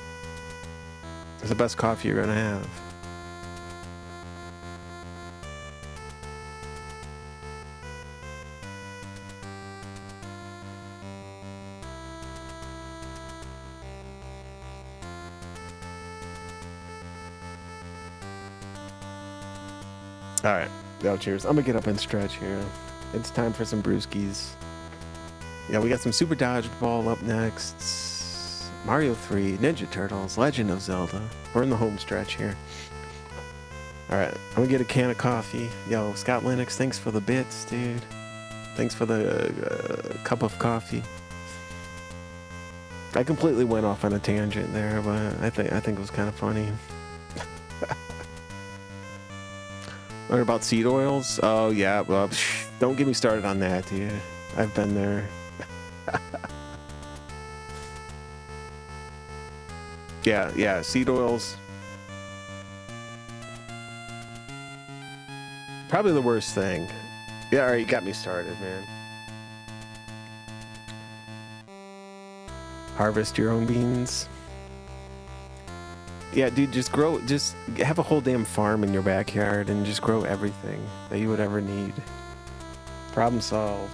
it's the best coffee you're gonna have. All right, now cheers. I'm gonna get up and stretch here. It's time for some brewskis. Yeah, we got some Super Dodgeball up next. Mario 3, Ninja Turtles, Legend of Zelda. We're in the home stretch here. All right, I'm gonna get a can of coffee. Yo, Scott Linux, thanks for the bits, dude. Thanks for the cup of coffee. I completely went off on a tangent there, but I think it was kind of funny. What about seed oils? Oh yeah, well, don't get me started on that, dude. I've been there. Yeah, seed oils. Probably the worst thing. Yeah, alright, you got me started, man. Harvest your own beans. Yeah, dude, just have a whole damn farm in your backyard and just grow everything that you would ever need. Problem solved.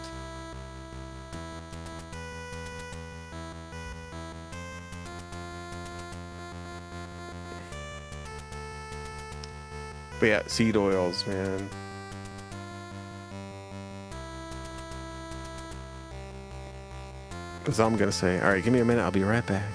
But yeah, seed oils, man. That's all I'm gonna say. Alright, give me a minute, I'll be right back.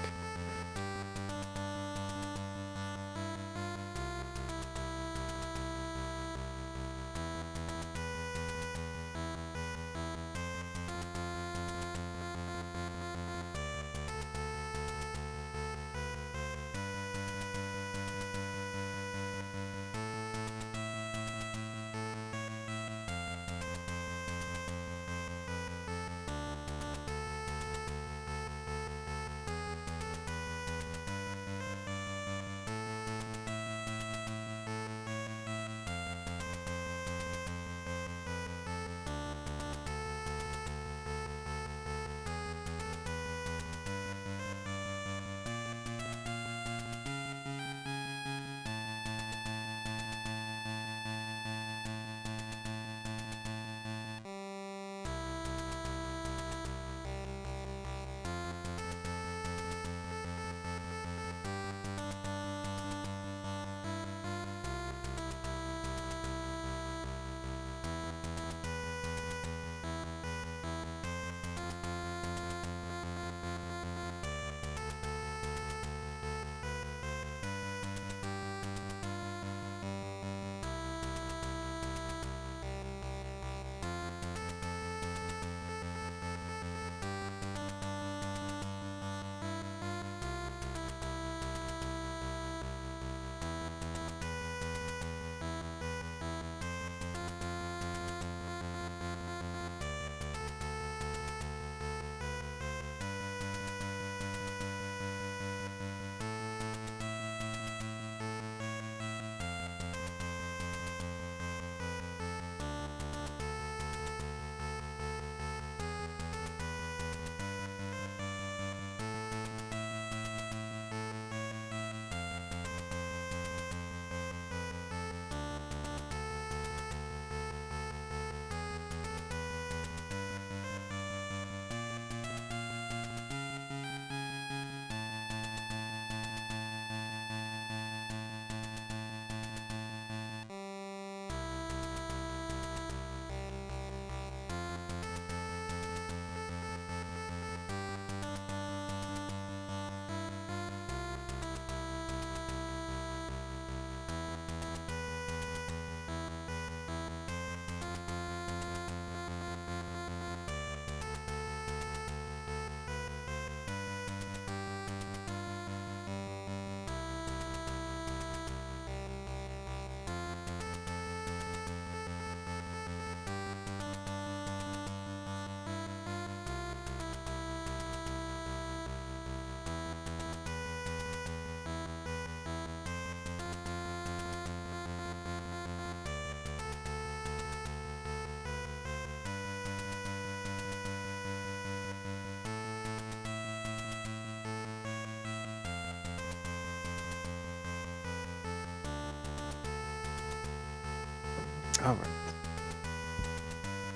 Alright.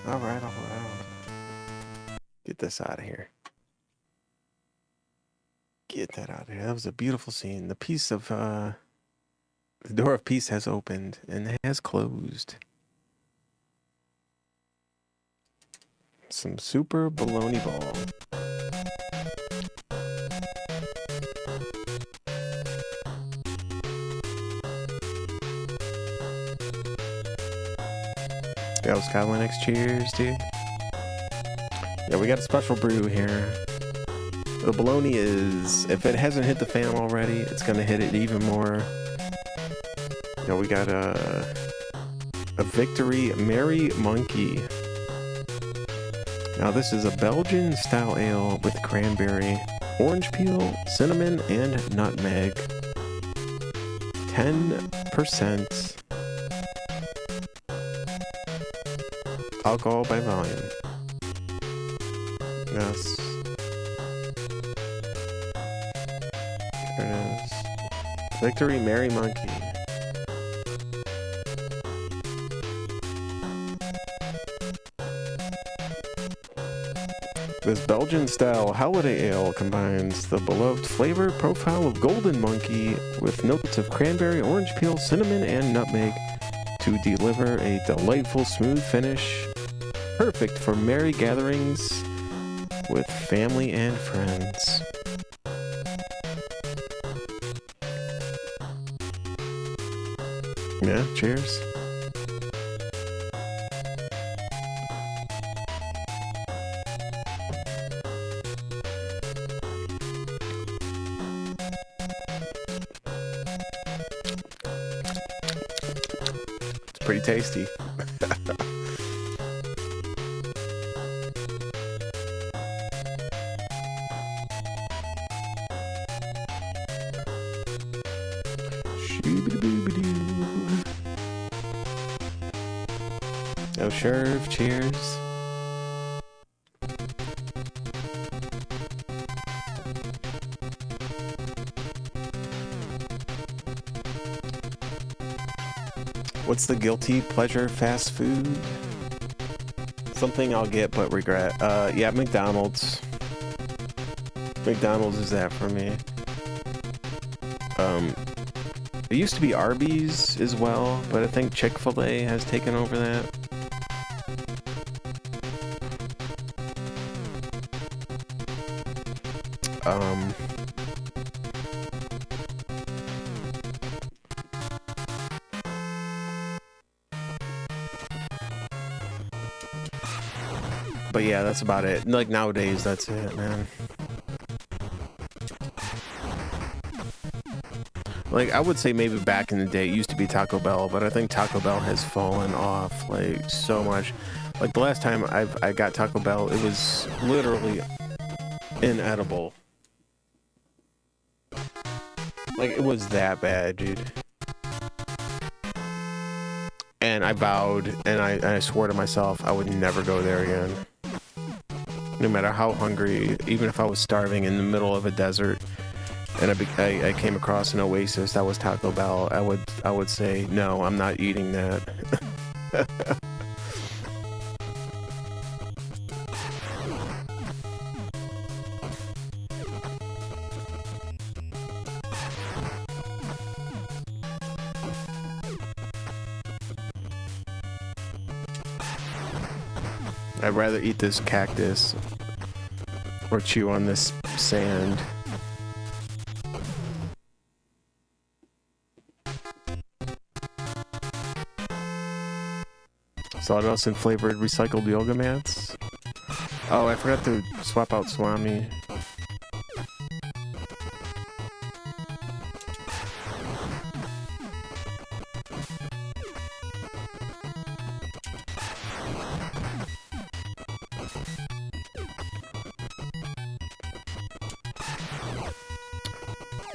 Alright. Get this out of here. Get that out of here. That was a beautiful scene. The piece of, the door of peace has opened and has closed. Some super baloney ball. Yo, Sky Linux, cheers, dude. Yeah, we got a special brew here. The bologna is, if it hasn't hit the fan already, it's gonna hit it even more. You know, we got a Victory Merry Monkey. Now this is a Belgian style ale with cranberry, orange peel, cinnamon, and nutmeg. 10% alcohol by volume. Yes. There it is. Victory, Merry Monkey. This Belgian-style holiday ale combines the beloved flavor profile of Golden Monkey with notes of cranberry, orange peel, cinnamon, and nutmeg to deliver a delightful, smooth finish, perfect for merry gatherings with family and friends. Yeah, cheers. It's pretty tasty. No sherv, cheers. What's the guilty pleasure fast food? Something I'll get but regret. Yeah, McDonald's. McDonald's is that for me. It used to be Arby's as well, but I think Chick-fil-A has taken over that. But yeah, that's about it. Like nowadays, that's it, man. Like, I would say maybe back in the day, it used to be Taco Bell, but I think Taco Bell has fallen off, like, so much. Like, the last time I got Taco Bell, it was literally inedible. Like, it was that bad, dude. And I vowed, and I swore to myself I would never go there again. No matter how hungry, even if I was starving in the middle of a desert, and I came across an oasis that was Taco Bell, I would say, no, I'm not eating that. I'd rather eat this cactus or chew on this sand. Sawdust and flavored recycled yoga mats. Oh, I forgot to swap out Swami.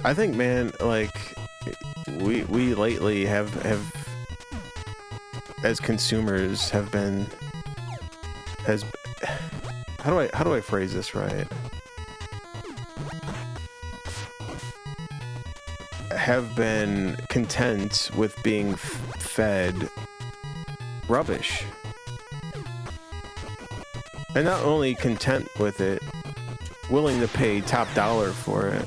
I think, man, like we lately have as consumers have been how do I phrase this right? Have been content with being fed rubbish. And not only content with it, willing to pay top dollar for it.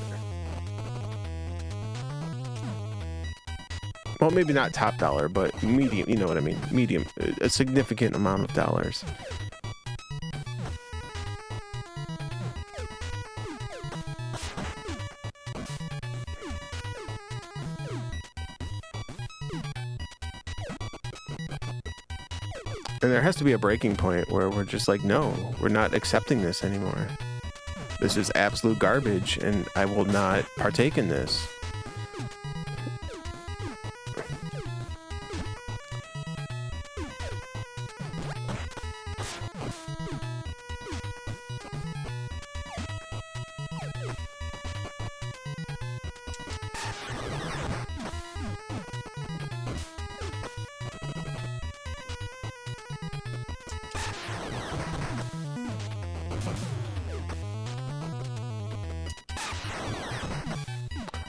Well, maybe not top dollar, but medium, you know what I mean? Medium, a significant amount of dollars. And there has to be a breaking point where we're just like, no, we're not accepting this anymore. This is absolute garbage, and I will not partake in this.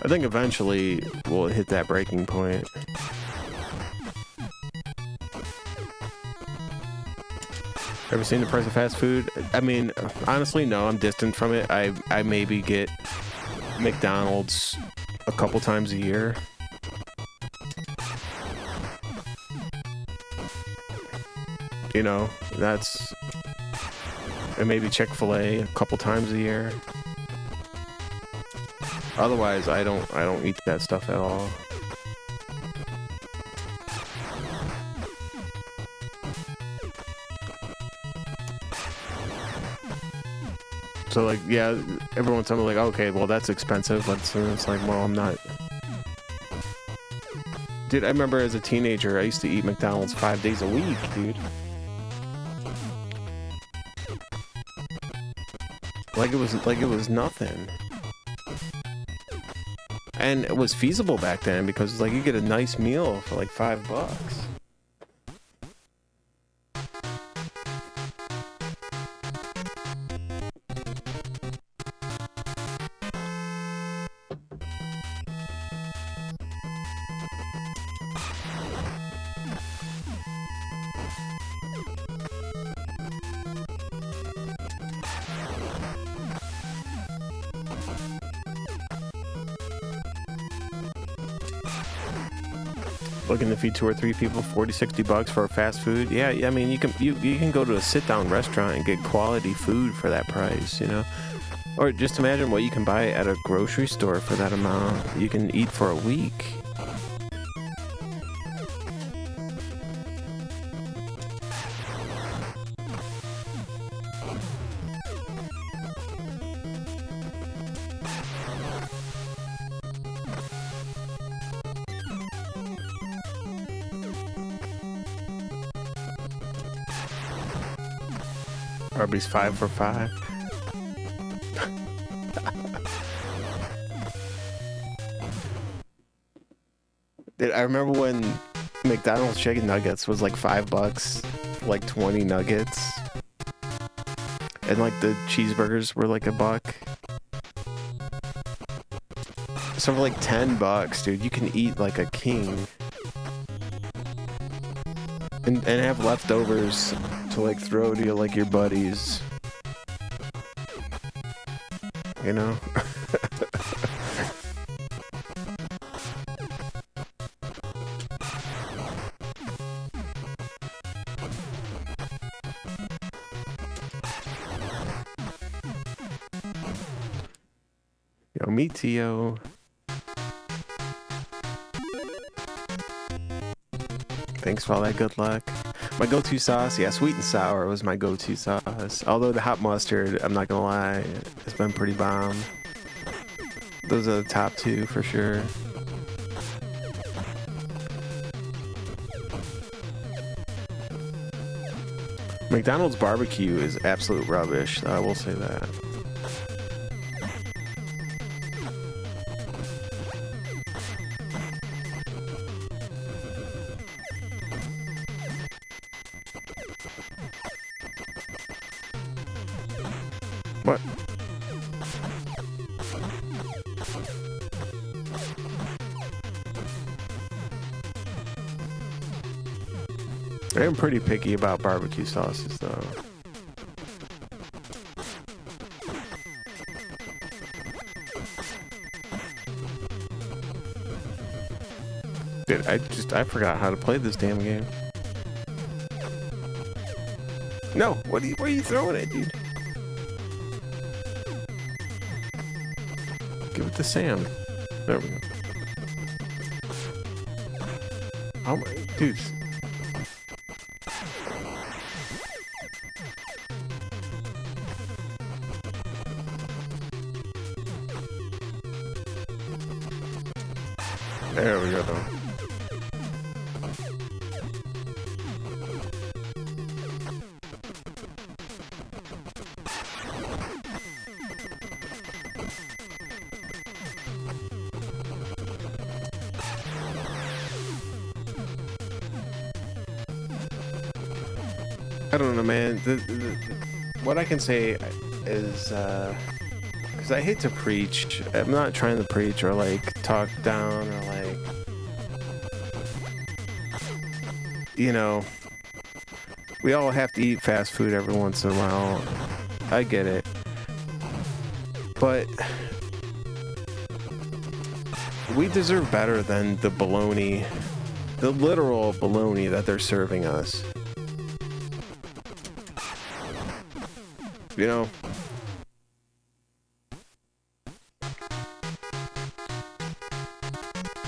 I think eventually we'll hit that breaking point. Ever seen the price of fast food? I mean, honestly, no, I'm distant from it. I maybe get McDonald's a couple times a year. You know, that's... And maybe Chick-fil-A a couple times a year. Otherwise, I don't eat that stuff at all. So like, yeah, everyone's telling me like, okay, well that's expensive, but it's like, well, I'm not. Dude, I remember as a teenager, I used to eat McDonald's 5 days a week, dude. Like it was nothing. And it was feasible back then because like you get a nice meal for like $5. Looking to feed 2 or 3 people, $40-60 for a fast food. Yeah, I mean you can go to a sit-down restaurant and get quality food for that price, you know. Or just imagine what you can buy at a grocery store for that amount. You can eat for a week. Arby's 5 for $5. Dude, I remember when McDonald's chicken nuggets was like $5, like 20 nuggets, and like the cheeseburgers were like $1. So for like $10, dude, you can eat like a king, and have leftovers to like throw to like your buddies, you know. Yo, me Tio. Thanks for all that good luck. My go-to sauce, yeah, sweet and sour was my go-to sauce. Although the hot mustard, I'm not gonna lie, it's been pretty bomb. Those are the top 2 for sure. McDonald's barbecue is absolute rubbish, I will say that. What? I'm pretty picky about barbecue sauces, though. Dude, I forgot how to play this damn game. No, where are you throwing it, dude? Give it to Sam. There we go. Oh my, dude. There we go. I don't know, man. What I can say, is because I hate to preach. I'm not trying to preach or like talk down or like, you know, we all have to eat fast food every once in a while. I get it. But we deserve better than the bologna, the literal bologna that they're serving us. You know?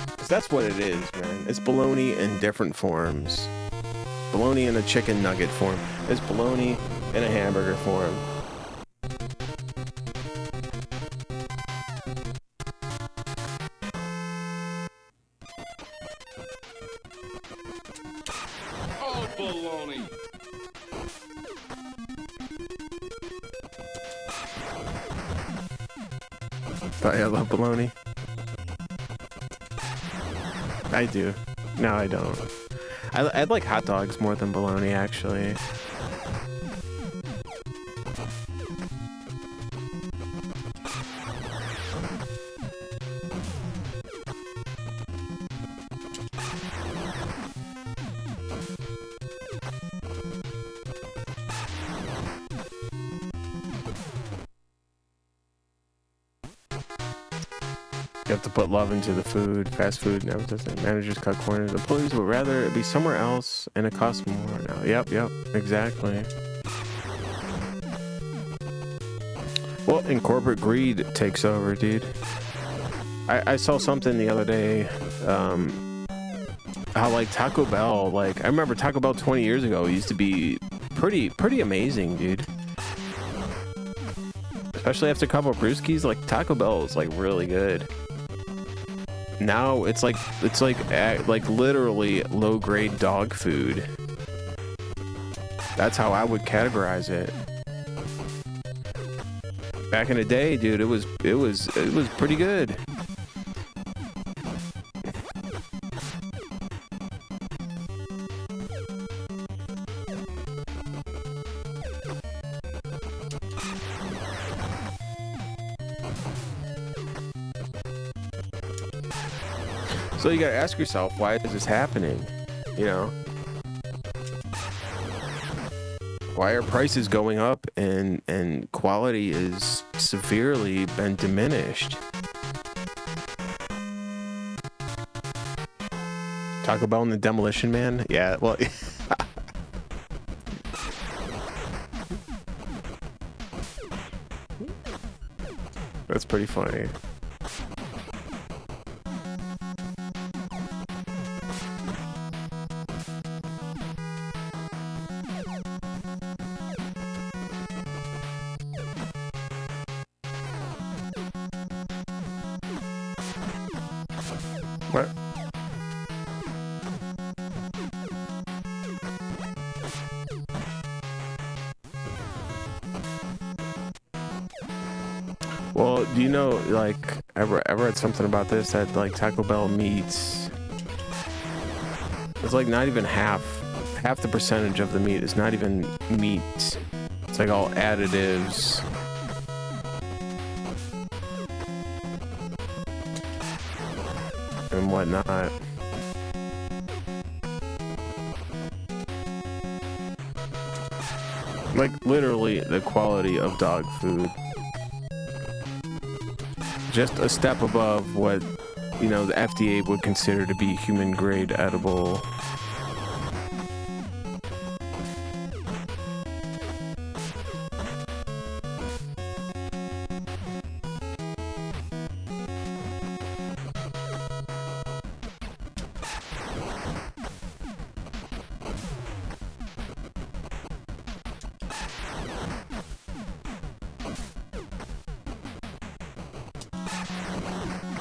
Because that's what it is, man. It's bologna in different forms. Bologna in a chicken nugget form. It's bologna in a hamburger form. Oh, baloney. But I love bologna. I do. No, I don't. I like hot dogs more than bologna, actually. You have to put love into the food. Fast food never does that. Managers cut corners. Employees would rather it be somewhere else and it costs more now. Yep, exactly. Well, and corporate greed takes over, dude. I saw something the other day, how like Taco Bell, like I remember Taco Bell 20 years ago used to be pretty amazing, dude. Especially after a couple of brewskis, like Taco Bell is like really good. Now it's like literally low grade dog food. That's how I would categorize it. Back in the day, dude, it was pretty good. So you gotta ask yourself, why is this happening? You know? Why are prices going up and quality is severely been diminished? Taco Bell and the Demolition Man? Yeah, well... That's pretty funny. What? Well, do you know, like, I read something about this, that, like, Taco Bell meats, it's, like, not even half the percentage of the meat is not even meat. It's, like, all additives. And whatnot. Like, literally, the quality of dog food. Just a step above what, you know, the FDA would consider to be human grade edible.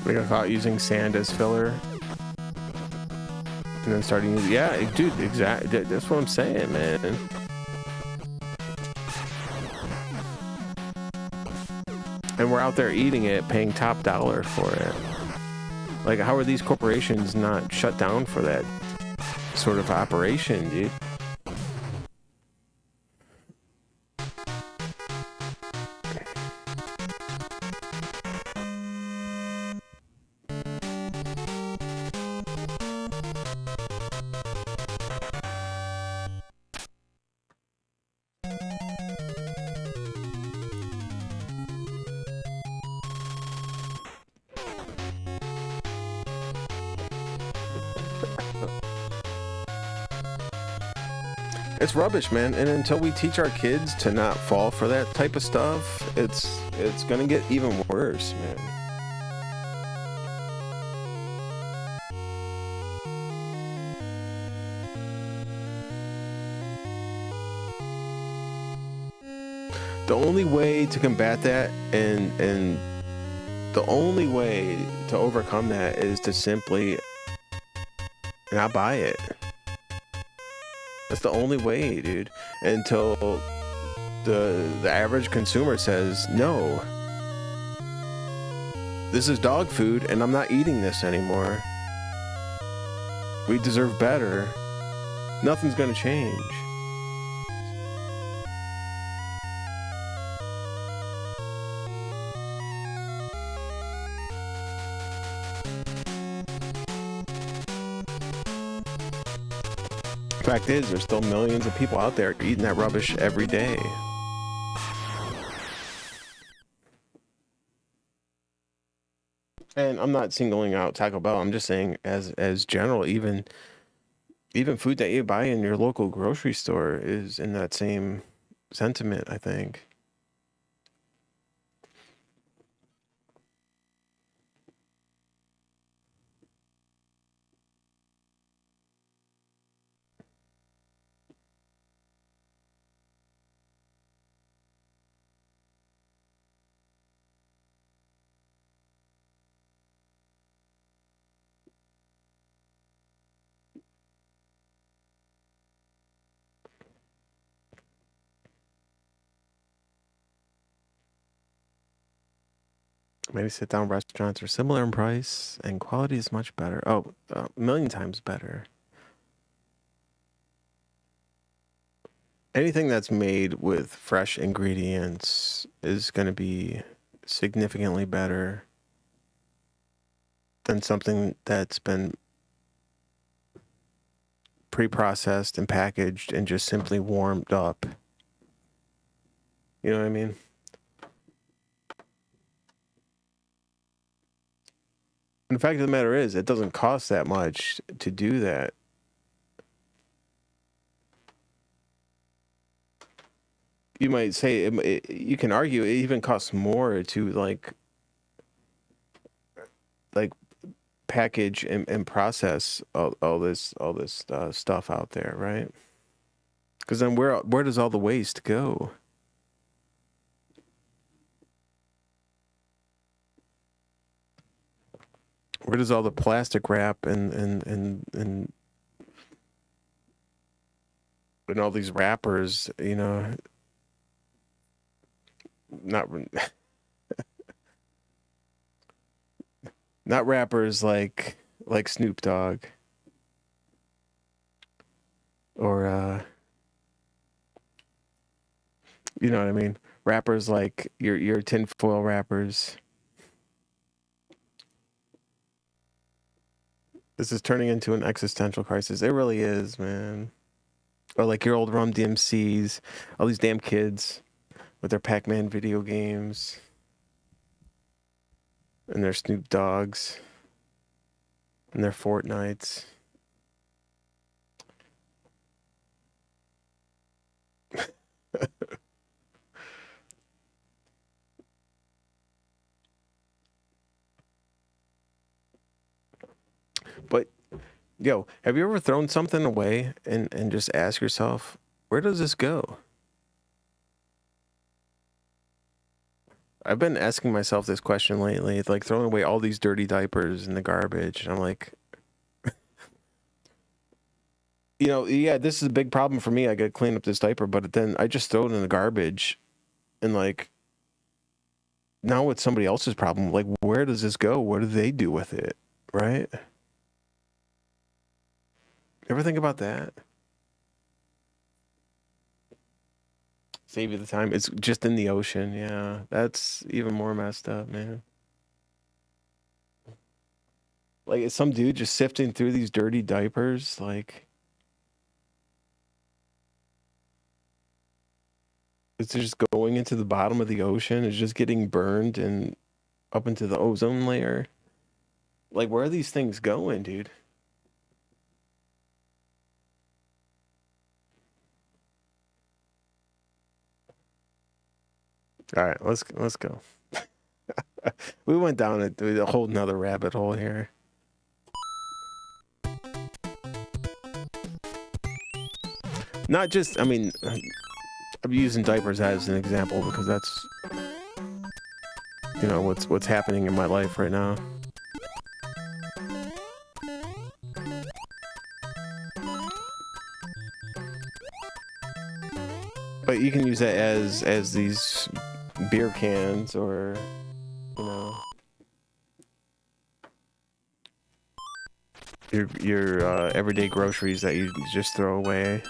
They got caught using sand as filler, and then starting using, yeah, dude, exactly. That's what I'm saying, man. And we're out there eating it, paying top dollar for it. Like, how are these corporations not shut down for that sort of operation, dude? It's rubbish, man. And until we teach our kids to not fall for that type of stuff, it's gonna get even worse, man. The only way to combat that and the only way to overcome that is to simply not buy it. That's the only way, dude. Until the average consumer says, no, this is dog food and I'm not eating this anymore. We deserve better. Nothing's gonna change. Fact is, there's still millions of people out there eating that rubbish every day. And I'm not singling out Taco Bell. I'm just saying, as general, even food that you buy in your local grocery store is in that same sentiment, I think. Maybe sit-down restaurants are similar in price and quality is much better. Oh, a million times better. Anything that's made with fresh ingredients is going to be significantly better than something that's been pre-processed and packaged and just simply warmed up. You know what I mean? And the fact of the matter is, it doesn't cost that much to do that. You might say, you can argue it even costs more to like package and process all this stuff out there, right? Because then where does all the waste go? Where does all the plastic wrap and all these wrappers, you know, not not rappers like Snoop Dogg or you know what I mean? Rappers like your tinfoil rappers. This is turning into an existential crisis. It really is, man. Or like your old Rum DMCs, all these damn kids with their Pac-Man video games and their Snoop Dogs and their Fortnites. But yo, have you ever thrown something away and just ask yourself, where does this go? I've been asking myself this question lately. It's like throwing away all these dirty diapers in the garbage. And I'm like, you know, yeah, this is a big problem for me. I got to clean up this diaper, but then I just throw it in the garbage. And like, now it's somebody else's problem. Like, where does this go? What do they do with it? Right? Ever think about that? Save you the time. It's just in the ocean. Yeah, that's even more messed up, man. Like, is some dude just sifting through these dirty diapers? Like, it's just going into the bottom of the ocean. It's just getting burned and up into the ozone layer. Like, where are these things going, dude? All right, let's go. We went down a whole nother rabbit hole here. Not just, I mean, I'm using diapers as an example because that's, you know, what's happening in my life right now. But you can use that as these beer cans or, you know, your everyday groceries that you just throw away.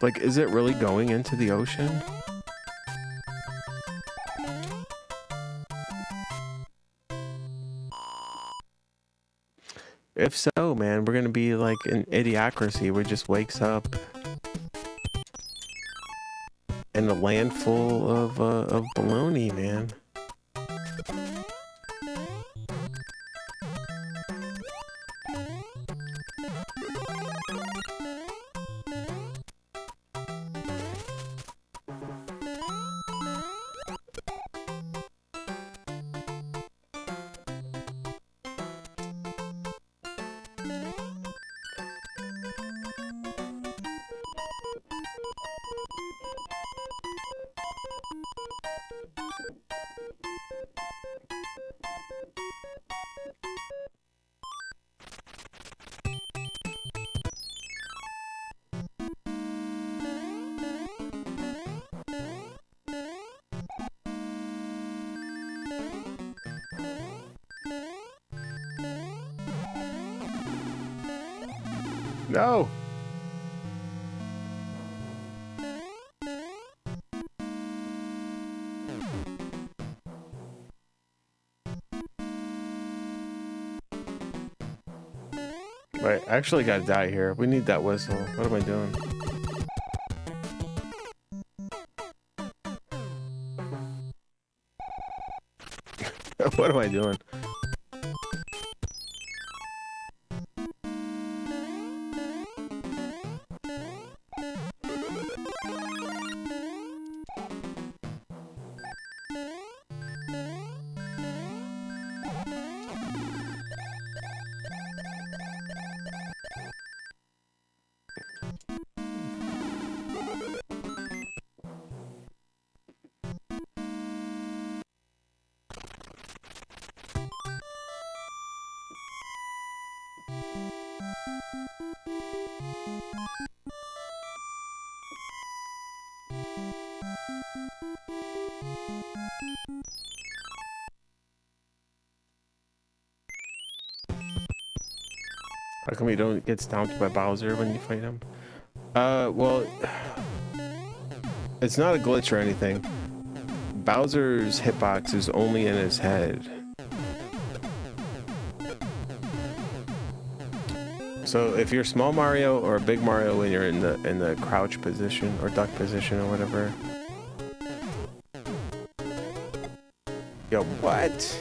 Like, is it really going into the ocean? If so, man, we're gonna be like an idiocracy where it just wakes up in a land full of baloney, man. No. Right, I actually gotta die here. We need that whistle. What am I doing? What am I doing? How come you don't get stomped by Bowser when you fight him? Well, it's not a glitch or anything. Bowser's hitbox is only in his head. So if you're small Mario or big Mario when you're in the crouch position or duck position or whatever. Yo, what?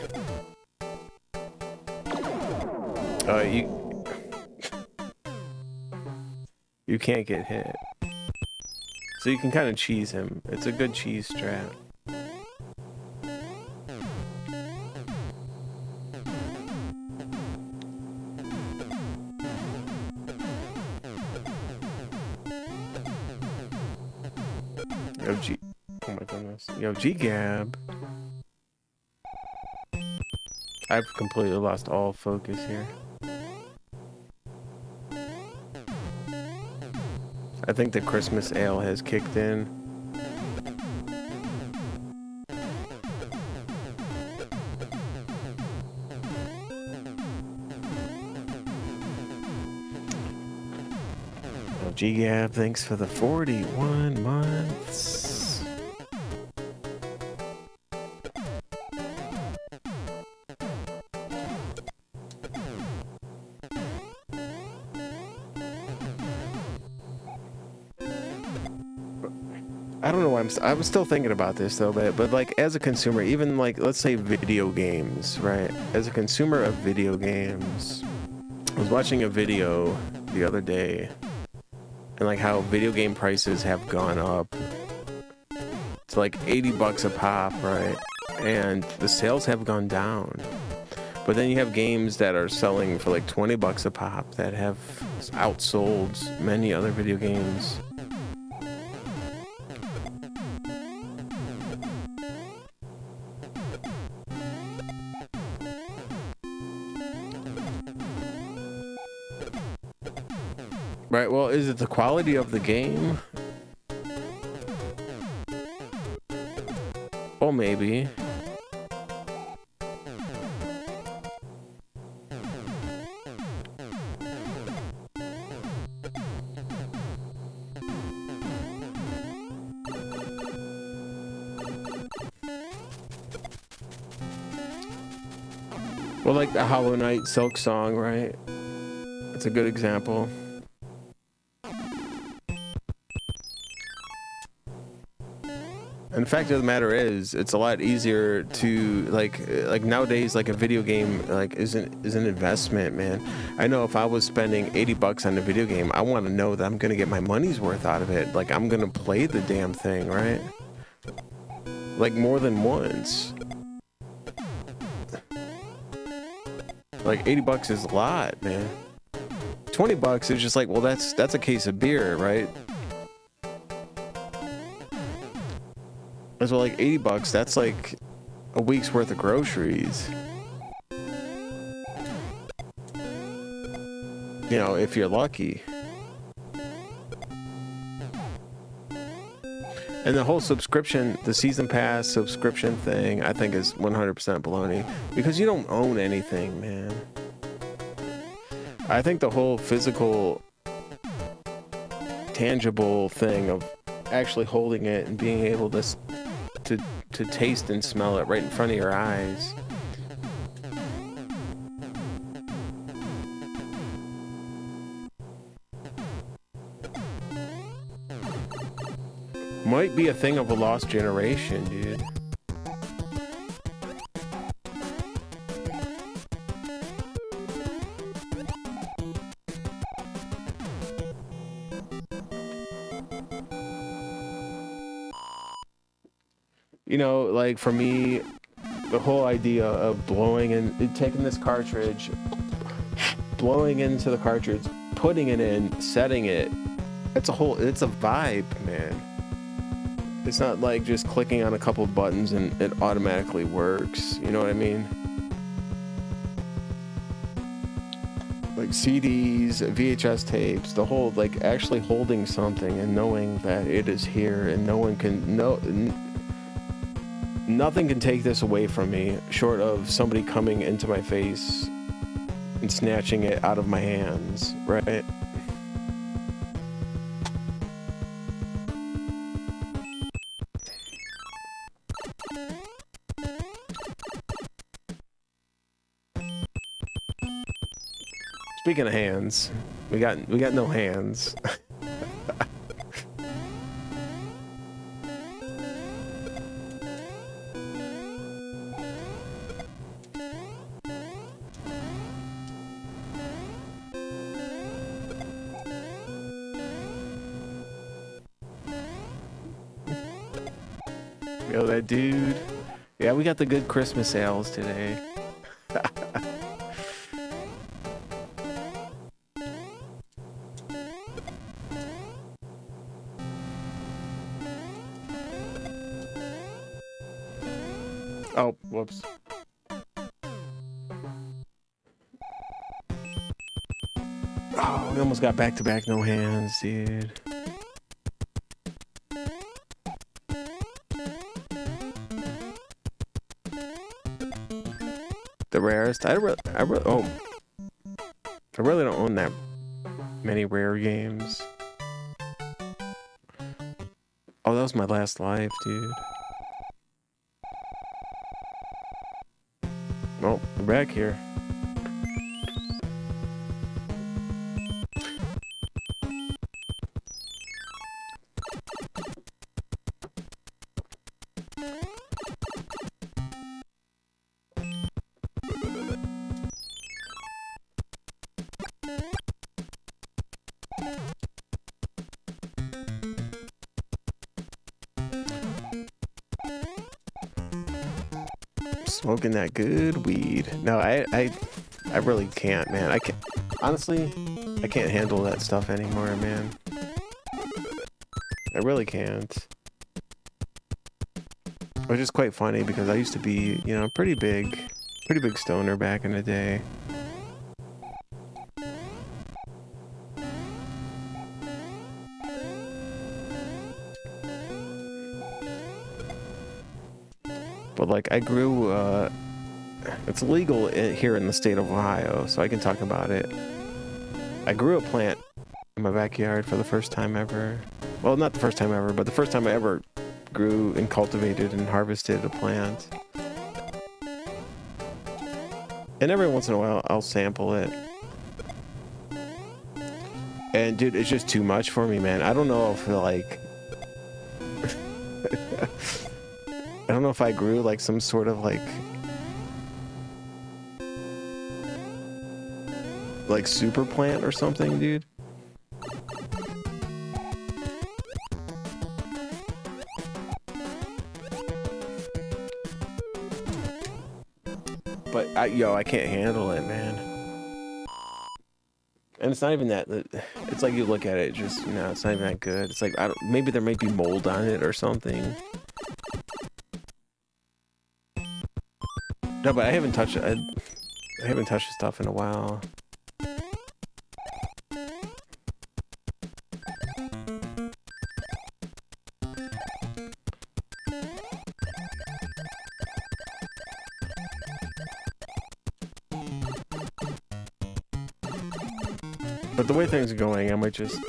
You can't get hit. So you can kind of cheese him. It's a good cheese strat. Yo, oh my goodness. Yo, G-Gab. I've completely lost all focus here. I think the Christmas ale has kicked in. Oh, G-Gab, thanks for the 41 months. I don't know why I was still thinking about this though, but like as a consumer, even like let's say video games, right? As a consumer of video games, I was watching a video the other day, and like how video game prices have gone up to like $80 a pop, right? And the sales have gone down. But then you have games that are selling for like $20 a pop that have outsold many other video games. Right, well, is it the quality of the game? Well, maybe. Well, like the Hollow Knight Silk Song, right? That's a good example. And the fact of the matter is, it's a lot easier to like nowadays, like a video game like is an investment, man. I know if I was spending $80 on a video game, I want to know that I'm gonna get my money's worth out of it. Like I'm gonna play the damn thing, right? Like more than once. Like $80 is a lot, man. $20 is just like, well, that's a case of beer, right? As well, like $80, that's like a week's worth of groceries. You know, if you're lucky. And the whole subscription, the season pass subscription thing, I think is 100% baloney. Because you don't own anything, man. I think the whole physical, tangible thing of actually holding it and being able to taste and smell it right in front of your eyes. Might be a thing of a lost generation, dude. You know, like for me, the whole idea of blowing and taking this cartridge, blowing into the cartridge, putting it in, setting it, it's a vibe, man. It's not like just clicking on a couple buttons and it automatically works. You know what I mean? Like CDs, VHS tapes, the whole, like actually holding something and knowing that it is here and no one can nothing can take this away from me short of somebody coming into my face and snatching it out of my hands, right? Speaking of hands, we got no hands. Yo, that dude. Yeah, we got the good Christmas sales today. Oh, whoops. Oh, we almost got back-to-back no hands, dude. The rarest. I really don't own that many rare games. Oh, that was my last life, dude. Oh, we're back here. smoking that good weed. No, I really can't, man. I can't. Honestly, I can't handle that stuff anymore, man. I really can't. Which is quite funny because I used to be, you know, pretty big stoner back in the day. But like I grew, it's legal here in the state of Ohio, so I can talk about it. I grew a plant in my backyard for the first time ever. Well, not the first time ever, but the first time I ever grew and cultivated and harvested a plant. And every once in a while, I'll sample it. And dude, it's just too much for me, man. I don't know if like... I don't know if I grew like some sort of like super plant or something, dude. But I can't handle it, man. And it's not even that. It's like you look at it, just no, it's not even that good. It's like maybe there might be mold on it or something. No, but I haven't touched it. I haven't touched the stuff in a while. But the way things are going, I might just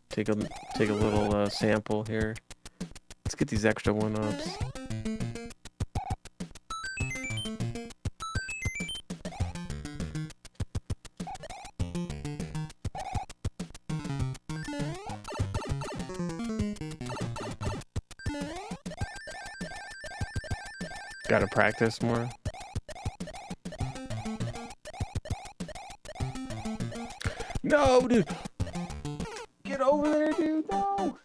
take a little sample here. Let's get these extra 1-ups. Gotta practice more. No, dude! Get over there, dude! No!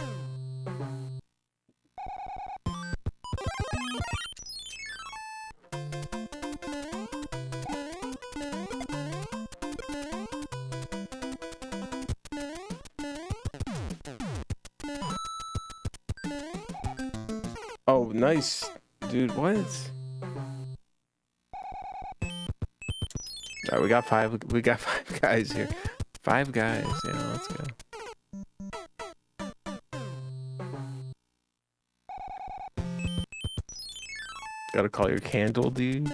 Oh, nice. Dude, what? Alright, we got five guys here. 5 guys, yeah, let's go. Gotta call your candle, dude.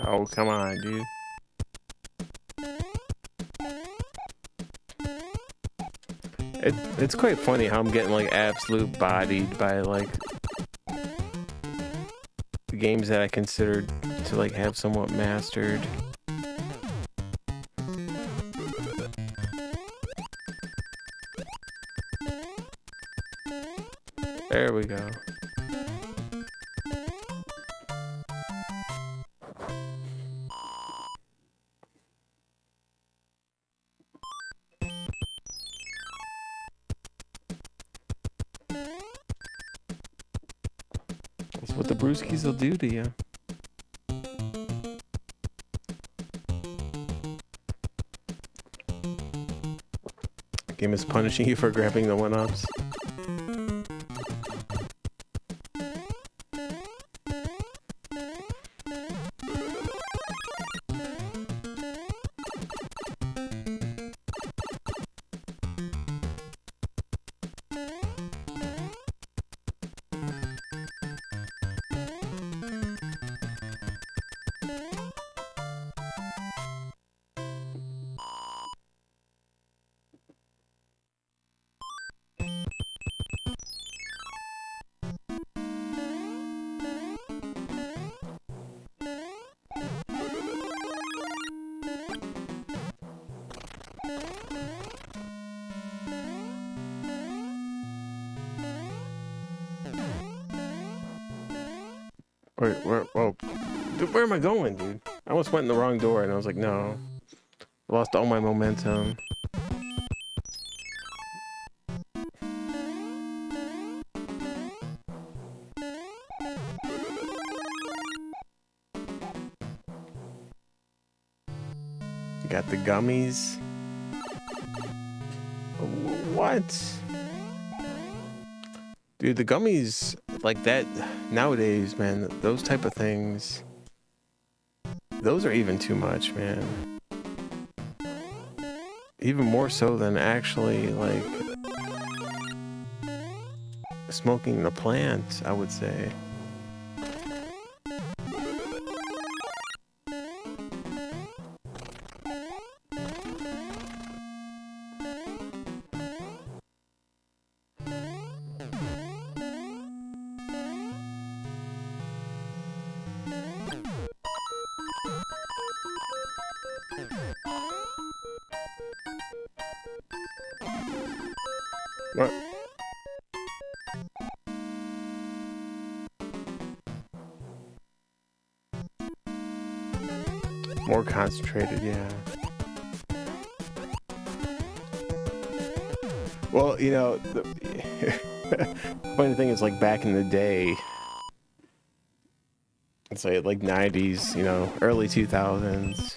Oh, come on, dude. It's quite funny how I'm getting like absolute bodied by like the games that I considered to like have somewhat mastered. There we go. That's what the brewskis will do to you. Game is punishing you for grabbing the 1-ups. Wait, where? Oh, Dude, where am I going, dude? I almost went in the wrong door, and I was like, no. I lost all my momentum. Got the gummies. What? Dude, the gummies like that nowadays, man, those type of things, those are even too much, man. Even more so than actually, like, smoking the plant, I would say. What? More concentrated, yeah. Well, you know, the funny thing is, like, back in the day, let's say like 90s, you know, early 2000s.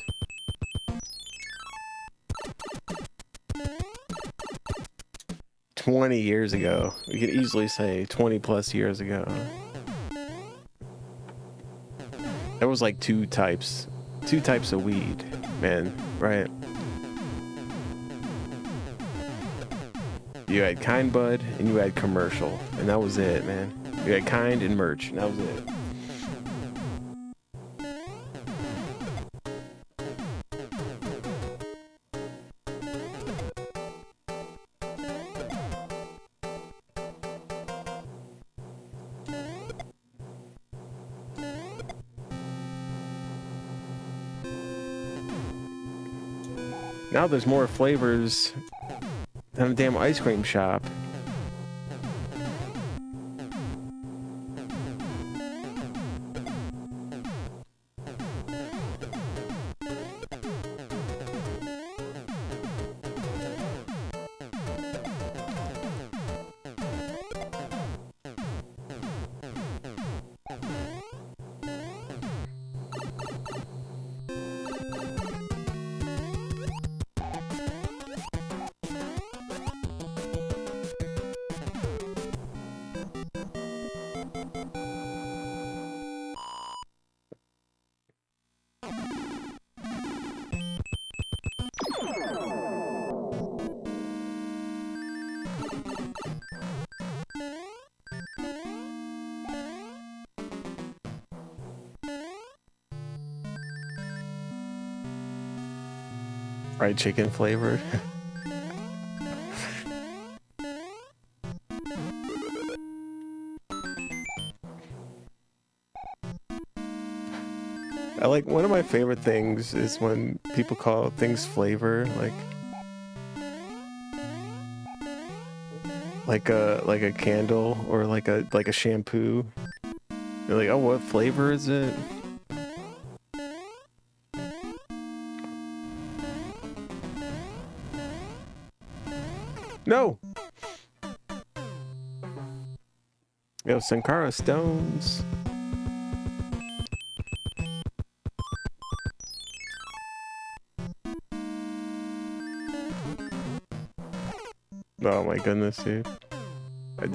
$20 years ago. We could easily say 20 plus years ago. There was like two types of weed, man, right? You had kind bud and you had commercial, and that was it, man. You had kind and merch, and that was it. Now there's more flavors than a damn ice cream shop. Fried chicken flavored. I like, one of my favorite things is when people call things flavor, like a candle or like a shampoo. They're like, oh, what flavor is it? No. Yo, Sankara Stones. Oh my goodness, dude.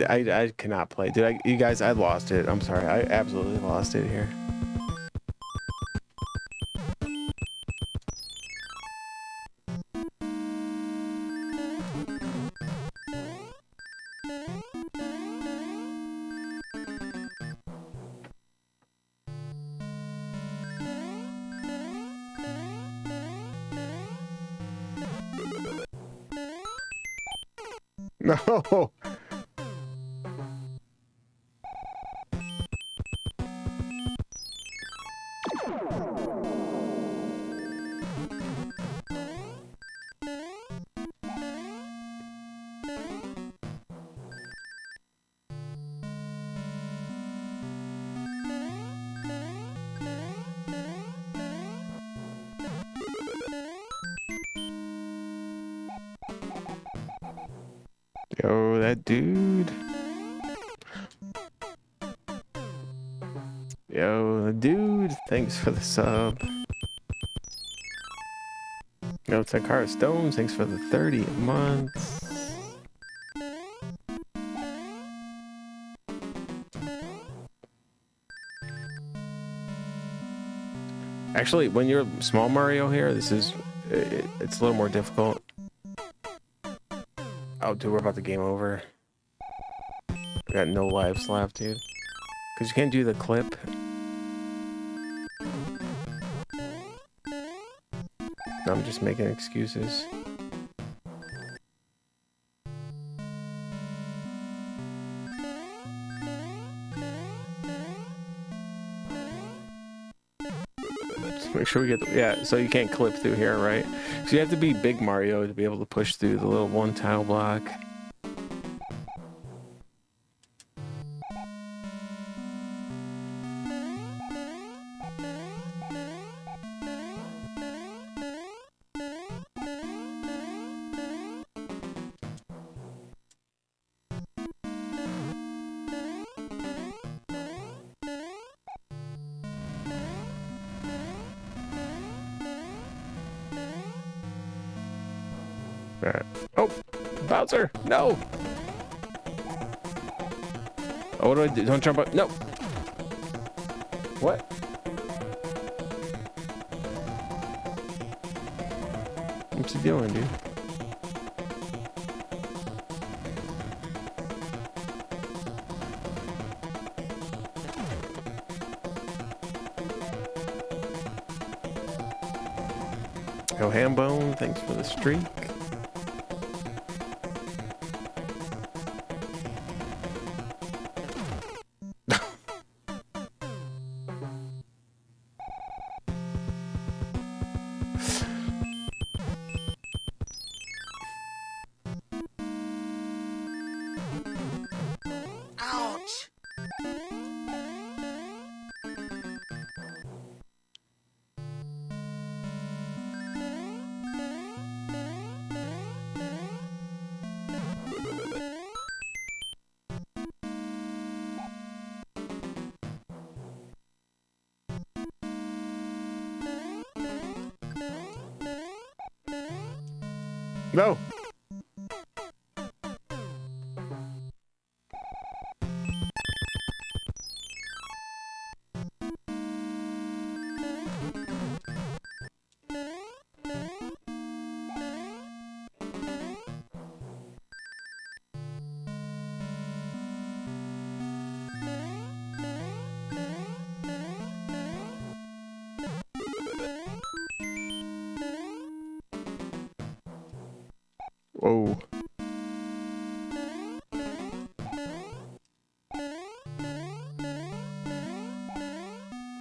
I cannot play. Dude, you guys, I lost it. I'm sorry. I absolutely lost it here. No. Yo, that dude. Yo, the dude. Thanks for the sub. Yo, Takara Stones. Thanks for the 30 months. Actually, when you're small Mario here, this is it's a little more difficult. Oh, dude, we're about to game over. We got no lives left, dude. Because you can't do the clip. No, I'm just making excuses. Just make sure we get the, yeah, so you can't clip through here, right? So you have to be big Mario to be able to push through the little one tile block. Alright. Oh! Bowser! No! Oh, what do I do? Don't jump up. No! What? What's he doing, dude? Oh, Hambone, thanks for the streak. Ouch! No! Whoa.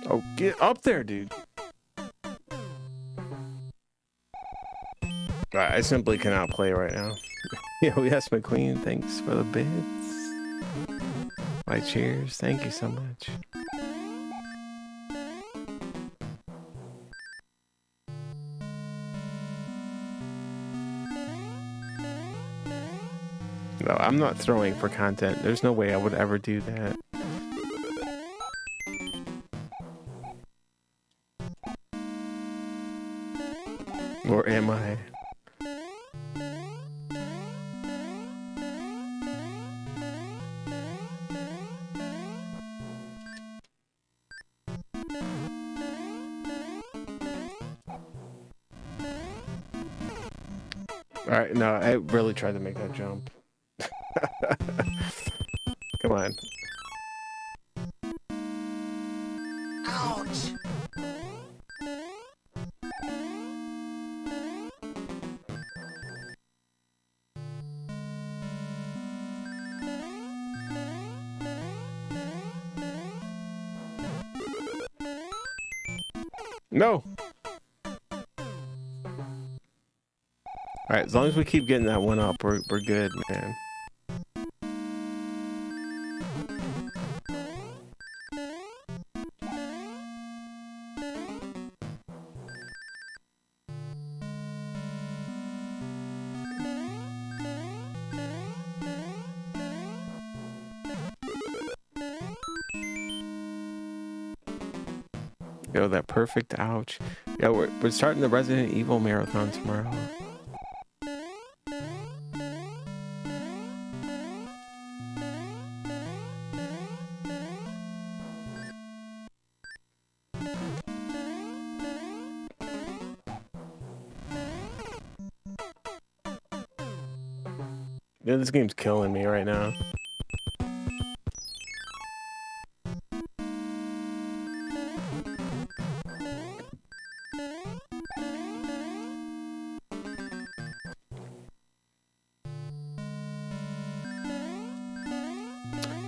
Oh, get up there, dude. Alright, I simply cannot play right now. Yo, yes, McQueen, thanks for the bits. My cheers, thank you so much. No, I'm not throwing for content. There's no way I would ever do that. Or am I? Alright, no, I really tried to make that jump. Come on. Ouch! No! Alright, as long as we keep getting that one up, we're good, man. Yo, that perfect ouch. Yo, we're starting the Resident Evil marathon tomorrow. Yeah, this game's killing me right now.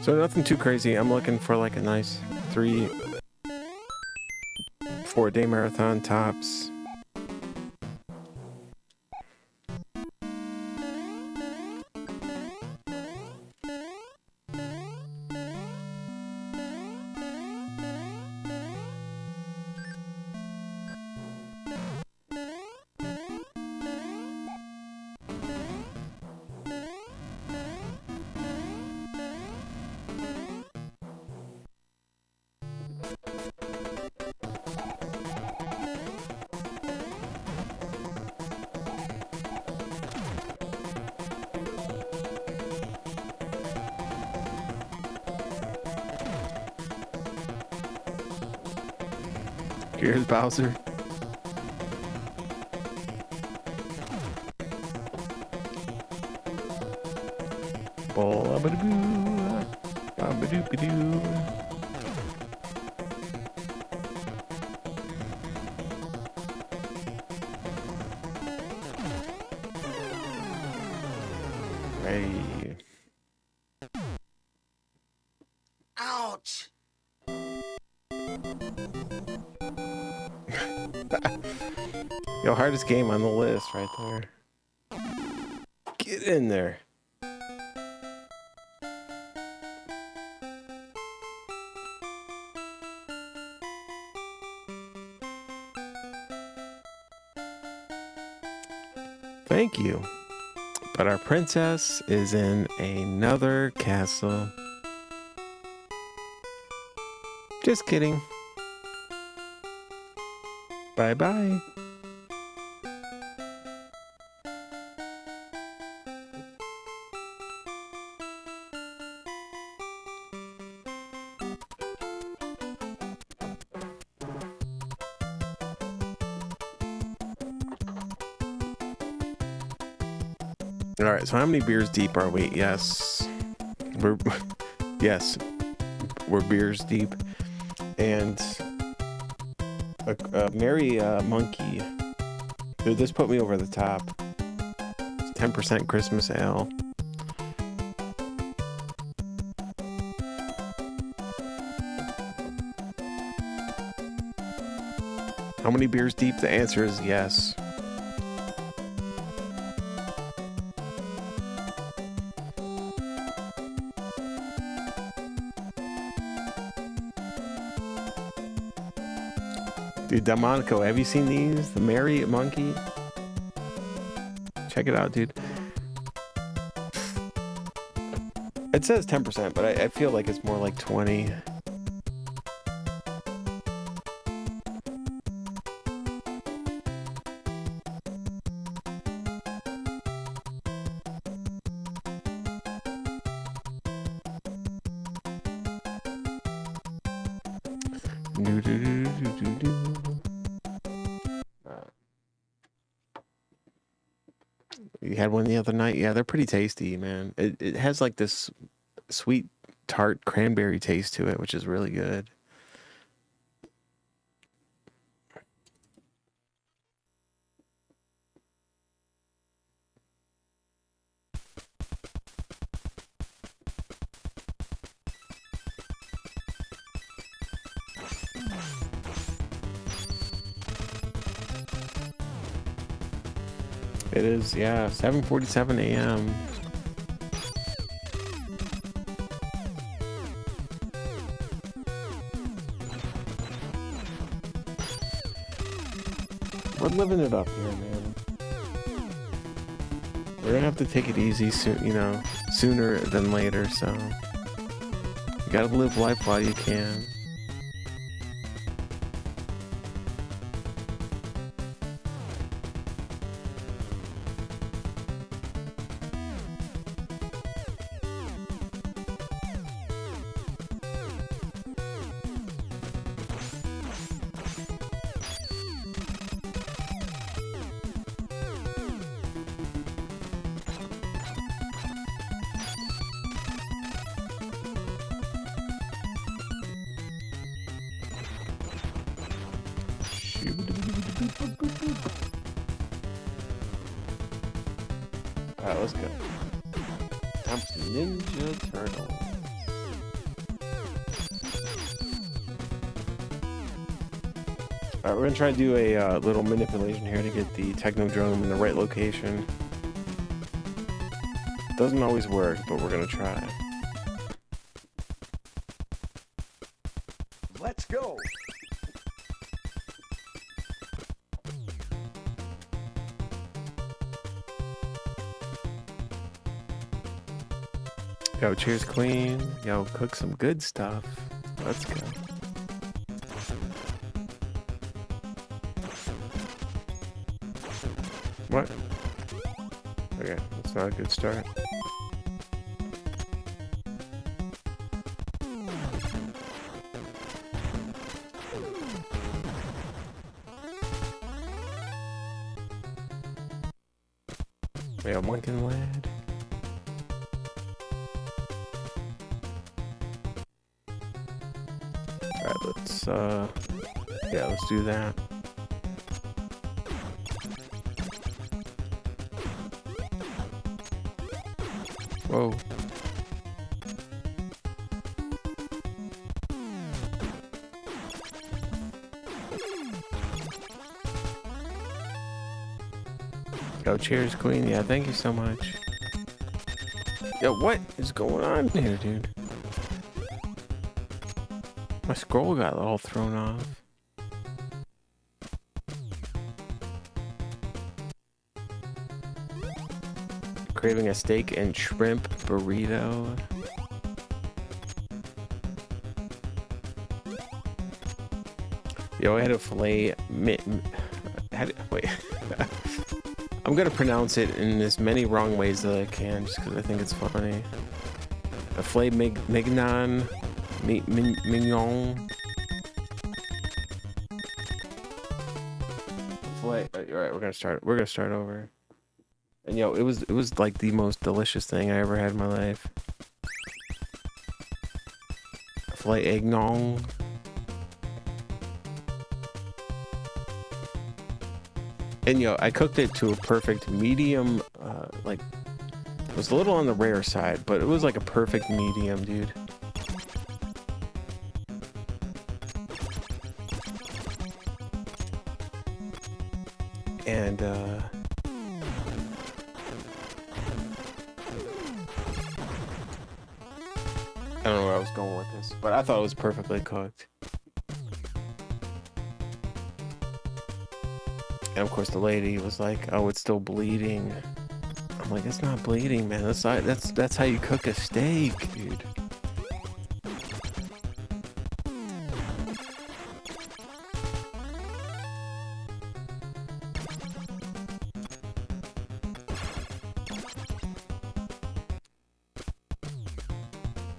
So nothing too crazy. I'm looking for like a nice 3-4 day marathon tops. Here's Bowser. Ba-ba-da-boo, ba-ba-doo-ba-doo. Hey. Ouch! Yo, hardest game on the list right there. Get in there. Thank you. But our princess is in another castle. Just kidding. Bye-bye. All right, so how many beers deep are we? Yes, we're beers deep, and a merry monkey. Dude, this put me over the top. It's 10% Christmas ale. How many beers deep? The answer is yes. Dude, Delmonico, have you seen these? The Merry Monkey? Check it out, dude. It says 10%, but I feel like it's more like 20. You had one the other night? Yeah, they're pretty tasty, man. It has like this sweet tart cranberry taste to it, which is really good. It is, yeah, 7:47 a.m. We're living it up here, man. We're gonna have to take it easy soon, you know, sooner than later, so you gotta live life while you can. Alright, let's go. I'm Ninja Turtle. Alright, we're gonna try to do a little manipulation here to get the Technodrome in the right location. Doesn't always work, but we're gonna try. Let's go. Yo, cheers, Queen. Yo, cook some good stuff. Let's go. What? Okay, that's not a good start. We have Munkin Lad. Alright, let's yeah, let's do that. Whoa. Yo, cheers, Queen. Yeah, thank you so much. Yo, what is going on here, dude? My scroll got all thrown off. Craving a steak and shrimp burrito. Yo, I had a filet. Wait. I'm gonna pronounce it in as many wrong ways that I can, just because I think it's funny. A filet mignon, mignon. Filet. All right, we're gonna start. We're gonna start over. And yo, it was like the most delicious thing I ever had in my life. Filet mignon. And yo, I cooked it to a perfect medium, like, it was a little on the rare side, but it was like a perfect medium, dude. And, I don't know where I was going with this, but I thought it was perfectly cooked. And of course the lady was like, "Oh, it's still bleeding." I'm like, "It's not bleeding, man. That's how you cook a steak, dude."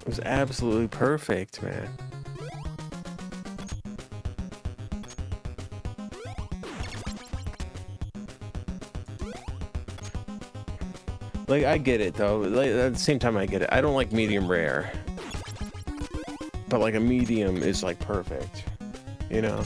It was absolutely perfect, man. Like, I get it, though. Like, at the same time, I get it. I don't like medium rare. But, like, a medium is, like, perfect. You know?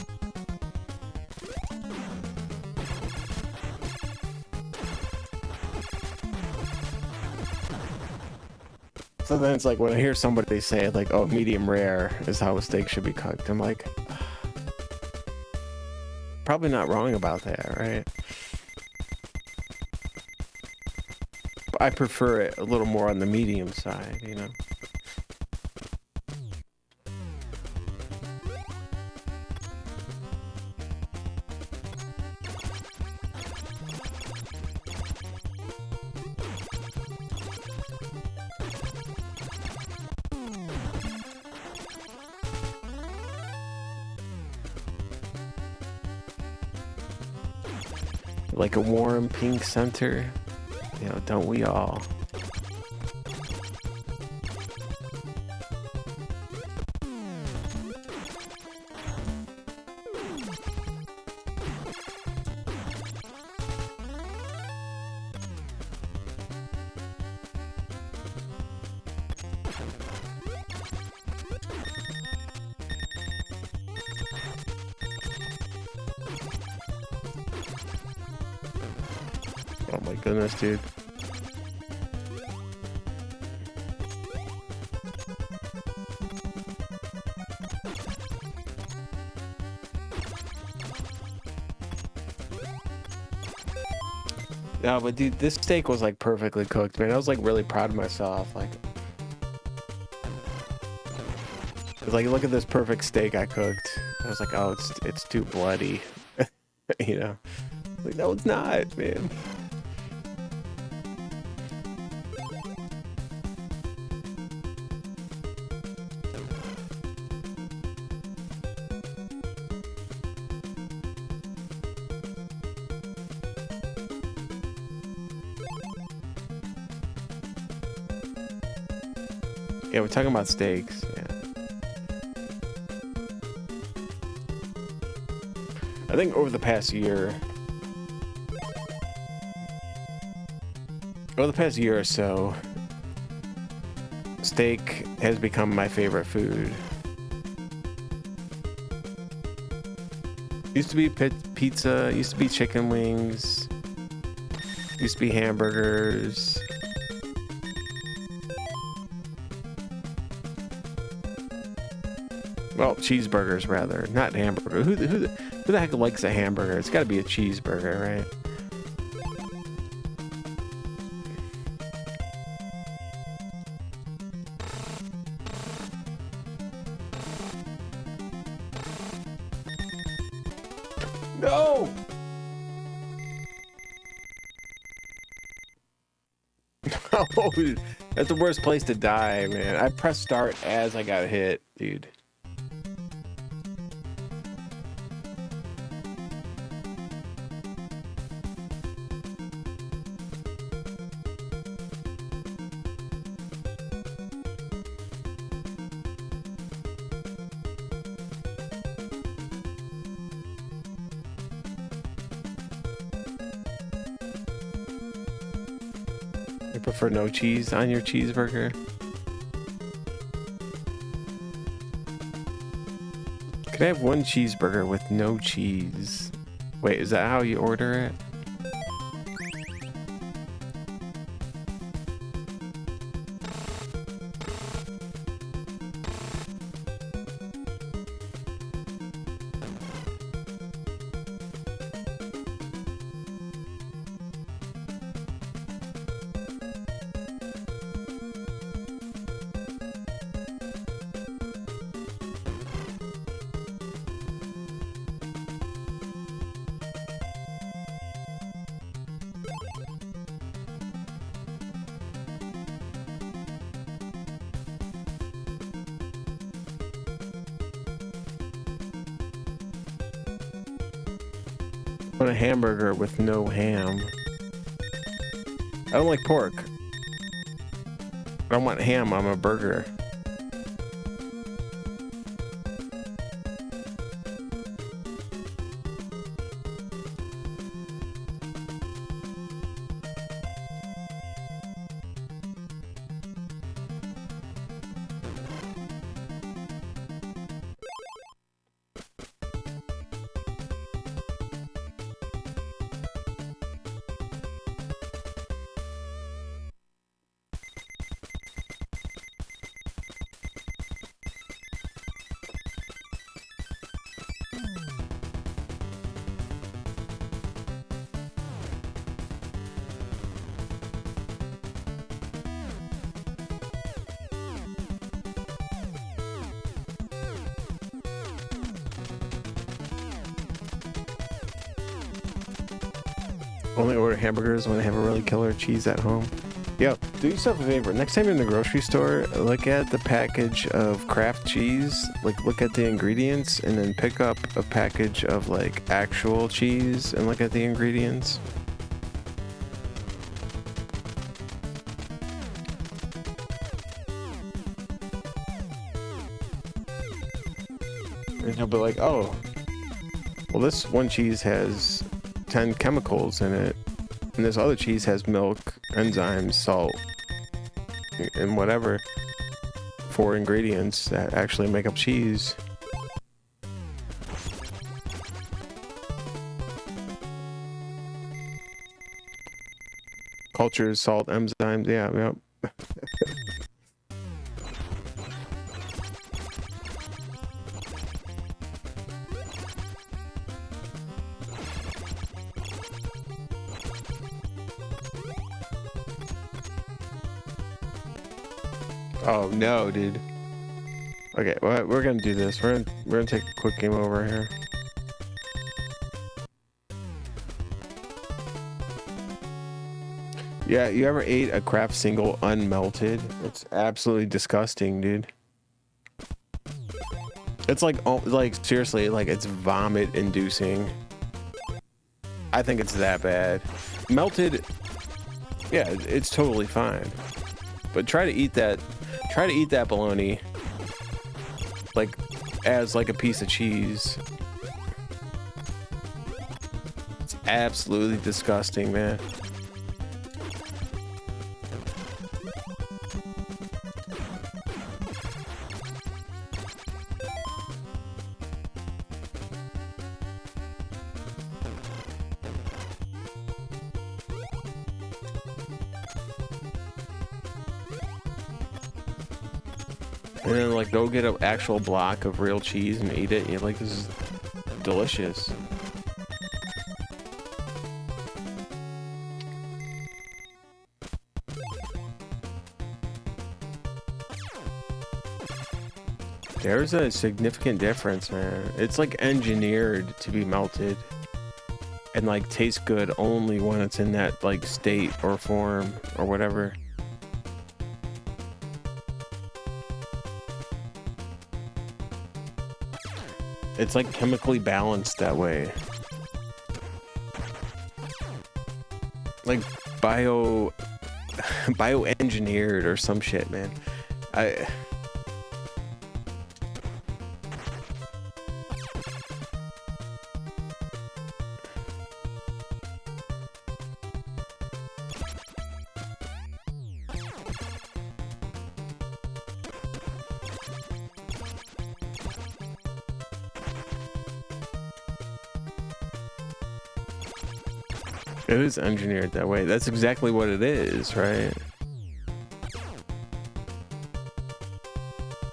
So then it's like, when I hear somebody say, like, "Oh, medium rare is how a steak should be cooked," I'm like, probably not wrong about that, right? I prefer it a little more on the medium side, you know? Like a warm pink center. You know, don't we all? Oh my goodness, dude. No, but dude, this steak was like perfectly cooked, man. I was like really proud of myself. Like, cause like, look at this perfect steak I cooked. I was like, oh, it's too bloody, you know? Like, no, it's not, man. Yeah, we're talking about steaks. Yeah. I think over the past year or so, steak has become my favorite food. Used to be pizza, used to be chicken wings, used to be hamburgers. Well, cheeseburgers rather, not hamburger. Who the heck likes a hamburger? It's got to be a cheeseburger, right? No! Oh, dude, that's the worst place to die, man. I pressed start as I got hit, dude. You prefer no cheese on your cheeseburger? Can I have one cheeseburger with no cheese? Wait, is that how you order it? I want a hamburger with no ham. I don't like pork. I don't want ham on a burger. Only order hamburgers when I have a really killer cheese at home. Yo, do yourself a favor. Next time you're in the grocery store, look at the package of Kraft cheese. Like, look at the ingredients, and then pick up a package of, like, actual cheese and look at the ingredients. And you'll be like, oh, well, this one cheese has 10 chemicals in it, and this other cheese has milk, enzymes, salt, and whatever, 4 ingredients that actually make up cheese. Cultures, salt, enzymes. Yeah, yep. Oh no, dude. Okay, well, we're gonna do this. We're gonna take a quick game over here. Yeah, you ever ate a Kraft single unmelted? It's absolutely disgusting, dude. It's like, oh, like seriously, like it's vomit inducing. I think it's that bad. Melted, yeah, it's totally fine. But try to eat that bologna like as like a piece of cheese. It's absolutely disgusting, man. And then like go get an actual block of real cheese and eat it. And you're like, this is delicious. There's a significant difference, man. It's like engineered to be melted and like tastes good only when it's in that like state or form or whatever. It's like chemically balanced that way. Like bioengineered or some shit, man. It is engineered that way. That's exactly what it is, right?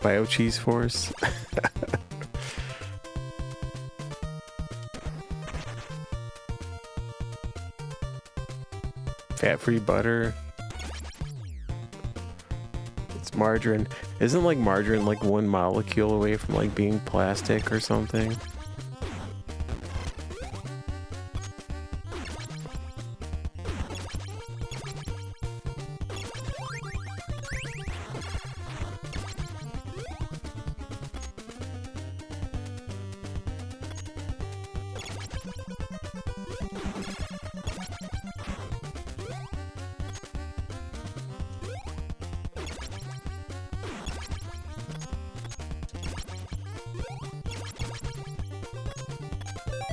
Bio cheese force. Fat-free butter. It's margarine. Isn't like margarine like one molecule away from like being plastic or something?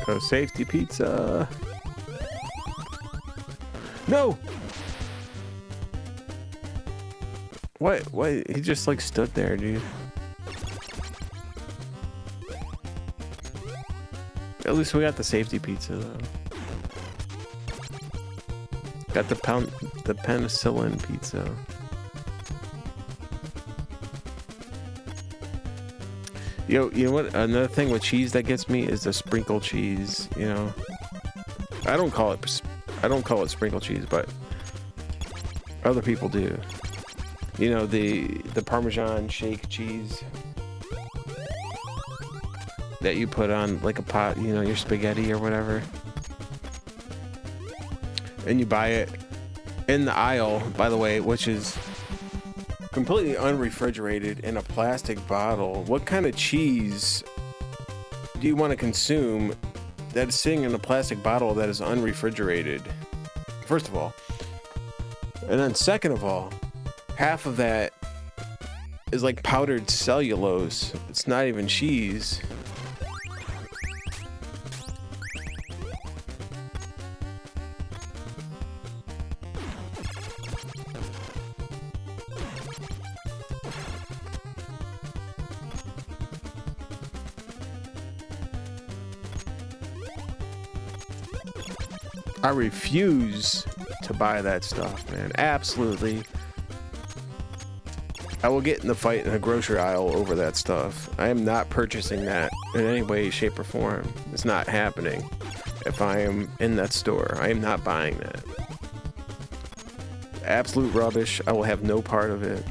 Oh, safety pizza. No! What? He just like stood there, dude. At least we got the safety pizza though. Got the penicillin pizza. Yo, you know what? Another thing with cheese that gets me is the sprinkle cheese. You know, I don't call it sprinkle cheese, but other people do. You know, the Parmesan shake cheese that you put on like a pot. You know, your spaghetti or whatever, and you buy it in the aisle. By the way, which is completely unrefrigerated in a plastic bottle. What kind of cheese do you want to consume that is sitting in a plastic bottle that is unrefrigerated? First of all. And then second of all, half of that is like powdered cellulose. It's not even cheese. I refuse to buy that stuff, man. Absolutely. I will get in the fight in a grocery aisle over that stuff. I am not purchasing that in any way, shape, or form. It's not happening. If I am in that store, I am not buying that. Absolute rubbish. I will have no part of it.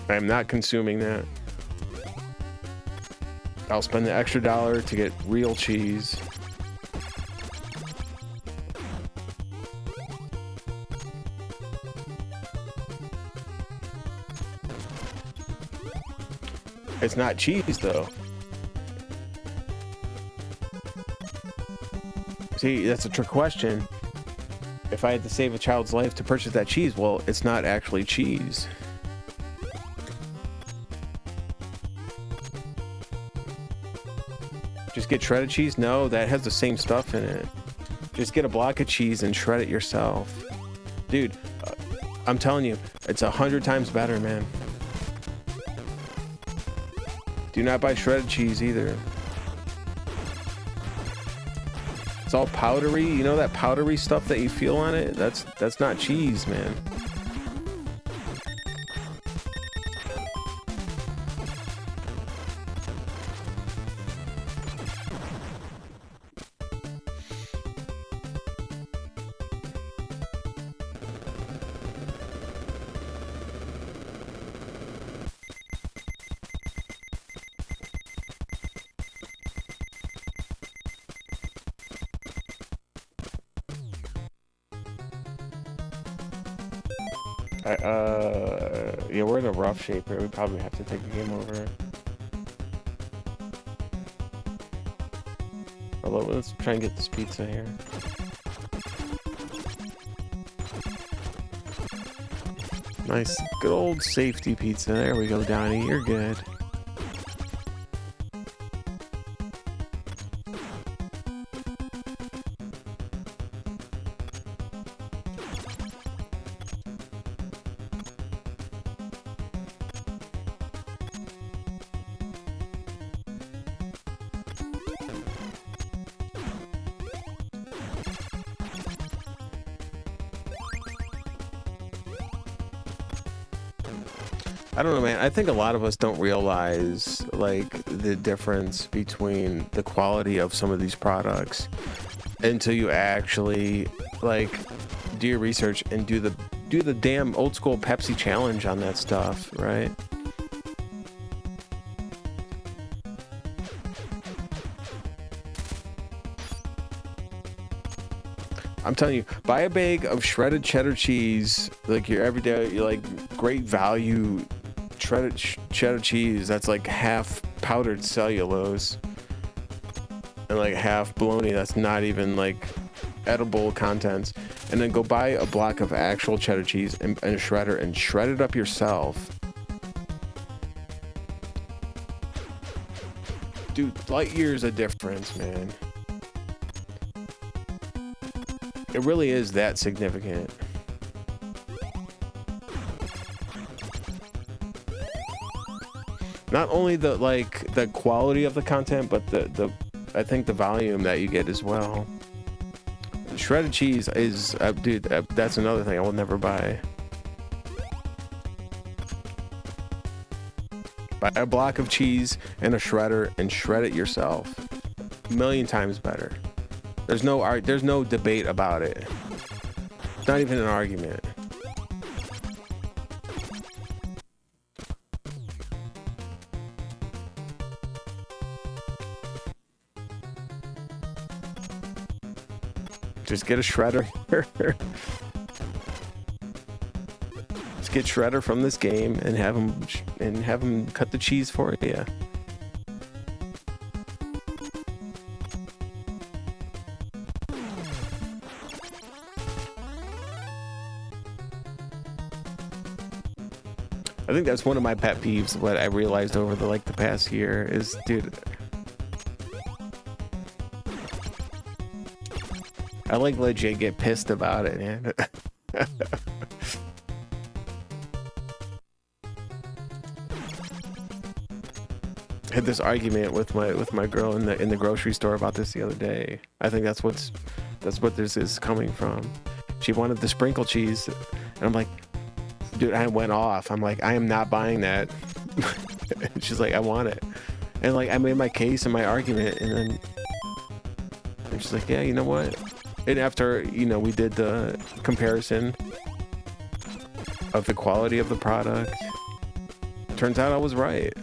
I am not consuming that. I'll spend the extra dollar to get real cheese. It's not cheese, though. See, that's a trick question. If I had to save a child's life to purchase that cheese, well, it's not actually cheese. Just get shredded cheese? No, that has the same stuff in it. Just get a block of cheese and shred it yourself. Dude, I'm telling you, it's 100 times better, man. Do not buy shredded cheese either. It's all powdery. You know that powdery stuff that you feel on it? That's not cheese, man. Yeah, we're in a rough shape here. We probably have to take the game over. Although, let's try and get this pizza here. Nice, good old safety pizza. There we go, Donnie. You're good. I don't know, man. I think a lot of us don't realize, like, the difference between the quality of some of these products until you actually, like, do your research and do the damn old school Pepsi challenge on that stuff, right? I'm telling you, buy a bag of shredded cheddar cheese, like your everyday, like, great value shredded cheddar cheese that's like half powdered cellulose and like half bologna that's not even like edible contents, and then go buy a block of actual cheddar cheese and a shredder and shred it up yourself. Dude, light years of difference, man. It really is that significant. Not only the quality of the content, but the I think the volume that you get as well. Shredded cheese is, dude, that's another thing I will never buy. Buy a block of cheese and a shredder and shred it yourself. A million times better. There's no debate about it. It's not even an argument. Just get a shredder. Just get shredder from this game and have him cut the cheese for you. I think that's one of my pet peeves. What I realized over the past year is, dude, I legit get pissed about it, man. had this argument with my girl in the grocery store about this the other day. I think that's what this is coming from. She wanted the sprinkle cheese, and I'm like, dude, I went off. I'm like, I am not buying that. And she's like, I want it. And like, I made my case and my argument, and she's like, yeah, you know what? And after, you know, we did the comparison of the quality of the product, turns out I was right.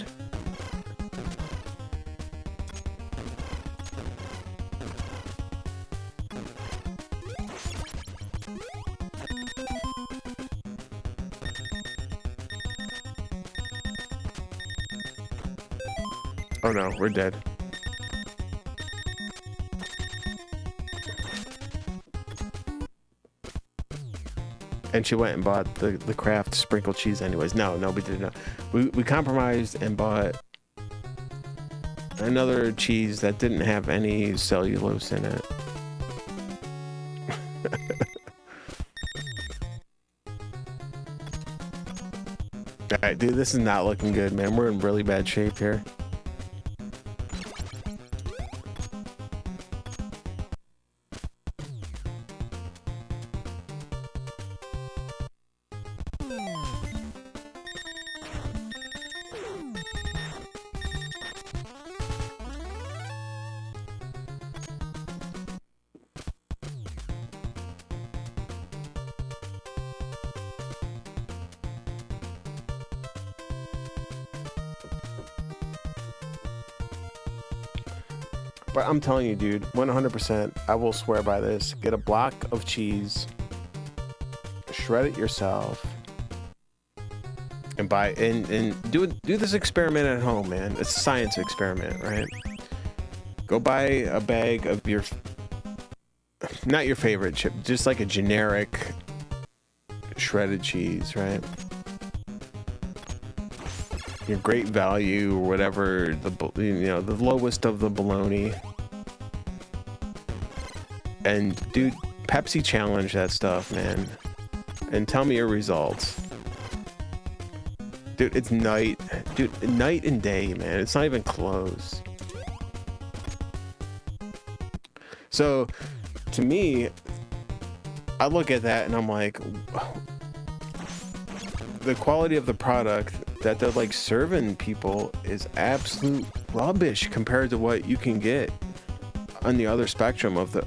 Oh no, we're dead. And she went and bought the Kraft sprinkle cheese anyways. No, we did not. We compromised and bought another cheese that didn't have any cellulose in it. Alright, dude, this is not looking good, man. We're in really bad shape here. But I'm telling you, dude, 100%, I will swear by this. Get a block of cheese, shred it yourself, and buy and do this experiment at home, man. It's a science experiment, right? Go buy a bag of your, not your favorite chip, just like a generic shredded cheese, right? Your great value or whatever, the lowest of the bologna. And dude, Pepsi challenge that stuff, man, and tell me your results. Dude, it's night and day, man. It's not even close. So to me, I look at that and I'm like, the quality of the product that they're like serving people is absolute rubbish compared to what you can get on the other spectrum of the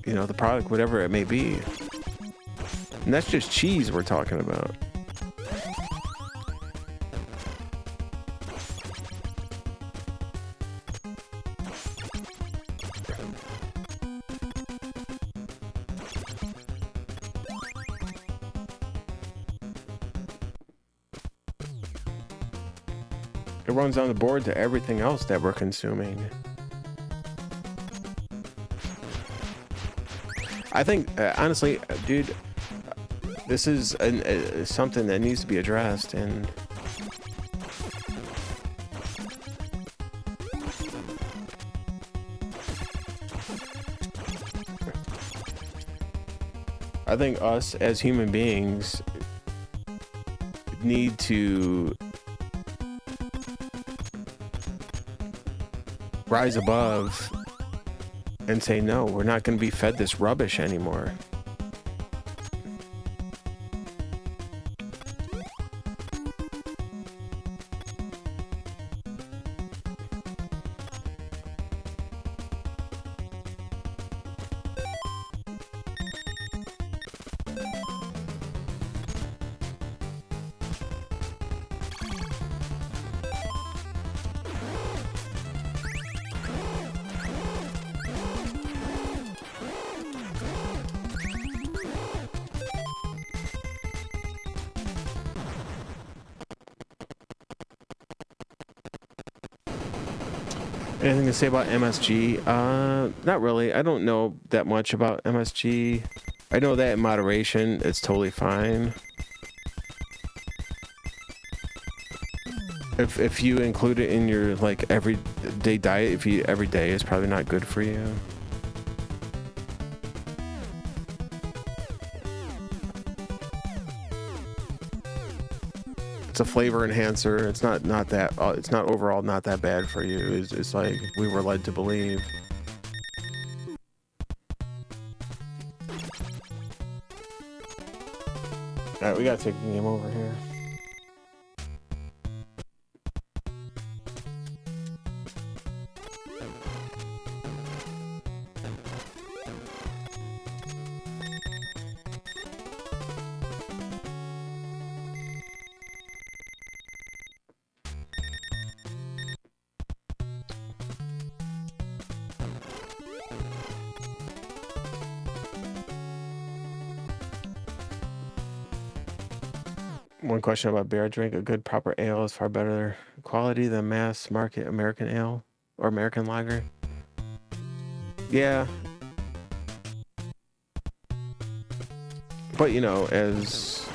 you know, the product, whatever it may be. And that's just cheese we're talking about. It runs on the board to everything else that we're consuming. I think, honestly, dude, this is something that needs to be addressed, and I think us as human beings need to rise above and say, no, we're not going to be fed this rubbish anymore. Anything to say about MSG? Not really. I don't know that much about MSG. I know that in moderation, it's totally fine. If you include it in your like everyday diet, every day is probably not good for you. it's a flavor enhancer. It's not that it's not overall not that bad for you. It's like we were led to believe. All right, we gotta take the game over here. One question about beer I drink. A good proper ale is far better quality than mass market American ale or American lager. Yeah. But you know, as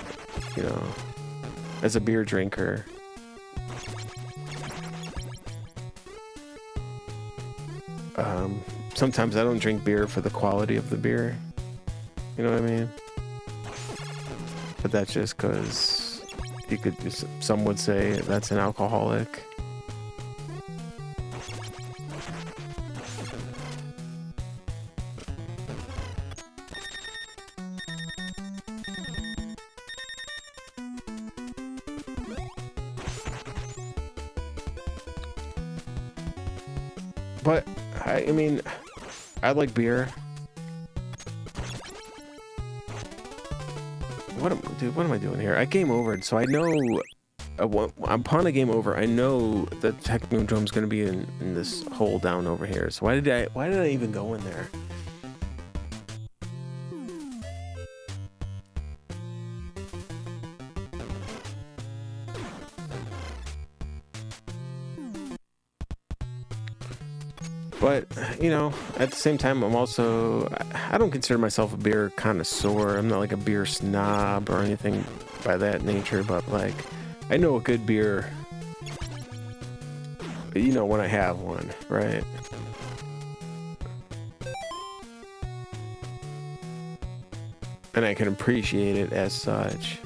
a beer drinker, sometimes I don't drink beer for the quality of the beer. You know what I mean? But that's just because some would say that's an alcoholic. But I mean, I like beer. What am I doing here? I game overed, so I know upon a game over, I know the Technodrome's gonna be in this hole down over here. So why did I even go in there? But, you know, at the same time, I don't consider myself a beer connoisseur. I'm not like a beer snob or anything by that nature, but like, I know a good beer, you know, when I have one, right? And I can appreciate it as such.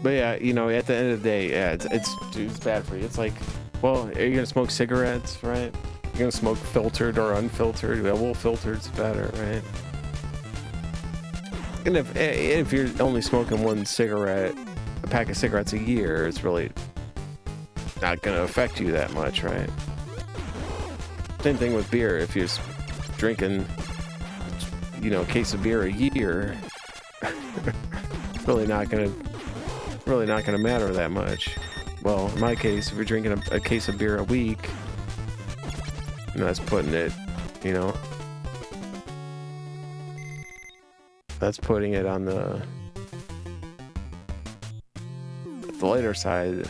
But yeah, you know, at the end of the day, yeah, it's bad for you. It's like, well, are you gonna smoke cigarettes, right? You're gonna smoke filtered or unfiltered. Well, filtered's better, right? And if you're only smoking one cigarette, a pack of cigarettes a year, it's really not gonna affect you that much, right? Same thing with beer. If you're drinking, you know, a case of beer a year, it's really not gonna matter that much. Well, in my case, if you're drinking a case of beer a week, you know, that's putting it, you know, that's putting it on the lighter side.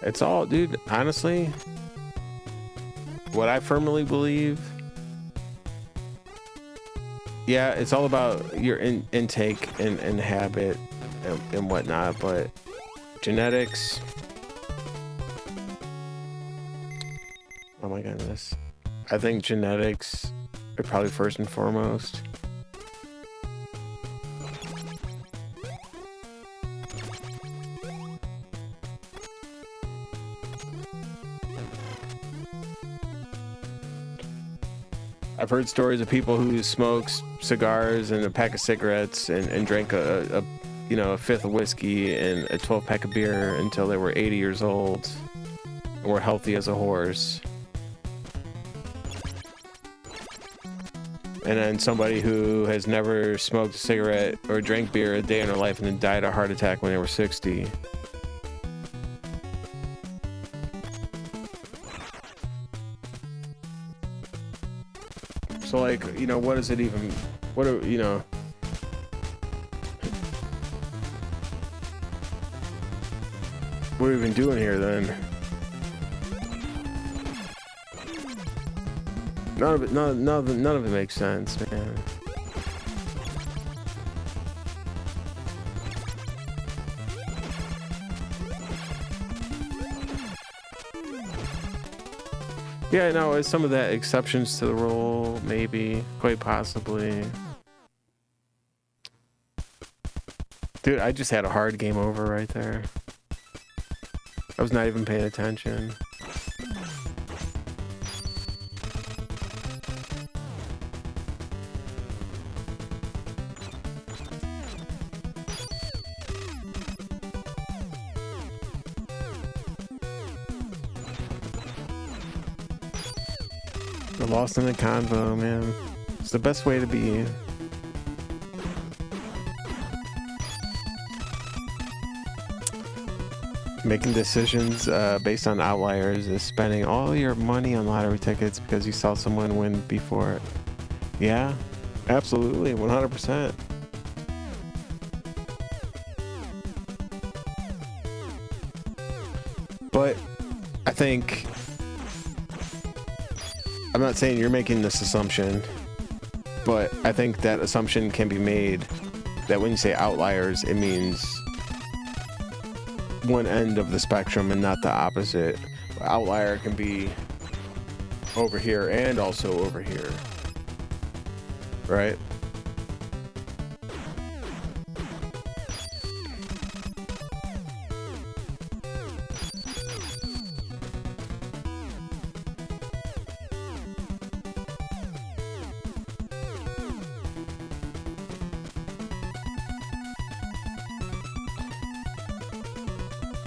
It's all, dude, honestly, what I firmly believe, yeah, it's all about your intake and habit and whatnot, but genetics, oh my goodness, I think genetics are probably first and foremost. I've heard stories of people who smoked cigars and a pack of cigarettes and drank a fifth of whiskey and a 12-pack of beer until they were 80 years old and were healthy as a horse. And then somebody who has never smoked a cigarette or drank beer a day in their life and then died of a heart attack when they were 60. So like, you know, what is it even? What are, you know? What are we even doing here then? None of it makes sense, man. Yeah, no, it's some of that exceptions to the rule, maybe, quite possibly. Dude, I just had a hard game over right there. I was not even paying attention. Lost in the convo, man. It's the best way to be. Making decisions based on outliers is spending all your money on lottery tickets because you saw someone win before it. Yeah, absolutely, 100%. But I think, I'm not saying you're making this assumption, but I think that assumption can be made that when you say outliers, it means one end of the spectrum and not the opposite. Outlier can be over here and also over here, right?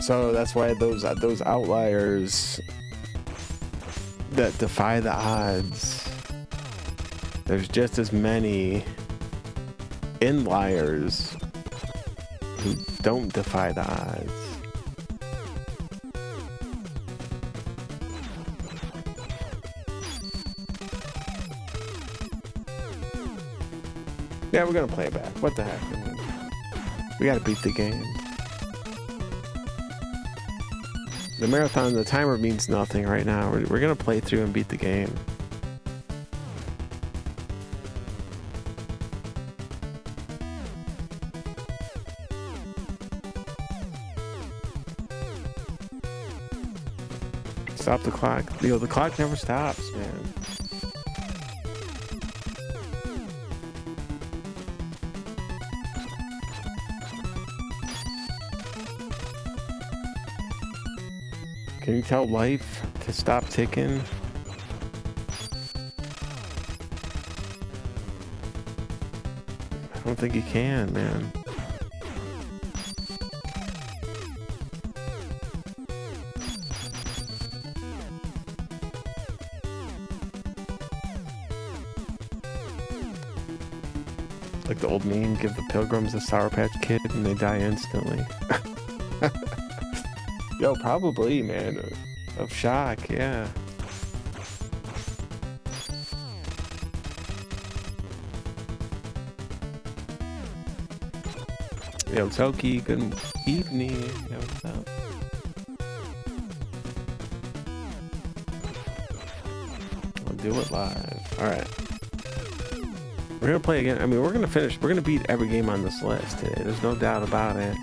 So that's why those outliers that defy the odds, there's just as many inliers who don't defy the odds. Yeah, we're gonna play it back. What the heck? I mean, we gotta beat the game. The marathon, the timer means nothing right now. We're gonna play through and beat the game. Stop the clock. Yo, the clock never stops, man. Can you tell life to stop ticking? I don't think you can, man. Like the old meme, give the pilgrims a Sour Patch Kid and they die instantly. Yo, probably, man. Of shock, yeah. Yo, Toki, good evening. Yo, what's up? I'll do it live. Alright. We're gonna play again. I mean, we're gonna beat every game on this list today. There's no doubt about it.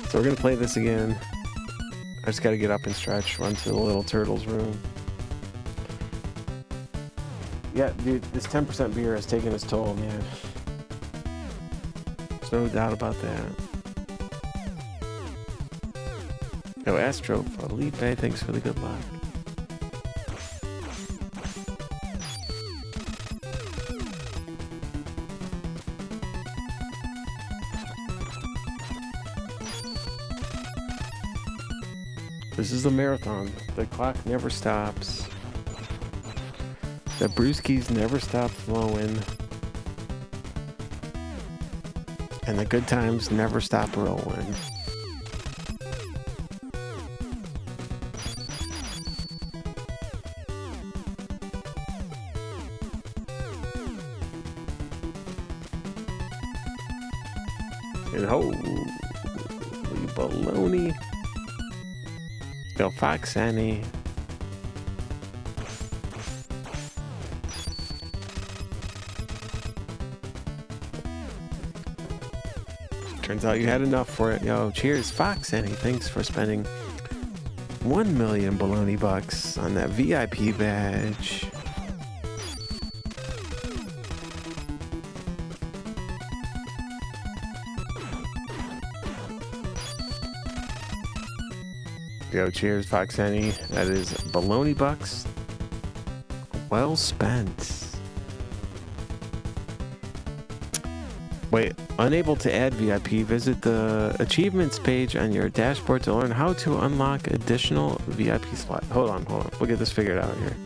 So we're gonna play this again. I just gotta get up and stretch, run to the little turtle's room. Yeah, dude, this 10% beer has taken its toll, man. There's no doubt about that. Yo, Astro, Felipe, thanks for the good luck. This is a marathon. The clock never stops. The brewskis never stop flowing. And the good times never stop rolling. And holy baloney. Yo, Fox Annie. Turns out you had enough for it. Yo, cheers, Fox Annie. Thanks for spending 1 million baloney bucks on that VIP badge. Yo, cheers, Fox Annie. That is baloney bucks. Well spent. Wait, unable to add VIP? Visit the achievements page on your dashboard to learn how to unlock additional VIP slots. Hold on. We'll get this figured out here.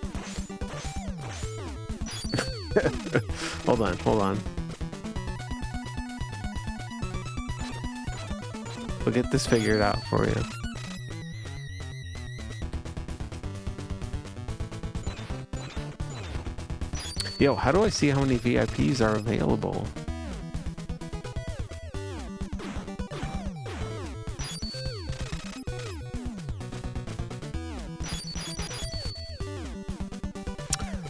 Hold on. We'll get this figured out for you. Yo, how do I see how many VIPs are available?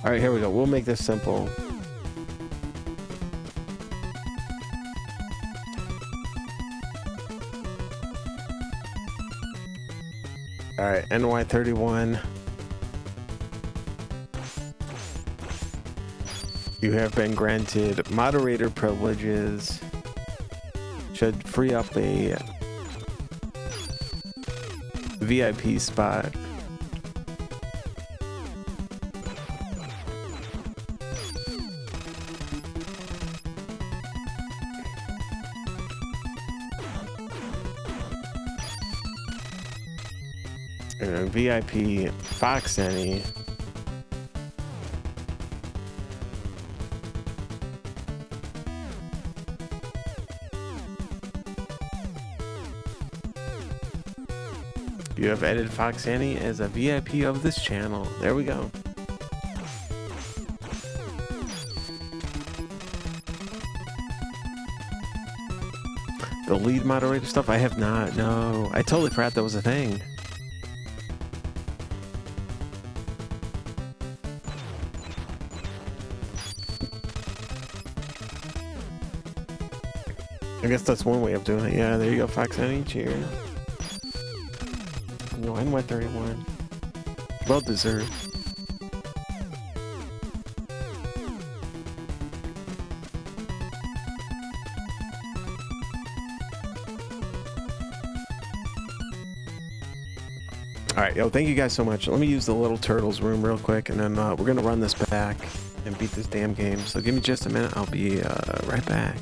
All right, here we go. We'll make this simple. All right, NY31. You have been granted moderator privileges. Should free up a VIP spot. And VIP Fox Annie. You have added Fox Annie as a VIP of this channel. There we go. The lead moderator stuff, I have not. No, I totally forgot that was a thing. I guess that's one way of doing it. Yeah, there you go, Fox Annie. Cheers. No, NY31. Well deserved. Alright, yo, thank you guys so much. Let me use the little turtles room real quick, and then we're gonna run this back and beat this damn game. So give me just a minute. I'll be right back.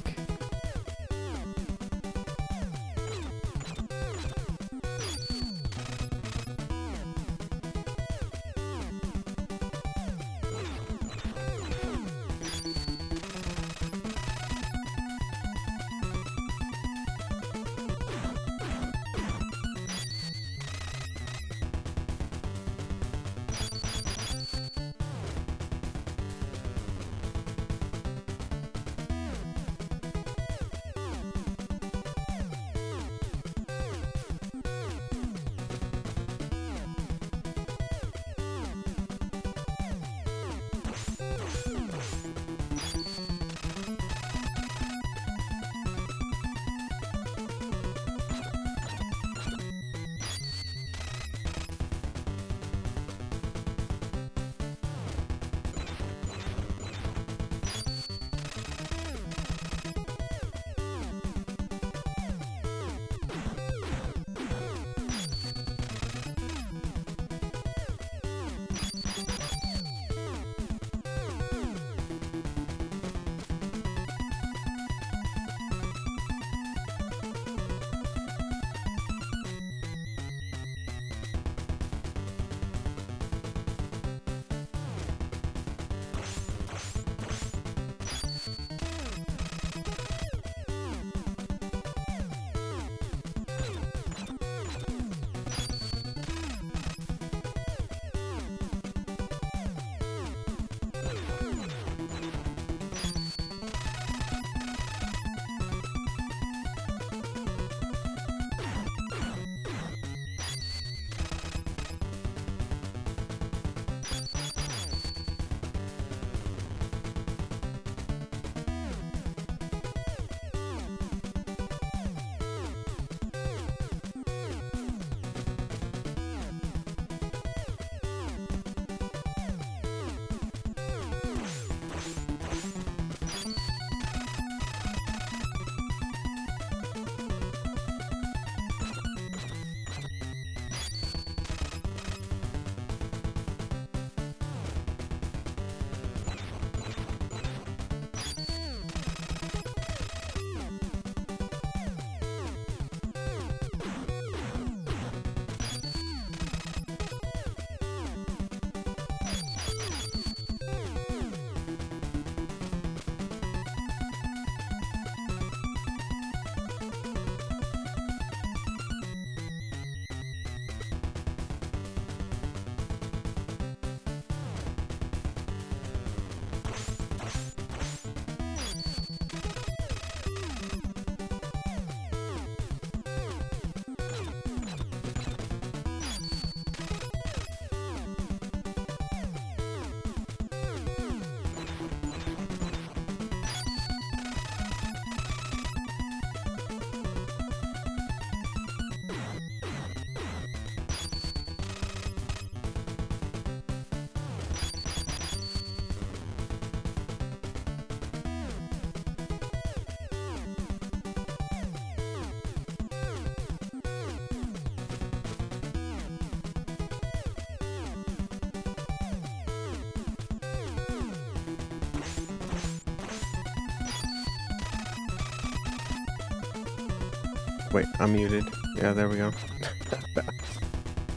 Wait, I'm muted. Yeah, there we go.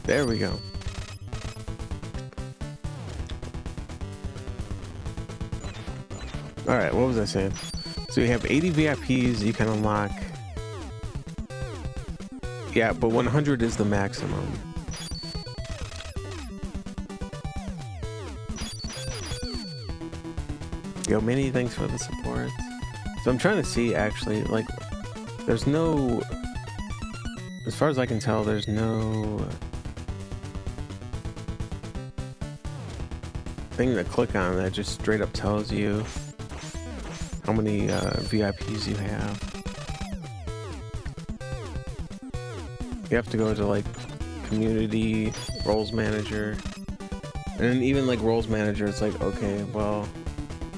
There we go. Alright, what was I saying? So you have 80 VIPs you can unlock. Yeah, but 100 is the maximum. Yo, Minnie, thanks for the support. So I'm trying to see, actually, like, there's no... As far as I can tell, there's no... thing to click on that just straight up tells you how many VIPs you have. You have to go to, like, community, roles manager. And even, like, roles manager, it's like, okay, well...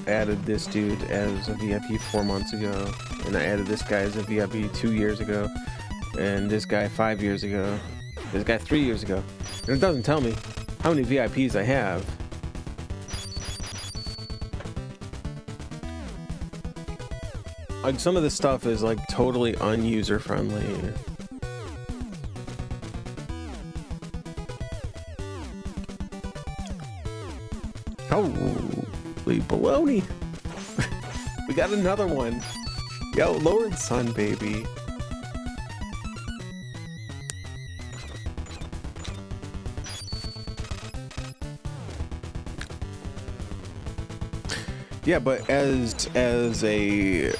I added this dude as a VIP 4 months ago, and I added this guy as a VIP 2 years ago, and this guy 5 years ago, this guy 3 years ago. And it doesn't tell me how many VIPs I have. Like, some of this stuff is like totally unuser friendly. Holy baloney. We got another one. Yo, Lord's son, baby. Yeah, but as a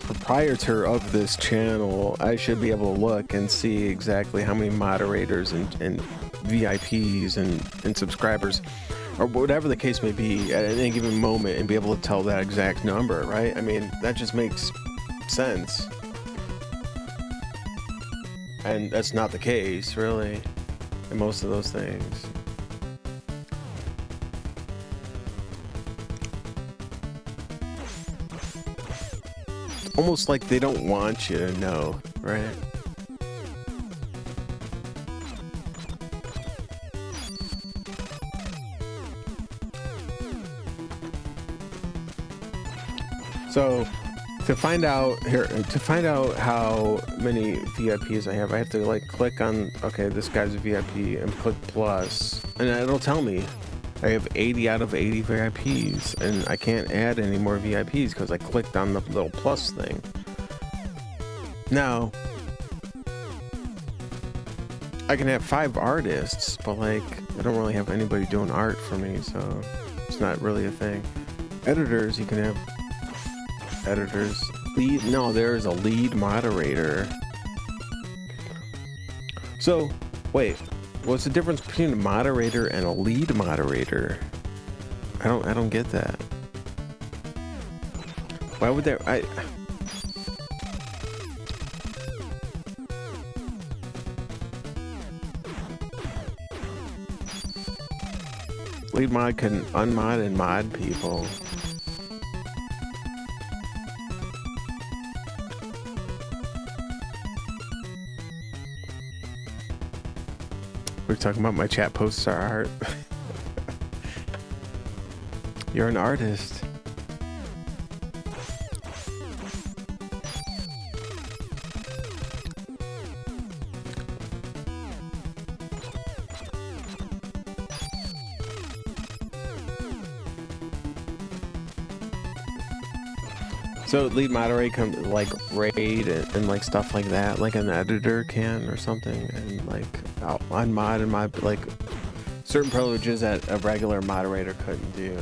proprietor of this channel, I should be able to look and see exactly how many moderators and VIPs and subscribers, or whatever the case may be, at any given moment, and be able to tell that exact number, right? I mean, that just makes sense. And that's not the case, really, in most of those things. Almost like they don't want you to know, right? So to find out how many VIPs I have, I have to like click on, okay, this guy's a VIP, and click plus, and it'll tell me I have 80 out of 80 VIPs, and I can't add any more VIPs because I clicked on the little plus thing. Now, I can have 5 artists, but like, I don't really have anybody doing art for me, so it's not really a thing. Editors, you can have editors. No, there's a lead moderator. So, wait. What's the difference between a moderator and a lead moderator? I don't get that. Why would there... Lead mod can unmod and mod people. We're talking about my chat posts are art. You're an artist. So lead moderator can like raid and like stuff like that, like an editor can or something, and like unmod and mod like certain privileges that a regular moderator couldn't do.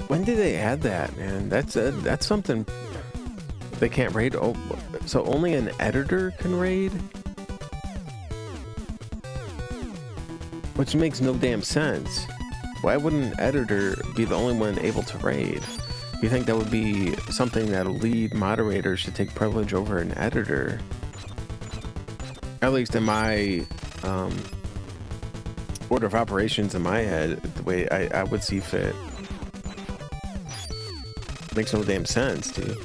When did they add that, man? That's something they can't raid. Oh, so only an editor can raid? Which makes no damn sense. Why wouldn't an editor be the only one able to raid? You think that would be something that a lead moderator should take privilege over an editor? At least in my order of operations in my head, the way I would see fit. Makes no damn sense, dude.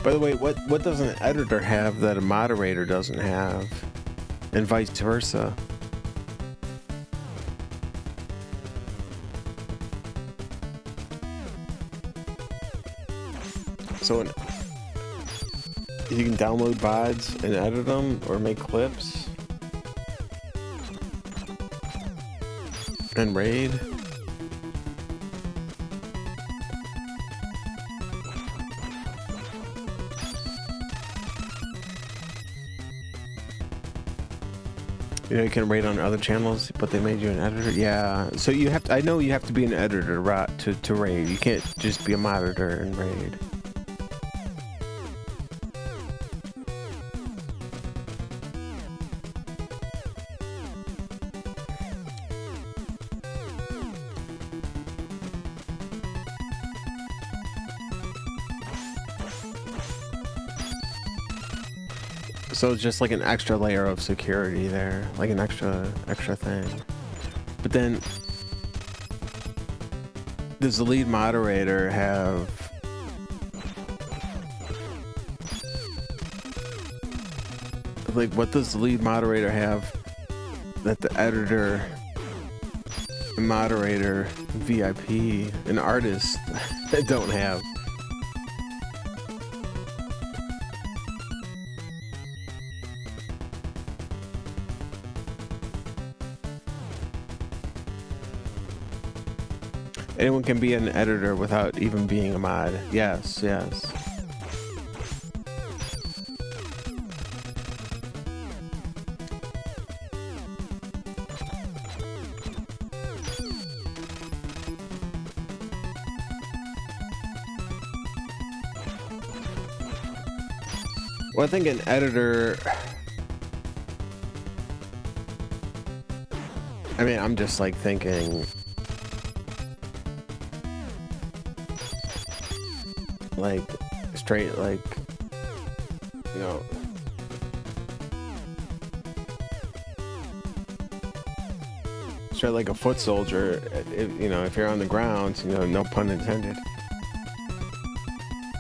By the way, what does an editor have that a moderator doesn't have? And vice versa. So you can download VODs and edit them or make clips and raid. You know, you can raid on other channels, but they made you an editor. Yeah, so you have to, I know you have to be an editor to raid. You can't just be a monitor and raid. So it's just like an extra layer of security there, like an extra thing. But then, does the lead moderator have like what does the lead moderator have that the editor, moderator, VIP, and artist don't have? Anyone can be an editor without even being a mod. Yes, yes. Well, I think an editor... I mean, I'm just like thinking... like straight, like, you know, straight like a foot soldier. You know, if you're on the ground, you know, no pun intended,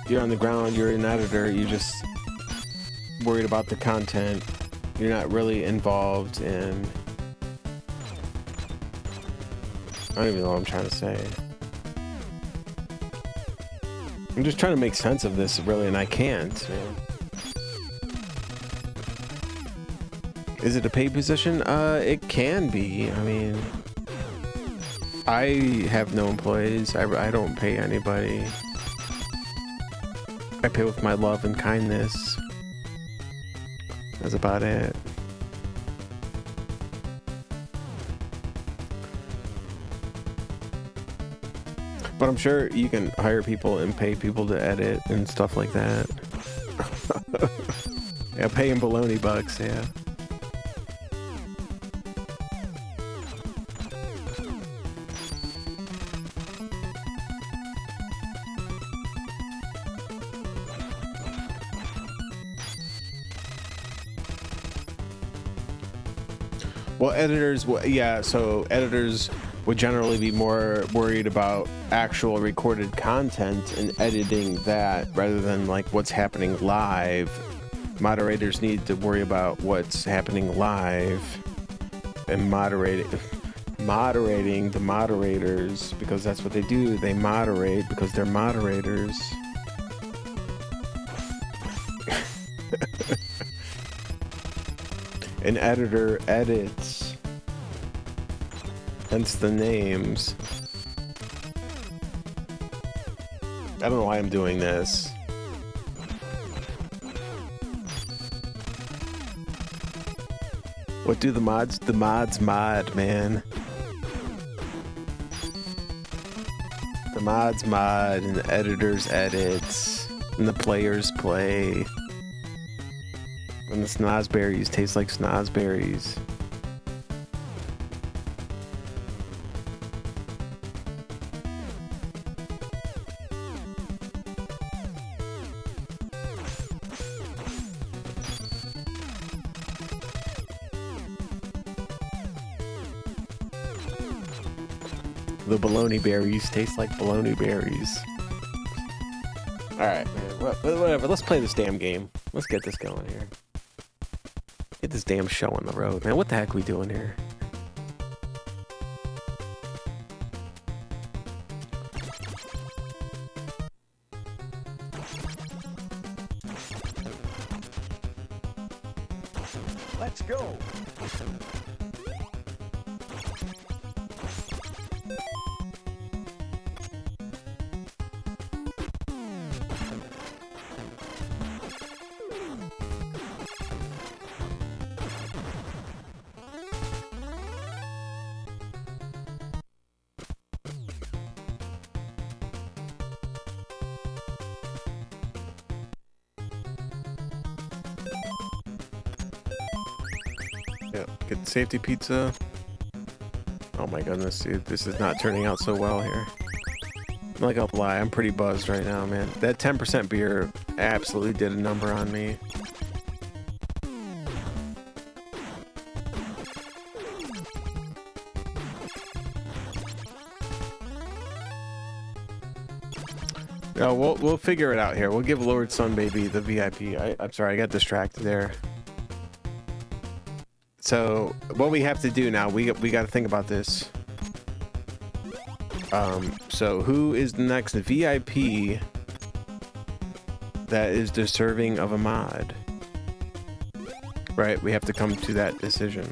you're on the ground, you're an editor, you just worried about the content, you're not really involved in, I don't even know what I'm trying to say. I'm just trying to make sense of this, really, and I can't, man. Is it a paid position? It can be. I mean, I have no employees. I don't pay anybody. I pay with my love and kindness. That's about it. But I'm sure you can hire people and pay people to edit and stuff like that. Yeah, paying baloney bucks, yeah. Well, editors, yeah, so editors would generally be more worried about actual recorded content and editing that rather than like what's happening live. Moderators need to worry about what's happening live and moderating the moderators, because that's what they do. They moderate because they're moderators. An editor edits. Hence the names. I don't know why I'm doing this. What do the mods? The mods mod, man. The mods mod, and the editors edits, and the players play. And the snozberries taste like snozberries. The baloney berries taste like baloney berries. Alright, man. Whatever. Let's play this damn game. Let's get this going here. Get this damn show on the road, man. What the heck are we doing here? Let's go. Yeah, get safety pizza. Oh my goodness, dude, this is not turning out so well here. I'm not gonna lie, I'm pretty buzzed right now, man. That 10% beer absolutely did a number on me. No, we'll figure it out here. We'll give Lord Sunbaby the VIP. I'm sorry, I got distracted there. So what we have to do now, we got to think about this. So who is the next VIP that is deserving of a mod? Right, we have to come to that decision.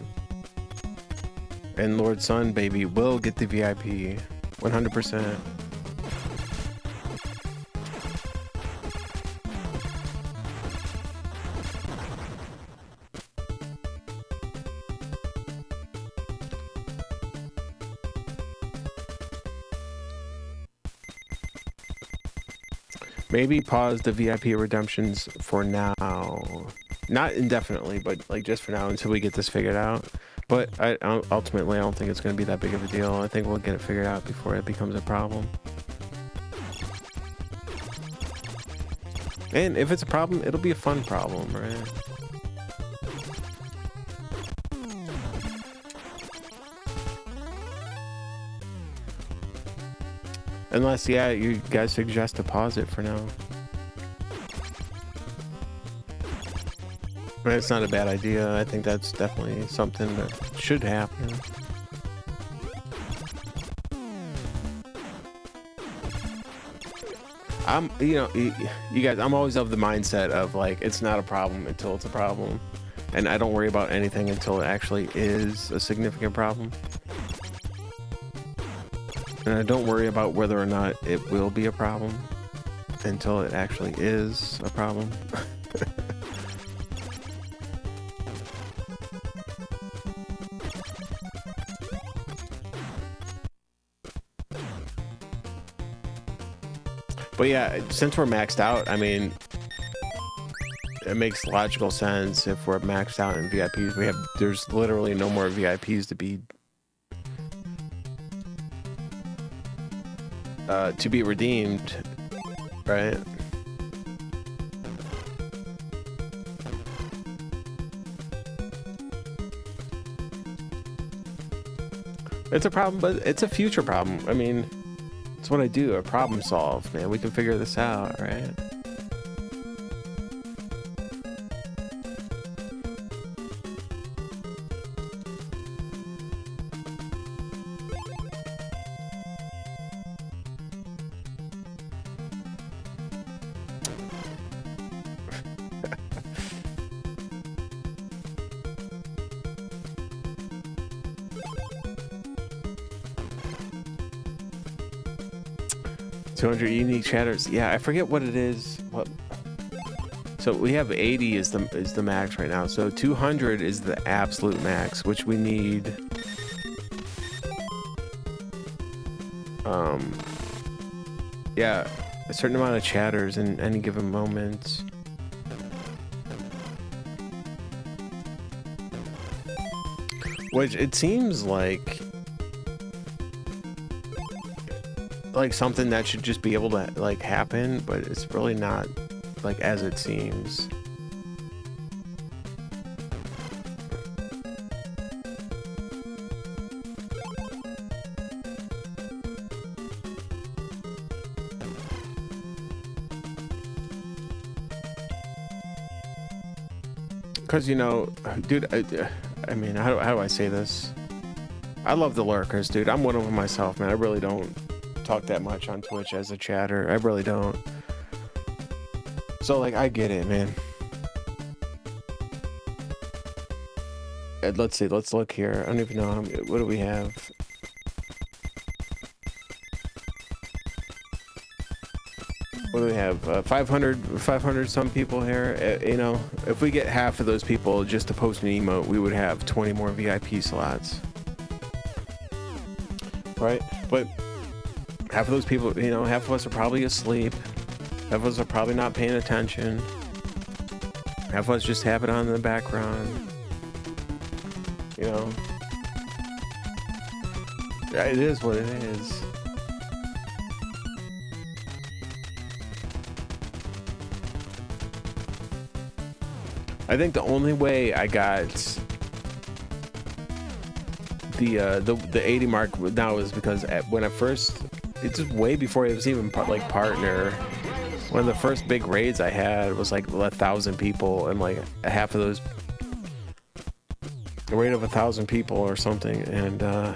And Lord Sunbaby will get the VIP, 100%. Maybe pause the VIP redemptions for now. Not indefinitely, but like just for now until we get this figured out. But ultimately, I don't think it's going to be that big of a deal. I think we'll get it figured out before it becomes a problem. And if it's a problem, it'll be a fun problem, right? Unless, yeah, you guys suggest to pause it for now. But it's not a bad idea. I think that's definitely something that should happen. You guys, I'm always of the mindset of like, it's not a problem until it's a problem. And I don't worry about anything until it actually is a significant problem. And I don't worry about whether or not it will be a problem until it actually is a problem. But yeah, since we're maxed out, I mean, it makes logical sense if we're maxed out in VIPs. There's literally no more VIPs to be redeemed, right? It's a problem, but it's a future problem. I mean, it's what I do, I problem solve, man. We can figure this out, right? Unique chatters. Yeah, I forget what it is. What? So we have 80 is the max right now. So 200 is the absolute max, which we need. Yeah, a certain amount of chatters in any given moment. Which it seems like something that should just be able to like happen, but it's really not like as it seems. because you know, dude, I mean, how do I say this? I love the lurkers, dude. I'm one of them myself, man. I really don't talk that much on Twitch as a chatter. I really don't. So like, I get it, man. Let's see. Let's look here. I don't even know. What do we have? What do we have? 500 some people here. You know, if we get half of those people just to post an emote, we would have 20 more VIP slots. Right? But half of those people, you know, half of us are probably asleep. Half of us are probably not paying attention. Half of us just have it on in the background. You know? It is what it is. I think the only way I got the 80 mark now is because when I first, it's just way before it was even like partner. One of the first big raids I had was like 1,000 people, and like half of those, a raid of 1,000 people or something, and a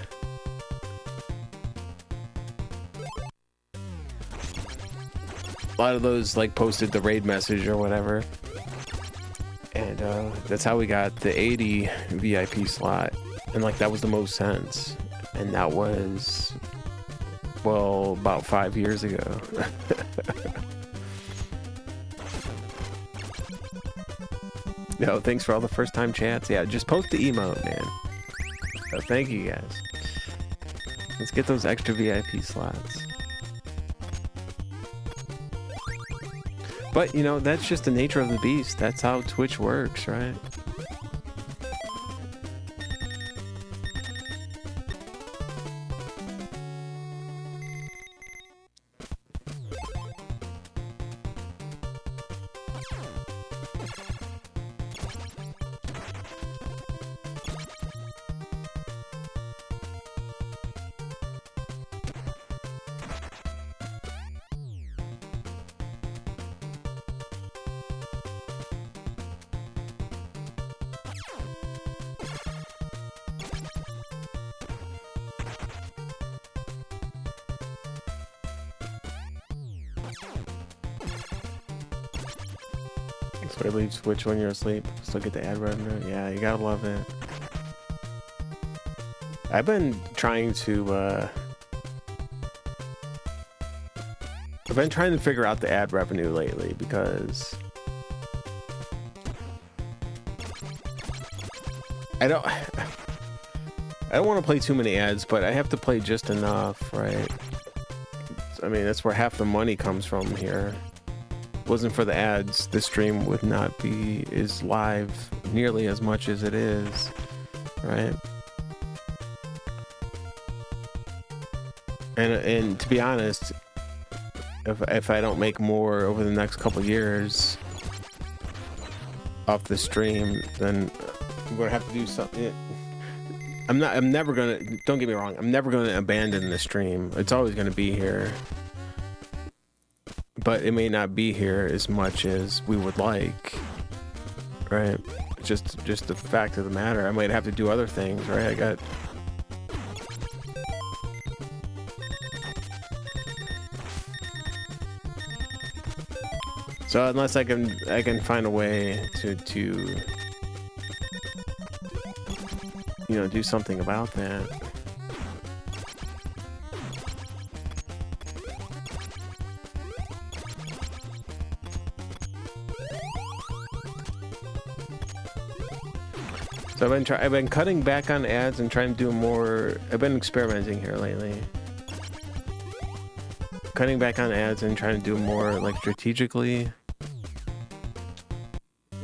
lot of those like posted the raid message or whatever. And that's how we got the 80 VIP slot, and like that was the most sense, and that was, well, about 5 years ago. No, thanks for all the first time chats. Yeah, just post the emote, man. So thank you guys. Let's get those extra VIP slots. But, you know, that's just the nature of the beast. That's how Twitch works, right? So I leave Twitch when you're asleep. Just look at the ad revenue. Yeah, you gotta love it. I've been trying to figure out the ad revenue lately because I don't want to play too many ads, but I have to play just enough, right? I mean, that's where half the money comes from here. Wasn't for the ads, this stream would not be as live nearly as much as it is, right? And to be honest, if I don't make more over the next couple years off the stream, then I'm gonna have to do something. I'm never gonna, don't get me wrong, I'm never gonna abandon the stream. It's always gonna be here. But it may not be here as much as we would like, right? Just the fact of the matter. I might have to do other things, right? I got so unless I can find a way to you know, do something about that. So I've been cutting back on ads and trying to do more. I've been experimenting here lately. Cutting back on ads and trying to do more like strategically.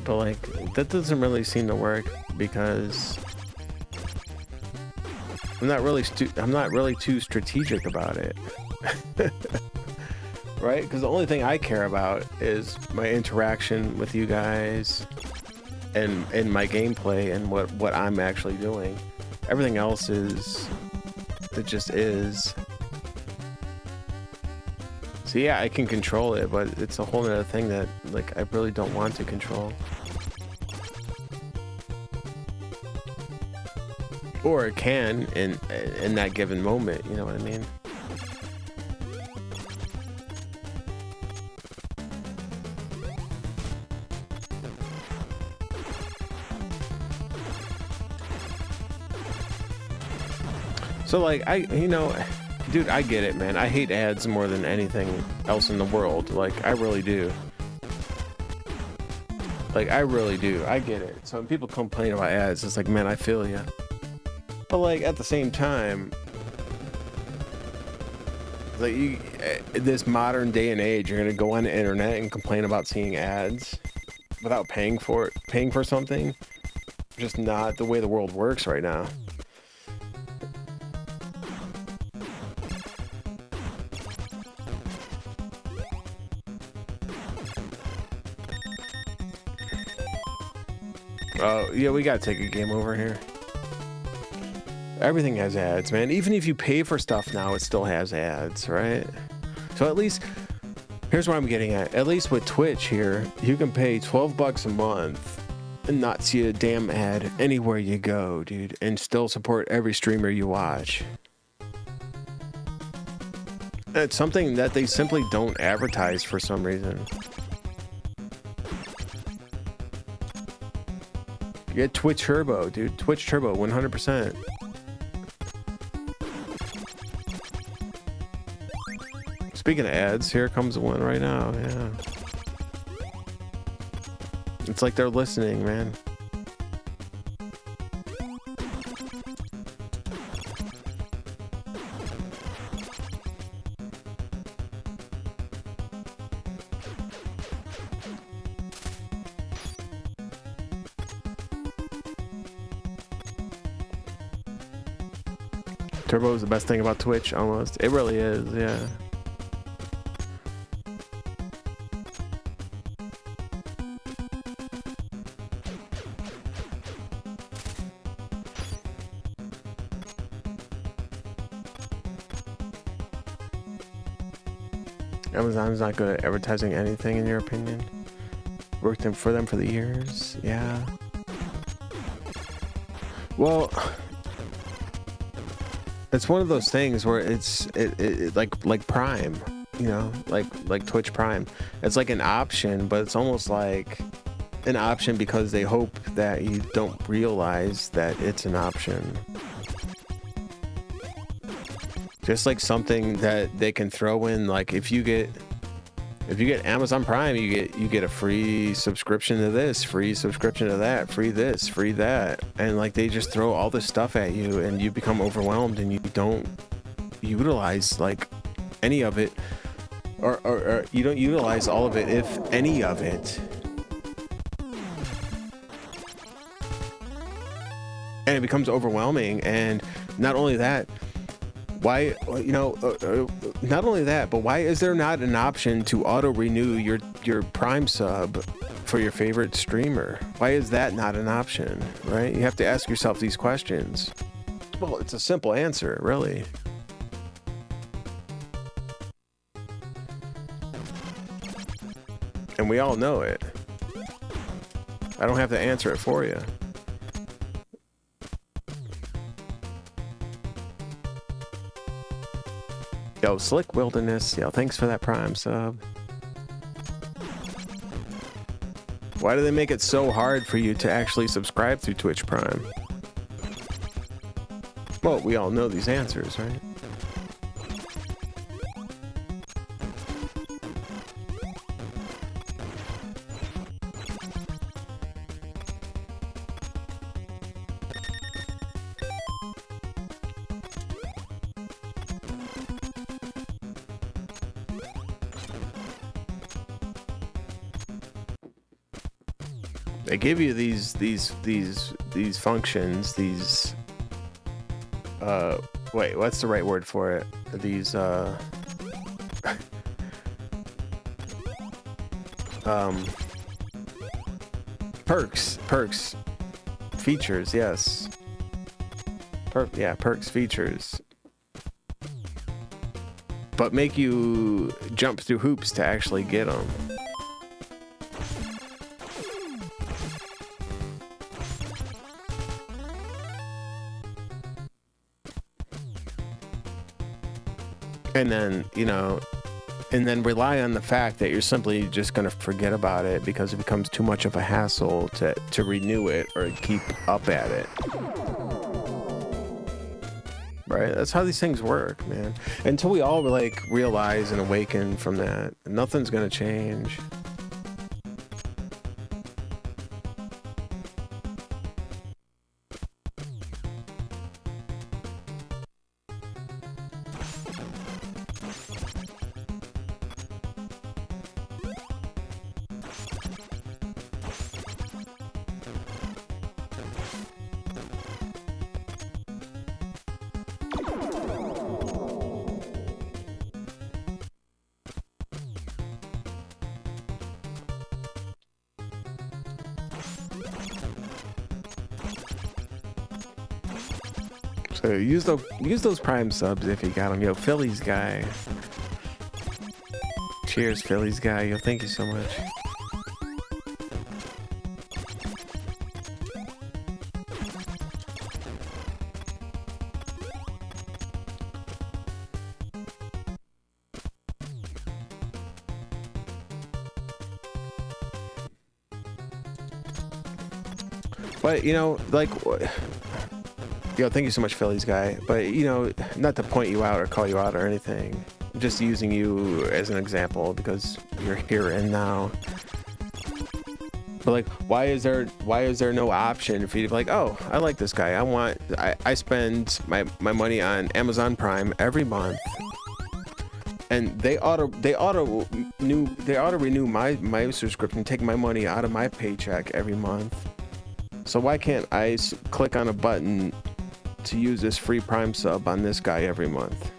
But like that doesn't really seem to work because I'm not really too strategic about it. Right? Because the only thing I care about is my interaction with you guys and my gameplay and what I'm actually doing. Everything else is, it just is. So yeah, I can control it, but it's a whole other thing that like I really don't want to control. Or it can in that given moment, you know what I mean? So like dude, I get it, man. I hate ads more than anything else in the world. Like I really do. Like I really do. I get it. So when people complain about ads, it's like, man, I feel ya. But like at the same time, like this modern day and age, you're gonna go on the internet and complain about seeing ads without paying for something. Just not the way the world works right now. Oh yeah, we gotta take a game over here. Everything has ads, man. Even if you pay for stuff now, it still has ads, right? So at least, here's what I'm getting at. At least with Twitch here, you can pay $12 a month and not see a damn ad anywhere you go, dude, and still support every streamer you watch. It's something that they simply don't advertise for some reason. Get Twitch Turbo, dude. Twitch Turbo, 100%. Speaking of ads, here comes one right now, yeah. It's like they're listening, man. Turbo is the best thing about Twitch, almost. It really is, yeah. Amazon's not good at advertising anything, in your opinion? Worked for them for the years, yeah. Well, it's one of those things where it's like Prime, you know, like Twitch Prime. It's like an option, but it's almost like an option because they hope that you don't realize that it's an option. Just like something that they can throw in, like if you get Amazon Prime, you get a free subscription to this, free subscription to that, free this, free that, and like they just throw all this stuff at you, and you become overwhelmed, and you don't utilize like any of it, or you don't utilize all of it, if any of it. And it becomes overwhelming, and not only that. Why, you know, not only that, but why is there not an option to auto-renew your Prime sub for your favorite streamer? Why is that not an option, right? You have to ask yourself these questions. Well, it's a simple answer, really. And we all know it. I don't have to answer it for you. Yo, Slick Wilderness, yo, thanks for that Prime sub. Why do they make it so hard for you to actually subscribe through Twitch Prime? Well, we all know these answers, right? They give you these functions, these wait, what's the right word for it? These perks, features, yes. Perks, features. But make you jump through hoops to actually get them. and then, you know, and then rely on the fact that you're simply just going to forget about it because it becomes too much of a hassle to renew it or keep up at it. Right? That's how these things work, man. Until we all like realize and awaken from that, nothing's going to change. So use those Prime subs if you got them. Yo, Philly's guy. Cheers, Philly's guy. Yo, thank you so much. But you know, like. Yo, thank you so much, Philly's guy. But, you know, not to point you out or call you out or anything. I'm just using you as an example because you're here and now. But, like, why is there no option for you to be like, oh, I like this guy. I spend my money on Amazon Prime every month. And they auto renew my subscription, take my money out of my paycheck every month. So why can't I click on a button to use this free Prime sub on this guy every month?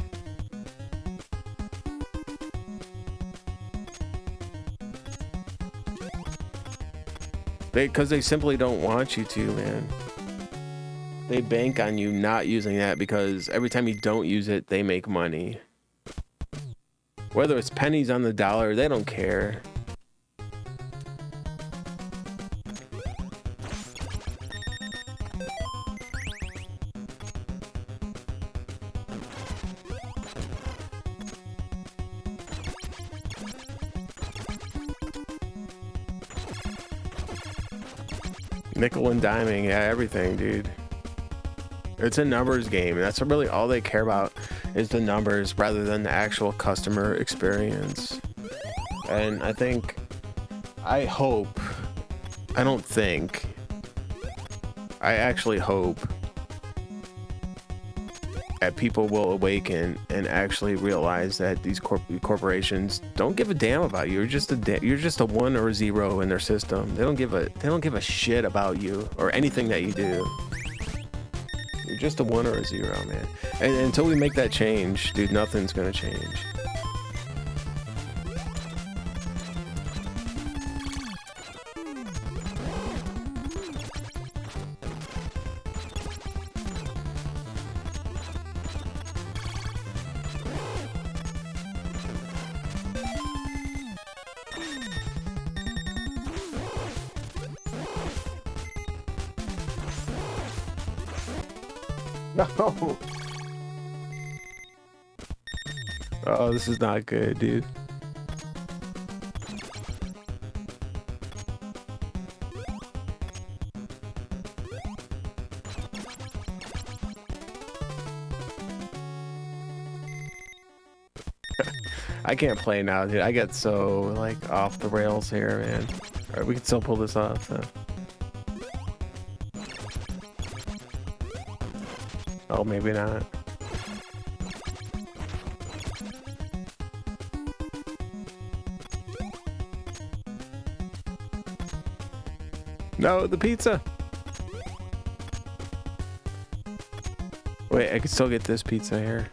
Because they simply don't want you to, man. They bank on you not using that because every time you don't use it, they make money. Whether it's pennies on the dollar, they don't care. Nickel and diming, yeah, everything, dude. It's a numbers game, and that's really all they care about is the numbers rather than the actual customer experience. And I actually hope that people will awaken and actually realize that these corporations don't give a damn about you. You're just a 1 or a 0 in their system. They don't give a shit about you or anything that you do. You're just a 1 or a 0, man. And until we make that change, dude, nothing's gonna change. No. Oh, this is not good, dude. I can't play now, dude. I get so like off the rails here, man. All right, we can still pull this off, though. Oh, maybe not. No, the pizza. Wait, I can still get this pizza here.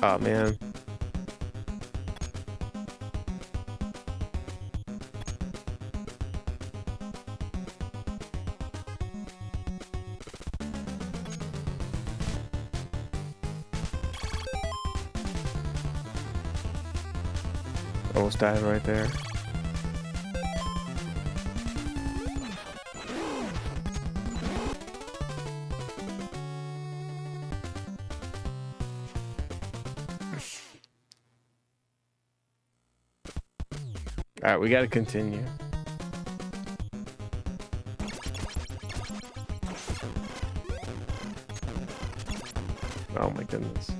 Oh, man. Almost died right there. Alright, we gotta continue. Oh my goodness.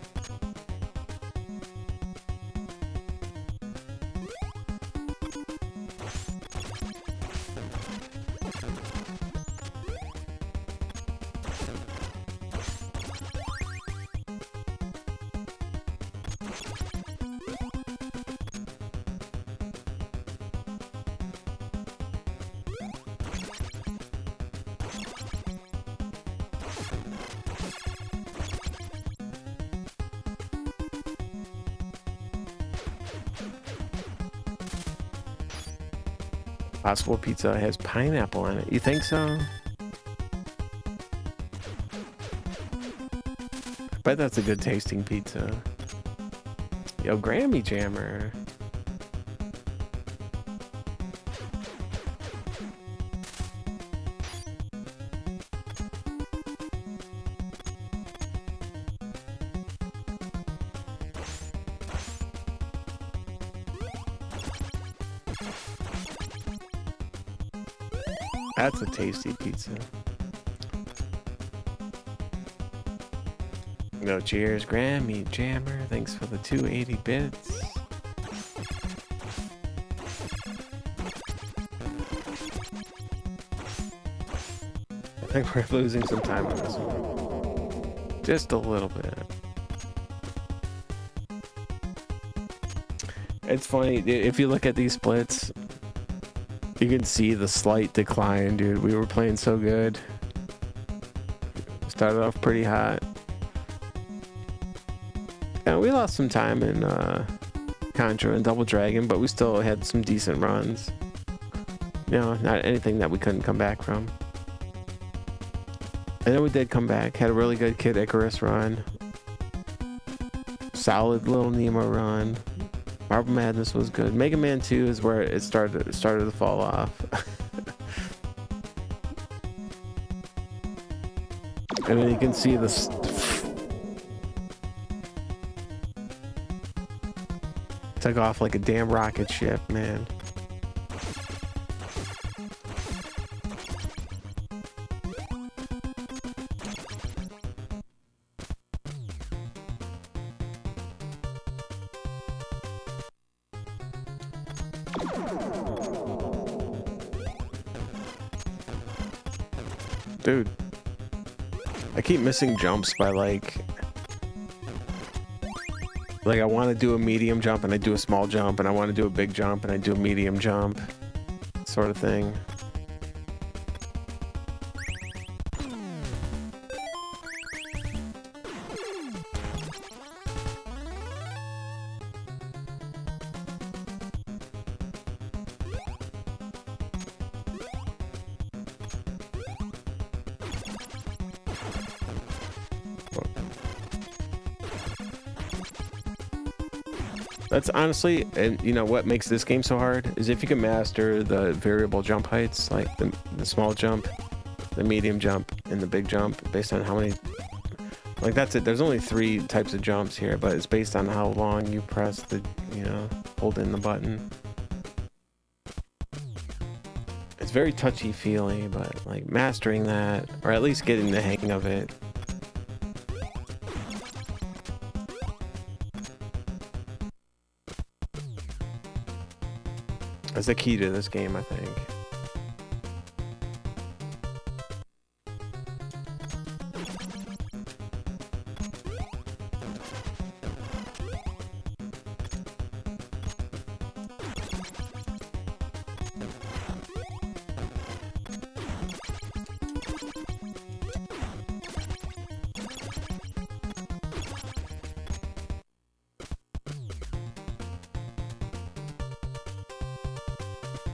Possible pizza has pineapple on it. You think so? I bet that's a good tasting pizza. Yo, Grammy Jammer. That's a tasty pizza. No, cheers, Grammy Jammer. Thanks for the 280 bits. I think we're losing some time on this one. Just a little bit. It's funny, if you look at these splits, you can see the slight decline, dude. We were playing so good. Started off pretty hot. And we lost some time in Contra and Double Dragon, but we still had some decent runs. You know, not anything that we couldn't come back from. And then we did come back. Had a really good Kid Icarus run. Solid little Nemo run. Marble Madness was good. Mega Man 2 is where it started to fall off. And then you can see this. Took off like a damn rocket ship, man. Dude, I keep missing jumps by like I want to do a medium jump and I do a small jump, and I want to do a big jump and I do a medium jump, sort of thing. That's honestly, and you know what makes this game so hard is if you can master the variable jump heights, like the small jump, the medium jump, and the big jump, based on how many, like that's it. There's only 3 types of jumps here, but it's based on how long you press the, you know, hold in the button. It's very touchy-feely, but like mastering that, or at least getting the hang of it, is the key to this game, I think.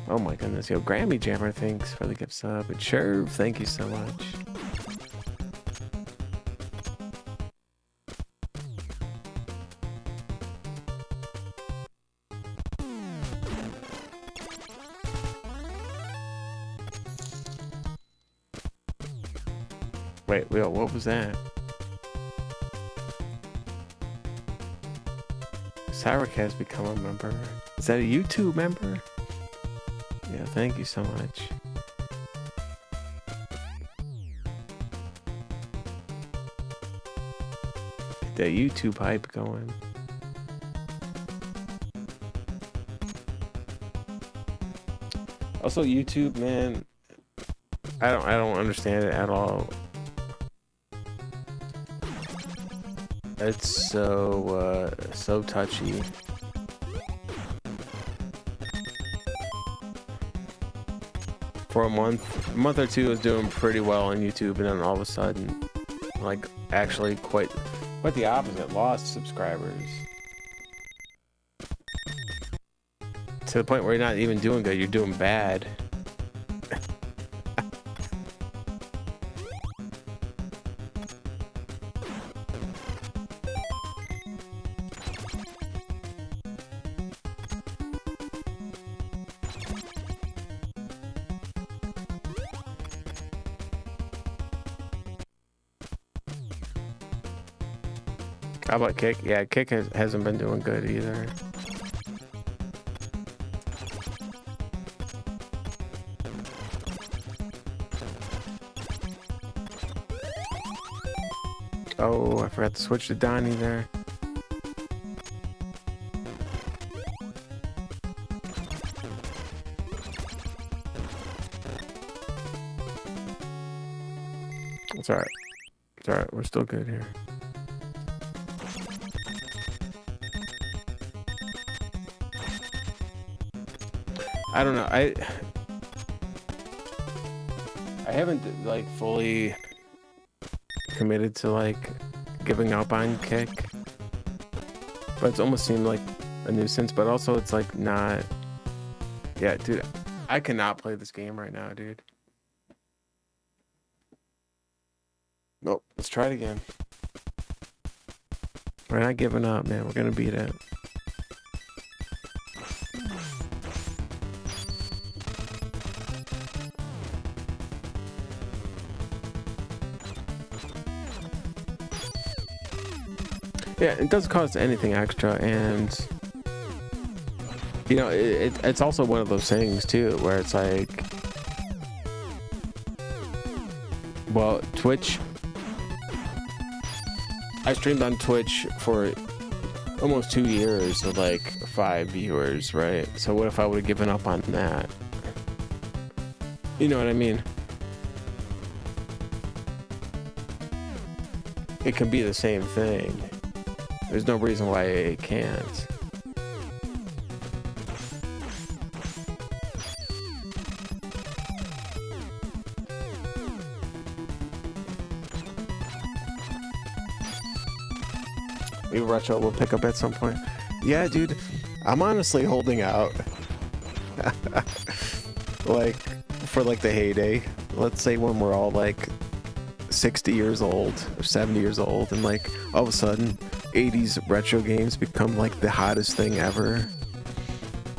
Oh my goodness, yo, Grammy Jammer, thanks for the gift sub. And Sherv, thank you so much. Wait, what was that? Sourcat has become a member. Is that a YouTube member? Yeah, thank you so much. Get that YouTube hype going. Also, YouTube, man, I don't understand it at all. It's so touchy. For a month or two, I was doing pretty well on YouTube, and then all of a sudden, like, actually quite the opposite, lost subscribers. To the point where you're not even doing good, you're doing bad. How about Kick? Yeah, Kick hasn't been doing good either. Oh, I forgot to switch to Donnie there. It's alright. It's alright, we're still good here. I don't know. I haven't like fully committed to like giving up on Kick, but it's almost seemed like a nuisance. But also, it's like not. Yeah, dude, I cannot play this game right now, dude. Nope. Let's try it again. We're not giving up, man. We're gonna beat it. Yeah, it doesn't cost anything extra, and you know, it's also one of those things too, where it's like, well, Twitch. I streamed on Twitch for almost 2 years with like 5 viewers, right? So what if I would have given up on that? You know what I mean? It can be the same thing. There's no reason why it can't. Maybe Retro will pick up at some point. Yeah, dude, I'm honestly holding out. Like, for like the heyday. Let's say when we're all like 60 years old or 70 years old, and like all of a sudden 80s retro games become like the hottest thing ever,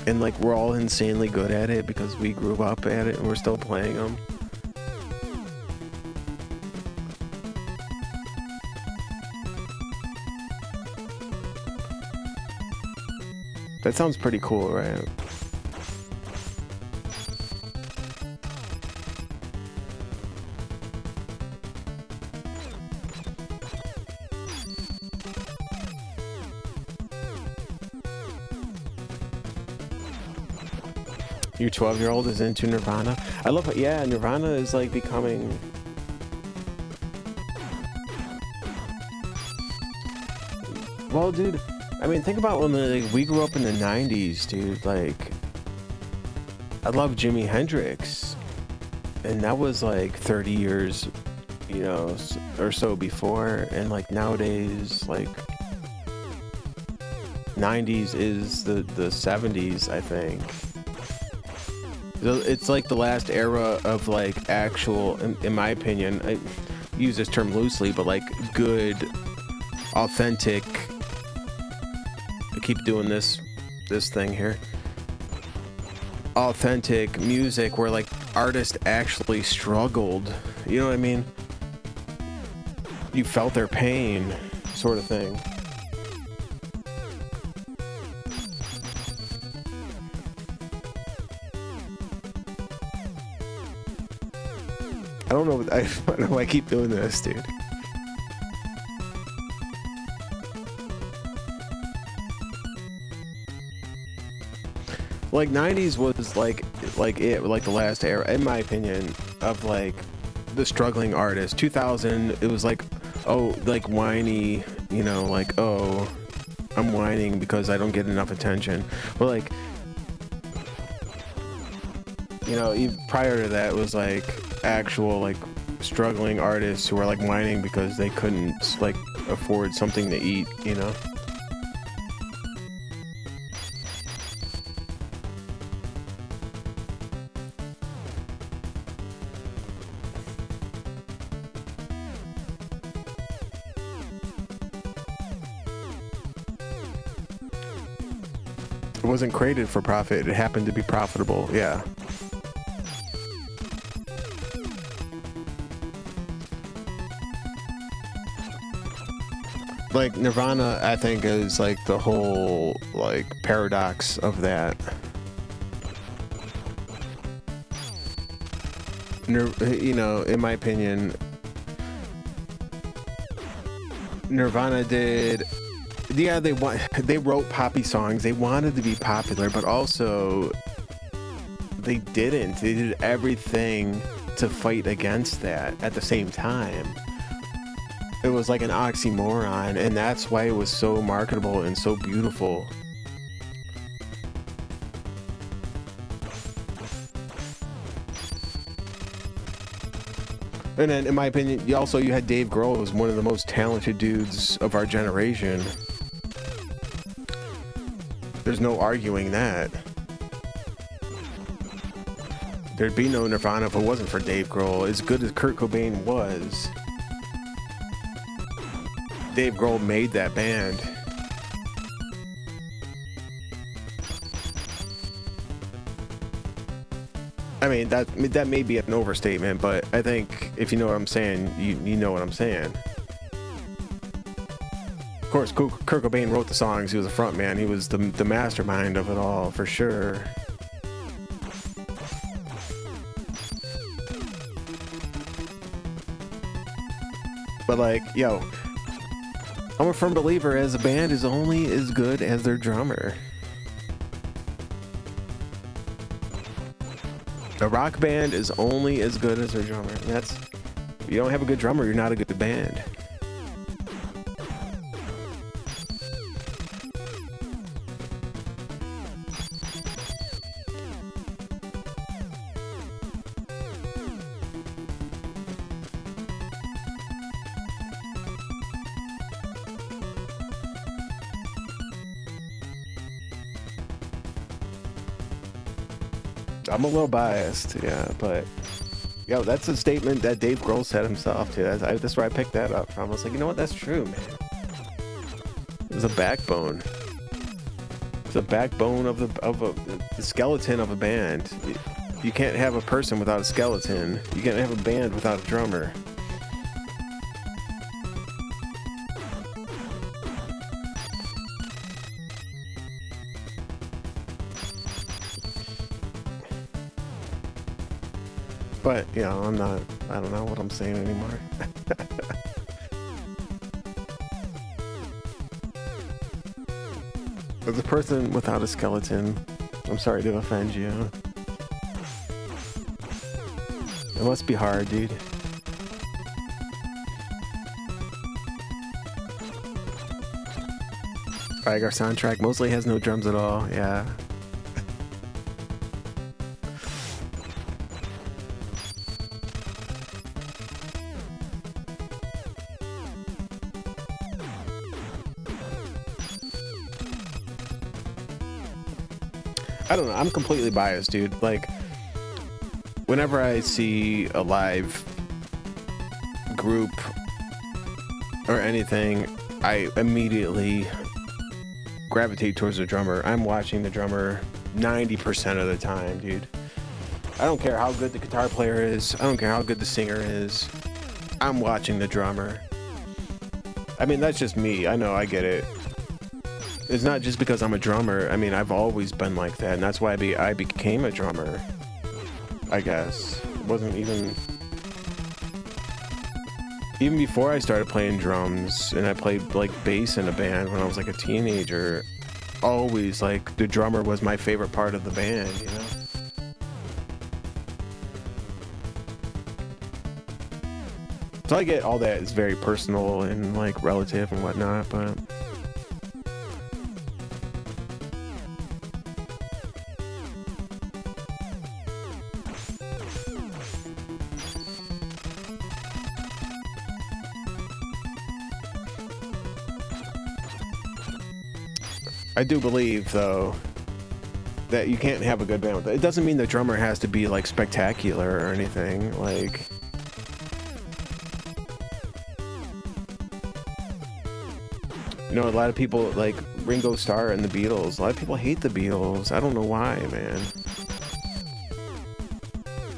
and like we're all insanely good at it because we grew up at it and we're still playing them. That sounds pretty cool, right? Your 12-year-old is into Nirvana. I love it. Yeah, Nirvana is like becoming. Well, dude, I mean, think about when like, we grew up in the 90s, dude. Like, I love Jimi Hendrix, and that was like 30 years, you know, or so before. And like nowadays, like 90s is the 70s, I think. It's like the last era of like actual, in my opinion, I use this term loosely, but like good, authentic. I keep doing this thing here. Authentic music where like artists actually struggled. You know what I mean? You felt their pain, sort of thing. I don't know. I don't know why I keep doing this, dude. Like 90s was like the last era, in my opinion, of like the struggling artist. 2000, it was like, oh, like whiny, you know, like, oh, I'm whining because I don't get enough attention. But like, you know, prior to that, it was like actual like struggling artists who were like whining because they couldn't like afford something to eat, you know. It wasn't created for profit. It happened to be profitable. Yeah. Like Nirvana, I think, is like the whole like paradox of that. You know, in my opinion, Nirvana did. Yeah, they wrote poppy songs. They wanted to be popular, but also they didn't. They did everything to fight against that at the same time. It was like an oxymoron, and that's why it was so marketable and so beautiful. And then, in my opinion, you had Dave Grohl, who was one of the most talented dudes of our generation. There's no arguing that. There'd be no Nirvana if it wasn't for Dave Grohl. As good as Kurt Cobain was, Dave Grohl made that band. I mean, that may be an overstatement, but I think if you know what I'm saying, you know what I'm saying. Of course, Kurt Cobain wrote the songs. He was a front man. He was the mastermind of it all, for sure. But like, yo, I'm a firm believer as a band is only as good as their drummer. A rock band is only as good as their drummer. And that's, if you don't have a good drummer, you're not a good band. I'm a little biased, yeah, but yo, that's a statement that Dave Grohl said himself too. That's where I picked that up from. I was like, you know what? That's true, man. It was a backbone. It's a backbone of the skeleton of a band. You can't have a person without a skeleton. You can't have a band without a drummer. But, you know, I don't know what I'm saying anymore. As a person without a skeleton, I'm sorry to offend you. It must be hard, dude. Like, our soundtrack mostly has no drums at all, yeah. I don't know, I'm completely biased, dude. Like, whenever I see a live group or anything, I immediately gravitate towards the drummer. I'm watching the drummer 90% of the time, dude. I don't care how good the guitar player is. I don't care how good the singer is. I'm watching the drummer. I mean, that's just me. I know, I get it. It's not just because I'm a drummer. I mean, I've always been like that, and that's why I became a drummer, I guess. It wasn't even... even before I started playing drums, and I played like bass in a band when I was like a teenager, always like the drummer was my favorite part of the band, you know? So I get all that is very personal and like relative and whatnot, but I do believe, though, that you can't have a good band with it. It doesn't mean the drummer has to be, like, spectacular or anything. Like, you know, a lot of people, like, Ringo Starr and the Beatles, a lot of people hate the Beatles. I don't know why, man.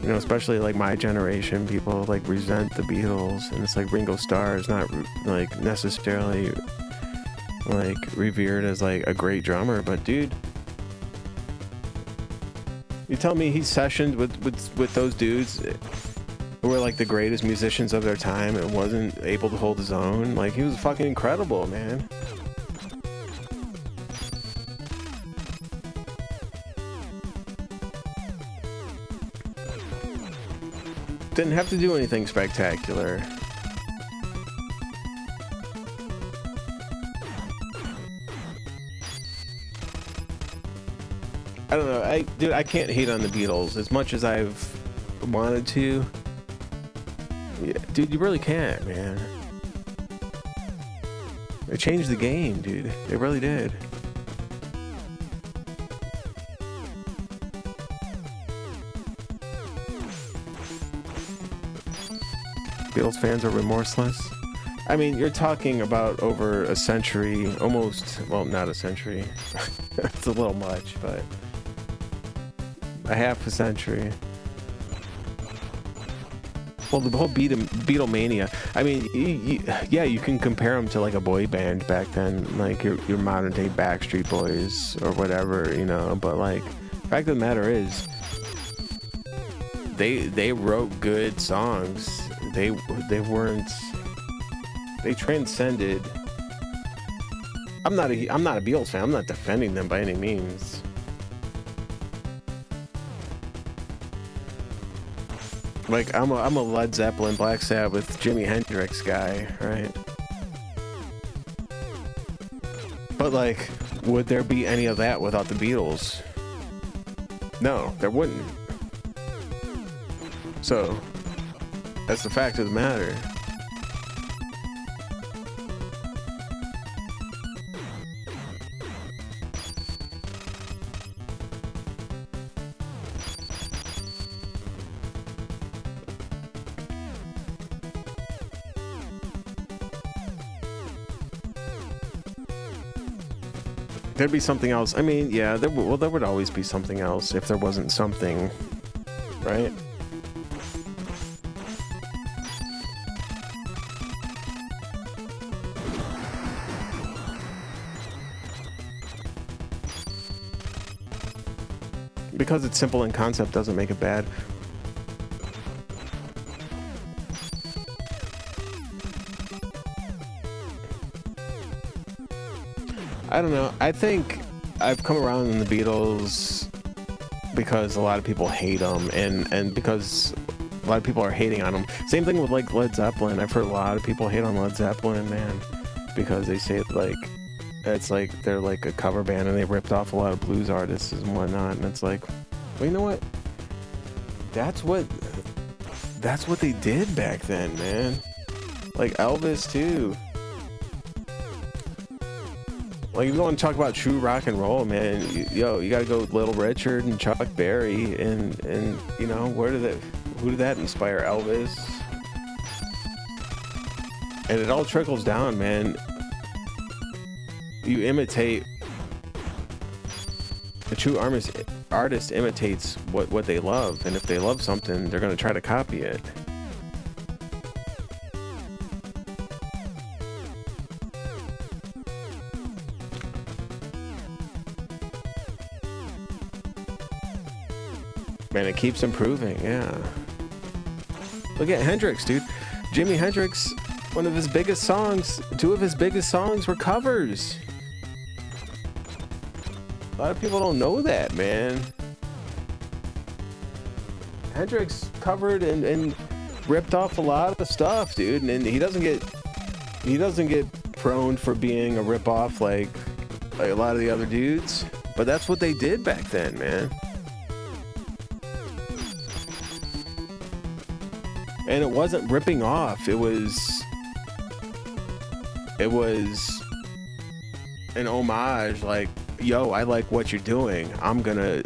You know, especially, like, my generation, people, like, resent the Beatles. And it's like Ringo Starr is not, like, necessarily... like revered as like a great drummer, but dude, you tell me he sessioned with those dudes who were like the greatest musicians of their time and wasn't able to hold his own? Like, he was fucking incredible, man. Didn't have to do anything spectacular. I don't know, dude, I can't hate on the Beatles as much as I've wanted to. Yeah, dude, you really can't, man. They changed the game, dude. They really did. Beatles fans are remorseless. I mean, you're talking about over a century, almost, well, not a century. It's a little much, but a half a century. Well, the whole Beatlemania. I mean, yeah, you can compare them to like a boy band back then, like your modern day Backstreet Boys or whatever, you know. But like, fact of the matter is, they wrote good songs. They weren't. They transcended. I'm not a Beatles fan. I'm not defending them by any means. Like, I'm a Led Zeppelin, Black Sabbath, Jimi Hendrix guy, right? But like, would there be any of that without the Beatles? No, there wouldn't. So, that's the fact of the matter. There'd be something else. I mean, yeah, there would always be something else if there wasn't something, right? Because it's simple in concept doesn't make it bad. I don't know. I think I've come around on the Beatles because a lot of people hate them, and because a lot of people are hating on them. Same thing with like Led Zeppelin. I've heard a lot of people hate on Led Zeppelin, man, because they say like it's like they're like a cover band and they ripped off a lot of blues artists and whatnot. And it's like, well, you know what? That's what they did back then, man. Like Elvis too. Like, if you want to talk about true rock and roll, man, you gotta go with Little Richard and Chuck Berry, and you know, who did that inspire? Elvis. And it all trickles down, man. You imitate, a true artist imitates what they love, and if they love something, they're gonna try to copy it. Man, it keeps improving, yeah. Look at Hendrix, dude. Jimi Hendrix, One of his biggest songs, two of his biggest songs were covers. A lot of people don't know that, man. Hendrix covered and ripped off a lot of stuff, dude, and he doesn't get prone for being a rip-off like a lot of the other dudes, but that's what they did back then, man. And it wasn't ripping off, it was an homage, like, yo, I like what you're doing, I'm gonna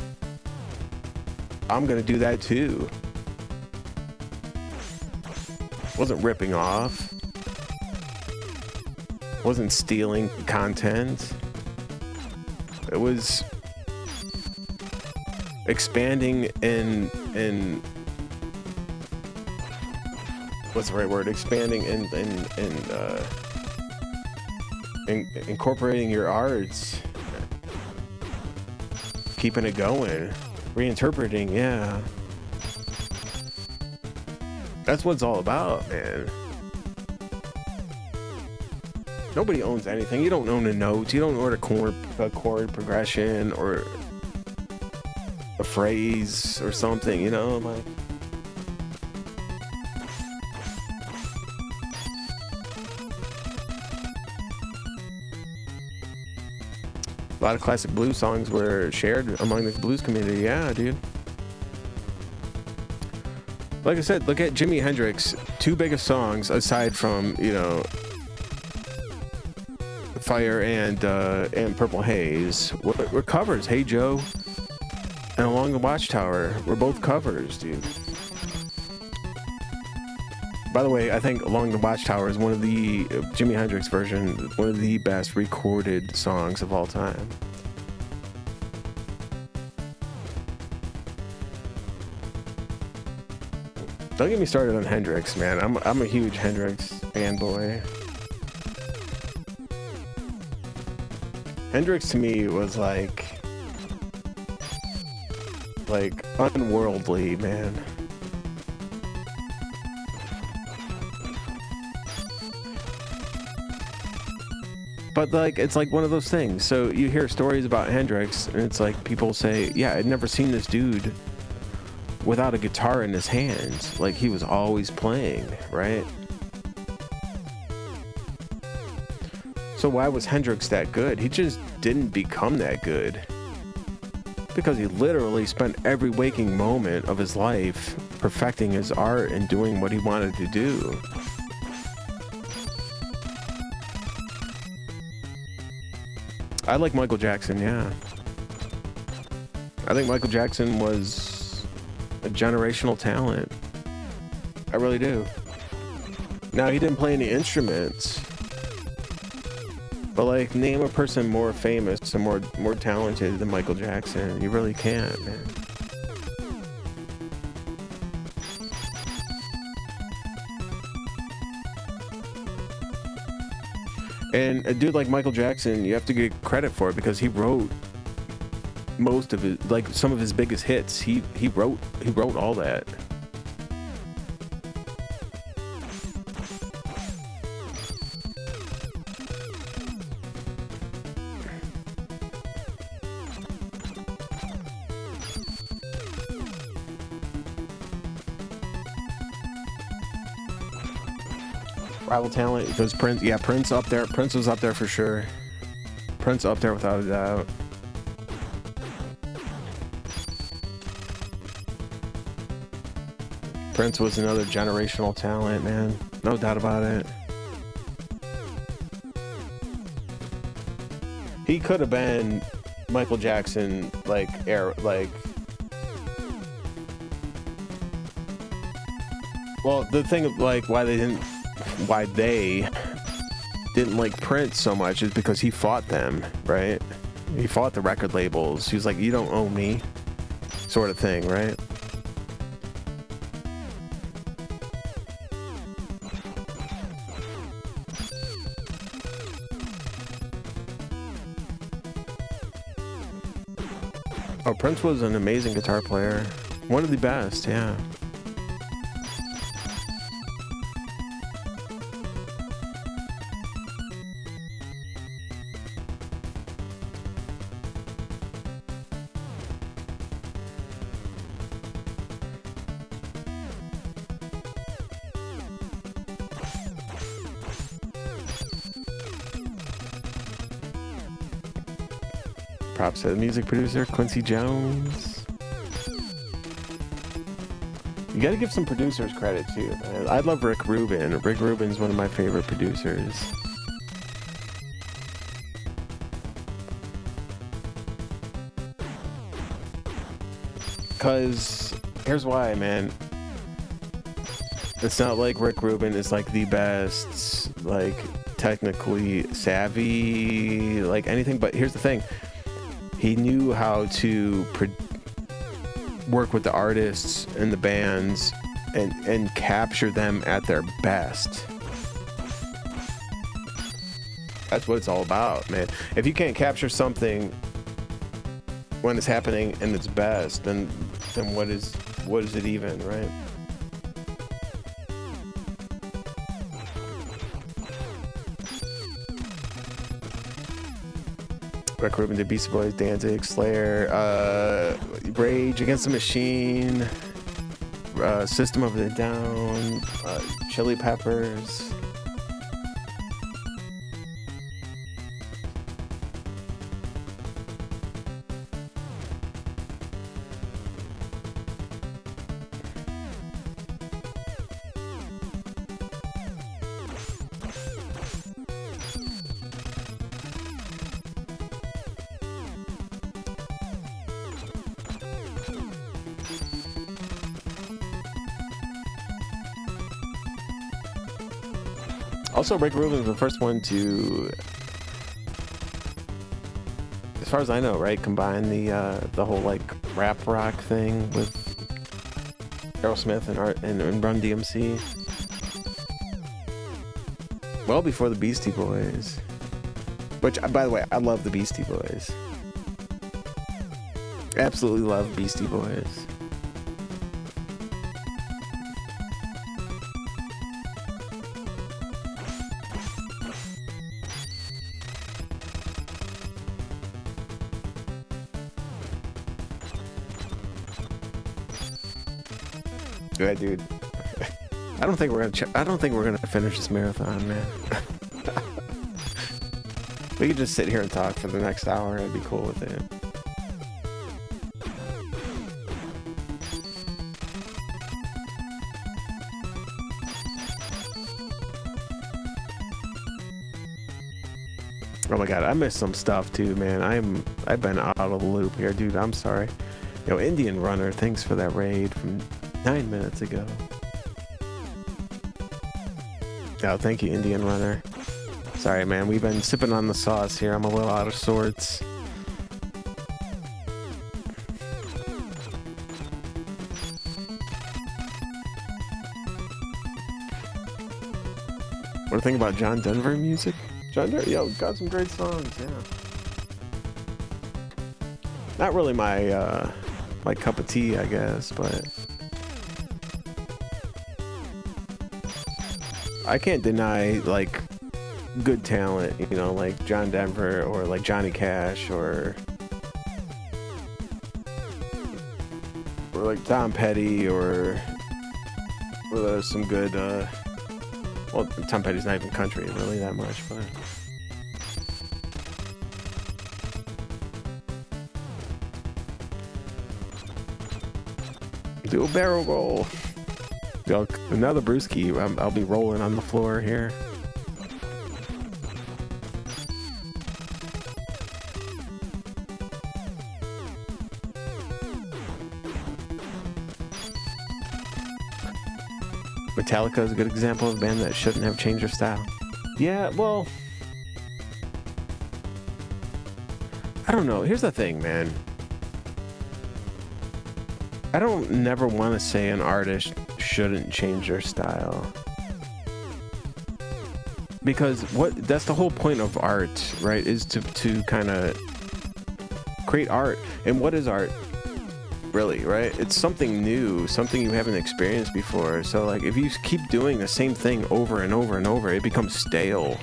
do that too. Wasn't ripping off, wasn't stealing content. It was expanding and what's the right word? Expanding and incorporating your arts, keeping it going, reinterpreting. Yeah, that's what it's all about, man. Nobody owns anything. You don't own the notes. You don't own a chord progression or a phrase or something, you know? Like, a lot of classic blues songs were shared among the blues community. Yeah, dude. Like I said, look at Jimi Hendrix. Two biggest songs aside from, you know, Fire and Purple Haze were covers. Hey Joe and Along the Watchtower were both covers, dude. By the way, I think Along the Watchtower is one of the Jimi Hendrix version, one of the best recorded songs of all time. Don't get me started on Hendrix, man. I'm a huge Hendrix fanboy. Hendrix to me was like unworldly, man. But like, it's like one of those things. So you hear stories about Hendrix and it's like people say, yeah, I'd never seen this dude without a guitar in his hands. Like, he was always playing, right? So why was Hendrix that good? He just didn't become that good because he literally spent every waking moment of his life perfecting his art and doing what he wanted to do. I like Michael Jackson, yeah. I think Michael Jackson was a generational talent. I really do. Now, he didn't play any instruments, but like, name a person more famous and more talented than Michael Jackson. You really can't, man. And a dude like Michael Jackson, you have to get credit for it because he wrote most of it, like some of his biggest hits. He wrote all that. Rival talent, because Prince, yeah, Prince up there. Prince was up there for sure. Prince up there without a doubt. Prince was another generational talent, man. No doubt about it. He could have been Michael Jackson, like, well, the thing of, like, why they didn't like Prince so much is because he fought them, right? He fought the record labels. He was like, you don't own me, sort of thing, right? Oh, Prince was an amazing guitar player. One of the best, yeah. props to the music producer, Quincy Jones. You gotta give some producers credit too, man. I love Rick Rubin. Rick Rubin's one of my favorite producers. Cause here's why, man. It's not like Rick Rubin is like the best, like technically savvy, like anything, but here's the thing. He knew how to work with the artists and the bands and capture them at their best. That's what it's all about, man. If you can't capture something when it's happening in its best, then what is it even, right? Rick Rubin did Beastie Boys, Danzig, Slayer, Rage Against the Machine, System of a Down, Chili Peppers. Also, Rick Rubin was the first one to, as far as I know, right, combine the whole like rap rock thing with Aerosmith and Run DMC. Well before the Beastie Boys. Which, by the way, I love the Beastie Boys. Absolutely love Beastie Boys. Yeah, dude. I don't think we're gonna finish this marathon, man. We could just sit here and talk for the next hour. I'd be cool with it. Oh my god, I missed some stuff too, man. I've been out of the loop here, dude. I'm sorry. Yo, Indian Runner, thanks for that raid from 9 minutes ago. Oh, thank you, Indian Runner. Sorry, man. We've been sipping on the sauce here. I'm a little out of sorts. What do you think about John Denver music? John Denver, yo, got some great songs, yeah. Not really my cup of tea, I guess, but I can't deny, like, good talent, you know, like John Denver or like Johnny Cash or like Tom Petty or there's some good, well, Tom Petty's not even country really that much, but do a barrel roll. Yo, another brewski. I'll be rolling on the floor here. Metallica is a good example of a band that shouldn't have changed their style. Yeah, well, I don't know. Here's the thing, man. I don't never want to say an artist shouldn't change their style, because that's the whole point of art, right, is to kind of create art. And what is art really, right? It's something new, something you haven't experienced before. So like if you keep doing the same thing over and over and over, it becomes stale,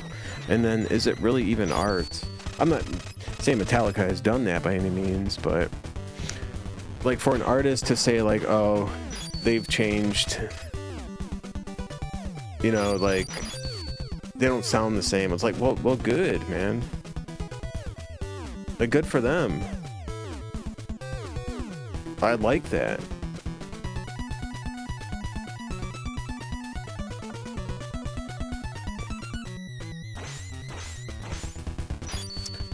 and then is it really even art? I'm not saying Metallica has done that by any means, but like for an artist to say like, oh, they've changed, you know, like they don't sound the same. It's like, well, good, man. But good for them. I like that.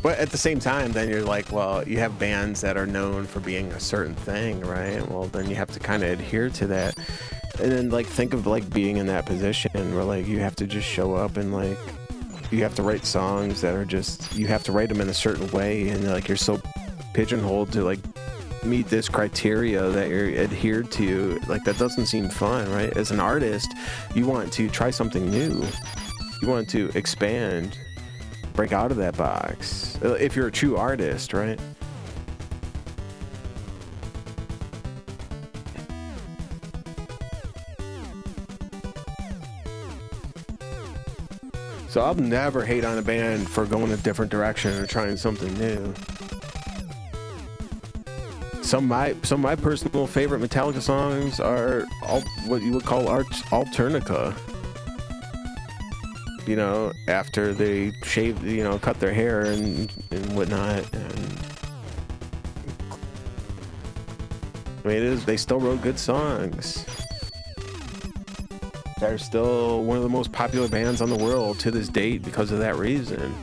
But at the same time, then you're like, well, you have bands that are known for being a certain thing, right? Well, then you have to kind of adhere to that. And then, like, think of, like, being in that position where, like, you have to just show up and, like, you have to write songs that are just, you have to write them in a certain way. And, like, you're so pigeonholed to, like, meet this criteria that you're adhered to. Like, that doesn't seem fun, right? As an artist, you want to try something new. You want to expand, break out of that box. If you're a true artist, right? So I'll never hate on a band for going a different direction or trying something new. Some of my personal favorite Metallica songs are what you would call alternica. You know, after they shave, you know, cut their hair and whatnot. And I mean, they still wrote good songs. They're still one of the most popular bands on the world to this date because of that reason.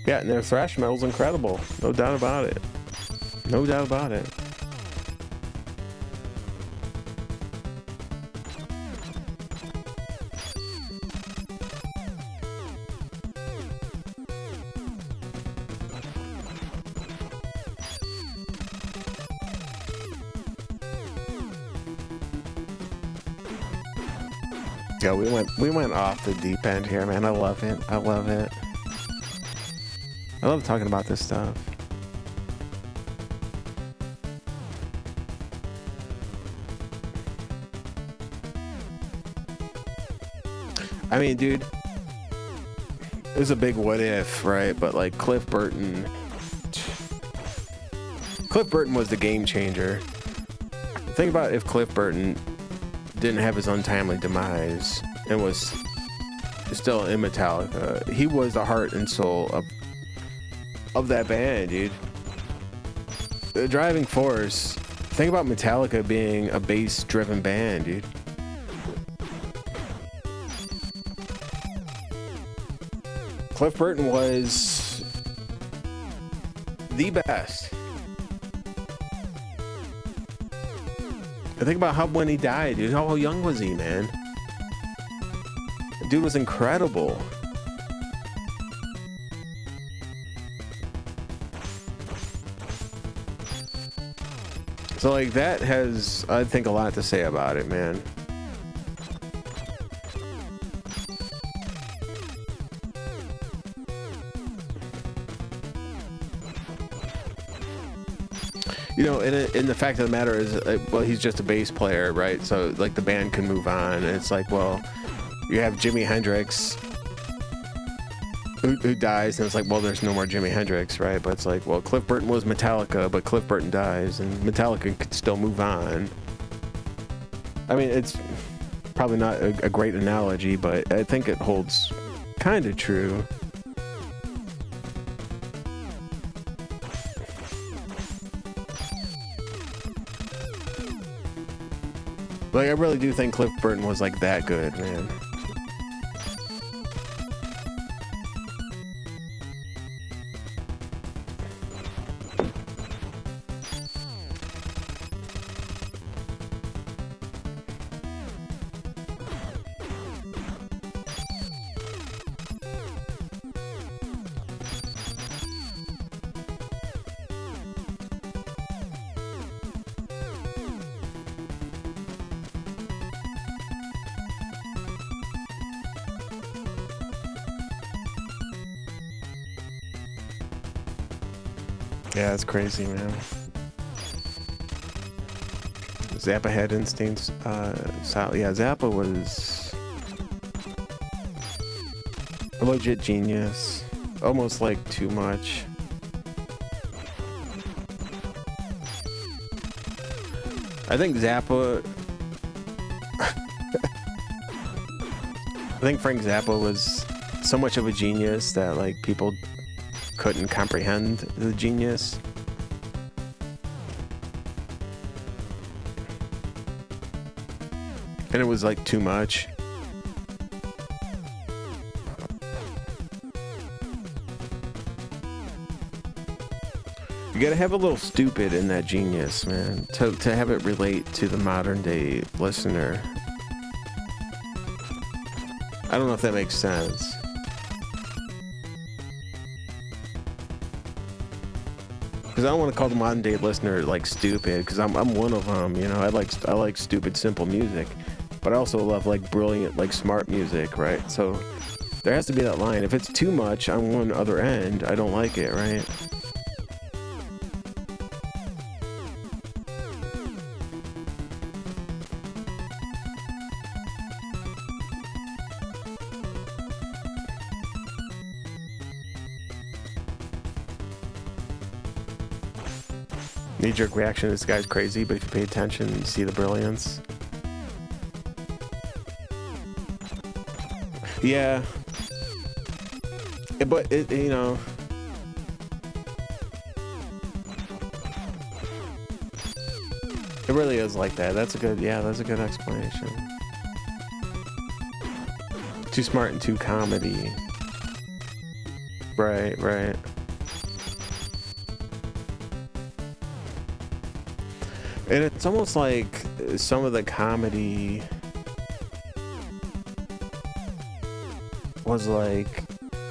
Yeah, and their thrash metal's incredible. No doubt about it. No doubt about it. Yeah, we went off the deep end here, man. I love it. I love it. I love talking about this stuff. I mean, dude, there's a big what if, right? But like Cliff Burton was the game changer. Think about if Cliff Burton didn't have his untimely demise and was still in Metallica. He was the heart and soul of that band, dude. The driving force. Think about Metallica being a bass-driven band, dude. Cliff Burton was the best. I think about when he died, dude. How young was he, man? The dude was incredible. So, like, that has, I think, a lot to say about it, man. You know, and the fact of the matter is, well, he's just a bass player, right? So, like, the band can move on. And it's like, well, you have Jimi Hendrix, who dies, and it's like, well, there's no more Jimi Hendrix, right? But it's like, well, Cliff Burton was Metallica, but Cliff Burton dies, and Metallica could still move on. I mean, it's probably not a great analogy, but I think it holds kind of true. Like, I really do think Cliff Burton was, like, that good, man. Yeah, it's crazy, man. Zappa had instincts. Yeah, Zappa was a legit genius. Almost like too much. I think Zappa. I think Frank Zappa was so much of a genius that like people couldn't comprehend the genius. And it was like too much. You gotta have a little stupid in that genius, man, to have it relate to the modern day listener. I don't know if that makes sense. Because I don't want to call the modern day listener like stupid, because I'm one of them, you know. I like stupid simple music, but I also love like brilliant like smart music, right? So there has to be that line. If it's too much on one other end, I don't like it, right? Knee-jerk reaction, this guy's crazy, but if you pay attention, you see the brilliance. Yeah. But it, you know, it really is like that. That's a good explanation. Too smart and too comedy. Right. And it's almost like some of the comedy was like,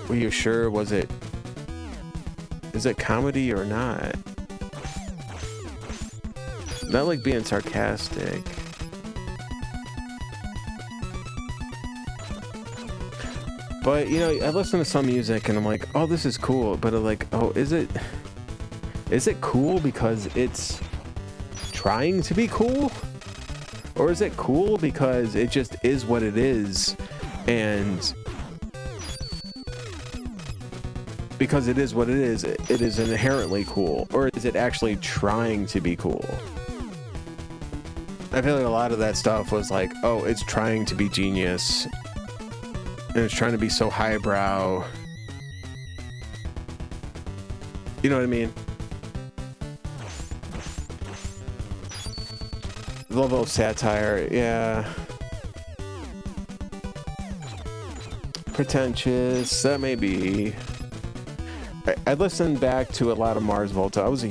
were you sure, is it comedy or not? Not like being sarcastic. But, you know, I listen to some music and I'm like, oh, this is cool. But I'm like, oh, is it cool because it's trying to be cool? Or is it cool because it just is what it is, and because it is what it is inherently cool? Or is it actually trying to be cool? I feel like a lot of that stuff was like, oh, it's trying to be genius, and it's trying to be so highbrow. You know what I mean? The level of satire, yeah. Pretentious, that may be. I listened back to a lot of Mars Volta. I was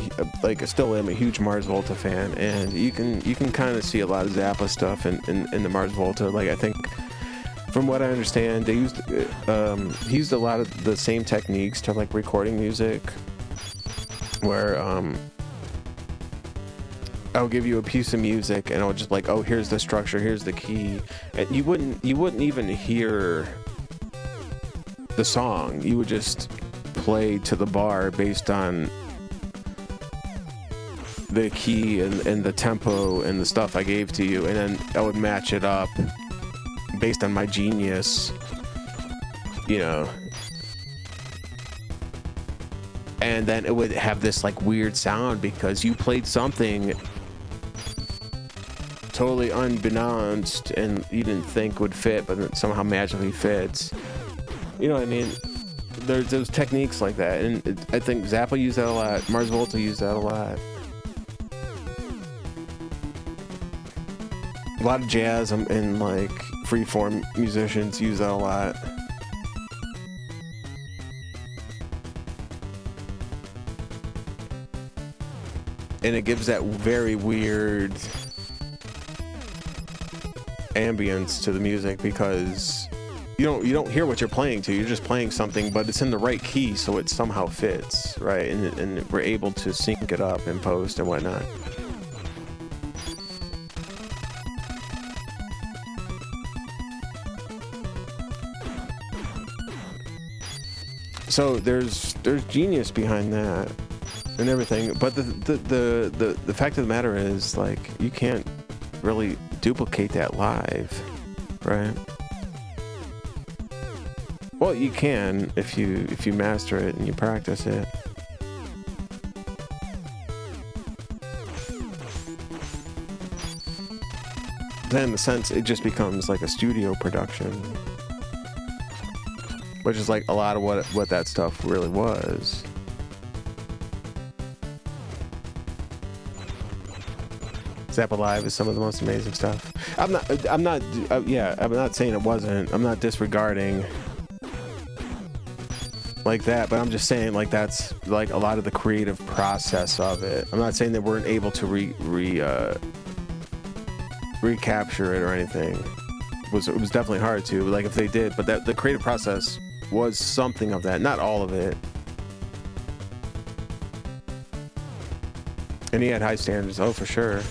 still am a huge Mars Volta fan, and you can kind of see a lot of Zappa stuff in the Mars Volta. Like, I think, from what I understand, they he used a lot of the same techniques to like recording music, where I'll give you a piece of music and I'll just like, oh, here's the structure, here's the key, and you wouldn't even hear the song. You would just play to the bar based on the key and the tempo and the stuff I gave to you, and then I would match it up based on my genius, you know, and then it would have this like weird sound because you played something totally unbeknownst and you didn't think would fit, but it somehow magically fits. You know what I mean? There's those techniques like that, and I think Zappa used that a lot. Mars Volta used that a lot. A lot of jazz and like freeform musicians use that a lot. And it gives that very weird ambience to the music because you don't hear what you're playing to. You're just playing something, but it's in the right key, so it somehow fits, right? And we're able to sync it up in post and whatnot. So there's genius behind that and everything, but the fact of the matter is, like, you can't really duplicate that live, right? Well, you can if you master it and you practice it. then in a sense, it just becomes like a studio production, which is like a lot of what that stuff really was. Zappa Live is some of the most amazing stuff. I'm not saying it wasn't. I'm not disregarding like that, but I'm just saying like that's like a lot of the creative process of it. I'm not saying they weren't able to recapture it or anything. It was definitely hard to, like if they did, but that the creative process was something of that, not all of it. And he had high standards, oh for sure.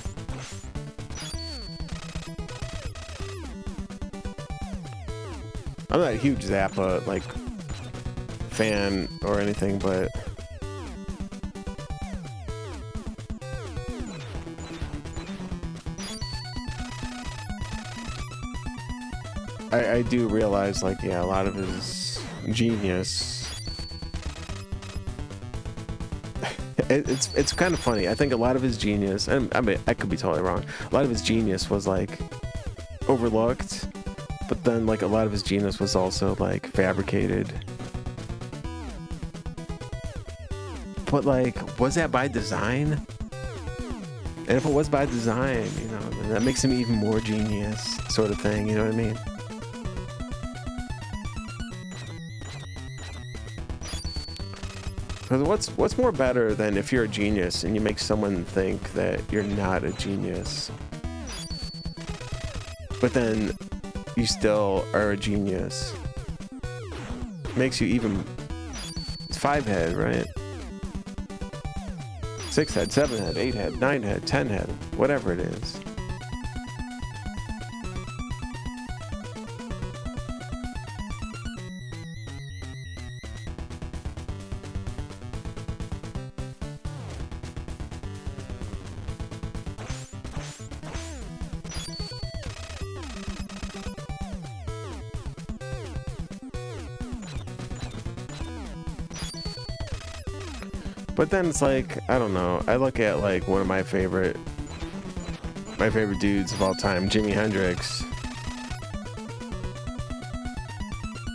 I'm not a huge Zappa like fan or anything, but I do realize like yeah, a lot of his genius. It's kind of funny. I think a lot of his genius, and I mean I could be totally wrong. A lot of his genius was like overlooked. But then, like, a lot of his genius was also, like, fabricated. But, like, was that by design? And if it was by design, you know, then that makes him even more genius, sort of thing, you know what I mean? Because what's more better than if you're a genius and you make someone think that you're not a genius? But then you still are a genius. Makes you even... It's 5 head, right? 6 head, 7 head, 8 head, 9 head, 10 head, whatever it is. But then it's like, I don't know. I look at like one of my favorite dudes of all time, Jimi Hendrix.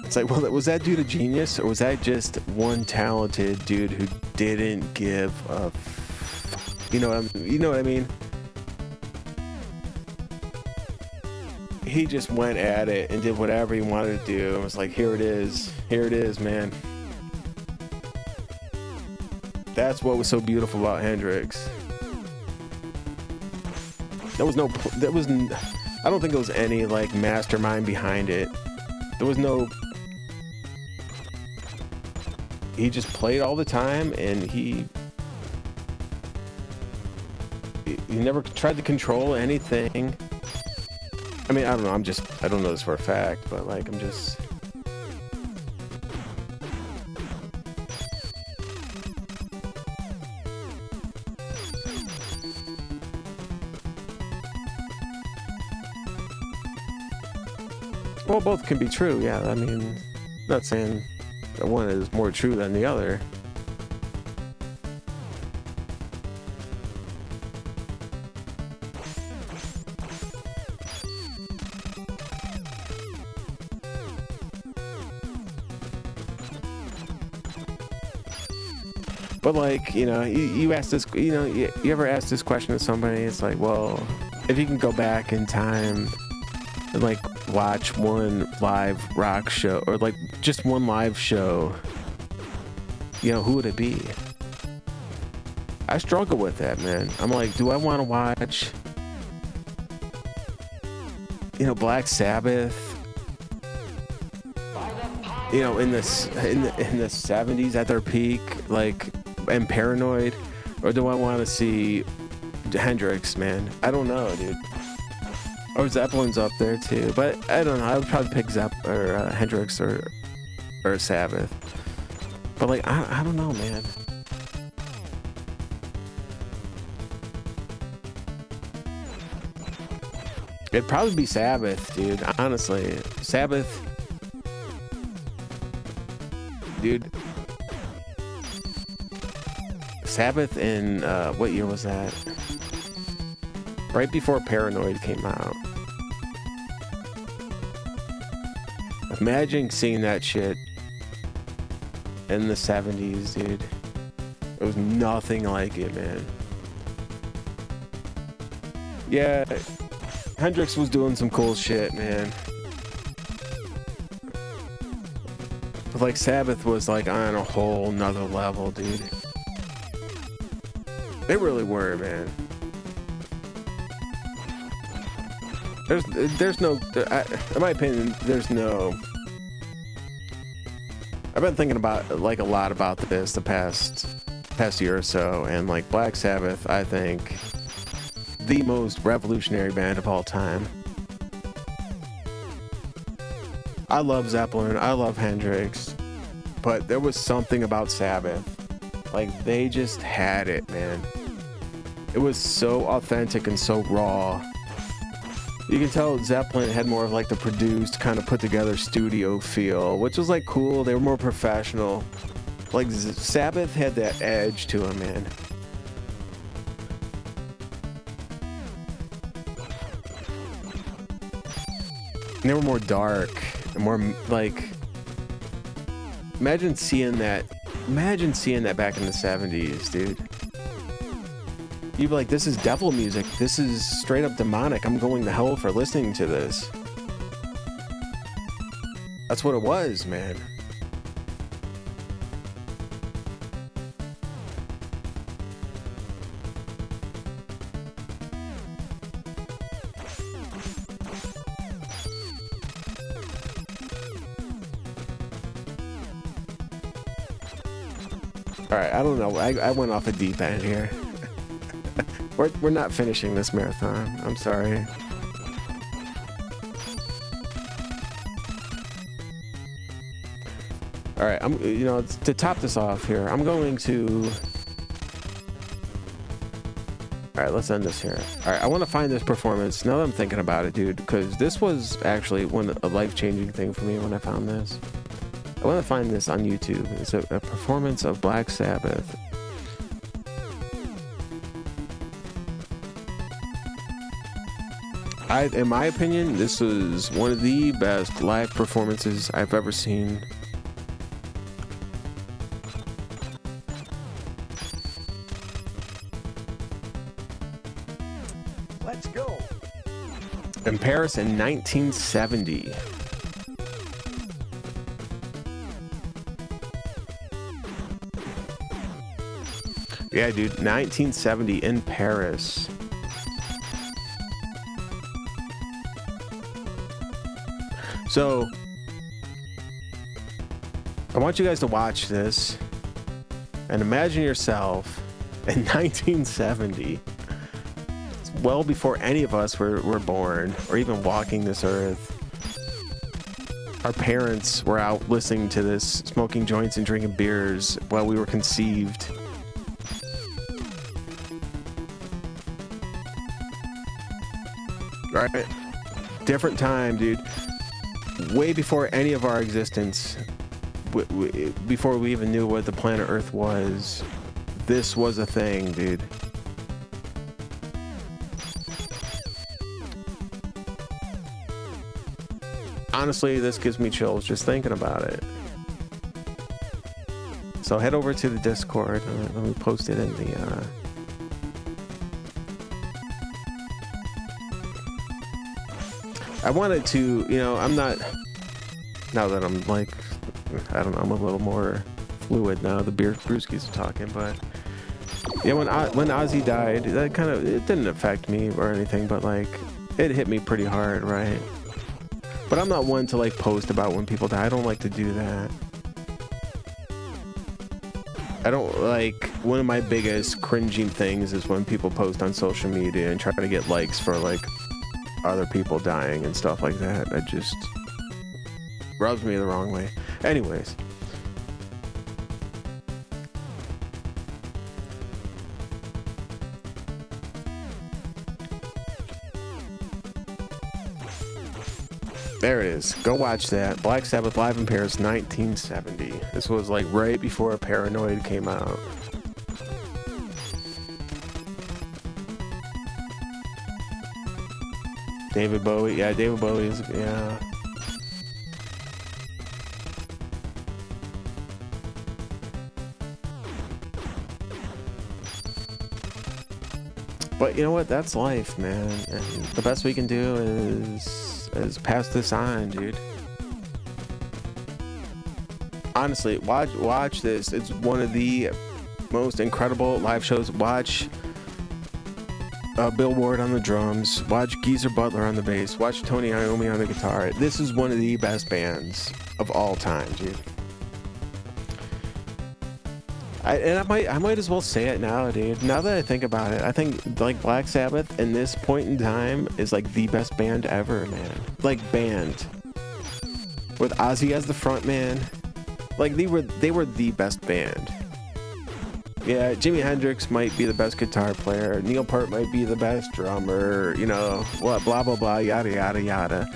It's like, well, was that dude a genius, or was that just one talented dude who didn't give a you know what I mean? He just went at it and did whatever he wanted to do. It was like, here it is, man. That's what was so beautiful about Hendrix. I don't think there was any like mastermind behind it. There was no. He just played all the time, and he never tried to control anything. I mean, I don't know. I don't know this for a fact, but like, I'm just. Well, both can be true, yeah. I mean, I'm not saying that one is more true than the other. But like, you know, you ask this, you know, you ever ask this question to somebody? It's like, well, if you can go back in time and like watch one live rock show, or like just one live show, you know, who would it be? I struggle with that, man. I'm like, do I want to watch, you know, Black Sabbath, you know, in the 70s at their peak, like, and Paranoid, or do I want to see Hendrix, man? I don't know, dude. Or Zeppelin's up there too, but I don't know. I would probably pick Hendrix or Sabbath. But like, I don't know, man. It'd probably be Sabbath, dude. Honestly, Sabbath, dude. Sabbath in what year was that? Right before Paranoid came out. Imagine seeing that shit in the 70s, dude. It was nothing like it, man. Yeah, Hendrix was doing some cool shit, man. But like Sabbath was like on a whole nother level, dude. They really were, man. There's no, in my opinion, there's no. I've been thinking about like a lot about this the past year or so, and like Black Sabbath, I think, the most revolutionary band of all time. I love Zeppelin, I love Hendrix, but there was something about Sabbath. Like, they just had it, man. It was so authentic and so raw. You can tell Zeppelin had more of like the produced, kind of put together studio feel, which was like cool. They were more professional. Like Sabbath had that edge to them, man. And they were more dark and more like. Imagine seeing that back in the 70s, dude. You'd be like, this is devil music. This is straight up demonic. I'm going to hell for listening to this. That's what it was, man. All right, I don't know. I went off a deep end here. We're not finishing this marathon. I'm sorry. All right, to top this off here, I'm going to. All right, let's end this here. All right, I want to find this performance. Now that I'm thinking about it, dude, because this was actually a life-changing thing for me when I found this. I want to find this on YouTube. It's a performance of Black Sabbath. In my opinion, this was one of the best live performances I've ever seen. Let's go. In Paris in 1970. Yeah, dude, 1970 in Paris. So, I want you guys to watch this and imagine yourself in 1970. It's well before any of us were born or even walking this earth. Our parents were out listening to this, smoking joints and drinking beers while we were conceived. Right? Different time, dude. Way before any of our existence, before we even knew what the planet Earth was, this was a thing, dude. Honestly, this gives me chills just thinking about it. So head over to the Discord. Let me post it in the... I wanted to, I'm not, now that I'm like, I don't know, I'm a little more fluid now, the brewskis are talking, but yeah, when Ozzy died, that kind of, it didn't affect me or anything, but like, it hit me pretty hard, right? But I'm not one to like post about when people die. I don't like to do that. I don't like, one of my biggest cringing things is when people post on social media and try to get likes for like other people dying and stuff like that. It just rubs me the wrong way. Anyways. There it is. Go watch that. Black Sabbath live in Paris, 1970. This was like right before Paranoid came out. David Bowie. Yeah, David Bowie is, yeah. But you know what? That's life, man. And the best we can do is pass this on, dude. Honestly, watch this. It's one of the most incredible live shows. Watch Bill Ward on the drums. Watch Geezer Butler on the bass. Watch Tony Iommi on the guitar. This is one of the best bands of all time, dude. I might as well say it now, dude. Now that I think about it, I think like Black Sabbath in this point in time is like the best band ever, man. Like band with Ozzy as the front man. Like they were the best band. Yeah, Jimi Hendrix might be the best guitar player. Neil Peart might be the best drummer. You know what? Blah blah blah. Yada yada yada.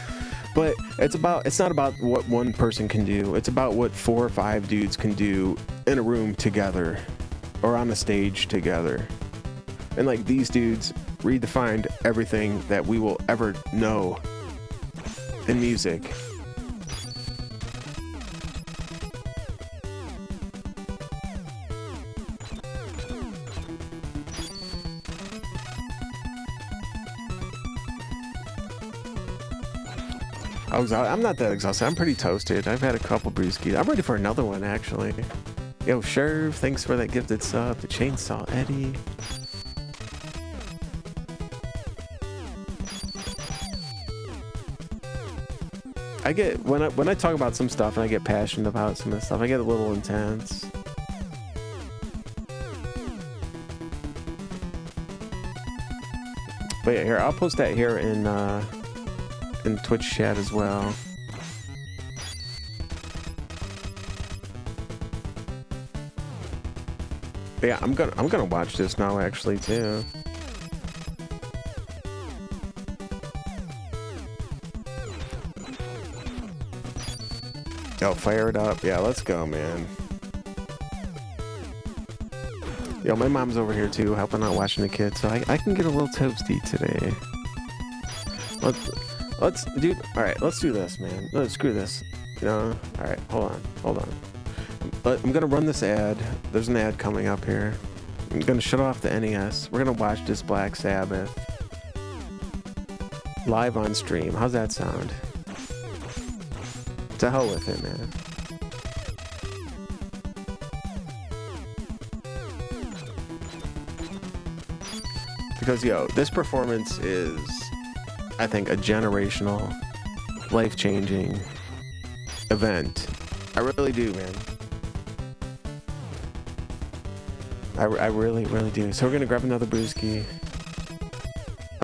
But it's not about what one person can do. It's about what 4 or 5 dudes can do in a room together or on a stage together. And like these dudes redefined everything that we will ever know in music. I'm not that exhausted. I'm pretty toasted. I've had a couple brewskis. I'm ready for another one, actually. Yo, Sherv, thanks for that gifted sub. The Chainsaw Eddie. I get when I talk about some stuff and I get passionate about some of the stuff, I get a little intense. But yeah, here, I'll post that here in Twitch chat as well. But yeah, I'm gonna watch this now actually too. Yo, fire it up. Yeah, let's go, man. Yo, my mom's over here too, helping out watching the kids, so I can get a little toasty today. Let's dude. All right, let's do this, man. No, screw this. You know. All right, hold on. I'm gonna run this ad. There's an ad coming up here. I'm gonna shut off the NES. We're gonna watch this Black Sabbath live on stream. How's that sound? To hell with it, man. Because yo, this performance is, I think, a generational, life-changing event. I really do, man. I really, really do. So we're gonna grab another brewski.